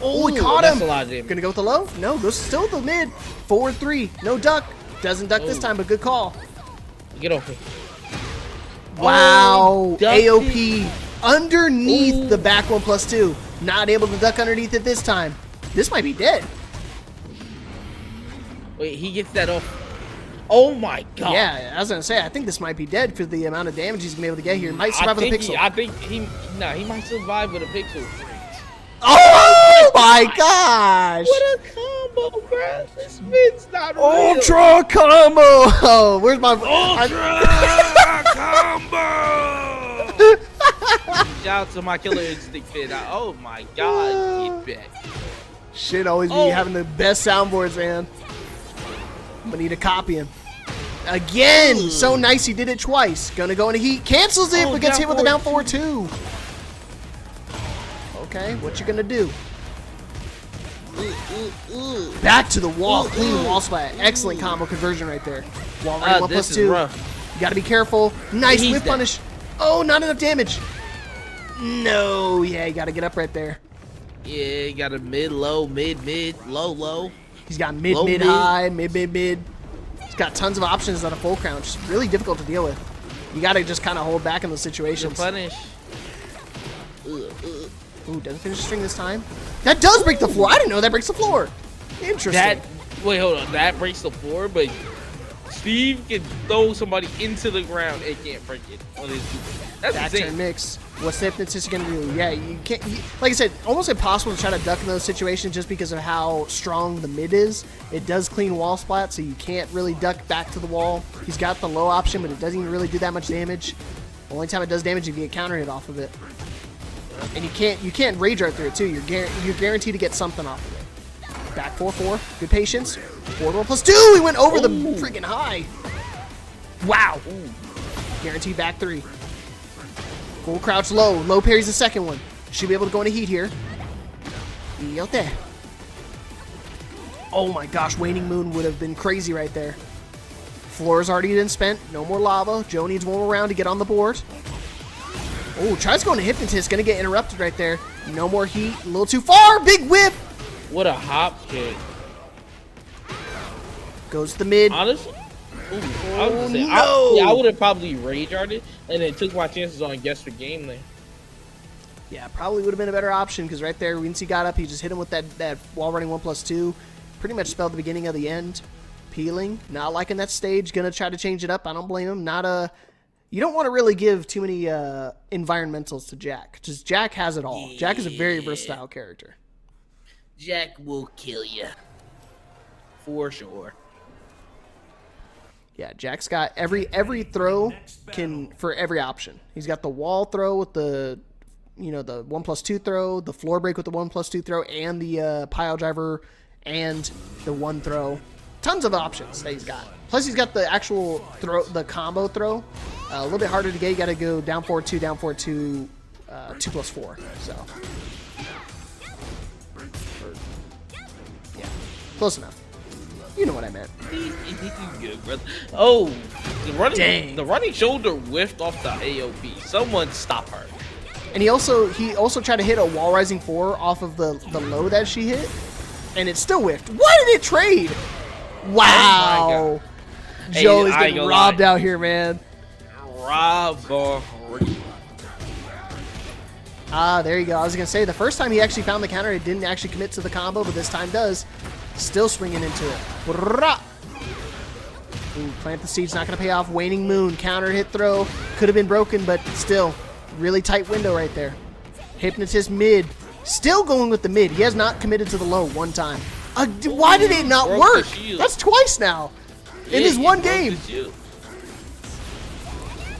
Oh, we Ooh, caught that's him. a lot of damage. Gonna go with the low? No, goes still with the mid. Forward 3. No duck. Doesn't duck this Oh. time, but good call. Get over. Wow. ducked AOP underneath the back 1+2. Not able to duck underneath it this time. This might be dead. Wait, he gets that off. Oh my god. Yeah, I was gonna say, I think this might be dead for the amount of damage he's gonna be able to get here. Might survive with a pixel. I think he might survive with a pixel. Oh my gosh! What a combo, bro. This mid's not real. Ultra combo! Where's my combo? Shout out to my killer instinct fit. Oh my god, get back. Shit always be having the best soundboards, man. I'm gonna need to copy him. Again! So nice he did it twice. Gonna go into heat. Cancels it, but gets hit with a down forward 2. Okay, what you gonna do? Back to the wall. Clean wall splat. Excellent combo conversion right there. Wall running 1+2. You gotta be careful. Nice whip punish. Oh, not enough damage. No, yeah, you gotta get up right there. Yeah, you got a mid, low, mid, low. He's got mid, Low, mid, mid. high, mid. He's got tons of options on a full crown. Just really difficult to deal with. You gotta just kind of hold back in those situations. Punish. Ooh, doesn't finish the string this time. That does break the floor. I didn't know that breaks the floor. Interesting. Wait, hold on. That breaks the floor, but Steve can throw somebody into the ground and can't break it. That's Back insane. turn mix. What's the hypnotist gonna do? Yeah, you can't. Like I said, almost impossible to try to duck in those situations just because of how strong the mid is. It does clean wall splat, so you can't really duck back to the wall. He's got the low option, but it doesn't even really do that much damage. Only time it does damage if you get counter hit off of it. And you can't rage art through it too. You're guaranteed to get something off of it. Back 4-4. Good patience. Forward 1+2. He went over the freaking high. Wow. Guaranteed back 3. Full crouch low. Low parries the second one. Should be able to go into heat here. Out there. Oh my gosh, Waning Moon would have been crazy right there. Floor's already been spent. No more lava. Joe needs one more round to get on the board. Oh, tries going to Hypnotist. Going to get interrupted right there. No more heat. A little too far. Big whip. What a hop kick. Goes to the mid. Honestly, I would say, no. I would have probably rage arted and then took my chances on guess for game there. Yeah, probably would have been a better option because right there, once he got up, he just hit him with that wall running 1+2. Pretty much spelled the beginning of the end. Peeling. Not liking that stage. Going to try to change it up. I don't blame him. You don't want to really give too many environmentals to Jack. Just Jack has it all. Yeah. Jack is a very versatile character. Jack will kill you. For sure. Yeah, Jack's got every throw for every option. He's got the wall throw with the the 1+2 throw, the floor break with the 1+2 throw, and the pile driver and the one throw. Tons of options that he's got. Plus he's got the actual throw, the combo throw. A little bit harder to get. You got to go down forward 2, 2+4. So yeah, close enough. You know what I meant. Good, brother. Oh, the running shoulder whiffed off the AOP. Someone stop her. And he also tried to hit a wall rising 4 off of the low that she hit, and it still whiffed. Why did it trade? Wow. Oh Joe is getting robbed out here, man. There you go. I was going to say, the first time he actually found the counter, it didn't actually commit to the combo, but this time does. Still swinging into it. Ooh, plant the siege, not going to pay off. Waning Moon, counter hit throw. Could have been broken, but still. Really tight window right there. Hypnotist mid. Still going with the mid. He has not committed to the low one time. Why did it not work? That's twice now. In this one game.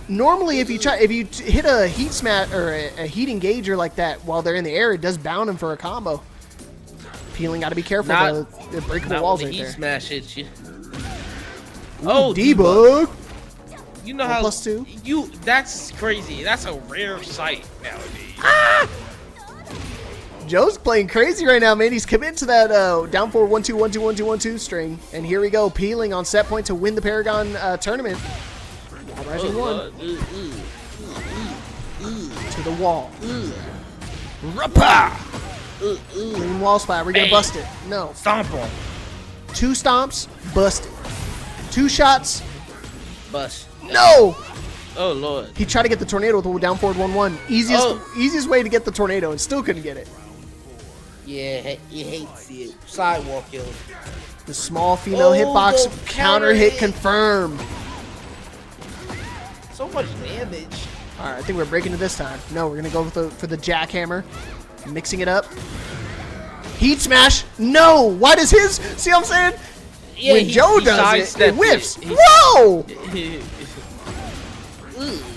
Normally, if you hit a heat smash or a heat engager like that while they're in the air, it does bound them for a combo. Peeling, got to be careful. The breakable walls right there. Smash hits you. Oh, debug. You know how +2. That's crazy. That's a rare sight nowadays. Joe's playing crazy right now, man. He's committed to that down forward 1-2, 1-2, 1-2, 1-2 string. And here we go, peeling on set point to win the Paragon tournament. Wall rising 1. To the wall. Rapa! Clean wall splat. We're gonna bust it. No. Stomp on. 2 stomps, bust it. 2 shots, Bust. no! Oh lord. He tried to get the tornado with a down forward 1-1. Easiest way to get the tornado and still couldn't get it. Yeah, you hate to see it. Sidewalk kill. The small female hitbox the counter hit confirmed. So much damage. All right, I think we're breaking it this time. No, we're gonna go for the jackhammer, mixing it up. Heat smash. No. Why does his? See what I'm saying? Yeah, when Joe does it, it whiffs. Whoa!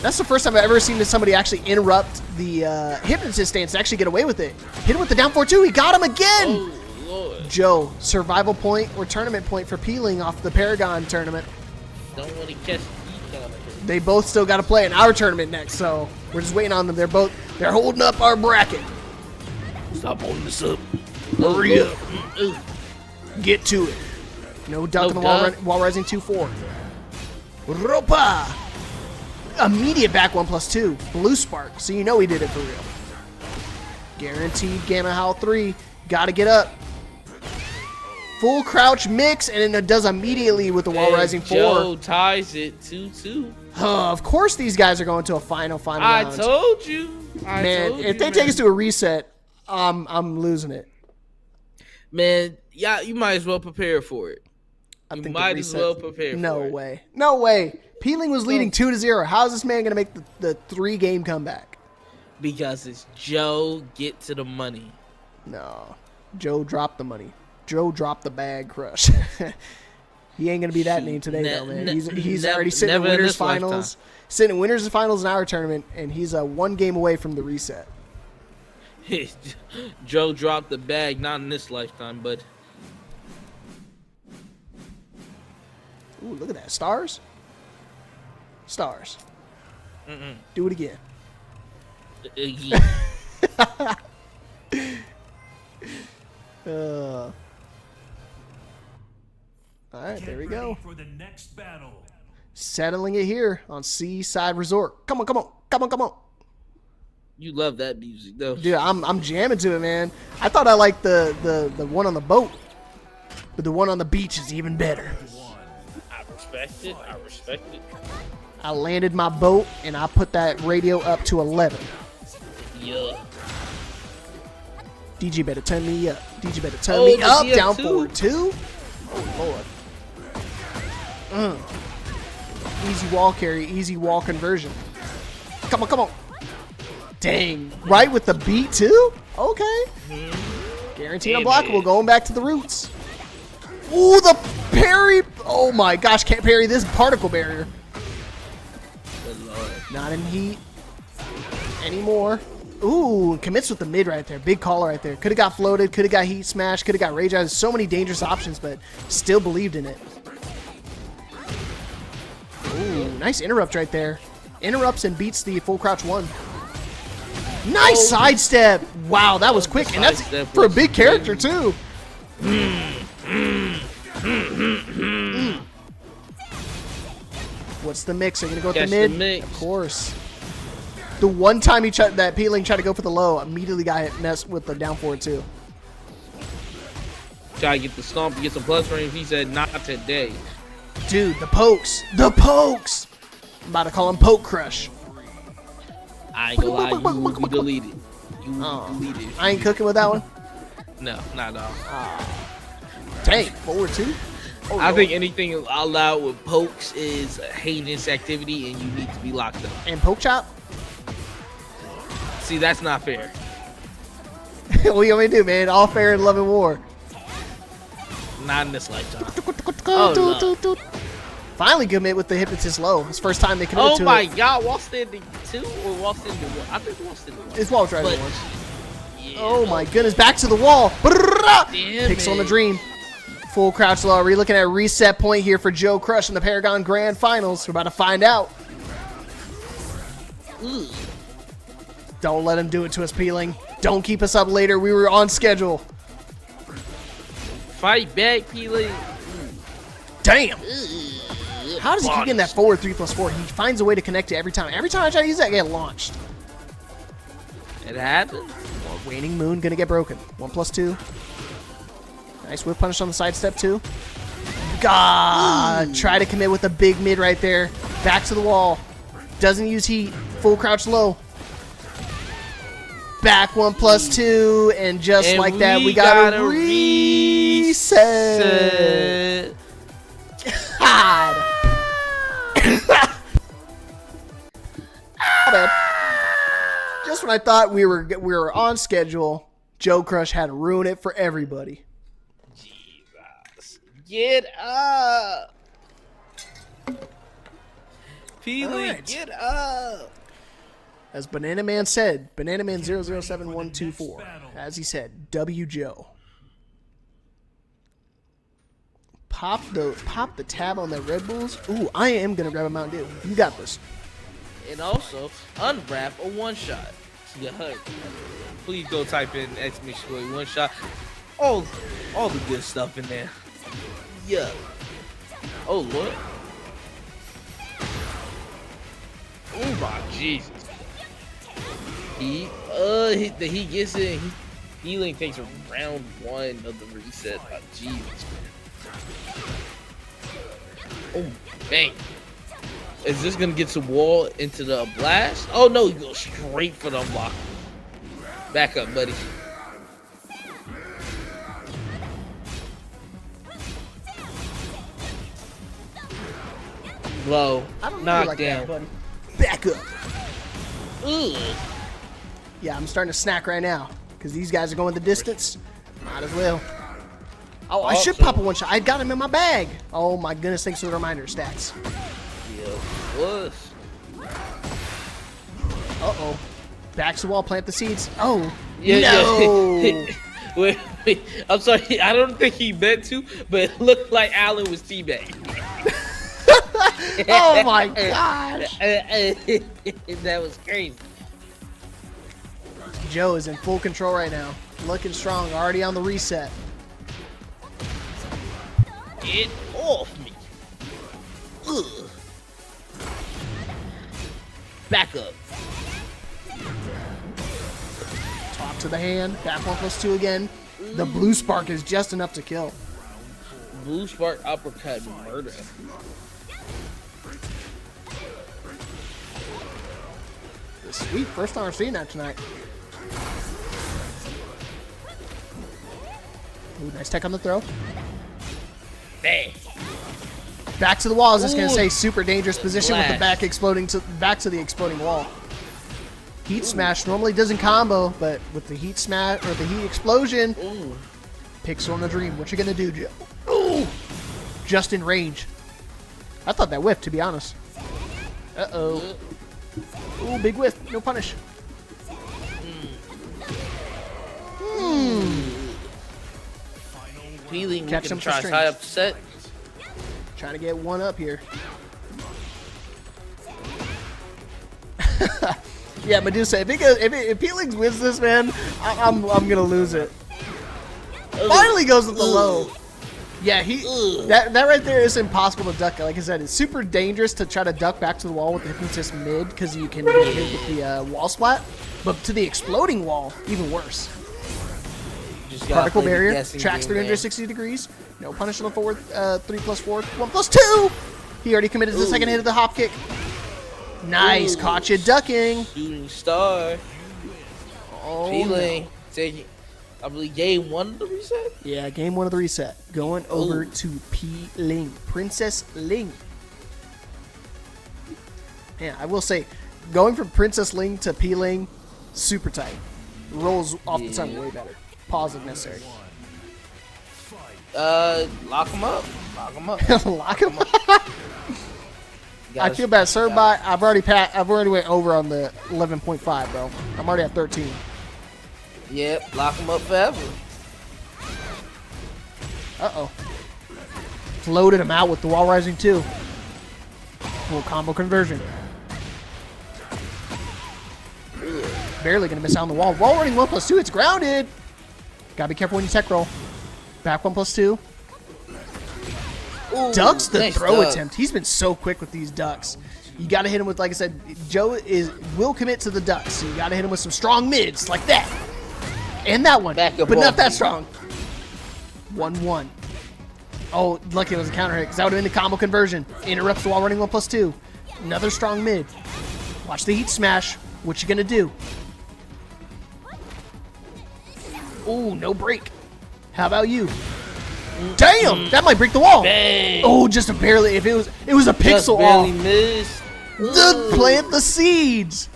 That's the first time I've ever seen somebody actually interrupt the hypnotist stance and actually get away with it. Hit him with the down 4-2. He got him again. Oh lord. Joe, survival point or tournament point for peeling off the Paragon tournament. Don't want to catch the counter. They both still got to play in our tournament next, so we're just waiting on them. They're holding up our bracket. Stop holding this up. Hurry up. Get to it. No duck in the wall rising 2-4. Ropa. Immediate back 1+2. Blue spark. So you know he did it for real. Guaranteed Gamma Howl 3. Gotta get up. Full crouch mix, and then it does immediately with the wall rising 4. Joe ties it 2-2. Of course these guys are going to a final round. I told you. Man, if they take us to a reset, I'm losing it. Man, yeah, you might as well prepare for it. You might as well prepare for it. No way. No way. Peeling was leading 2-0. How is this man going to make the 3-game comeback? Because it's Joe get to the money. No. Joe dropped the money. Joe dropped the bag crush. He ain't going to be that name today, though, man. He's already sitting in winners finals. Sitting in winners and finals in our tournament, and he's 1 game away from the reset. Joe dropped the bag, not in this lifetime, but... Ooh, look at that. Stars? Stars. Do it again. Yeah. All right, there we go. For the next battle. Settling it here on Seaside Resort. Come on, come on, come on, come on. You love that music, though. Dude, I'm jamming to it, man. I thought I liked the one on the boat, but the one on the beach is even better. I respect it. I respect it. I landed my boat, and I put that radio up to 11. Yeah. DJ better turn me up. DJ better turn me up. Down forward 2. Oh, Lord. Easy wall carry, easy wall conversion. Come on, come on. Dang. Right with the beat, too? Okay. Guaranteed unblockable. Going back to the roots. Ooh, the parry. Oh, my gosh. Can't parry this particle barrier. Not in heat anymore. Ooh, commits with the mid right there. Big caller right there. Could have got floated. Could have got heat smash. Could have got rage out. There's so many dangerous options, but still believed in it. Ooh, nice interrupt right there. Interrupts and beats the full crouch 1. Nice sidestep. Wow, that was quick. And that's for a big character, too. What's the mix? Are you going to go with the mid? Of course. The one time that Peeling tried to go for the low, immediately got hit messed with the down forward, too. Try to get the stomp to get some plus range. He said, not today. Dude, the pokes. The pokes. I'm about to call him Poke Crush. I ain't gonna lie, you will be deleted. You will be deleted. I ain't cooking with that one? No, not at all. Dang, forward 2? Oh, I think anything allowed with pokes is a heinous activity, and you need to be locked up. And poke chop? See, that's not fair. What do you want me to do, man? All fair in love and war. Not in this lifetime. Oh, no. Finally commit with the hypnotist low. It's first time they committed to it. Oh my god, wall standing 2 or wall standing 1? I think wall standing 1. It's wall driving 1. Yeah, oh my goodness, back to the wall. Damn Picks it. on the dream. Full crouch low. Are we looking at a reset point here for Joe Crush in the Paragon Grand Finals? We're about to find out. Ugh. Don't let him do it to us, Peeling. Don't keep us up later. We were on schedule. Fight back, Peeling. Damn. How does he keep getting that forward 3+4? He finds a way to connect it every time. Every time I try to use that, I get launched. It happened. Waning Moon gonna get broken. 1+2. Nice whip punish on the sidestep too. God, try to commit with a big mid right there. Back to the wall. Doesn't use heat. Full crouch low. Back 1+2, and just like that, we got a reset. God. My bad. Just when I thought we were on schedule, Joe Crush had to ruin it for everybody. Jesus. Get up. Peely, Right. get up. As Banana Man said, Banana Man 007124. As he said, W Joe. Pop the tab on the Red Bulls. Ooh, I am gonna grab a Mountain Dew. You got this. And also unwrap a one shot. Yeah, please go type in exclamation point one shot. All the good stuff in there. Yeah. Oh Lord. Oh my Jesus. He gets in. Healing takes round 1 of the reset. Oh, Jesus. Oh bang. Is this gonna get to wall into the blast? Oh no, he goes straight for the unblock. Back up, buddy. Low. I don't Knock like down. that, buddy. Back up. Ugh. Yeah, I'm starting to snack right now because these guys are going the distance. Might as well. Oh, I should pop a one shot. I got him in my bag. Oh my goodness! Thanks for the reminder, stats. Yeah, was. Uh-oh. Back to the wall, plant the seeds. Oh, Yeah, no. yeah. wait, I'm sorry. I don't think he meant to, but it looked like Allen was teabagging. Oh, my gosh. That was crazy. Joe is in full control right now. Looking strong, already on the reset. Get off me. Ugh. Back up. Top to the hand. Back 1+2 again. The blue spark is just enough to kill. Blue spark uppercut murder. Sweet. First time I've seen that tonight. Ooh, nice tech on the throw. Bang. Back to the wall. I was just going to Ooh. say super dangerous position with the Blast. back to the exploding wall. Heat smash normally doesn't combo, but with the heat smash or the heat explosion, Ooh. Pixel on the dream. What you gonna do, Joe? Ooh, just in range. I thought that whiffed, to be honest. Uh-oh. Ooh, big whiff. No punish. Feeling Catch we some can try strings. high up set. Trying to get one up here. Yeah, Medusa. If Peelings wins this, man, I'm gonna lose it. Finally goes with the low. Yeah, that right there is impossible to duck. Like I said, it's super dangerous to try to duck back to the wall with the hypnotist mid because you can get hit with the wall splat. But to the exploding wall, even worse. Just gotta Particle play the barrier guessing tracks game, man. 360 degrees. No punish on the forward. 3+4. 1+2. He already committed to the second hit of the hop kick. Nice, caught you ducking. Shooting star. Oh, Feeling no. taking. I believe game 1 of the reset. Yeah, game 1 of the reset. Going over to P Ling, Princess Ling. Yeah, I will say, going from Princess Ling to P Ling, super tight. Rolls off the tongue way better. Pause if necessary. Lock him up. Lock him up. Lock him up. I feel bad. Serve by. I've already went over on the 11.5, bro. I'm already at 13. Yep, lock him up forever. Uh-oh. Floated him out with the wall rising too. Full combo conversion. Barely gonna miss out on the wall. Wall running 1+2. It's grounded. Gotta be careful when you tech roll. Back 1+2. Ooh, Ducks the nice throw duck. attempt. He's been so quick with these ducks. You got to hit him with, like I said, Joe will commit to the ducks. So you got to hit him with some strong mids like that. And that one, but not that strong. 1-1. Oh, lucky it was a counter hit because that would have been the combo conversion. Interrupts while running 1+2. Another strong mid. Watch the heat smash. What you gonna do? Ooh, no break. How about you? Damn, that might break the wall. Bang. Oh, just a barely. If it was a pixel barely off. missed. Plant the seeds.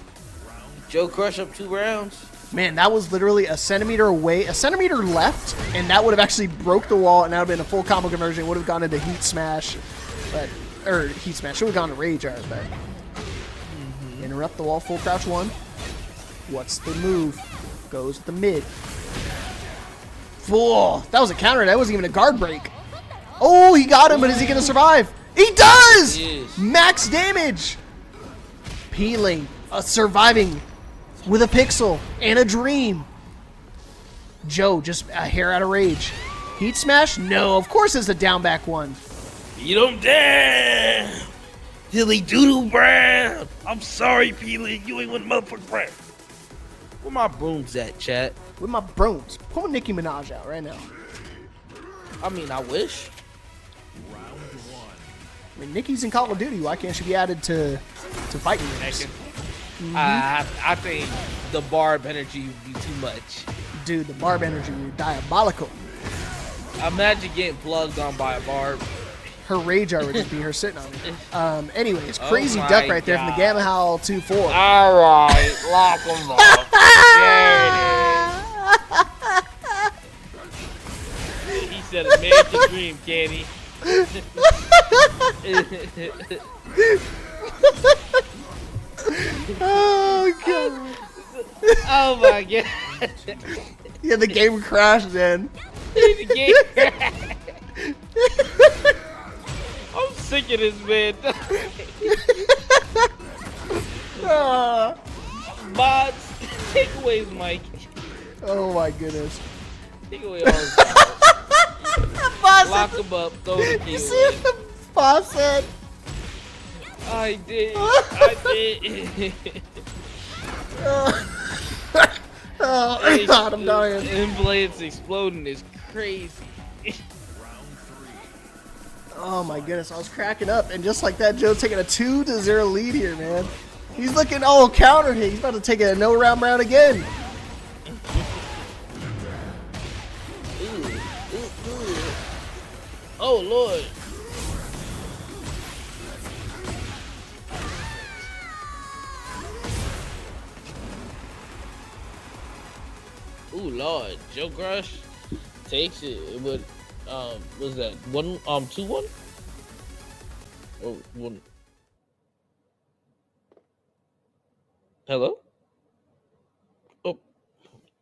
Joe Crush up 2 rounds. Man, that was literally a centimeter away, a centimeter left, and that would have actually broke the wall, and that would have been a full combo conversion. Would have gone into heat smash, or heat smash. Should have gone to rage art, but interrupt the wall, full crouch 1. What's the move? Goes the mid. Full. That was a counter. That wasn't even a guard break. Oh, he got him, but is he gonna survive? He does. Yes. Max damage. Peeling, surviving. With a pixel and a dream. Joe just a hair out of rage. Heat smash? No, of course it's a down back 1. You don't dare! Dilly Doodle Brown! I'm sorry, Peely. You ain't with motherfucking Brown. Where my brooms at, chat? With my brooms. Pull Nicki Minaj out right now. I mean, I wish. I mean, Nicki's in Call of Duty. Why can't she be added to fighting games? I think the barb energy would be too much. Dude, the barb energy is diabolical. Imagine getting plugged on by a barb. Her rage art would just be her sitting on it. Anyways, crazy my duck right there from the God. Gamma Howl 2-4. All right, lock him up. There it is. He said American Dream, Kenny. Oh, God. Oh, my God. Yeah, the game crashed then. The game. I'm sick of this, man. Mods, take away his mic. Oh, my goodness. Take away all his Lock him up, throw the key. You see what the boss said? I did. I did. Oh, God, I'm dying. And blades exploding is crazy. Oh my goodness, I was cracking up, and just like that, Joe's taking a 2-0 lead here, man. He's looking counter hit. He's about to take a no round again. Oh Lord. Ooh Lord, Joe Crush takes it. But was that 2-1? Or 1? Hello? Oh,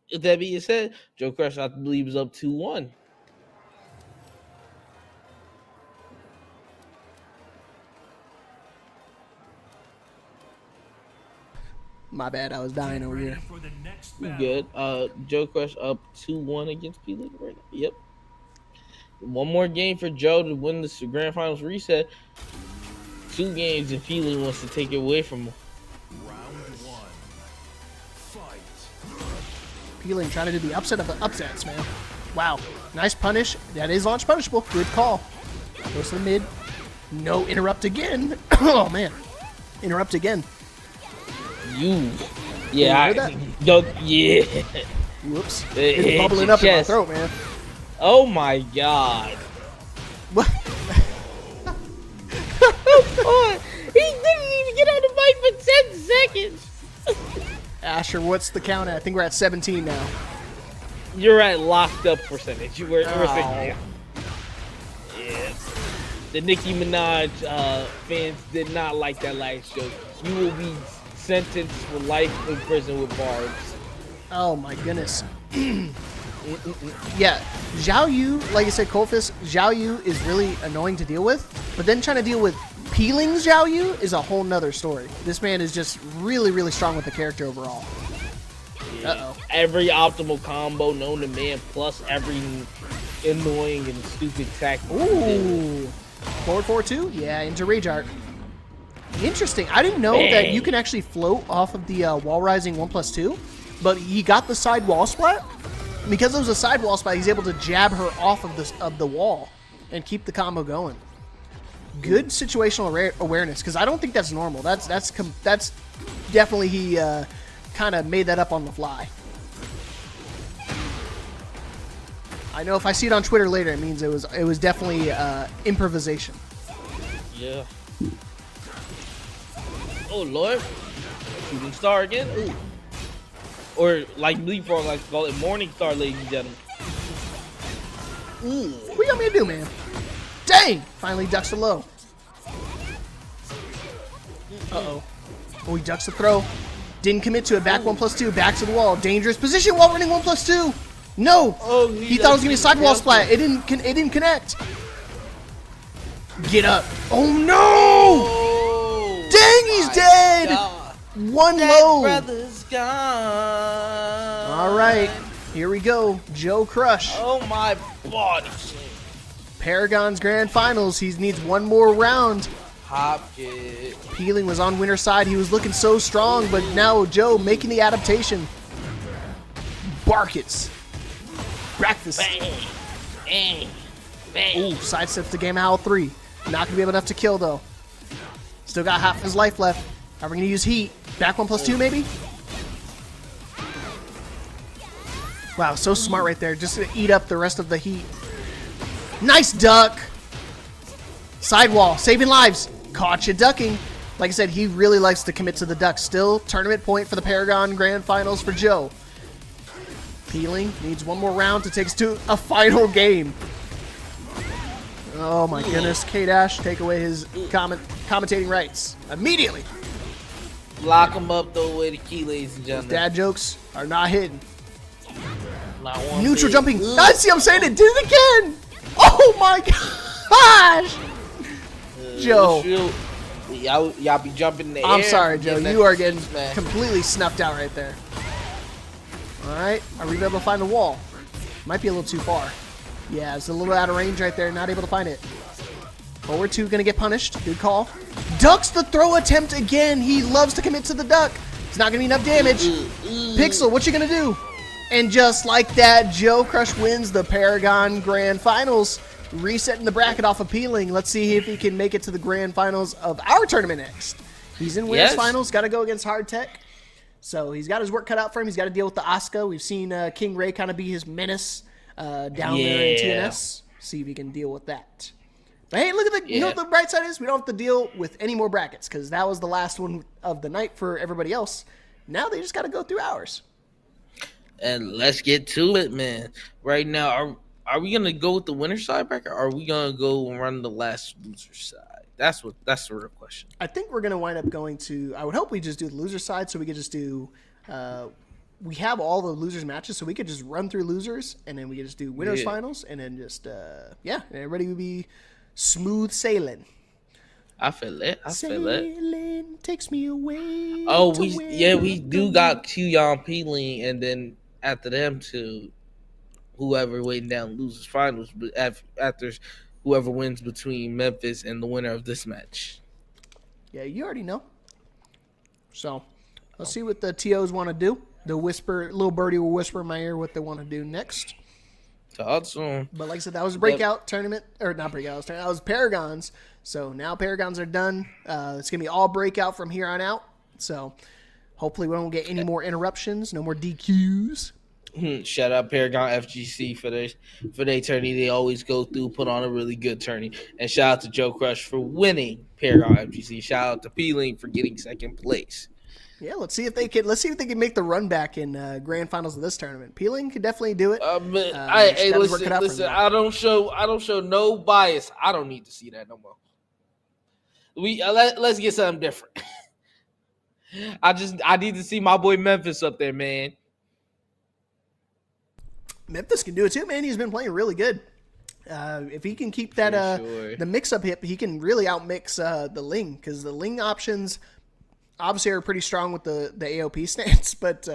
if that being said, Joe Crush I believe is up 2-1. My bad, I was dying over here. You good? Joe Crush up 2-1 against P League right now. Yep. One more game for Joe to win the Grand Finals reset. 2 games and P League wants to take it away from him. Peeling, trying to do the upset of the upsets, man. Wow, nice punish. That is launch punishable. Good call. Goes to the mid. No, interrupt again. Oh man, interrupt again. Yeah, yeah. Whoops. It's bubbling up in my throat, man. Oh my God. What? Oh, he didn't even get on the mic for 10 seconds. Asher, what's the count at? I think we're at 17 now. You're at locked up percentage. You were Oh. Yeah. The Nicki Minaj fans did not like that last joke. You will be sentenced for life in prison with barbs. Oh my goodness. Yeah, Zhao Yu, like I said, Coldfist, Zhao Yu is really annoying to deal with, but then trying to deal with peeling Zhao Yu is a whole nother story. This man is just really, really strong with the character overall. Uh-oh. Every optimal combo known to man, plus every annoying and stupid tactic. Ooh. Forward 4-2? Yeah, into Rage Art. Interesting. I didn't know that you can actually float off of the wall rising 1+2, but he got the side wall splat. Because it was a side wall splat, he's able to jab her off of the wall and keep the combo going. Good situational awareness, because I don't think that's normal. That's definitely he kind of made that up on the fly. I know if I see it on Twitter later, it means it was definitely improvisation. Yeah. Oh Lord, shooting star again. Ooh. Or like leapfrog, like call it morning star, ladies and gentlemen. Ooh. What you want me to do, man? Dang! Finally ducks the low. Uh-oh. Oh, he ducks the throw. Didn't commit to it. Back 1+2. Back to the wall. Dangerous position while running 1+2. No! Oh, he thought it was gonna be a sidewall splat. It didn't connect. Get up. Oh no! Oh, dang, he's dead! God. One That low. brother's gone. All right, here we go. Joe Crush. Oh my body. Paragon's Grand Finals. He needs one more round. Hop it. Peeling was on winner's side. He was looking so strong, but now Joe making the adaptation. Barkets. Breakfast. Bang. Bang. Bang. Ooh, sidesteps the Game Howl 3. Not gonna be able enough to kill though. Still got half his life left. Are we gonna use heat? Back 1+2 maybe? Wow, so smart right there. Just to eat up the rest of the heat. Nice duck. Sidewall, saving lives. Caught you ducking. Like I said, he really likes to commit to the duck. Still, tournament point for the Paragon Grand Finals for Joe. Peeling needs one more round to take us to a final game. Oh my goodness, K-Dash, take away his commentating rights immediately. Lock him up, throw away the key, ladies and gentlemen. Dad jokes are not hidden. Not one Neutral bit. jumping. I see I'm saying it. Did it again. Oh my gosh. Joe. Y'all be jumping in the air. I'm sorry, Joe. getting You that are getting smash. completely snuffed out right there. All right. Are we able to find the wall? Might be a little too far. Yeah, it's a little out of range right there. Not able to find it. Forward 2 going to get punished. Good call. Ducks the throw attempt again. He loves to commit to the duck. It's not going to be enough damage. Pixel, what you going to do? And just like that, Joe Crush wins the Paragon Grand Finals. Resetting the bracket off of Peeling. Let's see if he can make it to the Grand Finals of our tournament next. He's in Winners Finals. Got to go against Hard Tech. So he's got his work cut out for him. He's got to deal with the Asuka. We've seen King Ray kind of be his menace down there in TNS. See if he can deal with that. But hey, look at the, you know what the bright side is? We don't have to deal with any more brackets because that was the last one of the night for everybody else. Now they just got to go through ours. And let's get to it, man. Right now, are we gonna go with the winner side bracket, or are we gonna go and run the last loser side? That's the real question. I think we're gonna wind up going to. I would hope we just do the loser side, so we could just do. We have all the losers matches, so we could just run through losers, and then we could just do winners finals, and then just and everybody would be smooth sailing. I feel it. Sailing takes me away. Oh, we do got Qyon Peeling, and then after them to whoever waiting down losers finals, but after whoever wins between Memphis and the winner of this match. Yeah, you already know. So let's see what the TOs want to do. The little birdie will whisper in my ear what they want to do next. Talk soon. But like I said, that was a breakout tournament, or not breakout. That was Paragons. So now Paragons are done. It's gonna be all breakout from here on out. So hopefully we don't get any more interruptions, no more DQs. Shout out Paragon FGC for their tourney. They always go through, put on a really good tourney. And shout out to Joe Crush for winning Paragon FGC. Shout out to Peeling for getting second place. Yeah, let's see if they can make the run back in grand finals of this tournament. Peeling could definitely do it. Listen. I don't show no bias. I don't need to see that no more. Let's get something different. I need to see my boy Memphis up there, man. Memphis can do it too, man. He's been playing really good. If he can keep that the mix-up hip, he can really outmix the Ling, because the Ling options obviously are pretty strong with the AOP stance, but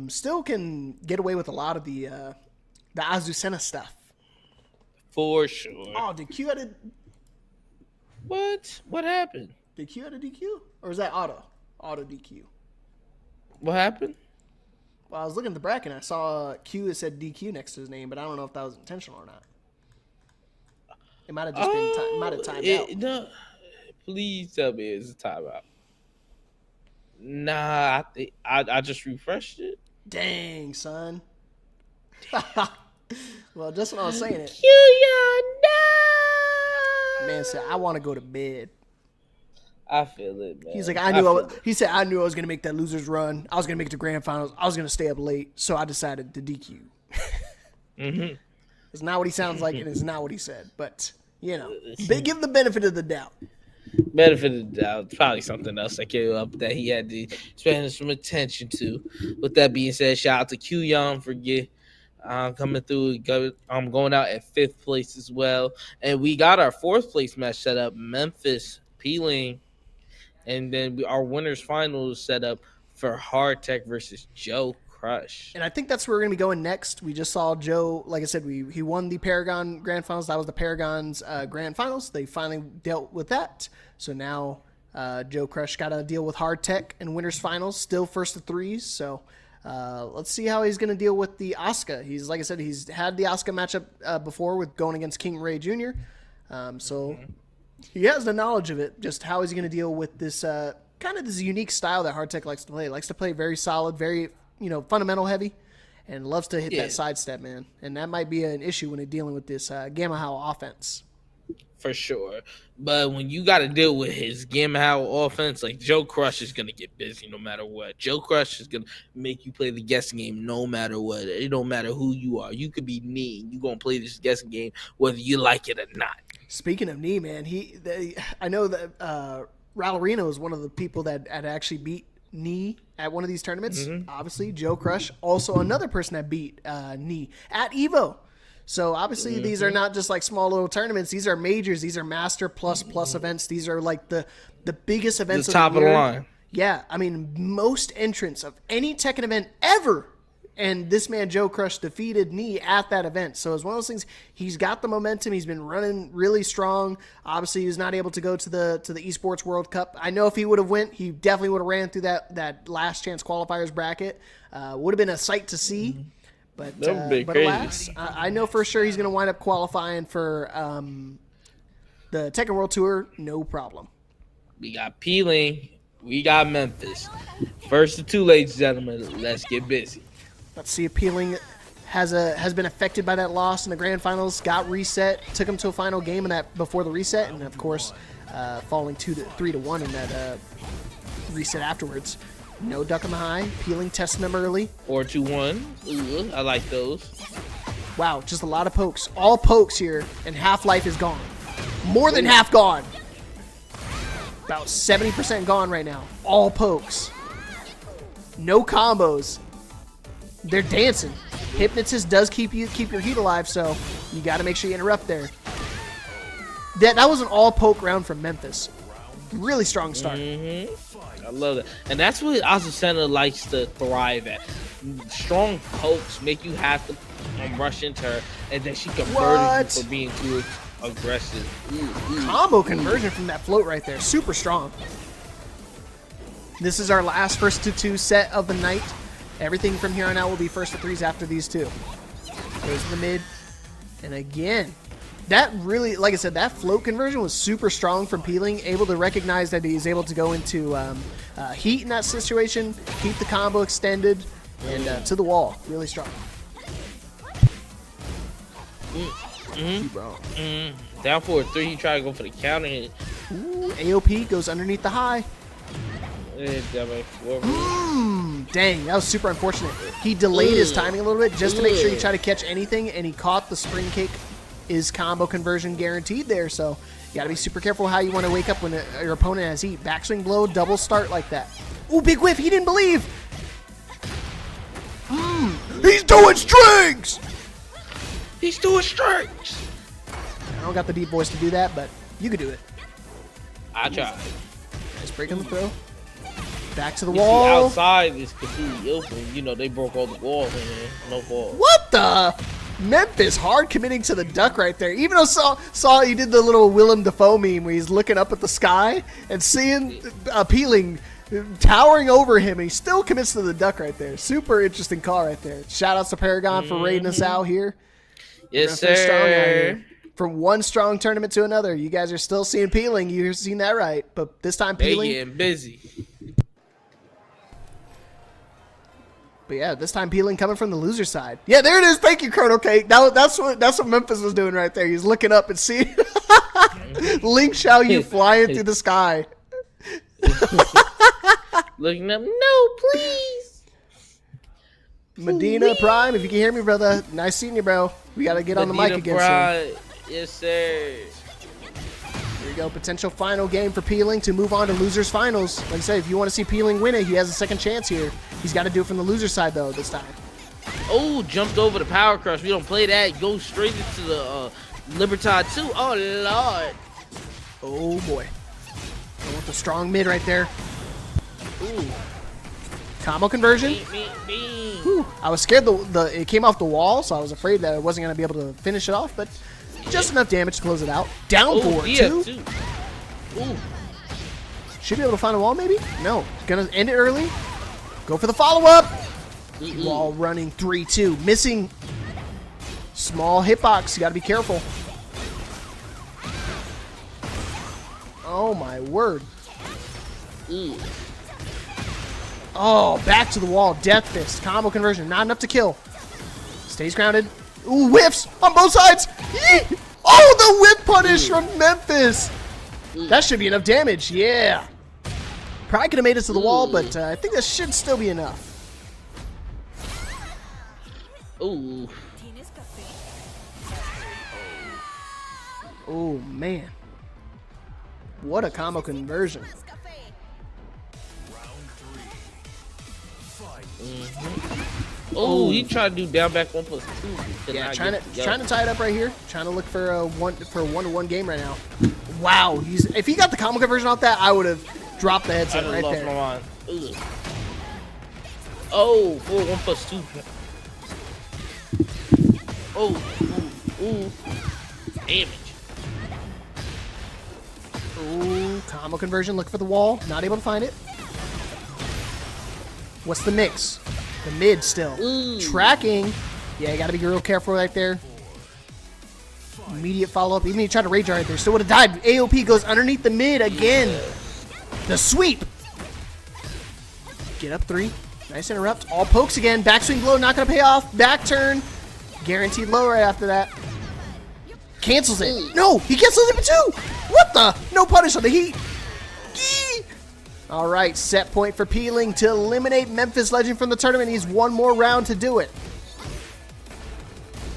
still can get away with a lot of the Azucena stuff. For sure. Oh, did Q edit? What happened? Did Q had a DQ? Or is that auto? Auto DQ. What happened? Well, I was looking at the bracket and I saw Q that said DQ next to his name, but I don't know if that was intentional or not. It might have just been timed out. No, please tell me it's a timeout. Nah, I just refreshed it. Dang, son. Well, just when I was saying it. Man said, I want to go to bed. I feel it, man. He's like, he said, I knew I was going to make that loser's run. I was going to make it to grand finals. I was going to stay up late. So I decided to DQ. It's not what he sounds like, and it's not what he said. But, you know, give him the benefit of the doubt. Benefit of the doubt, probably something else that came up that he had to spend some attention to. With that being said, shout out to Q Young for coming through. I'm going out at 5th place as well. And we got our 4th place match set up, Memphis Peeling. And then our winners finals set up for Hard Tech versus Joe Crush. And I think that's where we're going to be going next. We just saw Joe, like I said, he won the Paragon Grand Finals. That was the Paragon's Grand Finals. They finally dealt with that. So now Joe Crush got to deal with Hard Tech and winners finals, still first of 3s. So let's see how he's going to deal with the Asuka. He's, like I said, he's had the Asuka matchup before with going against King Ray Jr. He has the knowledge of it. Just how is he going to deal with this kind of this unique style that Hard Tech likes to play? He likes to play very solid, very fundamental heavy, and loves to hit that sidestep, man. And that might be an issue when they're dealing with this Gamma Howl offense. For sure. But when you got to deal with his Gamma Howl offense, like Joe Crush is going to get busy no matter what. Joe Crush is going to make you play the guessing game no matter what. It don't matter who you are. You could be knee. You're going to play this guessing game whether you like it or not. Speaking of knee, man, I know that Rallarino is one of the people that had actually beat knee at one of these tournaments. Obviously, Joe Crush, also another person that beat knee at Evo. So obviously these are not just like small little tournaments. These are majors. These are master plus events. These are like the biggest events the top of the line. Yeah, I mean, most entrants of any Tekken event ever. And this man, Joe Crush, defeated knee at that event. So it's one of those things, he's got the momentum. He's been running really strong. Obviously, he was not able to go to the Esports World Cup. I know if he would have went, he definitely would have ran through that last chance qualifiers bracket. Would have been a sight to see. But alas, I know for sure he's going to wind up qualifying for the Tekken World Tour, no problem. We got Peeling. We got Memphis. First of 2, ladies and gentlemen. Let's get busy. Let's see if Peeling has been affected by that loss in the grand finals, got reset, took him to a final game in that before the reset, and of course, falling 3-1 in that reset afterwards. No duck in the high. Peeling testing them early. 4-2-1. Ooh, I like those. Wow, just a lot of pokes. All pokes here, and half-life is gone. More than half gone. About 70% gone right now. All pokes. No combos. They're dancing. Hypnotist does keep your heat alive, so you got to make sure you interrupt there. That was an all poke round from Memphis. Really strong start. I love that. And that's what Azucena likes to thrive at. Strong pokes make you have to rush into her, and then she converted you for being too aggressive. Combo conversion from that float right there. Super strong. This is our last first to 2 set of the night. Everything from here on out will be first to 3s after these 2. Goes to the mid. And again, that really, like I said, that float conversion was super strong from Peeling. Able to recognize that he's able to go into heat in that situation, keep the combo extended, and to the wall. Really strong. Down forward 3, he tried to go for the counter. Ooh, AOP goes underneath the high. Dang, that was super unfortunate. He delayed his timing a little bit just to make sure he tried to catch anything, and he caught the spring kick. Is combo conversion guaranteed there, so you got to be super careful how you want to wake up when your opponent has heat. Backswing blow, double start like that. Ooh, big whiff, he didn't believe. He's doing strings! He's doing strings! I don't got the deep voice to do that, but you could do it. I tried. Nice break on the throw. Back to the See, wall. outside is completely open. You know, they broke all the walls in there. No balls. What the? Memphis hard committing to the duck right there. Even though saw he did the little Willem Dafoe meme where he's looking up at the sky and seeing Peeling towering over him, and he still commits to the duck right there. Super interesting call right there. Shout outs to Paragon for raiding us out here. Yes, Strong out sir. here. From one strong tournament to another, you guys are still seeing Peeling. You've seen that right, but this time They Peeling. getting busy. But yeah, this time Peeling coming from the loser side. Yeah, there it is. Thank you, Chrono Cake. That's what Memphis was doing right there. He's looking up and seeing Link Xiaoyu flying through the sky. Looking up. No, please. Medina Prime, if you can hear me, brother. Nice seeing you, bro. We got to get on the mic again soon. Yes, sir. Here we go. Potential final game for Peeling to move on to losers finals. Like I said, if you want to see Peeling win it, he has a second chance here. He's got to do it from the loser side, though, this time. Oh, jumped over the power crush. We don't play that. Go straight into the Libertad 2. Oh, Lord. Oh, boy. I want the strong mid right there. Ooh. Combo conversion. Whew. I was scared it came off the wall, so I was afraid that I wasn't going to be able to finish it off, but just enough damage to close it out. Down for it, too. Ooh. Should be able to find a wall, maybe? No. Gonna end it early. Go for the follow-up. Wall running 3-2. Missing. Small hitbox. You got to be careful. Oh, my word. Oh, back to the wall. Death Fist. Combo conversion. Not enough to kill. Stays grounded. Ooh, whiffs on both sides. Yee! Oh, the whip punish from Memphis. That should be enough damage. Yeah. Probably could have made it to the wall, but I think that should still be enough. Ooh. Oh, man. What a combo conversion. Oh, he tried to do down back 1+2. Yeah, trying to tie it up right here. Trying to look for a one-to-one game right now. Wow, if he got the combo conversion off that, I would have dropped the headset right lost there. my mind. Ugh. Oh, 1+2. Oh, ooh. Damage. Ooh, combo conversion. Look for the wall. Not able to find it. What's the mix? The mid still. Tracking. Yeah, you got to be real careful right there. Immediate follow-up. Even if you tried to rage right there, still would have died. AOP goes underneath the mid again. The sweep. Get up 3. Nice interrupt. All pokes again. Backswing blow. Not going to pay off. Back turn. Guaranteed low right after that. Cancels it. No, he cancels it too. What the? No punish on the heat. Gee. All right, set point for Peeling to eliminate Memphis Legend from the tournament. He's one more round to do it.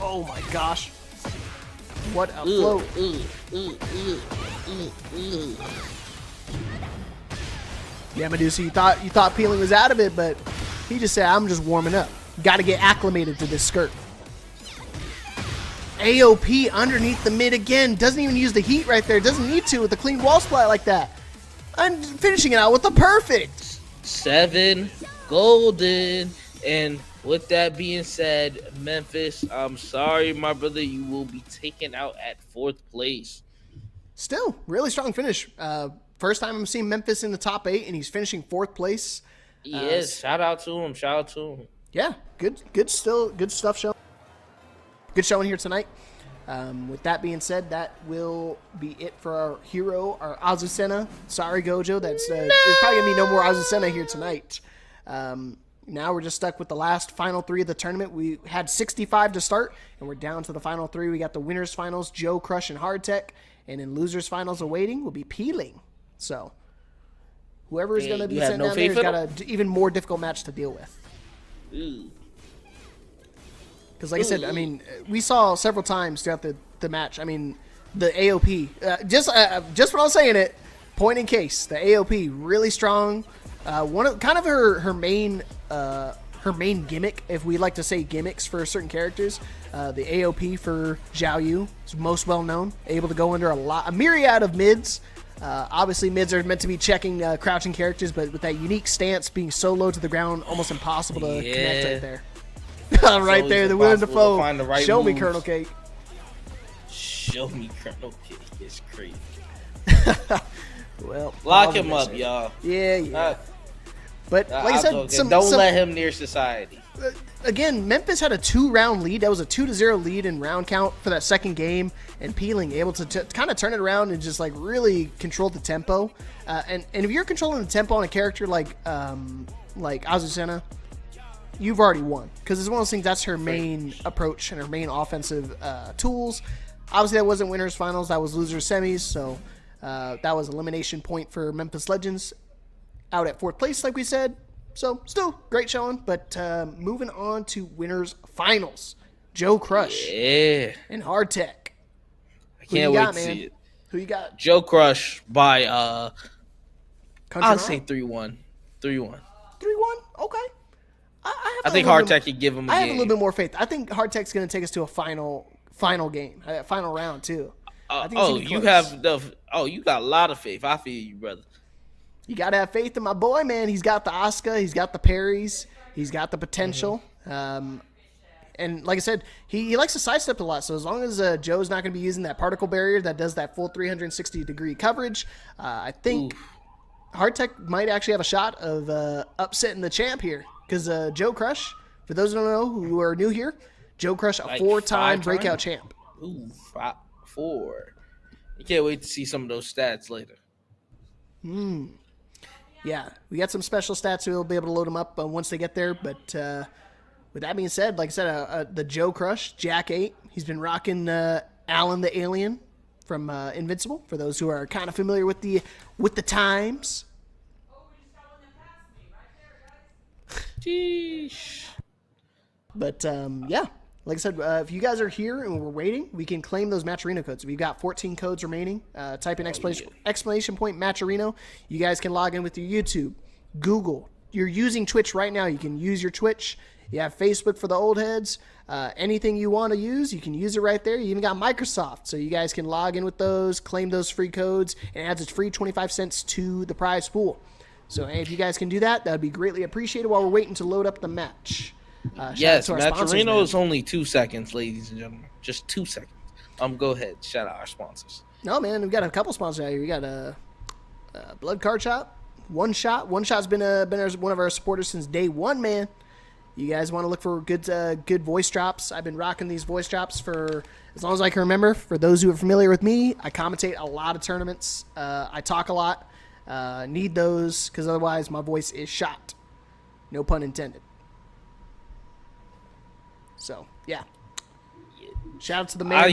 Oh my gosh. What a float. Yeah, Medusa, you thought Peeling was out of it, but he just said, I'm just warming up. Got to get acclimated to this skirt. AOP underneath the mid again. Doesn't even use the heat right there. Doesn't need to with the clean wall splat like that. I'm finishing it out with the perfect. 7 golden. And with that being said, Memphis, I'm sorry, my brother. You will be taken out at 4th place. Still, really strong finish. First time I'm seeing Memphis in the top 8, and he's finishing 4th place. Yes, shout out to him. Yeah, good stuff showing. Good showing here tonight. With that being said, that will be it for our hero, our Azucena. Sorry, Gojo. There's probably going to be no more Azucena here tonight. Now we're just stuck with the last final 3 of the tournament. We had 65 to start, and we're down to the final 3. We got the winners finals, Joe, Crush, and Hardtech. And in losers finals awaiting will be Peeling. So whoever is going to be sent down there has got an even more difficult match to deal with. Because like I said, I mean, we saw several times throughout the match. I mean, the AOP, just when I was saying it, point in case, the AOP really strong. One of kind of her main gimmick, if we like to say gimmicks for certain characters. The AOP for Xiaoyu is most well known, able to go under a myriad of mids. Obviously, mids are meant to be checking crouching characters, but with that unique stance being so low to the ground, almost impossible to connect right there. Right there, the Willem Dafoe. Find the right Show me moves. Colonel Cake. Show me Colonel Cake. It's crazy. Well, Lock him up, y'all. Yeah. But like I said, don't let him near society. Again, Memphis had a 2-round lead. That was a 2-0 lead in round count for that second game, and Peeling able to kind of turn it around and just like really control the tempo. And if you're controlling the tempo on a character like Azucena, you've already won, because it's one of those things. That's her main approach and her main offensive tools. Obviously, that wasn't winners finals. That was losers semis. So that was elimination point for Memphis Legends, out at 4th place, like we said. So, still, great showing. But moving on to winners finals. Joe Crush. Yeah. And Hardtech. I can't wait to see it. Who you got? Joe Crush by, Country I'll Mile? say 3-1. 3-1. 3-1? Okay. I think Hardtech could give him a I have a game. little bit more faith. I think Hardtech's going to take us to a final game, a final round, too. I think it's gonna be close. You got a lot of faith. I feel you, brother. You got to have faith in my boy, man. He's got the Asuka. He's got the parries. He's got the potential. And like I said, he likes to sidestep a lot. So as long as Joe's not going to be using that particle barrier that does that full 360-degree coverage, I think Hardtech might actually have a shot of upsetting the champ here. Because Joe Crush, for those who don't know who are new here, Joe Crush, a 4-time breakout champ. Ooh, 4. You can't wait to see some of those stats later. Yeah, we got some special stats, so we'll be able to load them up once they get there. But with that being said, like I said, the Joe Crush, Jack 8, he's been rocking Alan the Alien from Invincible, for those who are kind of familiar with the times. Sheesh. But yeah, like I said, if you guys are here and we're waiting, we can claim those Matcherino codes. We've got 14 codes remaining. Type in exclamation point Matcherino. You guys can log in with your YouTube, Google. You're using Twitch right now. You can use your Twitch. You have Facebook for the old heads. Anything you want to use, you can use it right there. You even got Microsoft, so you guys can log in with those, claim those free codes, and it adds its free 25 cents to the prize pool. So hey, if you guys can do that, that would be greatly appreciated while we're waiting to load up the match. Yes, Matcherino is only 2 seconds, ladies and gentlemen. Just 2 seconds. Go ahead. Shout out our sponsors. No, man, we've got a couple sponsors out here. We got a Blood Card Shop, One Shot. One Shot's been one of our supporters since day one, man. You guys want to look for good voice drops? I've been rocking these voice drops for as long as I can remember. For those who are familiar with me, I commentate a lot of tournaments. I talk a lot. Need those because otherwise my voice is shot. No pun intended. So yeah. Shout out to the man. I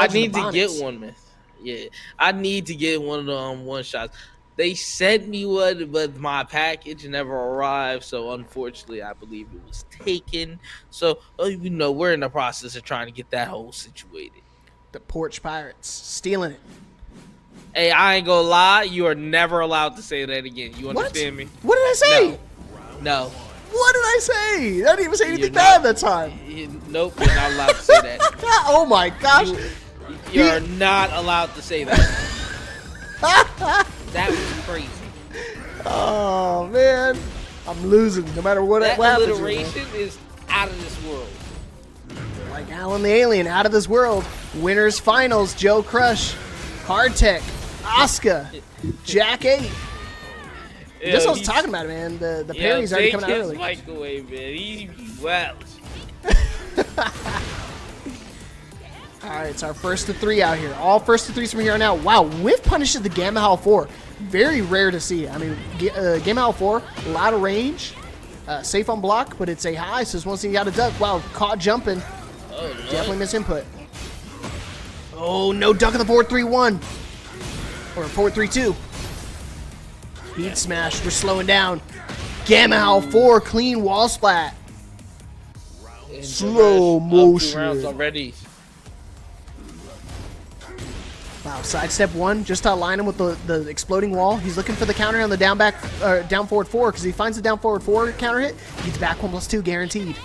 need to get one, man. Yeah, I need to get one of the one shots. They sent me one, but my package never arrived. So unfortunately, I believe it was taken. So we're in the process of trying to get that whole situated. The Porch Pirates stealing it. Hey, I ain't gonna lie. You are never allowed to say that again. You understand me? What did I say? No. What did I say? I didn't even say anything bad that time. Nope, you're not allowed to say that. Oh my gosh. You're not allowed to say that. That was crazy. Oh man, I'm losing no matter what that happens. That alliteration is out of this world. Like Alan the Alien, out of this world. Winners finals: Joe Crush, Hardtech, Asuka, Jack 8. That's what I was talking about, man. The parry's already coming out early. Microwave, man. He well. All right, it's our first to 3 out here. All first to 3s from here on out. Wow, Whiff punishes the Gamma Howl 4. Very rare to see. I mean, Gamma Howl 4, a lot of range. Safe on block, but it's a high, so it's one thing you got to duck. Wow, caught jumping. Oh, definitely miss input. Oh, no duck in the 4-3-1. Or 4-3-2. Heat smash, we're slowing down. Gamma Howl 4, clean wall splat. Slow motion. 2 rounds already. Wow, sidestep 1, just to align him with the exploding wall. He's looking for the counter on the down forward 4, because he finds the down forward 4 counter hit, he gets back 1+2 guaranteed.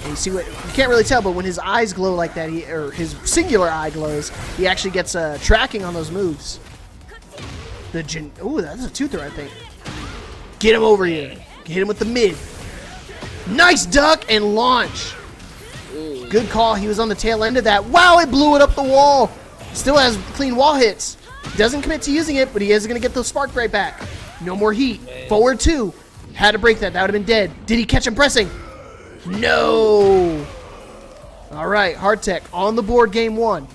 And you see what, you can't really tell, but when his eyes glow like that, or his singular eye glows, he actually gets tracking on those moves. Ooh, that's a 2-throw, I think. Get him over here. Hit him with the mid. Nice duck and launch. Good call. He was on the tail end of that. Wow, it blew it up the wall. Still has clean wall hits. Doesn't commit to using it, but he is going to get the spark right back. No more heat. Forward 2. Had to break that. That would have been dead. Did he catch him pressing? No. All right, Hardtech on the board, game 1.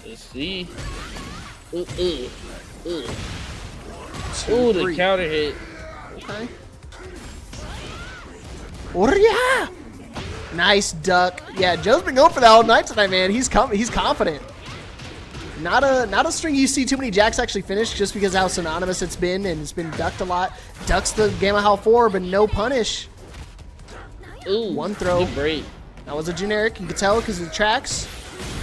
Let's see. Ooh, the 3. counter hit. Okay. Yeah. Nice duck. Yeah, Joe's been going for that all night tonight, man. He's confident. Not a string you see too many jacks actually finish just because of how synonymous it's been and it's been ducked a lot. Ducks the Gamma Howl 4, but no punish. Ooh, one throw. good break. That was a generic. You could tell because of the tracks.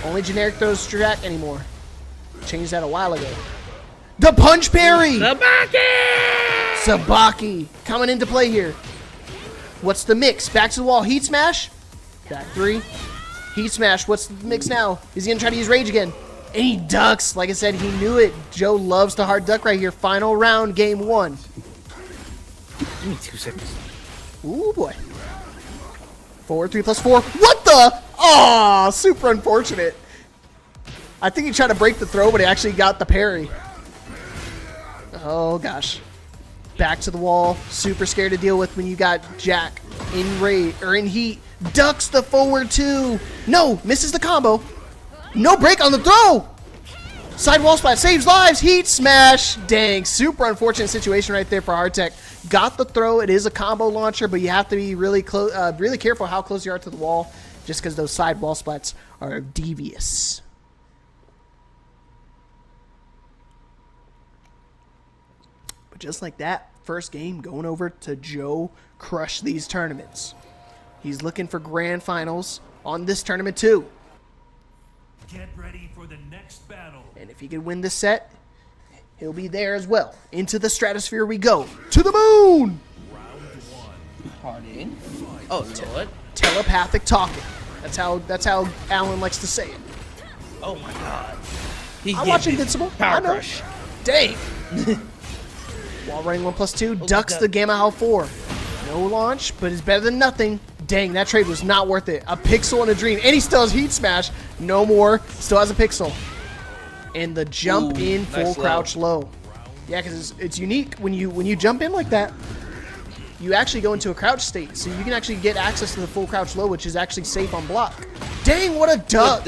Only generic throws track anymore. Changed that a while ago. The punch parry! Sabaki coming into play here. What's the mix? Back to the wall. Heat smash. Back 3. Heat smash. What's the mix now? Is he going to try to use rage again? And he ducks. Like I said, he knew it. Joe loves to hard duck right here. Final round, game 1. Give me 2 seconds. Ooh, boy. Forward 3 plus 4. What the? Aw, super unfortunate. I think he tried to break the throw, but he actually got the parry. Oh, gosh. Back to the wall. Super scared to deal with when you got Jack in rage or in heat. Ducks the forward 2. No, misses the combo. No break on the throw. Side wall splat saves lives. Heat smash. Dang, super unfortunate situation right there for Hardtech. Got the throw. It is a combo launcher, but you have to be really close, really careful how close you are to the wall, just because those side wall splats are devious. But just like that, first game going over to Joe Crush these tournaments. He's looking for grand finals on this tournament too. Get ready for the next battle. And if he can win this set, he'll be there as well. Into the stratosphere we go. To the moon! Hard in. Oh, what? Telepathic talking. That's how Alan likes to say it. Oh my god. I watch Invincible. Power I know. crush. Dang. Wall running 1 plus 2. Ducks the Gamma Howl 4. No launch, but it's better than nothing. Dang, that trade was not worth it. A pixel and a dream. And he still has heat smash. No more. Still has a pixel. And the jump in full nice crouch low. Yeah, because it's unique. When you jump in like that, you actually go into a crouch state. So you can actually get access to the full crouch low, which is actually safe on block. Dang, what a duck.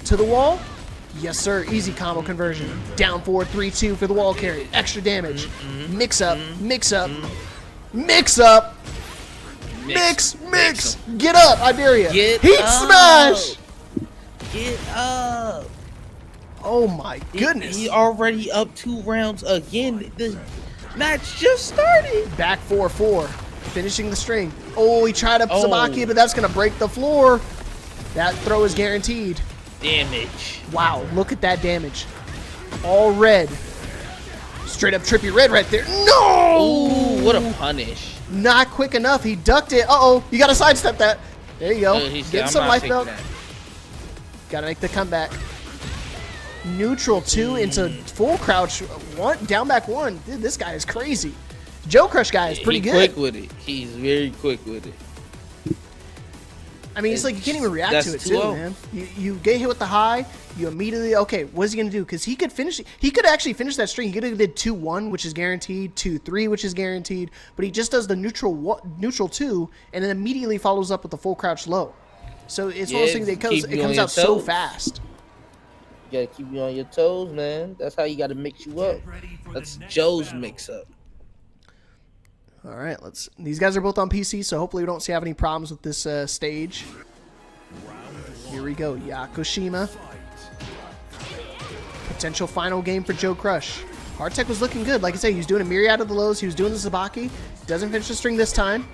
To the wall. Yes, sir. Easy combo conversion. Down forward 3-2 for the wall carry. Extra damage. Mix up. Mix up. Mix up. Mix. Get up. I dare you. Heat smash. Get up. Oh my goodness. He already up 2 rounds again. The match just started. Back 4-4. Finishing the string. Oh, he tried to Sabaki, but that's going to break the floor. That throw is guaranteed. Damage. Wow, look at that damage. All red. Straight up trippy red right there. No! Ooh, what a punish. Not quick enough. He ducked it. Uh-oh. You got to sidestep that. There you go. Get some life milk. Got to make the comeback. Neutral 2 into full crouch 1. Down back 1. Dude, this guy is crazy. Joe Crush guy is pretty good. He's quick with it. He's very quick with it. I mean, it's like you can't even react to it too, man. You get hit with the high, you immediately, okay, what is he going to do? Because he could finish, he could actually finish that string. He could have did 2-1, which is guaranteed, 2-3, which is guaranteed, but he just does the neutral 2, and then immediately follows up with the full crouch low. So it's one of those things that comes out so fast. You got to keep you on your toes, man. That's how you got to mix you up. That's Joe's mix-up. All right, these guys are both on PC, so hopefully we don't have any problems with this stage. Here we go, Yakushima. Potential final game for Joe Crush. Hardtech was looking good. Like I said, he was doing a myriad of the lows. He was doing the Sabaki. Doesn't finish the string this time.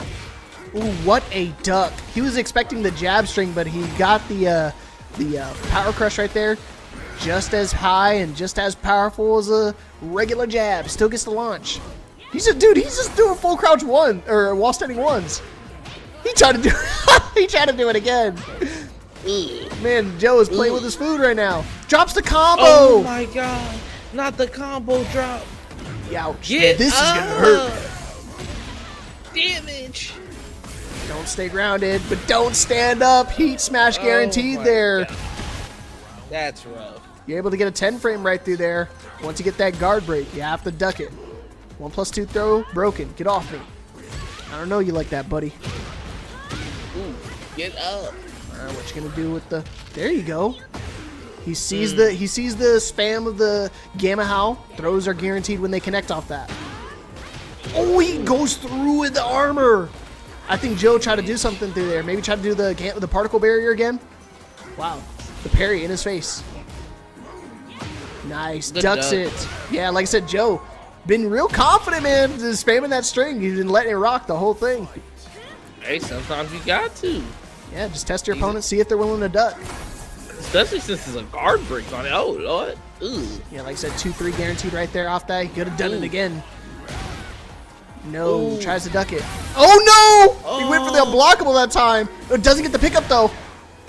Ooh, what a duck. He was expecting the jab string, but he got the power crush right there. Just as high and just as powerful as a regular jab. Still gets the launch. He's just doing full crouch 1 or wall standing 1s. He tried to do it again. Man, Joe is playing with his food right now. Drops the combo. Oh my god. Not the combo drop. Ouch. This is gonna hurt. damage. Don't stay grounded, but don't stand up. Heat smash guaranteed there. God. That's rough. You're able to get a 10 frame right through there. Once you get that guard break, you have to duck it. 1+2 throw, broken. Get off me. I don't know you like that, buddy. Ooh, get up. What you gonna do with the? There you go. He sees the spam of the Gamma Howl. Throws are guaranteed when they connect off that. Oh, he goes through with the armor. I think Joe tried to do something through there. Maybe try to do the particle barrier again. Wow, the parry in his face. Nice, Good ducks duck. it. Yeah, like I said, Joe been real confident, man. Just spamming that string. He's been letting it rock the whole thing. Hey, sometimes you got to. Yeah, just test your opponent, see if they're willing to duck. Especially since there's a guard break on it. Oh, Lord. Ooh. Yeah, like I said, 2-3 guaranteed right there off that. He could have done it again. No, tries to duck it. Oh, no! He went for the unblockable that time. It doesn't get the pickup, though.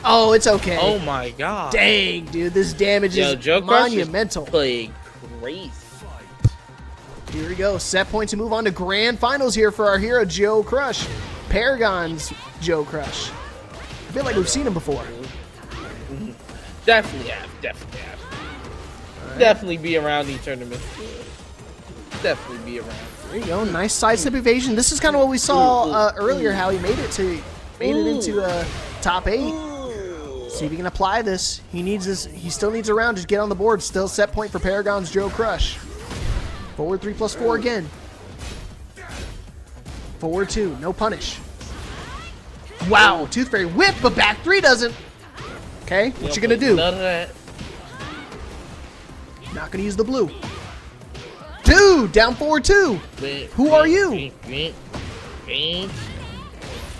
Oh, it's okay. Oh, my God. Dang, dude. This damage is Joe Crush monumental. is playing crazy. Here we go. Set point to move on to grand finals here for our hero, Joe Crush. Paragon's Joe Crush. I feel like we've seen him before. Definitely have. Definitely be around these tournaments. Definitely be around. There you go. Nice sidestep evasion. This is kind of what we saw earlier, how he made it into top 8. See if he can apply this. He needs this. He still needs a round to get on the board. Still set point for Paragon's Joe Crush. Forward 3+4 again. Forward 2. No punish. Wow. Tooth Fairy whip, but back 3 doesn't. Okay. What you gonna do? None of that. Not gonna use the blue. Dude, down 4-2. Who are you?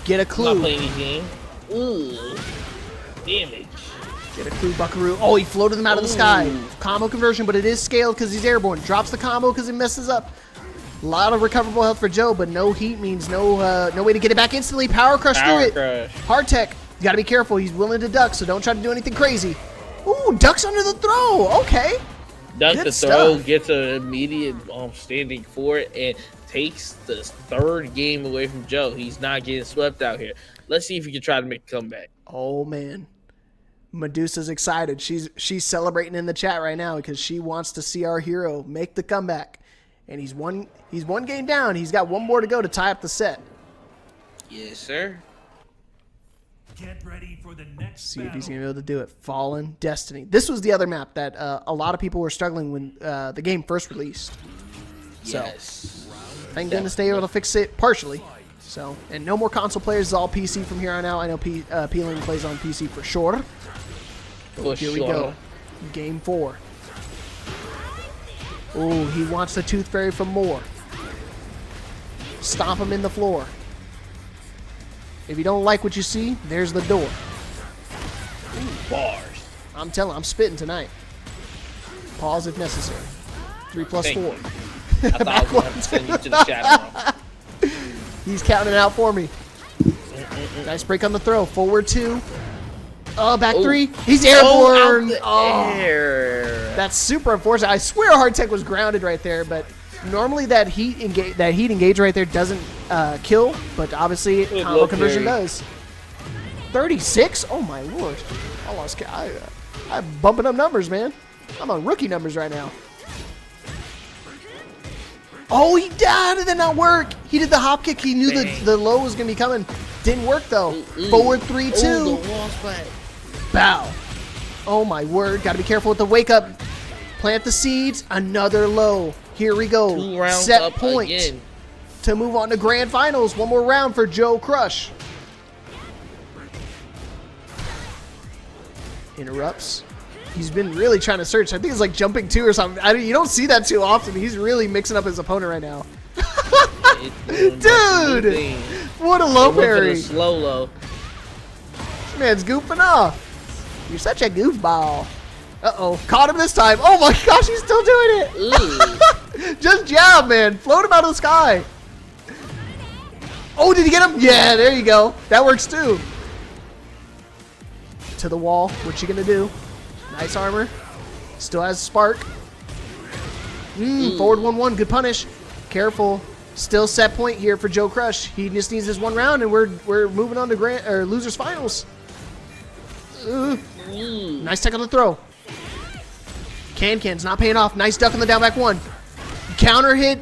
Get a clue. Not playing any game. Ooh. Damage. Get a clue, Buckaroo. Oh, he floated them out of the sky. Combo conversion, but it is scaled because he's airborne. Drops the combo because he messes up. A lot of recoverable health for Joe, but no heat means no way to get it back instantly. Power Crush through it. Hard Tech. You got to be careful. He's willing to duck, so don't try to do anything crazy. Ooh, ducks under the throw. Okay. Duck Good the throw, stuff. gets an immediate standing for it, and takes the 3rd game away from Joe. He's not getting swept out here. Let's see if he can try to make a comeback. Oh, man. Medusa's excited. She's celebrating in the chat right now because she wants to see our hero make the comeback. And he's one game down. He's got one more to go to tie up the set. Yes, sir. Get ready for the next See if he's going to be able to do it. Fallen Destiny. This was the other map that a lot of people were struggling when the game first released. So, Yes. thank goodness they were able to fix it partially. So, and no more console players. It's all PC from here on out. I know P-Lane plays on PC for sure. For Here we sure. go. Game 4. Ooh, he wants the Tooth Fairy for more. Stomp him in the floor. If you don't like what you see, there's the door. Bars. I'm telling, I'm spitting tonight. Pause if necessary. 3+4. Thank you. I thought I was going to have to send you to the chat room. He's counting it out for me. Nice break on the throw. Forward 2. Oh, back 3. He's airborne. Air. That's super unfortunate. I swear Hard Tech was grounded right there, but normally that heat engage right there doesn't kill, but obviously combo conversion does. 36? Oh my lord! I lost. I'm bumping up numbers, man. I'm on rookie numbers right now. Oh, he died. It did not work. He did the hop kick. He knew the low was gonna be coming. Didn't work though. Forward 3-2. Bow. Oh my word. Got to be careful with the wake up. Plant the seeds. Another low. Here we go. 2 rounds Set up point again. to move on to grand finals. One more round for Joe Crush. Interrupts. He's been really trying to search. I think it's like jumping 2 or something. You don't see that too often. He's really mixing up his opponent right now. Dude, what a low parry. Slow low. This man's goofing off. You're such a goofball. Uh-oh. Caught him this time. Oh my gosh, he's still doing it. Just jab, man. Float him out of the sky. Oh, did he get him? Yeah, there you go. That works too. To the wall. What you gonna do? Nice armor. Still has spark. Forward 1-1. Good punish. Careful. Still set point here for Joe Crush. He just needs this one round, and we're moving on to losers finals. Nice tech on the throw. Can's not paying off. Nice duck on the down back one. Counter hit.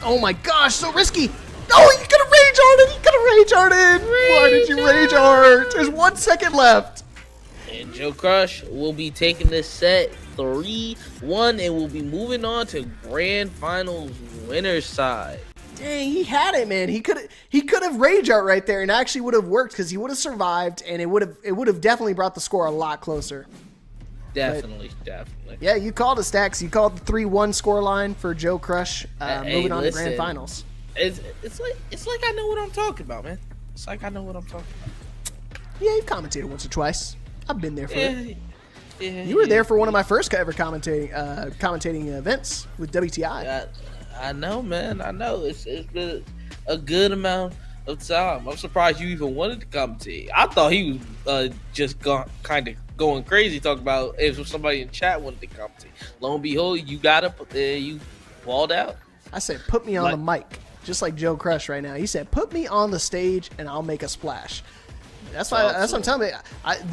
Oh my gosh, so risky. Oh, he could have rage arted. He could have rage arted. Why did you rage art? There's 1 second left. And Joe Crush will be taking this set 3-1, and we'll be moving on to grand finals winner's side. Dang, he had it, man. He could have rage art right there, and actually would have worked because he would have survived, and it would have definitely brought the score a lot closer. Definitely. Yeah, you called it, Stacks. You called the 3-1 score line for Joe Crush, moving on to grand finals. It's like I know what I'm talking about, man. It's like I know what I'm talking about. Yeah, you've commentated once or twice. I've been there for it. Yeah, you were there for one of my first ever commentating events with WTI. I know, man. I know. It's been a good amount of time. I'm surprised you even wanted to commentate. I thought he was just kind of going crazy talking about if somebody in chat wanted to commentate. Lo and behold, you got up there, you walled out. I said, put me on the mic, just like Joe Crush right now. He said, put me on the stage and I'll make a splash. That's what I'm telling you.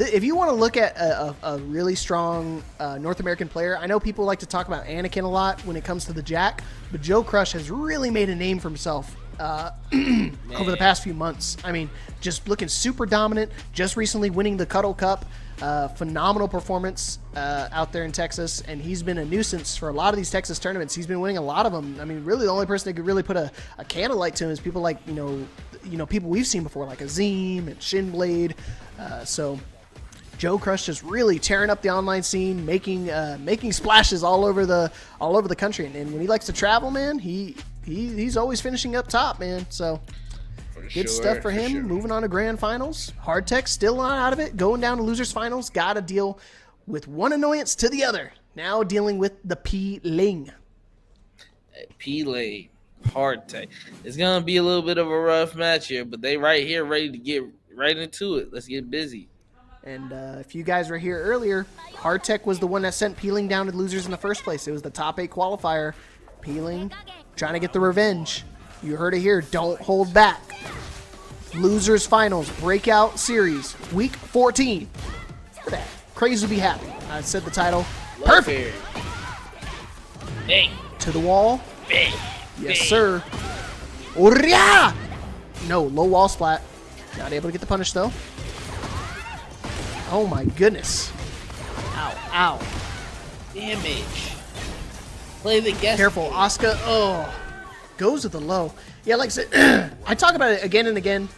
If you want to look at a really strong North American player, I know people like to talk about Anakin a lot when it comes to the Jack, but Joe Crush has really made a name for himself over the past few months. I mean, just looking super dominant, just recently winning the Cuddle Cup. Phenomenal performance out there in Texas, and he's been a nuisance for a lot of these Texas tournaments. He's been winning a lot of them. I mean, really the only person that could really put a candlelight to him is people like, people we've seen before, like Azim and Shinblade. So Joe Crush just really tearing up the online scene, making splashes all over the country. And when he likes to travel, man, he's always finishing up top, man. So good stuff for him. Moving on to grand finals. Hardtech still not out of it. Going down to losers finals. Got to deal with one annoyance to the other. Now dealing with the P-Ling. P-Ling. Hardtech. It's going to be a little bit of a rough match here, but they right here ready to get right into it. Let's get busy. And if you guys were here earlier, Hardtech was the one that sent P-Ling down to losers in the first place. It was the top 8 qualifier. P-Ling trying to get the revenge. You heard it here. Don't hold back. Losers finals, breakout series, week 14. For that, Crazy will be happy. I said the title. Perfect. Hey. To the wall. Hey. Yes, sir. Oria! No, low wall splat. Not able to get the punish, though. Oh, my goodness. Ow. Damage. Play the guest. Careful, Asuka. Oh. Goes with the low. Yeah, like I said, I talk about it again and again.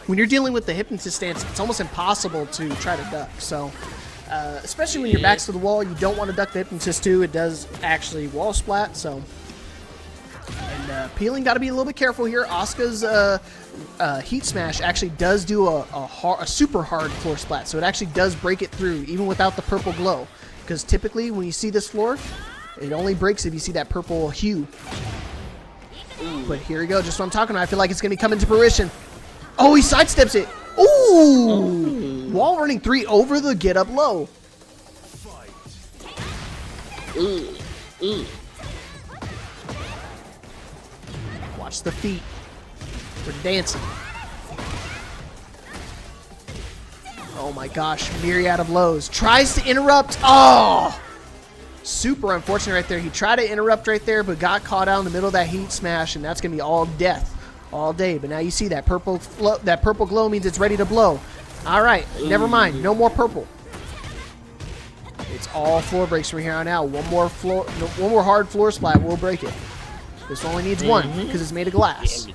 When you're dealing with the hypnotist stance, it's almost impossible to try to duck. So, especially when your back's to the wall, you don't want to duck the hypnotist too. It does actually wall splat. So, and Peeling got to be a little bit careful here. Asuka's heat smash actually does do a super hard floor splat. So it actually does break it through even without the purple glow. Because typically when you see this floor, it only breaks if you see that purple hue. But here we go, just what I'm talking about. I feel like it's going to come into fruition. Oh, he sidesteps it. Ooh! Wall running 3 over the get up low. Watch the feet. We're dancing. Oh my gosh, myriad of lows. Tries to interrupt. Oh! Super unfortunate right there. He tried to interrupt right there, but got caught out in the middle of that heat smash, and that's going to be all death all day. But now you see that purple glow means it's ready to blow. All right, never mind. No more purple. It's all floor breaks from here on out. One more hard floor splat will break it. This only needs one because it's made of glass.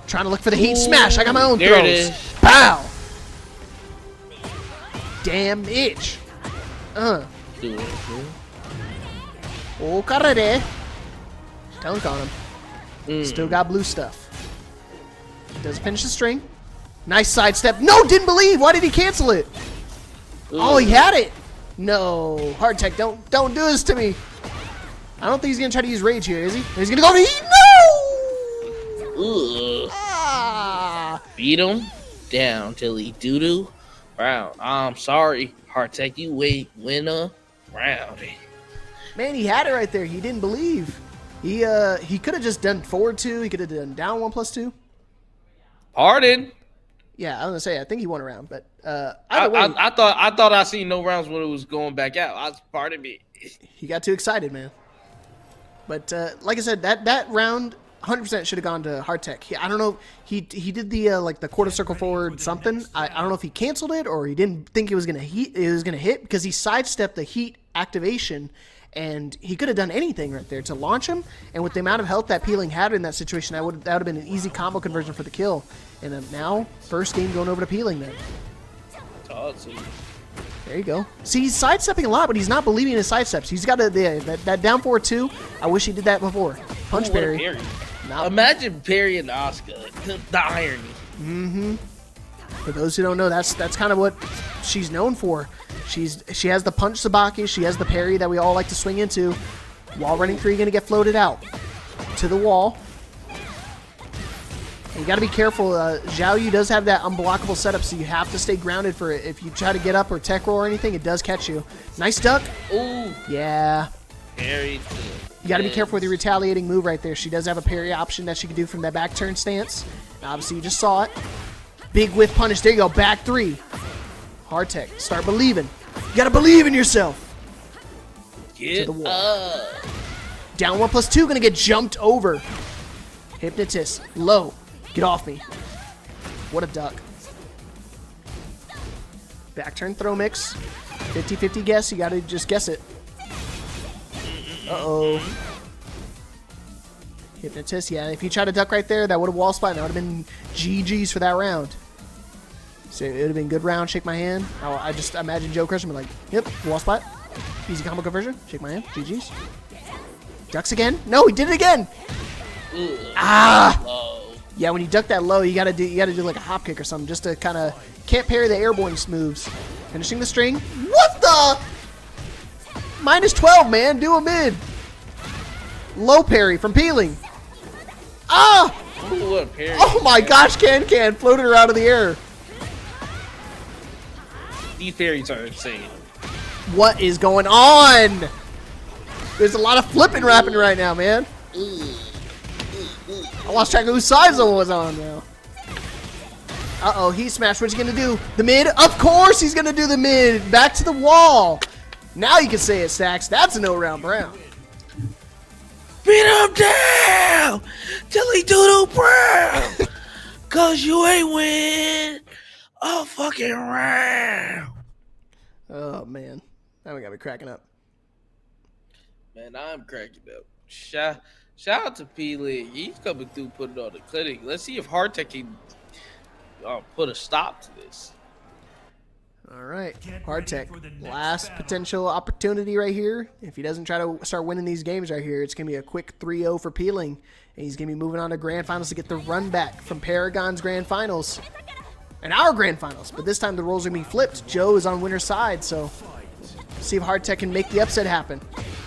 Trying to look for the heat smash. I got my own there throws. It is. Pow! Damn itch. Oh, carrere. Dunk on him. Still got blue stuff. Does finish the string. Nice sidestep. No, didn't believe. Why did he cancel it? Oh, he had it. No, Hardtech, don't do this to me. I don't think he's gonna try to use rage here, is he? He's gonna go to heat. No. Beat him down till he doo-doo. Wow, I'm sorry. Hardtech, you win a round. Man, he had it right there. He didn't believe. He could have just done forward 2. He could have done down 1+2. Pardon? Yeah, I was gonna say I think he won a round, but I thought I seen no rounds when it was going back out. Pardon me. He got too excited, man. But like I said, that round 100% should have gone to Hardtech. I don't know. He did the like the quarter circle forward something. I don't know if he canceled it or he didn't think it was gonna hit because he sidestepped the heat activation. And he could have done anything right there to launch him. And with the amount of health that Peeling had in that situation, that would have been an easy combo conversion for the kill. And now, first game going over to Peeling then. There you go. See, he's sidestepping a lot, but he's not believing in his sidesteps. He's got that down forward 2. I wish he did that before. Punch parry. Imagine parrying Oscar. The irony. Mm-hmm. For those who don't know, that's kind of what she's known for. She has the punch Sabaki, she has the parry that we all like to swing into. Wall running 3 gonna get floated out to the wall. And you gotta be careful. Zhao Yu does have that unblockable setup, so you have to stay grounded for it. If you try to get up or tech roll or anything, it does catch you. Nice duck. Ooh. Yeah. Parry. You gotta be careful with your retaliating move right there. She does have a parry option that she can do from that back turn stance. Obviously, you just saw it. Big whiff punish. There you go. Back 3. Hardtech. Start believing. You gotta believe in yourself. Get to the wall. Down 1+2. Gonna get jumped over. Hypnotist. Low. Get off me. What a duck. Back turn throw mix. 50-50 guess. You gotta just guess it. Uh-oh. Hypnotist. Yeah, if you try to duck right there, that would have wall spot. That would have been GG's for that round. So it would have been good round. Shake my hand. I just imagine Joe Crusher be like, yep, wall spot. Easy combo conversion. Shake my hand. GG's. Ducks again. No, he did it again. Ugh. Ah. Low. Yeah, when you duck that low, you gotta do like a hop kick or something just to kind of can't parry the airborne moves. Finishing the string. What the? -12, man. Do a mid. Low parry from Peeling. Ah! Ooh, what a parry. Oh my gosh, Can floated her out of the air. These parries are insane. What is going on? There's a lot of flipping happening right now, man. I lost track of whose side someone was on now. Uh-oh, he smashed. What's he gonna do? The mid? Of course he's gonna do the mid. Back to the wall. Now you can say it, Stacks. That's a no-round round. Beat him down till he doodle brown. Cause you ain't win a fucking round. Oh, man. Now we gotta be cracking up. Man, I'm cracking up. Shout out to P-League. He's coming through putting on the clinic. Let's see if Hardtech can put a stop to this. All right, Hardtech. Last potential opportunity right here. If he doesn't try to start winning these games right here, it's going to be a quick 3-0 for Peeling. And he's going to be moving on to Grand Finals to get the run back from Paragon's Grand Finals. And our Grand Finals. But this time the roles are going to be flipped. Joe is on winner's side, so see if Hardtech can make the upset happen.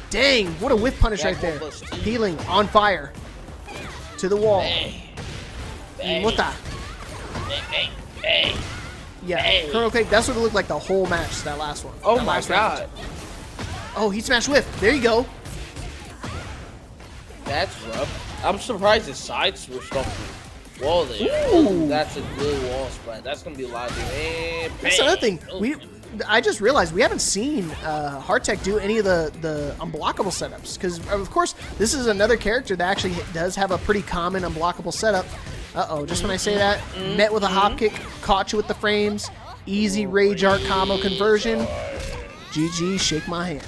Dang, what a whip punish right there. Peeling on fire. To the wall. What the? Yeah, Colonel Cake, that's what it looked like the whole match, that last one. Oh my god. Oh, he smashed whiff. There you go. That's rough. I'm surprised his side switched off the wall there. Ooh. That's a good wall splat. That's going to be a lot of damage. That's another thing. I just realized we haven't seen Hardtech do any of the unblockable setups. Because, of course, this is another character that actually does have a pretty common unblockable setup. Uh-oh, just when I say that, met with a hop kick, caught you with the frames, easy rage art combo conversion. GG, shake my hand.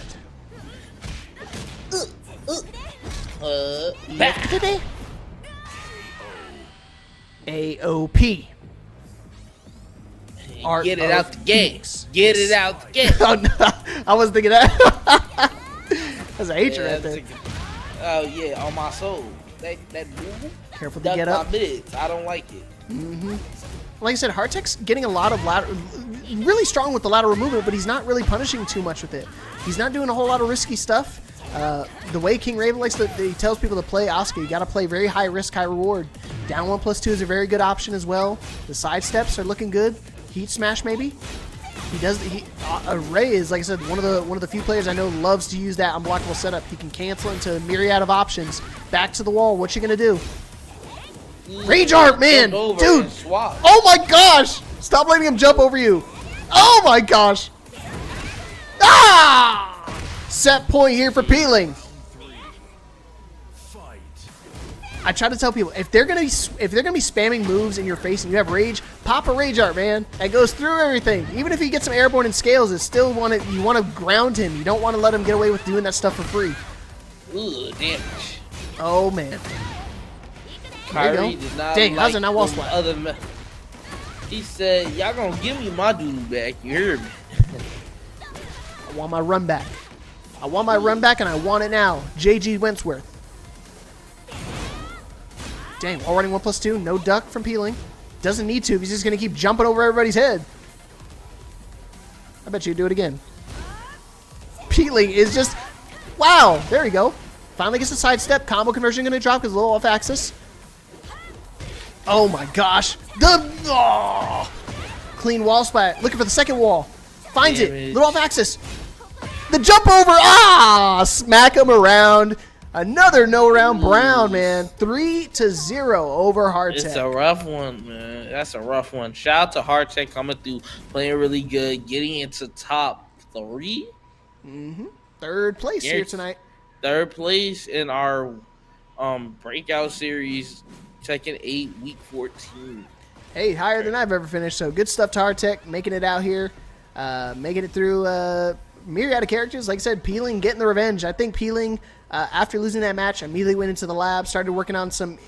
AOP. Get it out the gate. Get it out the gate. Oh, no. I was thinking that. That's a hatred right there. Oh, yeah, on my soul. That move. Careful to get up. I don't like it. Like I said, Hardtech's getting a lot of really strong with the lateral movement, but he's not really punishing too much with it. He's not doing a whole lot of risky stuff. The way King Raven likes to, he tells people to play Oscar, you got to play very high risk, high reward. Down 1+2 is a very good option as well. The side steps are looking good. Heat smash maybe. He does. Ray is, like I said, one of the few players I know loves to use that unblockable setup. He can cancel into a myriad of options. Back to the wall. What you gonna do? Rage art, man, dude. Oh my gosh! Stop letting him jump over you. Oh my gosh! Ah! Set point here for Peeling. I try to tell people if they're gonna be spamming moves in your face and you have rage, pop a rage art, man. That goes through everything. Even if he gets some airborne and scales, it's still you want to ground him. You don't want to let him get away with doing that stuff for free. Ooh, damage. Oh man. Kyrie did not Dang, how's it not wall them slap? He said, "Y'all gonna give me my doodle back." You heard me. I want my run back. I want my run back, and I want it now. JG Wentworth. Dang, wall running 1+2. No duck from Peeling. Doesn't need to. He's just going to keep jumping over everybody's head. I bet you do it again. Peeling is just... Wow. There we go. Finally gets a sidestep. Combo conversion going to drop because a little off axis. Oh my gosh. Clean wall splat. Looking for the second wall. Finds it. Little off axis. The jump over. Ah! Smack him around. Another no round Brown, man. 3-0 over Hardtech. It's a rough one, man. That's a rough one. Shout out to Hardtech coming through, playing really good, getting into top 3. Third place here tonight. Third place in our breakout series, Tekken 8, week 14. Hey, higher than I've ever finished. So good stuff to Hardtech, making it out here, making it through myriad of characters. Like I said, Peeling getting the revenge. I think Peeling, after losing that match, immediately went into the lab, started working on some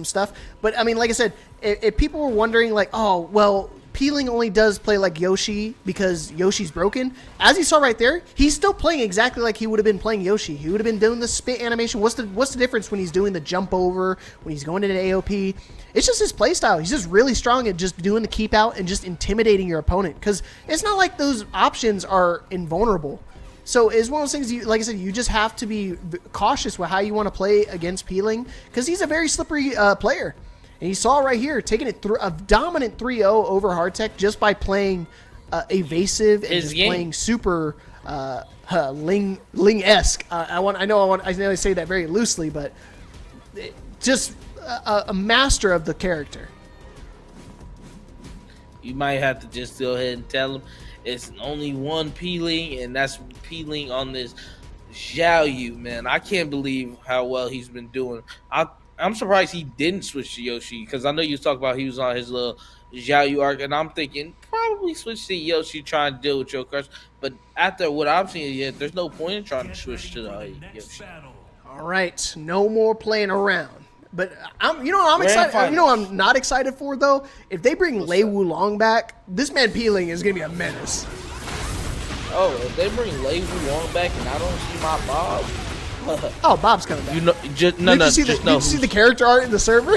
stuff. But I mean, like I said, if people were wondering, like, oh, well, Peeling only does play like Yoshi because Yoshi's broken. As you saw right there, he's still playing exactly like he would have been playing Yoshi. He would have been doing the spit animation. What's the difference when he's doing the jump over, when he's going into AOP? It's just his playstyle. He's just really strong at just doing the keep out and just intimidating your opponent, because it's not like those options are invulnerable. So it's one of those things, like I said, you just have to be cautious with how you want to play against Peeling, because he's a very slippery player. And you saw right here, taking it through a dominant 3-0 over Hardtech just by playing evasive and just playing super Ling-esque. I know I say that very loosely, but just a master of the character. You might have to just go ahead and tell him it's only one Peeling, and that's Peeling on this Xiao Yu, man. I can't believe how well he's been doing. I'm surprised he didn't switch to Yoshi, because I know you was talking about he was on his little Xiao Yu arc, and I'm thinking probably switch to Yoshi, trying to deal with Joe Crush. But after what I'm seeing, there's no point in trying to switch to Yoshi. All right, no more playing around. But I'm excited. You know, I'm not excited for though. If they bring Lei Wulong back, this man Peeling is gonna be a menace. Oh, if they bring Lei Wulong back and I don't see my Bob. Oh, Bob's coming back. You know, did you see the character art in the server?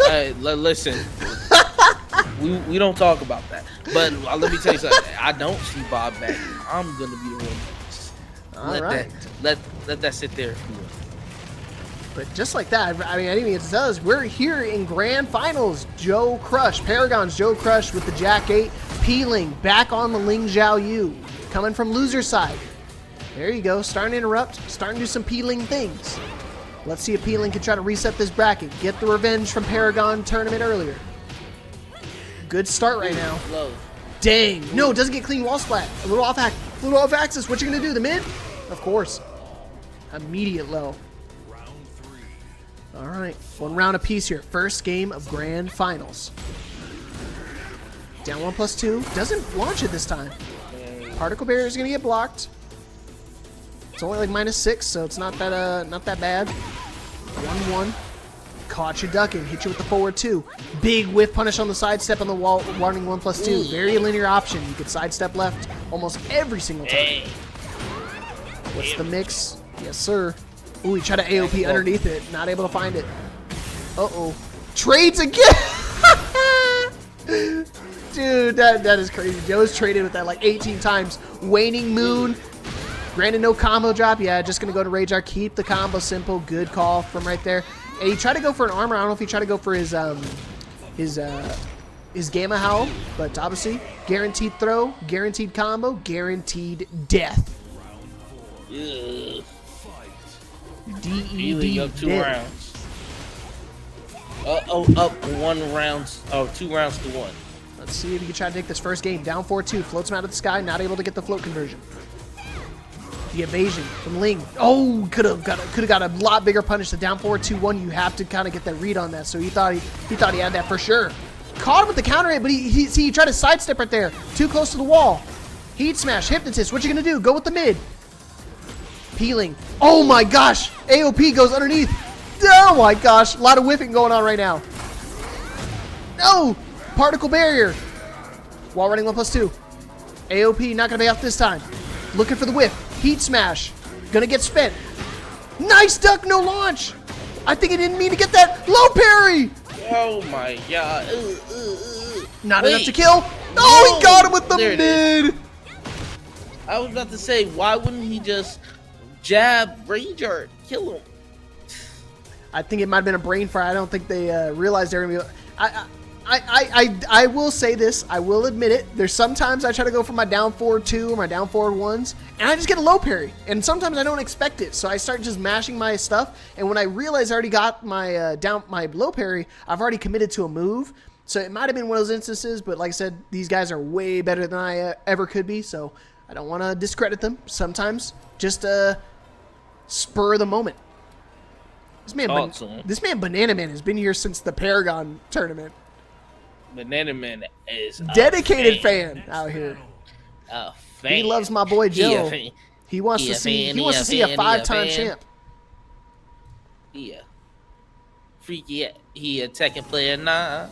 Hey, listen, we don't talk about that. But let me tell you something. I don't see Bob back. I'm gonna be the one. Let that sit there. But just like that, I mean, I didn't even get to tell us, we're here in grand finals. Joe Crush, Paragon's Joe Crush with the Jack 8, Peeling back on the Ling Xiao Yu, coming from loser side. There you go, starting to interrupt, starting to do some Peeling things. Let's see if Peeling can try to reset this bracket, get the revenge from Paragon tournament earlier. Good start right now. Low. Dang, no, doesn't get clean wall splat. A little off axis. What you gonna do? The mid? Of course. Immediate low. All right, one round apiece here. First game of grand finals. Down 1+2. Doesn't launch it this time. Particle barrier is gonna get blocked. It's only like -6, so it's not that bad. 1-1. Caught you ducking. Hit you with the forward 2. Big whiff punish on the sidestep on the wall. Warning 1+2. Very linear option. You could sidestep left almost every single time. What's the mix? Yes, sir. Ooh, he tried to AOP underneath it. Not able to find it. Uh-oh. Trades again! Dude, that is crazy. Joe's traded with that like 18 times. Waning Moon. Granted, no combo drop. Yeah, just going to go to Rage Art. Keep the combo simple. Good call from right there. And he tried to go for an armor. I don't know if he tried to go for his is Gamma Howl, but obviously guaranteed throw, guaranteed combo, guaranteed death. Ugh. DED. Up 2 rounds. Up 1 round. Oh, 2 rounds to 1. Let's see if he can try to take this first game. Down 4-2. Floats him out of the sky. Not able to get the float conversion. The evasion from Ling. Oh, could have got a lot bigger punish. The down 4-2-1. You have to kind of get that read on that. So he thought he had that for sure. Caught him with the counter hit, but he tried to sidestep right there. Too close to the wall. Heat smash. Hypnotist. What you gonna do? Go with the mid. Peeling. Oh my gosh. AOP goes underneath. Oh my gosh. A lot of whiffing going on right now. No. Particle barrier. Wall running 1+2. AOP not going to pay off this time. Looking for the whiff. Heat smash. Going to get spent. Nice duck, no launch. I think he didn't mean to get that. Low parry. Oh my god. Not enough to kill. Oh, he got him with the mid. I was about to say, why wouldn't he just jab, rage art, kill him? I think it might have been a brain fry. I don't think they realized they were going to be... I will say this. I will admit it. There's sometimes I try to go for my down forward 2 or my down forward 1s, and I just get a low parry. And sometimes I don't expect it, so I start just mashing my stuff. And when I realize I already got my my low parry, I've already committed to a move. So it might have been one of those instances, but like I said, these guys are way better than I ever could be. So I don't want to discredit them. Sometimes just spur of the moment. This man Banana Man has been here since the Paragon tournament. Banana Man is dedicated fan out here. A fan. He loves my boy Joe. He wants to see a 5-time champ. Yeah. Freaky. He a Tekken player now.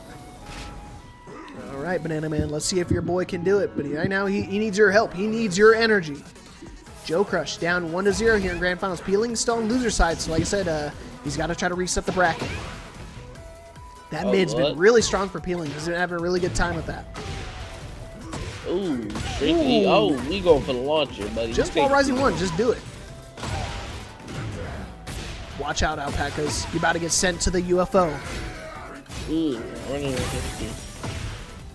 All right, Banana Man. Let's see if your boy can do it. But right now he needs your help. He needs your energy. Joe Crush down 1-0 here in Grand Finals. Peeling still on loser side. So like I said, he's got to try to reset the bracket. That mid's been really strong for Peeling. He's been having a really good time with that. Ooh, tricky. Oh, we going for the launcher, buddy. Just while Rising 1, just do it. Watch out, Alpacas. You're about to get sent to the UFO. Ooh,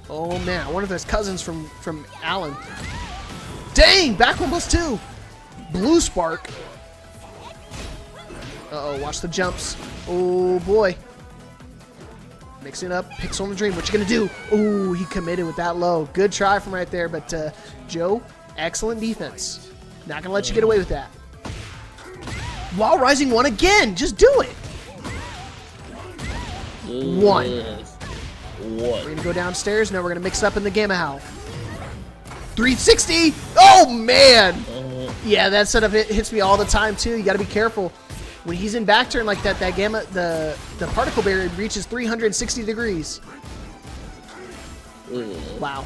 oh man, I wonder if there's cousins from Allen. Dang, back 1+2. Blue Spark. Uh-oh, watch the jumps. Oh boy. Mixing up, Pixel on the Dream. What you gonna do? Ooh, he committed with that low. Good try from right there, but Joe, excellent defense. Not gonna let you get away with that. While Rising 1 again, just do it. 1. We're gonna go downstairs. Now we're gonna mix it up in the Gamma Howl. 360. Oh man. Yeah, that setup hits me all the time too. You gotta be careful. When he's in back turn like that, the particle barrier reaches 360 degrees. Wow.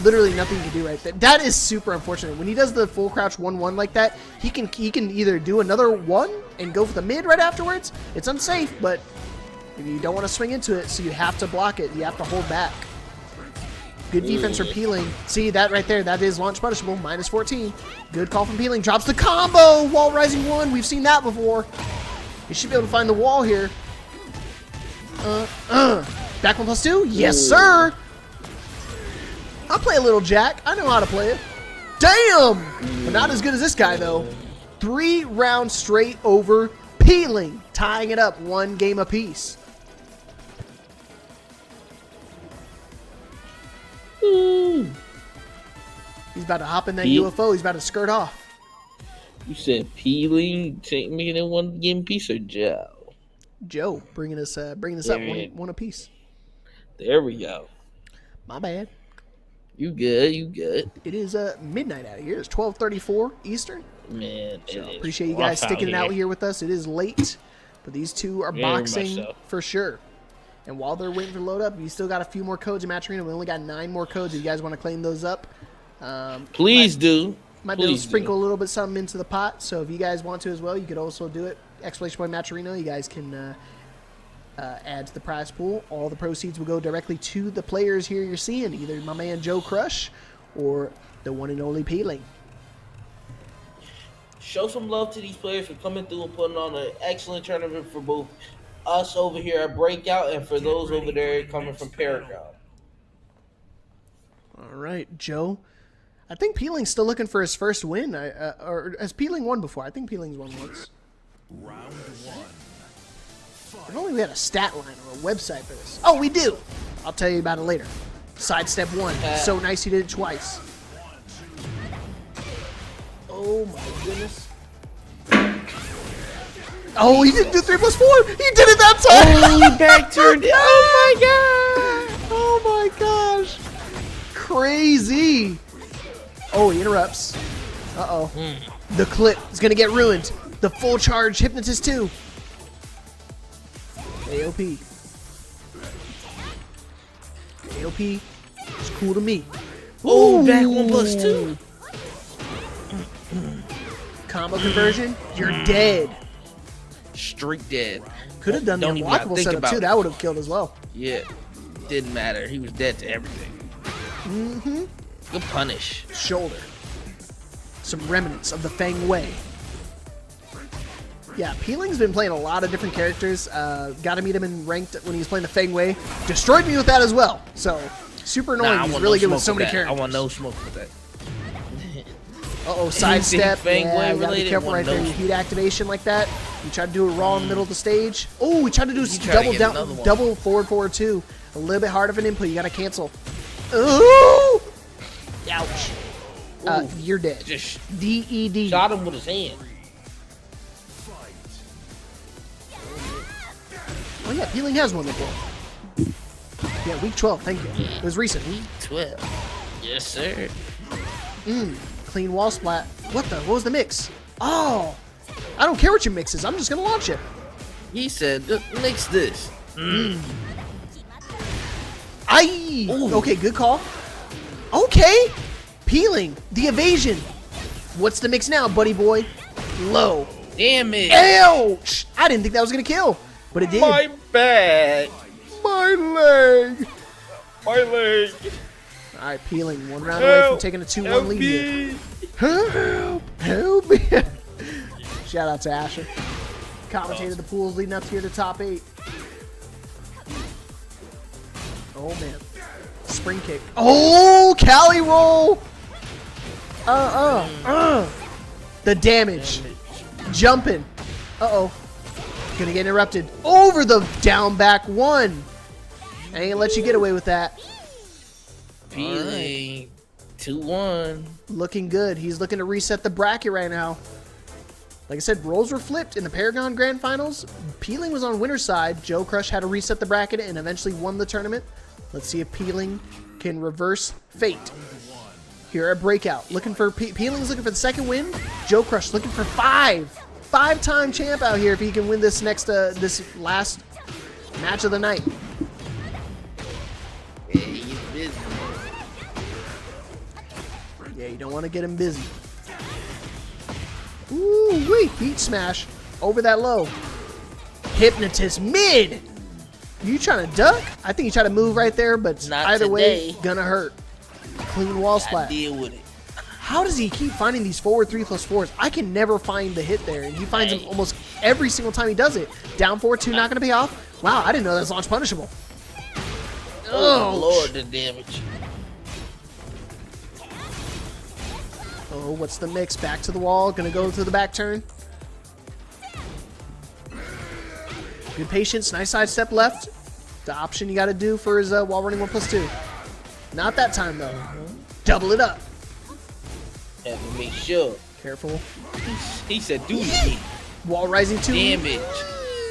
Literally nothing you can do right there. That is super unfortunate. When he does the full crouch 1-1 like that, he can either do another 1 and go for the mid right afterwards. It's unsafe, but if you don't want to swing into it, so you have to block it. You have to hold back. Good defense for Peeling. See that right there? That is launch punishable. -14. Good call from Peeling. Drops the combo. Wall Rising 1. We've seen that before. You should be able to find the wall here. Back 1+2. Yes, sir. I'll play a little Jack. I know how to play it. Damn. But not as good as this guy, though. 3 rounds straight over. Peeling. Tying it up 1 game apiece. He's about to hop in that UFO. He's about to skirt off. You said Peeling making it 1 game piece or Joe? Joe bringing us up 1 apiece. There we go. My bad. You good? You good? It is midnight out here. It's 12:34 Eastern. Man, so appreciate you guys sticking it out here with us. It is late, but these two are boxing for sure. And while they're waiting for load up, you still got a few more codes in Match Arena. We only got 9 more codes. If you guys want to claim those up, please do. Might be able to sprinkle a little bit something into the pot. So if you guys want to as well, you could also do it. Exclamation point Match Arena. You guys can add to the prize pool. All the proceeds will go directly to the players here you're seeing, either my man Joe Crush or the one and only Peeling. Show some love to these players for coming through and putting on an excellent tournament for both us over here at Breakout and for those over there coming from Paragon. All right, Joe. I think Peeling's still looking for his first win. Or has Peeling won before? I think Peeling's won once. Round one. If only we had a stat line or a website for this. Oh, we do. I'll tell you about it later. Sidestep 1. So nice he did it twice. Oh my goodness. Oh, he didn't do 3+4. He did it that time. Oh, he back turned it. Oh my god. Oh my gosh. Crazy. Oh, he interrupts. Uh-oh. The clip is going to get ruined. The full charge Hypnotist 2. AOP. AOP is cool to me. Oh, back 1+2. Combo conversion, you're dead. Streak dead. Could have done the Don't even gotta unblockable think setup about too. it. That would have killed as well. Yeah. Didn't matter. He was dead to everything. Mm-hmm. Good punish. Shoulder. Some remnants of the Feng Wei. Yeah, Peeling's been playing a lot of different characters. Got to meet him in ranked when he was playing the Feng Wei. Destroyed me with that as well. So, super annoying. He's really good with so many characters. I want no smoke with that. Uh-oh, sidestep. Feng Wei Yeah, you gotta be related? careful right there. You heat activation like that. You try to do it raw in the middle of the stage. Oh, we tried to do double forward 2. A little bit hard of an input. You gotta cancel. Ooh! Ouch. You're dead. Just DED. shot him with his hand. Oh yeah, Peeling has one before. Yeah, week 12. Thank you. It was recent. Week 12. Yes, sir. Clean wall splat. What was the mix? Oh, I don't care what your mix is. I'm just gonna launch it. He said, mix this. Aye. Okay, good call. Okay. Peeling. The evasion. What's the mix now, buddy boy? Low. Damn it. Ouch. I didn't think that was gonna kill, but it did. My back. My leg. My leg. All right, Peeling. 1 round away from taking a 2-1 lead here. Help. Help me. Shout out to Asher. Commentated the pools leading up here to top 8. Oh, man. Spring kick. Oh, Cali roll. The damage. Jumping. Uh-oh. Gonna get interrupted. Over the down back 1. I ain't let you get away with that. Peeling. 2-1. Looking good. He's looking to reset the bracket right now. Like I said, roles were flipped in the Paragon Grand Finals. Peeling was on winner's side. Joe Crush had to reset the bracket and eventually won the tournament. Let's see if Peeling can reverse fate. Here at Breakout, looking for Peeling's looking for the second win. Joe Crush looking for 5-time champ out here if he can win this this last match of the night. Yeah, he's busy. Yeah, you don't want to get him busy. Ooh, wee, heat smash over that low. Hypnotist mid. You trying to duck? I think you try to move right there, but Not either way, today. gonna hurt. Clean wall splat. Deal with it. How does he keep finding these forward 3+4s? I can never find the hit there, and he finds them almost every single time he does it. Down forward 2, not gonna be off. Wow, I didn't know that was launch punishable. Oh, Lord, the damage. Oh, what's the mix? Back to the wall. Gonna go to the back turn. Good patience. Nice side step left. The option you got to do for his wall running 1+2. Not that time, though. Double it up. Have to make sure. Careful. He said, do it again. Wall rising 2. Damage.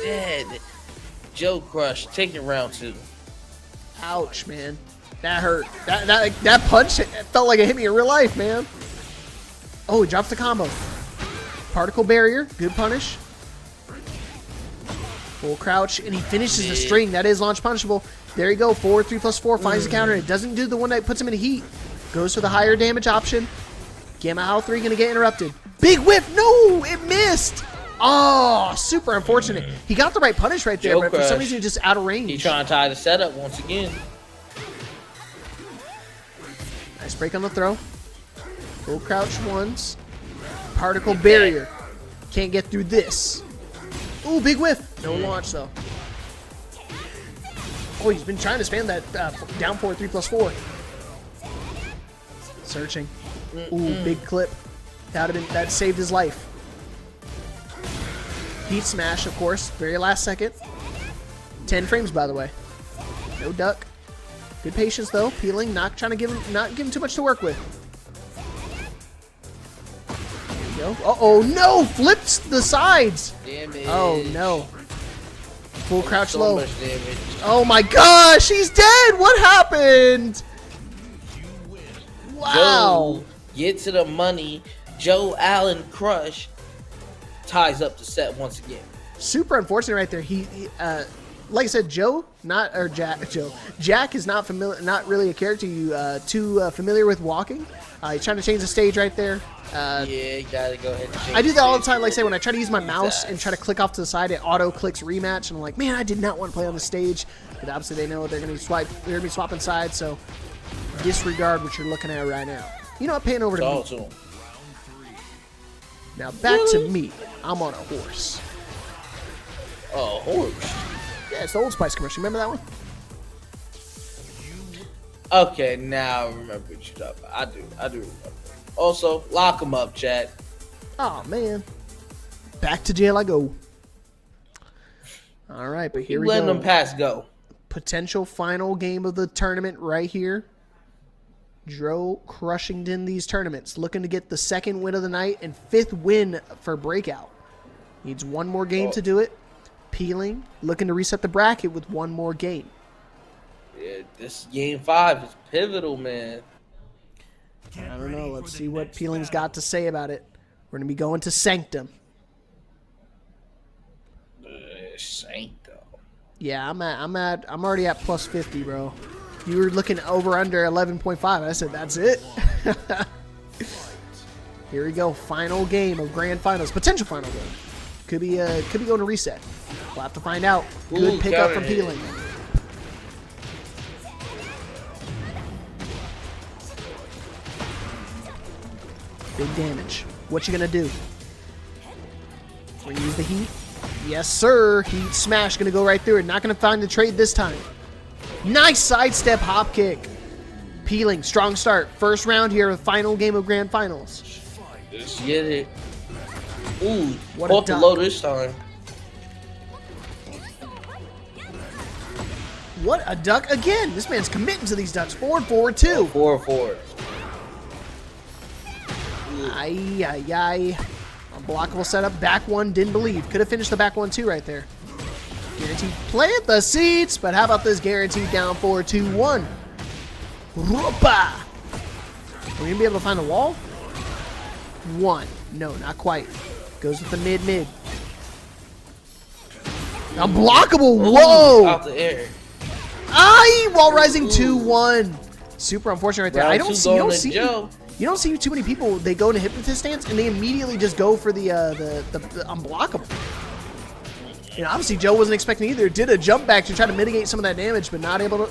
Dead. Joe Crush, taking round 2. Ouch, man. That hurt. That punch felt like it hit me in real life, man. Oh, he drops the combo. Particle barrier. Good punish. Full crouch, and he finishes the string. That is launch punishable. There you go. Forward 3+4 finds the counter. It doesn't do the one that puts him in heat. Goes for the higher damage option. Gamma Howl 3 gonna get interrupted. Big whiff. No, it missed. Oh, super unfortunate. He got the right punish right there, Joe but for some Crush. reason just out of range. He's trying to tie the setup once again. Nice break on the throw. Full crouch once. Particle barrier. Can't get through this. Ooh, big whiff. No launch, though. Oh, he's been trying to spam that down forward 3+4. Searching. Ooh, big clip. That saved his life. Heat smash, of course. Very last second. 10 frames, by the way. No duck. Good patience though. Peeling, not trying to give him too much to work with. There you go. Uh-oh, no! Flipped the sides! Damage. Oh no. Full crouch So low. much damage. Oh my gosh, he's dead! What happened? Wow. Joe, get to the money. Joe Allen Crush ties up the set once again. Super unfortunate right there. He like I said, Jack is not familiar, not really a character you too familiar with walking. He's trying to change the stage right there. Yeah, you gotta go ahead and change I do that all the stage. time. Like I say, when I try to use my mouse and try to click off to the side, it auto clicks rematch, and I'm like, man, I did not want to play on the stage. But obviously, they know they're gonna be swapping sides, so disregard what you're looking at right now. You know what? Pan over to me. To him. Now back to me. I'm on a horse. Oh, horse. Yeah, it's the Old Spice commercial. Remember that one? Okay, now I remember what you're talking about. I do remember. Also, lock him up, chat. Oh man. Back to jail I go. All right, but here we go. Letting them pass go. Potential final game of the tournament right here. Dro crushing in these tournaments, looking to get the second win of the night and 5th win for Breakout. Needs one more game to do it. Peeling, looking to reset the bracket with one more game. Yeah, this game 5 is pivotal, man. I don't know. Let's see what Peeling's got to say about it. We're gonna be going to Sanctum. Sanctum. Yeah, I'm already at plus 50, bro. You were looking over under 11.5. I said that's it. Here we go. Final game of grand finals. Potential final game. Could be going to reset. We'll have to find out. Good Ooh, pickup from counter hit. Peeling. Big damage. What you gonna do? We're gonna use the heat. Yes, sir. Heat smash gonna go right through it. Not gonna find the trade this time. Nice sidestep hop kick. Peeling, strong start. First round here, final game of grand finals. Let's get it. Ooh, What a caught the duck. low this time. What a duck again. This man's committing to these ducks. Forward, 2. 4-4. Ay, ay, ay. Unblockable setup. Back one, didn't believe. Could have finished the back one too right there. Guaranteed plant the seats, but how about this guaranteed down 4-2-1? Rupa! Are we going to be able to find the wall? 1. No, not quite. Goes with the mid-mid. Unblockable! Whoa! Out the air. Aye! Wall rising 2-1. Super unfortunate right there. Round I don't two see. You going don't to see. Joe. You don't see too many people. They go into hypnotist stance and they immediately just go for the unblockable. You know, obviously Joe wasn't expecting either. Did a jump back to try to mitigate some of that damage, but not able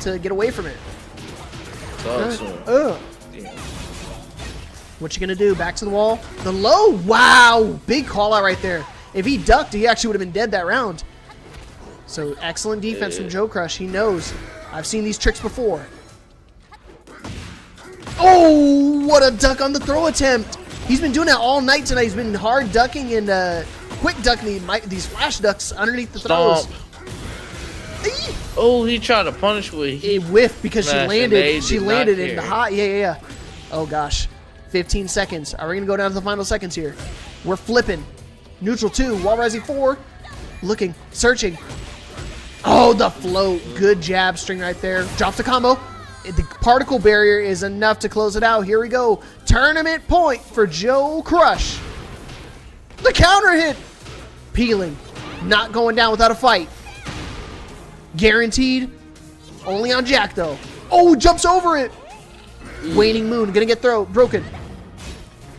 to get away from it. What you gonna do? Back to the wall. The low. Wow, big call out right there. If he ducked, he actually would have been dead that round. So excellent defense from Joe Crush. He knows. I've seen these tricks before. Oh, what a duck on the throw attempt. He's been doing that all night tonight. He's been hard ducking and quick ducking these flash ducks underneath the throws. Oh, he tried to punish with A whiff because she Smash, and landed. they She did landed not in the care. hot. Yeah. Oh gosh, 15 seconds. Are we gonna go down to the final seconds here? We're flipping. Neutral 2, wall rising 4. Looking, searching. Oh, the float. Good jab string right there. Drops the combo. The particle barrier is enough to close it out. Here we go. Tournament point for Joe Crush. The counter hit. Peeling. Not going down without a fight. Guaranteed. Only on Jack, though. Oh, jumps over it. Waning Moon. Gonna get broken.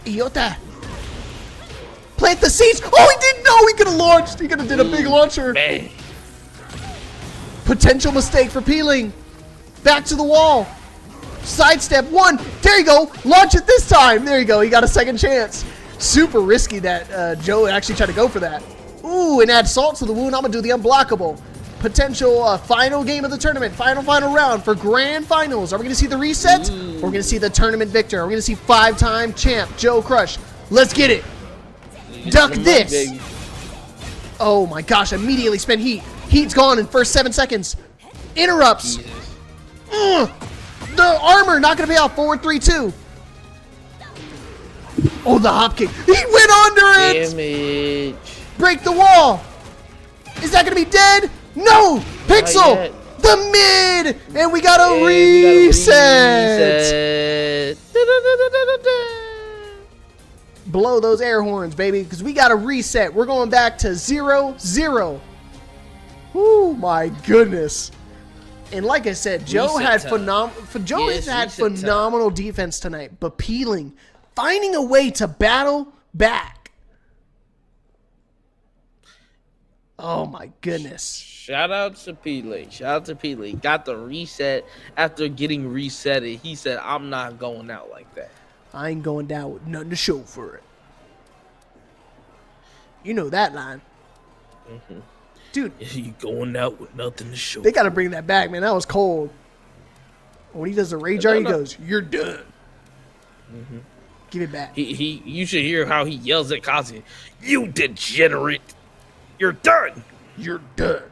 Iota. Plant the seeds. Oh, he didn't know. He could have launched. He could have did a big launcher. Man. Potential mistake for Peeling. Back to the wall. Sidestep 1. There you go. Launch it this time. There you go. He got a second chance. Super risky that Joe actually tried to go for that. Ooh, and add salt to the wound. I'm going to do the unblockable. potential final game of the tournament, final round for grand finals. Are we going to see the reset? Or are we going to see the tournament victor? Are we going to see 5-time champ Joe Crush? Let's get it. Duck this. Oh my gosh, immediately spend heat. Heat's gone in first 7 seconds. Interrupts. The armor not going to pay off. Forward 3-2. Oh, the hop kick. He went under it. Damage. Break the wall. Is that going to be dead? No. Pixel. The mid. And we got a reset. Blow those air horns, baby, because we got a reset. We're going back to 0-0. Oh my goodness. And like I said, Joe had phenomenal defense tonight, but Peeling finding a way to battle back. Oh my goodness. Shout out to Peeling. Got the reset after getting resetted. He said, I'm not going out like that. I ain't going down with nothing to show for it. You know that line. Mm-hmm. Dude. You going out with nothing to show. They got to bring that back, man. That was cold. When he does the rage art, he goes, "You're done." Mm-hmm. Give it back. You should hear how he yells at Kazi. You degenerate. You're done. You're done.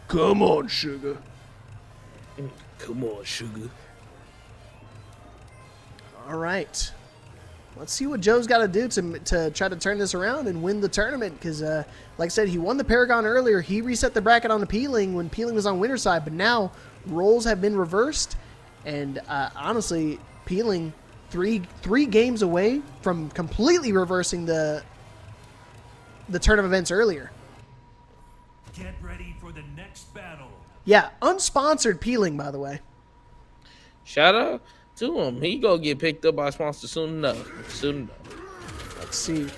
Come on, sugar. Come on, sugar. All right. Let's see what Joe's got to do to try to turn this around and win the tournament. Because, like I said, he won the Paragon earlier. He reset the bracket on the Peeling when Peeling was on winner's side. But now roles have been reversed. And honestly, Peeling three games away from completely reversing the turn of events earlier. Get ready for the next battle. Yeah, unsponsored Peeling, by the way. Shout out to him. He gonna get picked up by a sponsor soon enough. Let's see.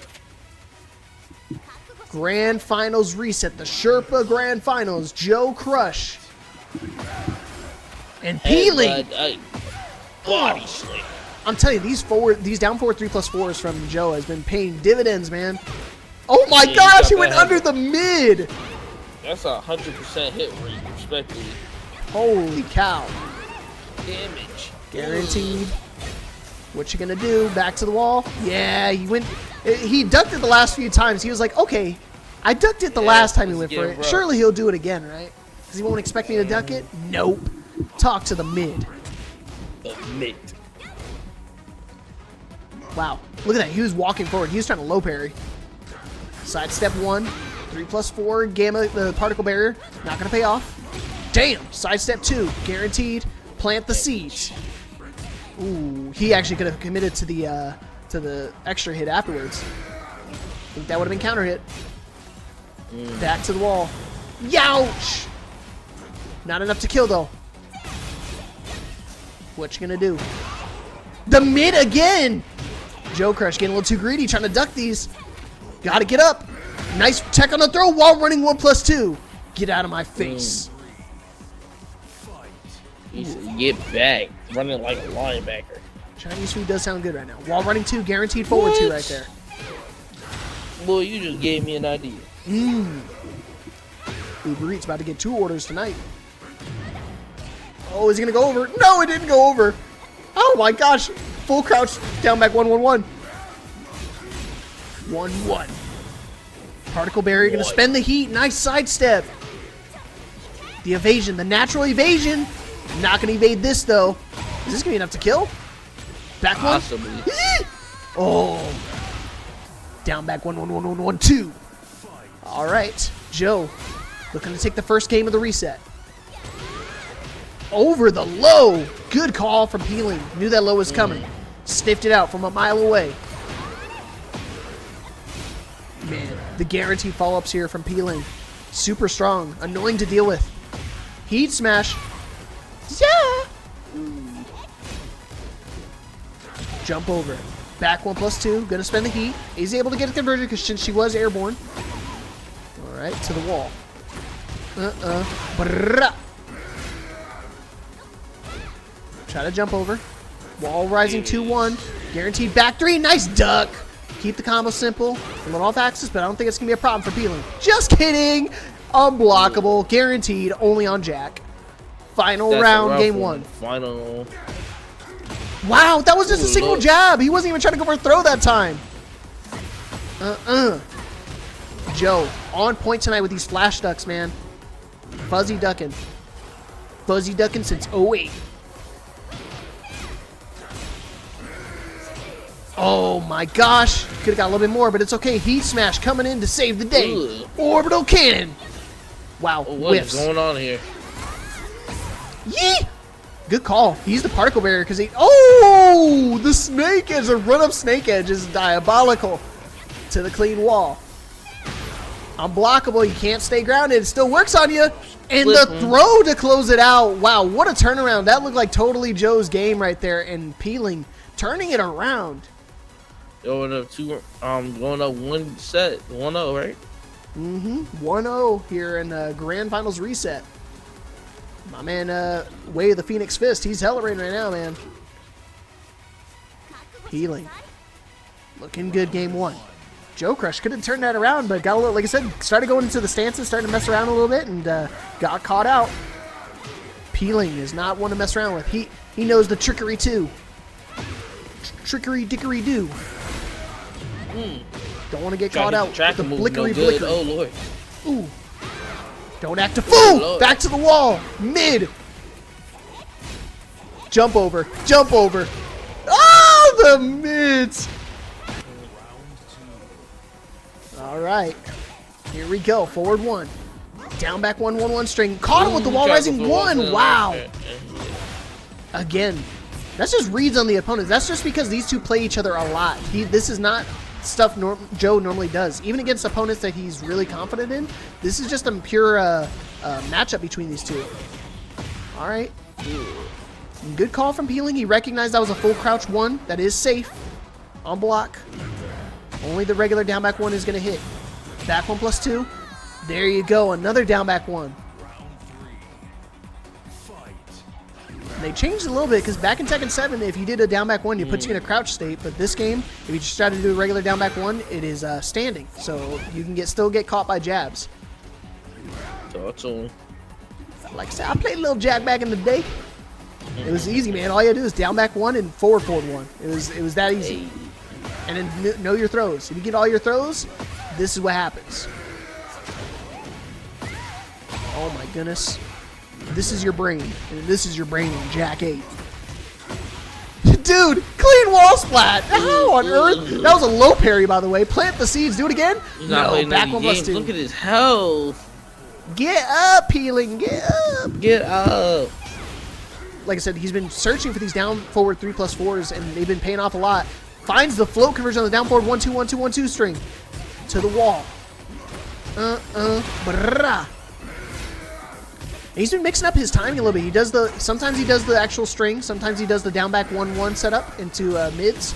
Grand Finals reset. The Sherpa Grand Finals. Joe Crush. And Peeling. Body slam. I'm telling you, these down forward 3+4s from Joe has been paying dividends, man. Oh my gosh, he went under the mid. That's 100% hit rate, respectively. Holy cow. Damage. Guaranteed. What you gonna do? Back to the wall? Yeah, he ducked it the last few times. He was like, okay, I ducked it the last time he went for it. rough. Surely he'll do it again, right? Because he won't expect me to duck it? Nope. Talk to the mid. The mid. Wow. Look at that. He was walking forward. He was trying to low parry. Sidestep 1. 3+4. Gamma, the particle barrier. Not going to pay off. Damn. Sidestep 2. Guaranteed. Plant the seeds. Ooh. He actually could have committed to the extra hit afterwards. I think that would have been counter hit. Back to the wall. Youch! Not enough to kill, though. What you going to do? The mid again! Joe Crush getting a little too greedy, trying to duck these. Gotta get up. Nice tech on the throw while running 1+2. Get out of my face. He said, get back. Running like a linebacker. Chinese food does sound good right now. While running 2, guaranteed forward 2 right there. Boy, you just gave me an idea. Uber Eats about to get 2 orders tonight. Oh, is he gonna go over? No, it didn't go over. Oh my gosh. Full crouch, down back 1-1-1. 1-1. Particle barrier gonna spend the heat. Nice sidestep. The evasion, the natural evasion. Not gonna evade this though. Is this gonna be enough to kill? Back one. Possibly. Oh. Down back 1-1-1-1-1-2. All right, Joe, looking to take the first game of the reset. Over the low. Good call from Peeling. Knew that low was coming. Sniffed it out from a mile away. Man, the guaranteed follow-ups here from Peeling. Super strong. Annoying to deal with. Heat smash. Yeah. Jump over. Back 1+2. Gonna spend the heat. Is able to get it converted because she was airborne. All right, to the wall. Brrrah. Try to jump over. Wall rising 2-1. Guaranteed back 3. Nice duck. Keep the combo simple. A little off axis, but I don't think it's going to be a problem for Peeling. Just kidding. Unblockable, guaranteed, only on Jack. Final That's a round, rough game one. Final. Wow, that was just a Ooh, single look. jab. He wasn't even trying to go for a throw that time. Joe, on point tonight with these flash ducks, man. Fuzzy ducking. Fuzzy ducking since 08. Oh my gosh. Could have got a little bit more, but it's okay. Heat smash coming in to save the day. Ugh. Orbital cannon. Wow, What is whiffs. going on here? Yee! Good call. He's the particle barrier because he... Oh! The snake edge, a run-up snake edge is diabolical. To the clean wall. Unblockable. You can't stay grounded. It still works on you. And the throw to close it out. Wow, what a turnaround. That looked like totally Joe's game right there. And Peeling, turning it around. Going up going up one set, 1-0, right? 1-0 here in the Grand Finals reset. My man, Way of the Phoenix Fist. He's celebrating right now, man. Healing. Looking good game one. Joe Crush could have turned that around, but got a little, like I said, started going into the stances, started to mess around a little bit, and got caught out. Peeling is not one to mess around with. He knows the trickery too. Trickery dickery do. Don't want to get caught out with the blickery blickery. Oh Lord. Ooh. Don't act a fool! Lord. Back to the wall! Mid! Jump over. Jump over. Oh, the mids! Alright. Here we go. Forward one. Down back 1-1-1 string. Caught him with the wall rising one! Wow! Again. That's just reads on the opponents. That's just because these two play each other a lot. This is not stuff Joe normally does. Even against opponents that he's really confident in, this is just a pure matchup between these two. All right. Good call from Peeling. He recognized that was a full crouch one. That is safe. On block. Only the regular down back one is going to hit. Back one +2. There you go. Another down back one. They changed it a little bit because back in Tekken 7, if you did a down back one, it puts you in a crouch state. But this game, if you just try to do a regular down back one, it is standing. So you can still get caught by jabs. Like I said, I played a little Jack back in the day. It was easy, man. All you had to do is down back one and forward one. It was that easy. And then know your throws. If you get all your throws, this is what happens. Oh my goodness. This is your brain, and this is your brain in Jack 8. Dude, clean wall splat. How on earth? That was a low parry, by the way. Plant the seeds. Do it again. No, back one +2. Look at his health. Get up, Peeling. Get up. Get up. Like I said, he's been searching for these down forward 3+4s, and they've been paying off a lot. Finds the float conversion on the down forward 1-2-1-2-1-2 string to the wall. Brah. He's been mixing up his timing a little bit. Sometimes he does the actual string. Sometimes he does the down back 1-1 setup into mids.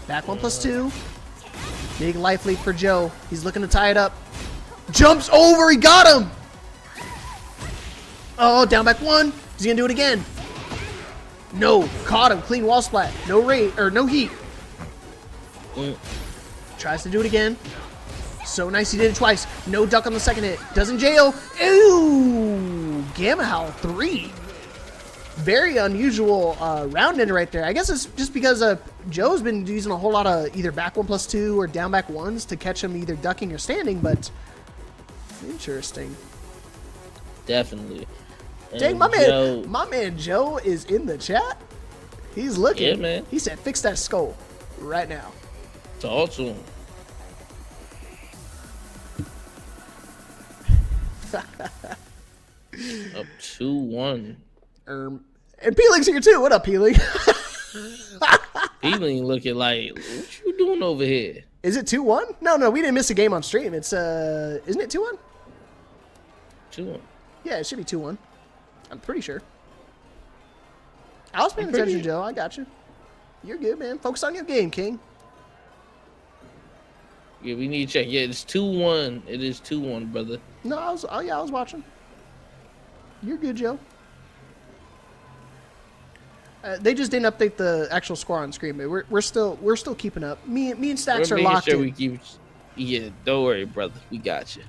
Back 1+2. Big life lead for Joe. He's looking to tie it up. Jumps over. He got him. Oh, down back one. Is he gonna do it again? No. Caught him. Clean wall splat. No rate or no heat. Tries to do it again. So nice, he did it twice. No duck on the second hit. Doesn't jail. Ooh, Gamma Howl 3. Very unusual round ender right there. I guess it's just because Joe's been using a whole lot of either back 1+2 or down back ones to catch him either ducking or standing, but interesting. Definitely. Dang, my man Joe is in the chat. He's looking. Yeah, man. He said, fix that skull right now. Talk to him. Up 2-1. And Peeling's here too. What up, Peeling? Peeling looking like, what you doing over here? Is it 2-1? No, we didn't miss a game on stream. It's isn't it 2-1? 2-1. Yeah, it should be 2-1. I'm pretty sure. I was paying attention, Joe. I got you. You're good, man. Focus on your game, King. Yeah, we need to check. Yeah, it's 2-1. It is 2-1, brother. No, I was watching. You're good, Joe. They just didn't update the actual score on screen, but we're still keeping up. Me and Stacks are locked in. Yeah, don't worry, brother. We got you.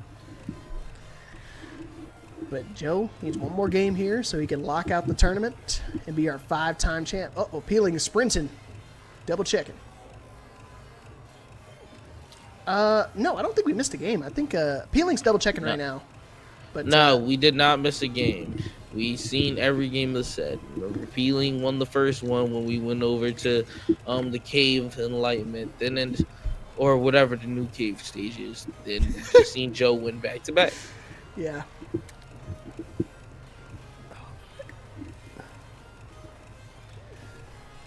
But Joe needs one more game here so he can lock out the tournament and be our 5-time champ. Uh-oh, Peeling is sprinting. Double checking. No, I don't think we missed a game. I think Peeling's double checking right now. But no, we did not miss a game. We seen every game of the set. Remember, Peeling won the first one when we went over to the Cave Enlightenment, or whatever the new cave stage is. Then we just seen Joe win back to back. Yeah.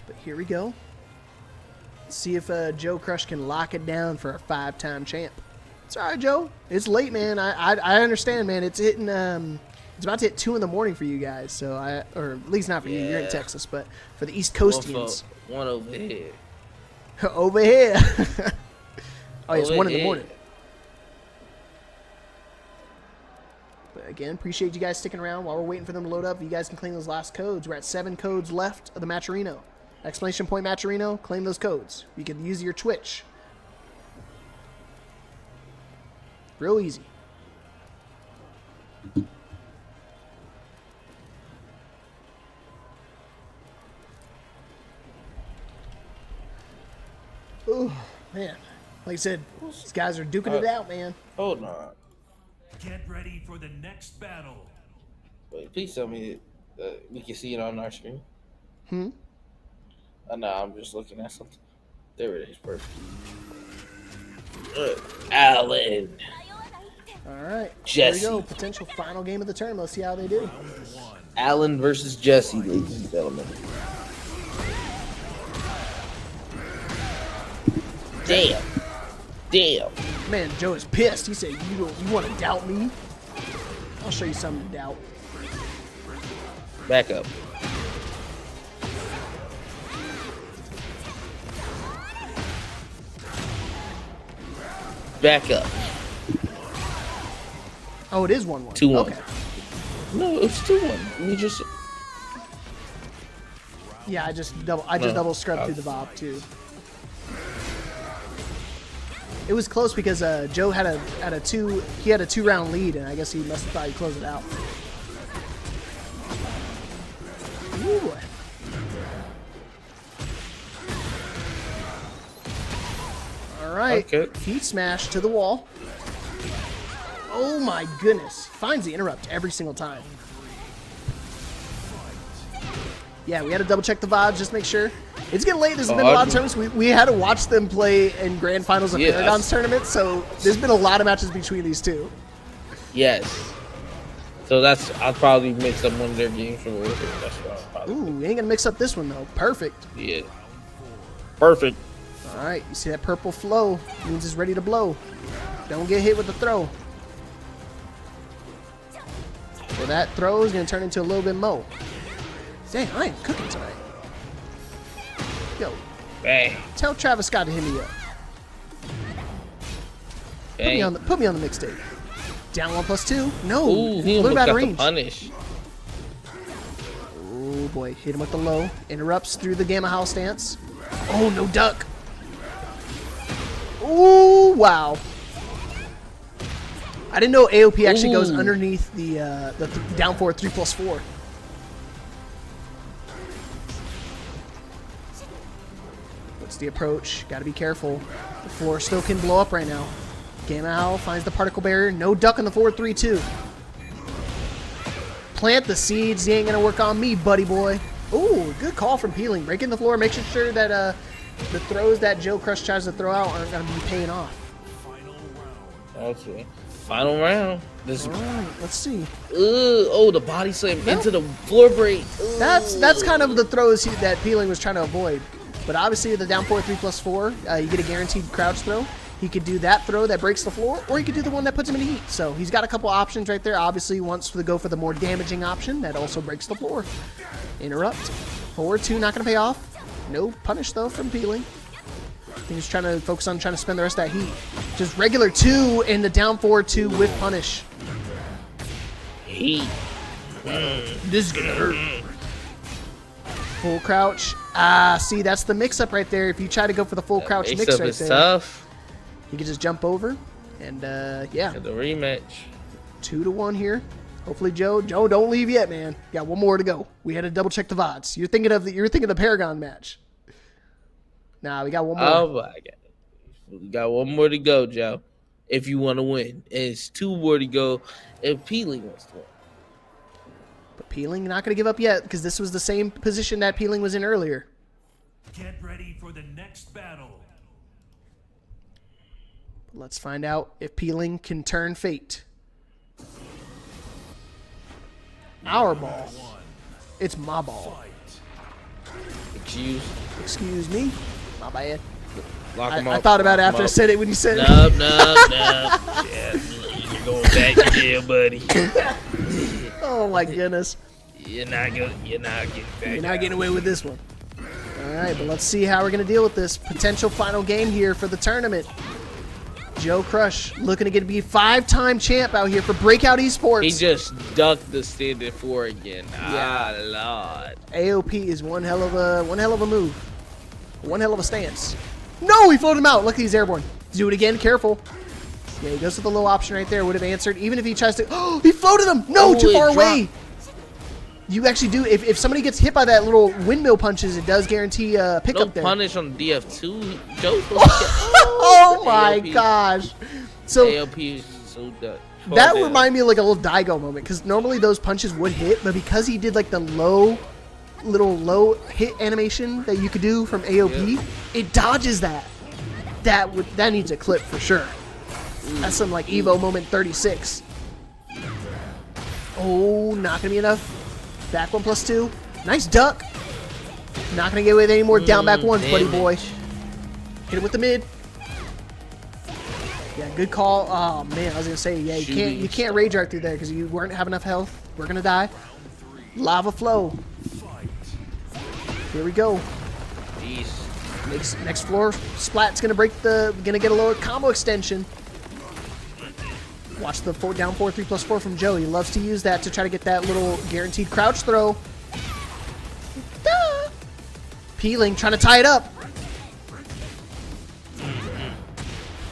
But here we go. See if Joe Crush can lock it down for a 5-time champ. It's all right, Joe. It's late, man. I understand, man. It's hitting. It's about to hit 2 in the morning for you guys. So or at least not for you. You're in Texas, but for the East Coastians. One over here. Over here. Oh, it's 1 in the morning. But again, appreciate you guys sticking around while we're waiting for them to load up. You guys can claim those last codes. We're at 7 codes left of the Matcherino. Exclamation point Matcherino. Claim those codes. You can use your Twitch. Real easy. Oh, man. Like I said, these guys are duking it out, man. Hold on. Get ready for the next battle. Wait, please tell me that we can see it on our screen. No, I'm just looking at something. There it is. Perfect. Alan. All right. Jesse. Here we go. Potential final game of the tournament. Let's see how they do. Alan versus Jesse, ladies and gentlemen. Damn. Man, Joe is pissed. He said, you want to doubt me? I'll show you something to doubt. Back up. Back up. Oh, it is 1-1. 2-1. Okay. No, it's 2-1. We just. Yeah, I just double scrubbed through the Bob too. It was close because Joe had a 2-round lead, and I guess he must have thought he'd close it out. Ooh, boy. All right, Okay. Feet smash to the wall. Oh my goodness! Finds the interrupt every single time. Yeah, we had to double check the VODs, just make sure. It's getting late. There's been a lot of tournaments. We had to watch them play in grand finals of Paragon's tournament, so there's been a lot of matches between these two. Yes. So I'll probably mix up one of their games from over here. That's what I'll probably Ooh, we ain't gonna mix up this one though. Perfect. Yeah. Perfect. All right, you see that purple flow? Means it's ready to blow. Don't get hit with the throw. So that throw is gonna turn into a little bit more. Dang, I ain't cooking tonight. Yo, Bang. tell Travis Scott to hit me up. Bang. Put me on the mixtape. Down 1+2. No, Ooh, he blew almost him out got of the range. punish. Oh boy, hit him with the low. Interrupts through the Gamma Howl stance. Oh, no duck. Ooh, wow. I didn't know AOP actually goes underneath the down forward 3+4. What's the approach? Got to be careful. The floor still can blow up right now. Gamma Howl finds the particle barrier. No duck on the forward 3-2. Plant the seeds. He ain't going to work on me, buddy boy. Ooh, good call from Peeling. Breaking the floor, making sure that the throws that Joe Crush tries to throw out aren't going to be paying off. Okay. Final round. This. All right, let's see. The body slam into the floor break. That's kind of the throws that Peeling was trying to avoid. But obviously with the down forward 3+4, you get a guaranteed crouch throw. He could do that throw that breaks the floor, or he could do the one that puts him in heat. So he's got a couple options right there. Obviously he wants to go for the more damaging option that also breaks the floor. Interrupt. Forward 2, not going to pay off. No punish though from Peeling. I think he's trying to focus on trying to spend the rest of that heat. Just regular 2 and the down forward 2 with punish. Heat. This is gonna hurt. Full crouch. See, that's the mix-up right there. If you try to go for the full crouch mix right there, tough. you can just jump over, and yeah. The rematch. 2-1 here. Hopefully, Joe, don't leave yet, man. Got one more to go. We had to double check the VODs. You're thinking of the Paragon match. Nah, we got one more. Oh my god, we got one more to go, Joe. If you want to win, and it's 2 more to go. If Peeling wants to win, but Peeling not going to give up yet because this was the same position that Peeling was in earlier. Get ready for the next battle. Let's find out if Peeling can turn fate. Our ball. It's my ball. Excuse me. My bad. Lock him I up. thought about it after I said it when you said it. No. Yeah, you're going back to jail, buddy. Oh my goodness. You're not getting back. You're not getting away with this one. All right, but let's see how we're going to deal with this potential final game here for the tournament. Joe Crush looking to get to be 5-time champ out here for Breakout Esports. He just ducked the standard 4 again. Yeah. Ah, Lord. AOP is one hell of a move. One hell of a stance. No, he floated him out. Look, he's airborne. Do it again. Careful. Yeah, he goes to the low option right there. Would have answered even if he tries to. Oh, he floated him. No, too far away. You actually do. If somebody gets hit by that little windmill punches, it does guarantee pickup there. No punish on DF2. Joe's Oh my gosh. So AOP is so done. That reminded me of like a little Daigo moment because normally those punches would hit, but because he did like the low hit animation that you could do from AOP, it dodges that. That needs a clip for sure. That's some like Evo moment 36. Oh, not gonna be enough. Back 1+2. Nice duck. Not gonna get away with any more down back ones, buddy boy. Hit him with the mid. Yeah, good call. Oh man, I was gonna say, yeah, you can't rage art through there because you weren't have enough health. We're gonna die. Lava flow. Here we go. Jeez. Next floor splat's gonna get a lower combo extension. Watch the down 4 3+4 from Joe. He loves to use that to try to get that little guaranteed crouch throw. Duh. Peeling, trying to tie it up.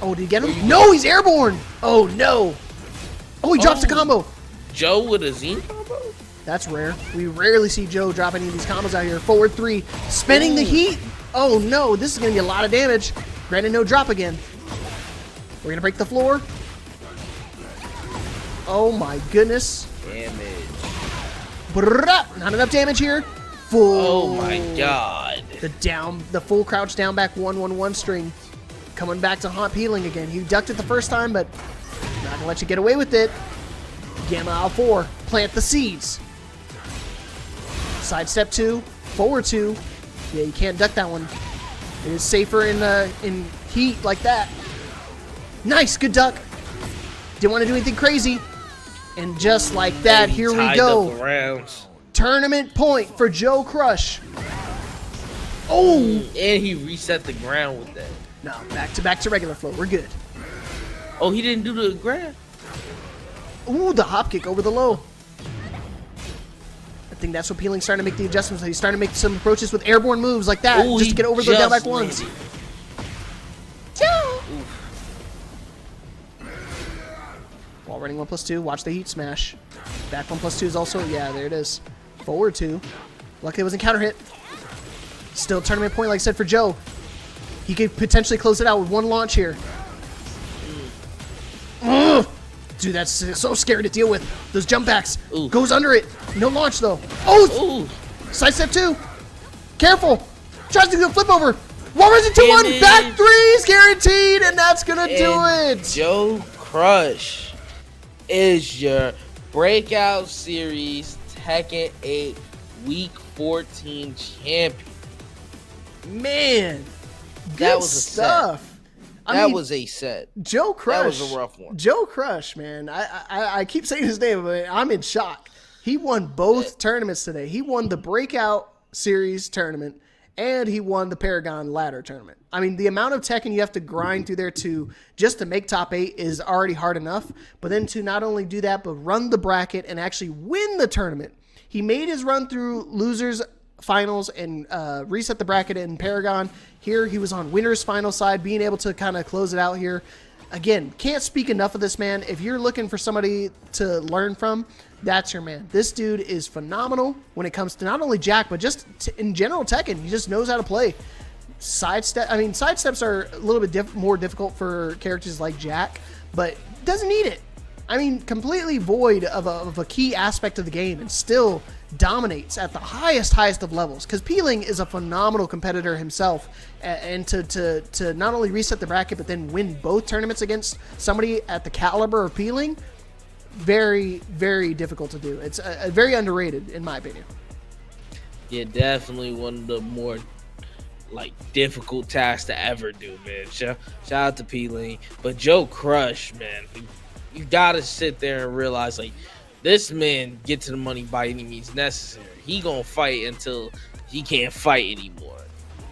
Oh, did he get him? No, he's airborne. Oh no. Oh, he drops the combo. Joe with a Z combo? That's rare. We rarely see Joe drop any of these combos out here. Forward 3, spinning the heat. Oh no, this is gonna be a lot of damage. Granted, no drop again. We're gonna break the floor. Oh my goodness. Damage. Not enough damage here. Full. Oh my god. The full crouch down back 1-1-1 string. Coming back to haunt Peeling again. He ducked it the first time, but not gonna let you get away with it. Gamma Al 4. Plant the seeds. Side step 2. Forward 2. Yeah, you can't duck that one. It is safer in heat like that. Nice, good duck. Didn't want to do anything crazy. And just like that, here we go. Tournament point for Joe Crush. Oh! And he reset the ground with that. No, back to regular flow. We're good. Oh, he didn't do the ground? Ooh, the hop kick over the low. I think that's what Peeling's starting to make the adjustments. He's starting to make some approaches with airborne moves like that. Ooh, just to get over the down back ones. Wall running 1+2. Watch the heat smash. Back 1+2 is also, yeah, there it is. Forward 2. Luckily it wasn't counter hit. Still tournament point, like I said, for Joe. He could potentially close it out with one launch here. Ugh. Dude, that's so scary to deal with. Those jump backs. Ooh. Goes under it. No launch, though. Oh! Ooh. Side step 2. Careful. Tries to do a flip over. Wall rising 2-1. Back 3's guaranteed, and that's going to do it. Joe Crush is your Breakout Series Tekken 8 Week 14 champion. Man, that was a stuff. That was a set. Joe Crush. That was a rough one. Joe Crush, man. I keep saying his name, but I'm in shock. He won both tournaments today. He won the Breakout Series tournament, and he won the Paragon Ladder tournament. I mean, the amount of Tekken you have to grind through there just to make top 8 is already hard enough. But then to not only do that, but run the bracket and actually win the tournament. He made his run through losers finals and reset the bracket in Paragon. Here he was on winners final side, being able to kind of close it out here. Again, can't speak enough of this man. If you're looking for somebody to learn from, That's your man. This dude is phenomenal when it comes to not only Jack, but just in general Tekken. He just knows how to play. Sidesteps are a little bit more difficult for characters like Jack, but doesn't need it. I mean, completely void of a key aspect of the game and still dominates at the highest of levels. Because Peeling is a phenomenal competitor himself, and to not only reset the bracket, but then win both tournaments against somebody at the caliber of Peeling, very, very difficult to do. It's very underrated, in my opinion. Yeah, definitely one of the more difficult tasks to ever do, man. Shout out to Peeling, but Joe Crush, man, you gotta sit there and realize this man get to the money by any means necessary. He gonna fight until he can't fight anymore.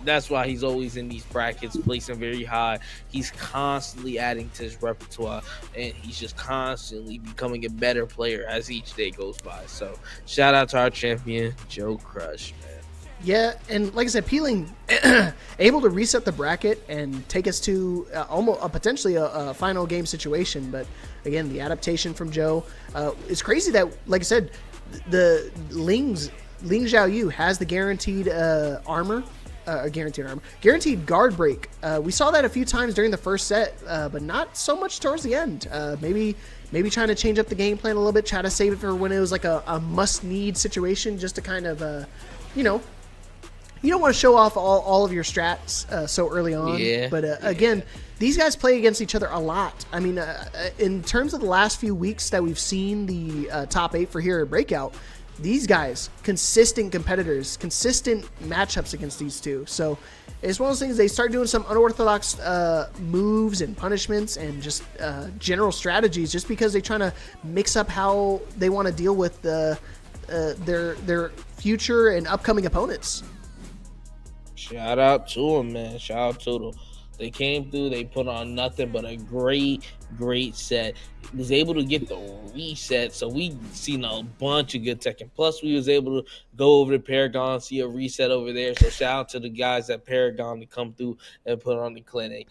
That's why he's always in these brackets, placing very high. He's constantly adding to his repertoire, and he's just constantly becoming a better player as each day goes by. So shout out to our champion, Joe Crush, man. Yeah, and like I said, Peeling able to reset the bracket and take us to almost potentially a final game situation. But again, the adaptation from Joe is crazy. That, like I said, the Ling Xiaoyu has the guaranteed armor. Guaranteed guard break. We saw that a few times during the first set, but not so much towards the end. Maybe trying to change up the game plan a little bit, try to save it for when it was like a must-need situation, just to kind of, you don't want to show off all of your strats so early on. Yeah. But again, these guys play against each other a lot. I mean, in terms of the last few weeks that we've seen the top 8 for here at Breakout, these guys, consistent competitors, consistent matchups against these two. So it's one of those things, they start doing some unorthodox moves and punishments and just general strategies just because they're trying to mix up how they want to deal with their future and upcoming opponents. Shout out to them, man. Shout out to them. They came through. They put on nothing but a great set. Was able to get the reset, so we seen a bunch of good Tekken. Plus, we was able to go over to Paragon, see a reset over there. So shout out to the guys at Paragon to come through and put on the clinic.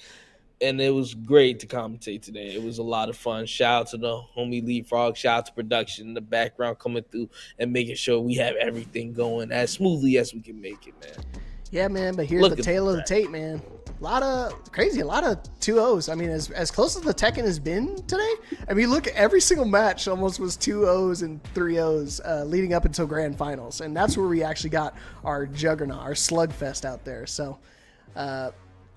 And it was great to commentate today. It was a lot of fun. Shout out to the homie Leapfrog. Shout out to production in the background coming through and making sure we have everything going as smoothly as we can make it, man. Yeah, man, but here's the tail of the tape, man. A lot of 2-0s. I mean, as close as the Tekken has been today, I mean, look, every single match almost was 2-0s and 3-0s leading up until grand finals. And that's where we actually got our juggernaut, our slugfest out there. So,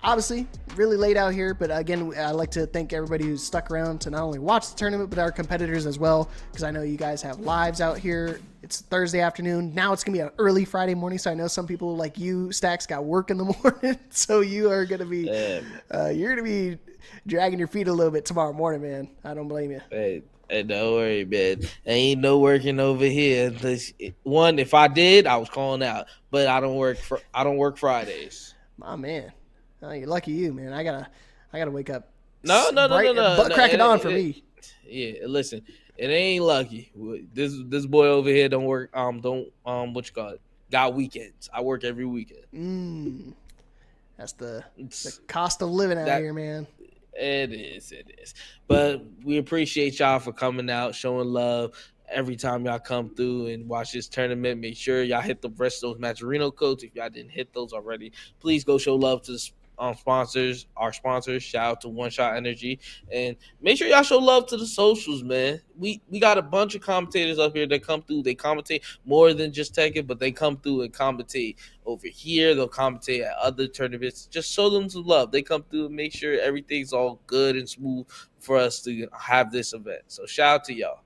obviously, really late out here, but again, I'd like to thank everybody who's stuck around to not only watch the tournament, but our competitors as well, because I know you guys have lives out here. It's Thursday afternoon. Now it's going to be an early Friday morning, so I know some people like you, Stacks, got work in the morning, so you are going to be you're going to be dragging your feet a little bit tomorrow morning, man. I don't blame you. Hey, don't worry, man. Ain't no working over here. One, if I did, I was calling out, but I don't work Fridays. My man. Oh, you're lucky you, man. I gotta wake up. No. Butt cracking on for me. Yeah, listen, it ain't lucky. This boy over here don't work. What you call it? Got weekends. I work every weekend. That's the cost of living out here, man. It is. But we appreciate y'all for coming out, showing love. Every time y'all come through and watch this tournament, make sure y'all hit the rest of those Matcherino codes. If y'all didn't hit those already, please go show love to our sponsors. Shout out to One Shot Energy, and make sure y'all show love to the socials, man. We got a bunch of commentators up here that come through. They commentate more than just Tekken, but they come through and commentate over here. They'll commentate at other tournaments. Just show them some love. They come through and make sure everything's all good and smooth for us to have this event. So shout out to y'all.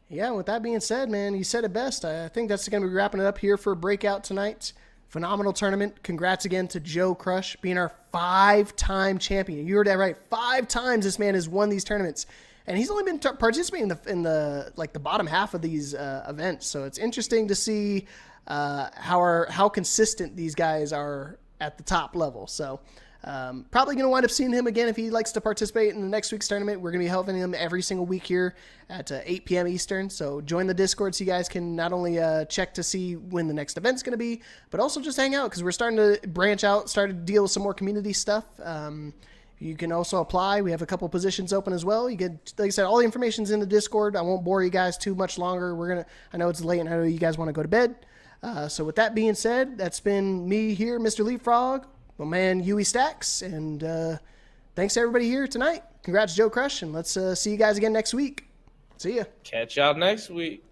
Yeah, with that being said, man, you said it best. I think that's going to be wrapping it up here for Breakout tonight. Phenomenal tournament. Congrats again to Joe Crush being our 5-time champion. You heard that right. 5 times this man has won these tournaments, and he's only been participating in the bottom half of these events. So it's interesting to see how consistent these guys are at the top level. So probably going to wind up seeing him again if he likes to participate in the next week's tournament. We're going to be helping him every single week here at 8 p.m. Eastern. So join the Discord so you guys can not only check to see when the next event's going to be, but also just hang out because we're starting to branch out, start to deal with some more community stuff. You can also apply. We have a couple positions open as well. You get, like I said, all the information's in the Discord. I won't bore you guys too much longer. I know it's late and I know you guys want to go to bed. So with that being said, that's been me here, Mr. Leapfrog, my man Yui Stacks, and thanks to everybody here tonight. Congrats, Joe Crush, and let's see you guys again next week. See ya. Catch y'all next week.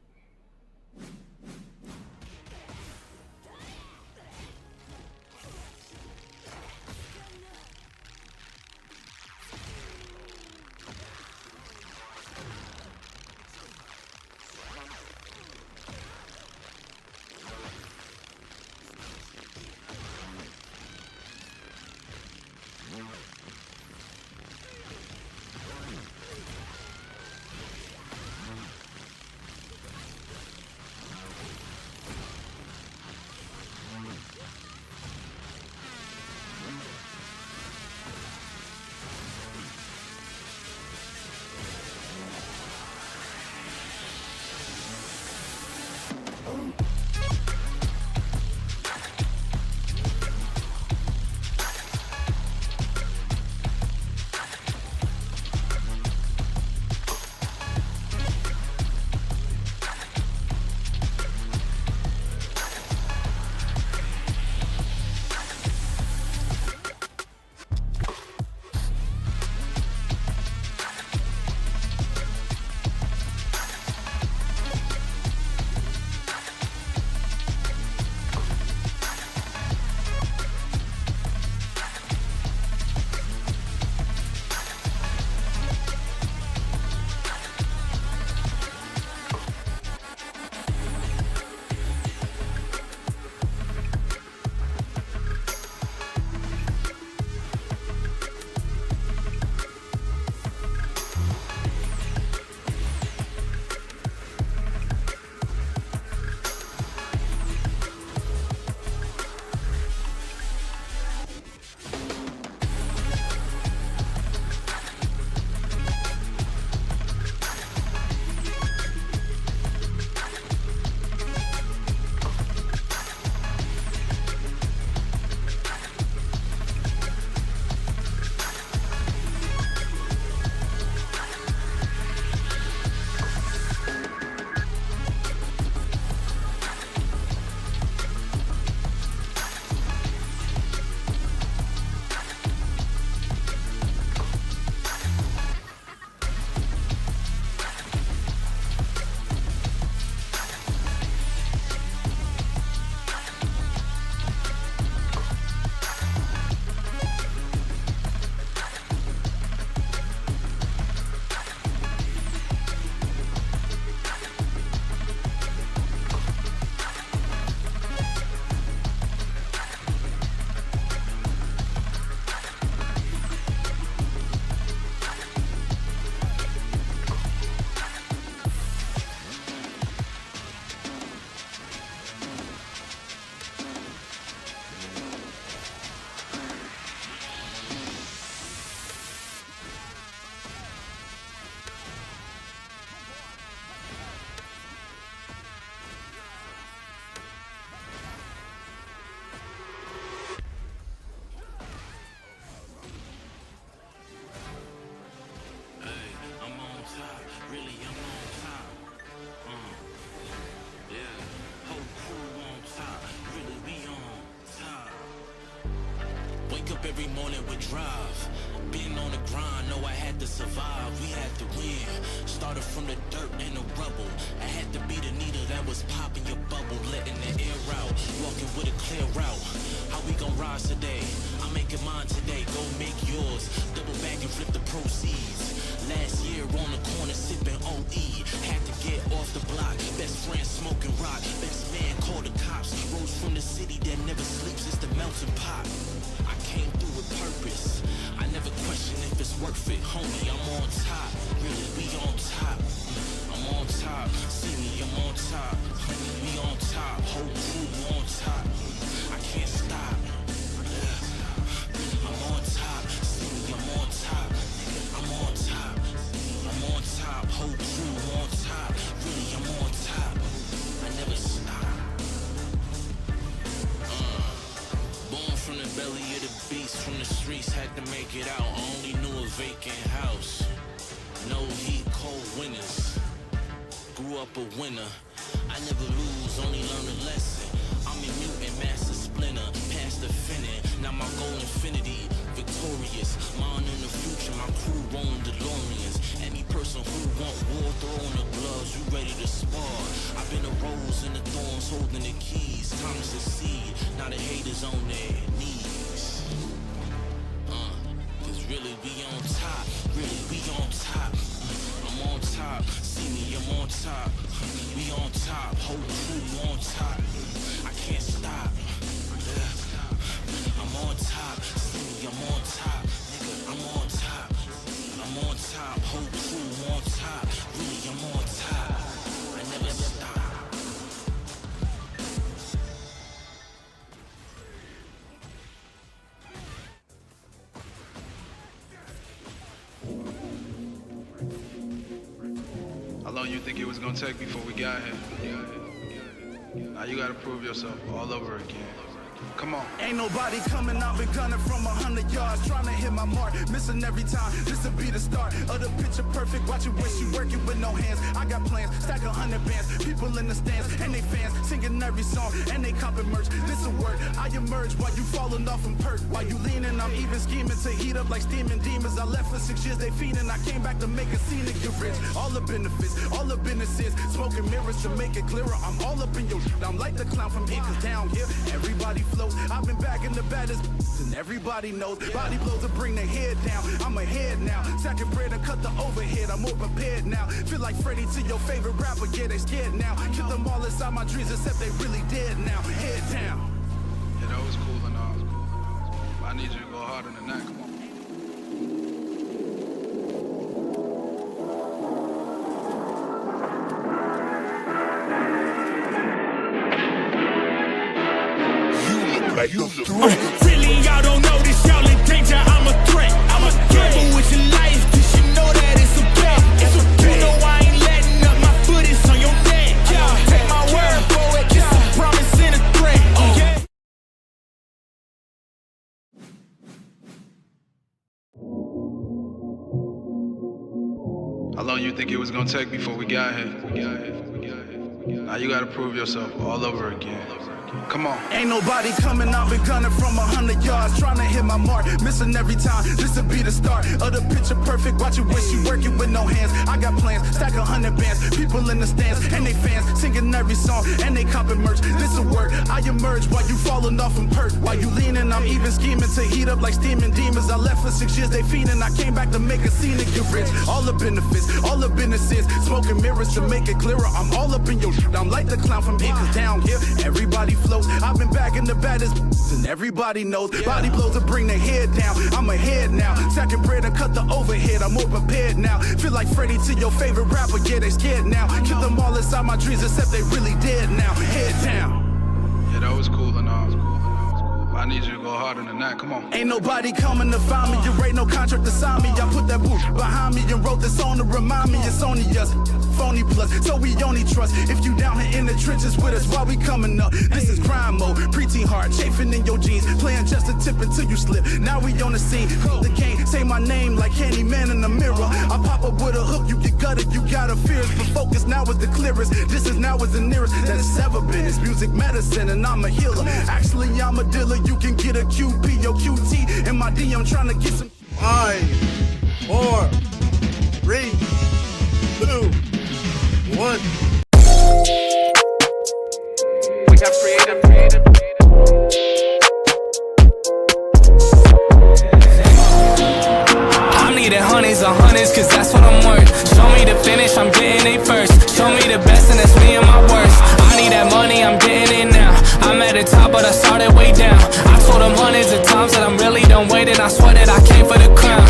Up every morning with drive. Been on the grind, know I had to survive. We had to win. Started from the dirt and the rubble. I had to be the needle that was popping your bubble, letting the air out. Walking with a clear route. How we gon' rise today? I'm making mine today. Go make yours. Double back and flip the proceeds. Last year on the corner sipping OE. Had to get off the block. Best friend smoking rock. Best man called the cops. Rose from the city that never sleeps. It's the melting pot. I came through with purpose. I never question if it's worth it. Homie, I'm on top. Really, we on top. I'm on top. See me, I'm on top. We on top. Whole crew on top. I can't stop. I'm on top. See me, I'm on top. I'm on top. I'm on top. Whole crew on top. Really, I'm on top. I never stop. Born from the belly of the beast, from the streets, had to make it out. Only vacant house. No heat, cold winters. Grew up a winner. I never lose, only learn a lesson. I'm a mutant, master splinter, past the finning. Now my goal infinity, victorious. Mine in the future, my crew rolling DeLoreans. Any person who want war, throw on the gloves, you ready to spar. I've been a rose in the thorns, holding the keys. Time to succeed, now the haters on their knees. Cause really we on top, really we on top. I'm on top, see me, I'm on top. We on top, whole crew on top. I can't stop. I'm on top, see me, I'm on top. Nigga, I'm on top. I'm on top, whole crew on top. Really, I'm on top. I never stop. How long you think it was gonna take before we got here? Now you gotta prove yourself all over again. Come on. Ain't nobody coming, I've been gunning from 100 yards, trying to hit my mark, missing every time. This'll be the start of the picture perfect. Watch it when she working with no hands. I got plans, stack 100 bands, people in the stands and they fans singing every song and they copping merch. This'll work. I emerge while you falling off from perk. While you leaning, I'm even scheming to heat up like steaming demons. I left for 6 years, they feeding. I came back to make a scene and get rich. All the benefits, all the businesses, smoking mirrors to make it clearer. I'm all up in your shit. I'm like the clown from here, cause down here everybody float. I've been back in the baddest and everybody knows. Body blows to bring their head down. I'm ahead now. Stacking bread and cut the overhead. I'm more prepared now. Feel like Freddie to your favorite rapper. Yeah, they scared now. Kill them all inside my dreams except they really dead now. Head down. Yeah, that was cool and all. I need you to go harder than that. Come on. Like you the really, y'all don't know this, y'all in danger, I'm a threat. I'm a gamble with your life, cause you know that it's okay. It's okay. You know I ain't letting up, my foot is on your neck. Yeah, take my word for it, just a promise and a threat. Okay. How long you think it was gonna take before we got here? Now you gotta prove yourself all over again. Come on. Ain't nobody coming, I've been gunning from 100 yards, trying to hit my mark, missing every time. This'll be the start of the picture perfect. Watch it when she working with no hands. I got plans, stack 100 bands, people in the stands and they fans singing every song and they copping merch. This'll work. I emerge while you falling off from perk. While you leaning, I'm even scheming to heat up like steaming demons. I left for 6 years, they feeding. I came back to make a scene and get rich. All the benefits, all the businesses, smoking mirrors to make it clearer. I'm all up in your shit. I'm like the clown from here, cause down here everybody floats. I've been back in the baddest and everybody knows. Body blows to bring their head down. I'm ahead now. Stacking bread and cut the overhead. I'm more prepared now. Feel like Freddie to your favorite rapper. Yeah, they scared now. Kill them all inside my dreams except they really dead now. Head down. Yeah, that was cool and all. I need you to go harder than that. Come on. Ain't nobody coming to find me. You ain't no contract to sign me. I put that boot behind me and wrote this song to remind me it's only us. Phony plus, so we only trust if you down here in the trenches with us while we coming up. This is crime mode, preteen hard, chafing in your jeans, playing just a tip until you slip. Now we on the scene, call the game, say my name like Candyman in the mirror. I pop up with a hook, you get gutted, you got a fears, but focus now is the clearest. This is now is the nearest that it's ever been. It's music medicine and I'm a healer. Actually, I'm a dealer. You can get a QP or QT in my DM trying to get some. 5, 4, 3, 2, 1. We got creative. I'm needing honeys on honeys, cause that's what I'm worth. Show me the finish, I'm getting it first. Show me the best, and that's me and my worst. I need that money, I'm getting it now. I'm at the top, but I started way down. I told them hundreds of times that I'm really done waiting. I swear that I came for the crown.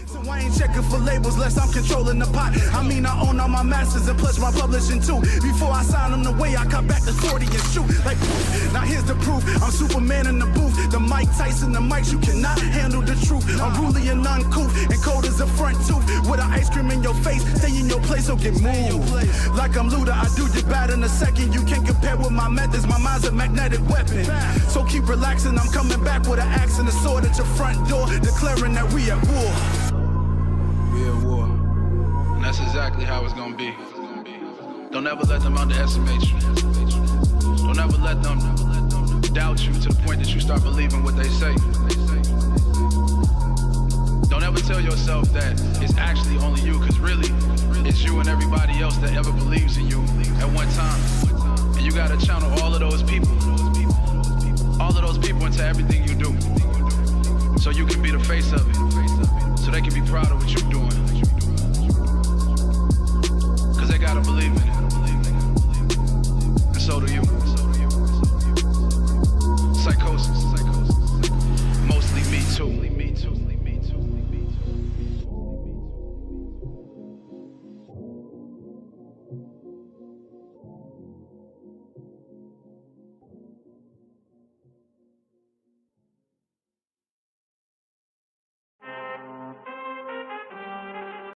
So I ain't checking for labels, less I'm controlling the pot. I mean, I own all my masters and plus my publishing too. Before I sign them away, I cut back to 40 and shoot like poof. Now here's the proof, I'm Superman in the booth. The Mike Tyson, the mics, you cannot handle the truth. Unruly and uncouth, and cold as a front tooth. With an ice cream in your face, stay in your place or get moved. Like I'm Luda, I do you bad in a second. You can't compare with my methods, my mind's a magnetic weapon. So keep relaxing, I'm coming back with an axe and a sword at your front door, declaring that we at war. We at war. And that's exactly how it's gonna be. Don't ever let them underestimate you. Don't ever let them doubt you to the point that you start believing what they say. Don't ever tell yourself that it's actually only you, because really, it's you and everybody else that ever believes in you at one time. And you gotta channel all of those people into everything you do, so you can be the face of it.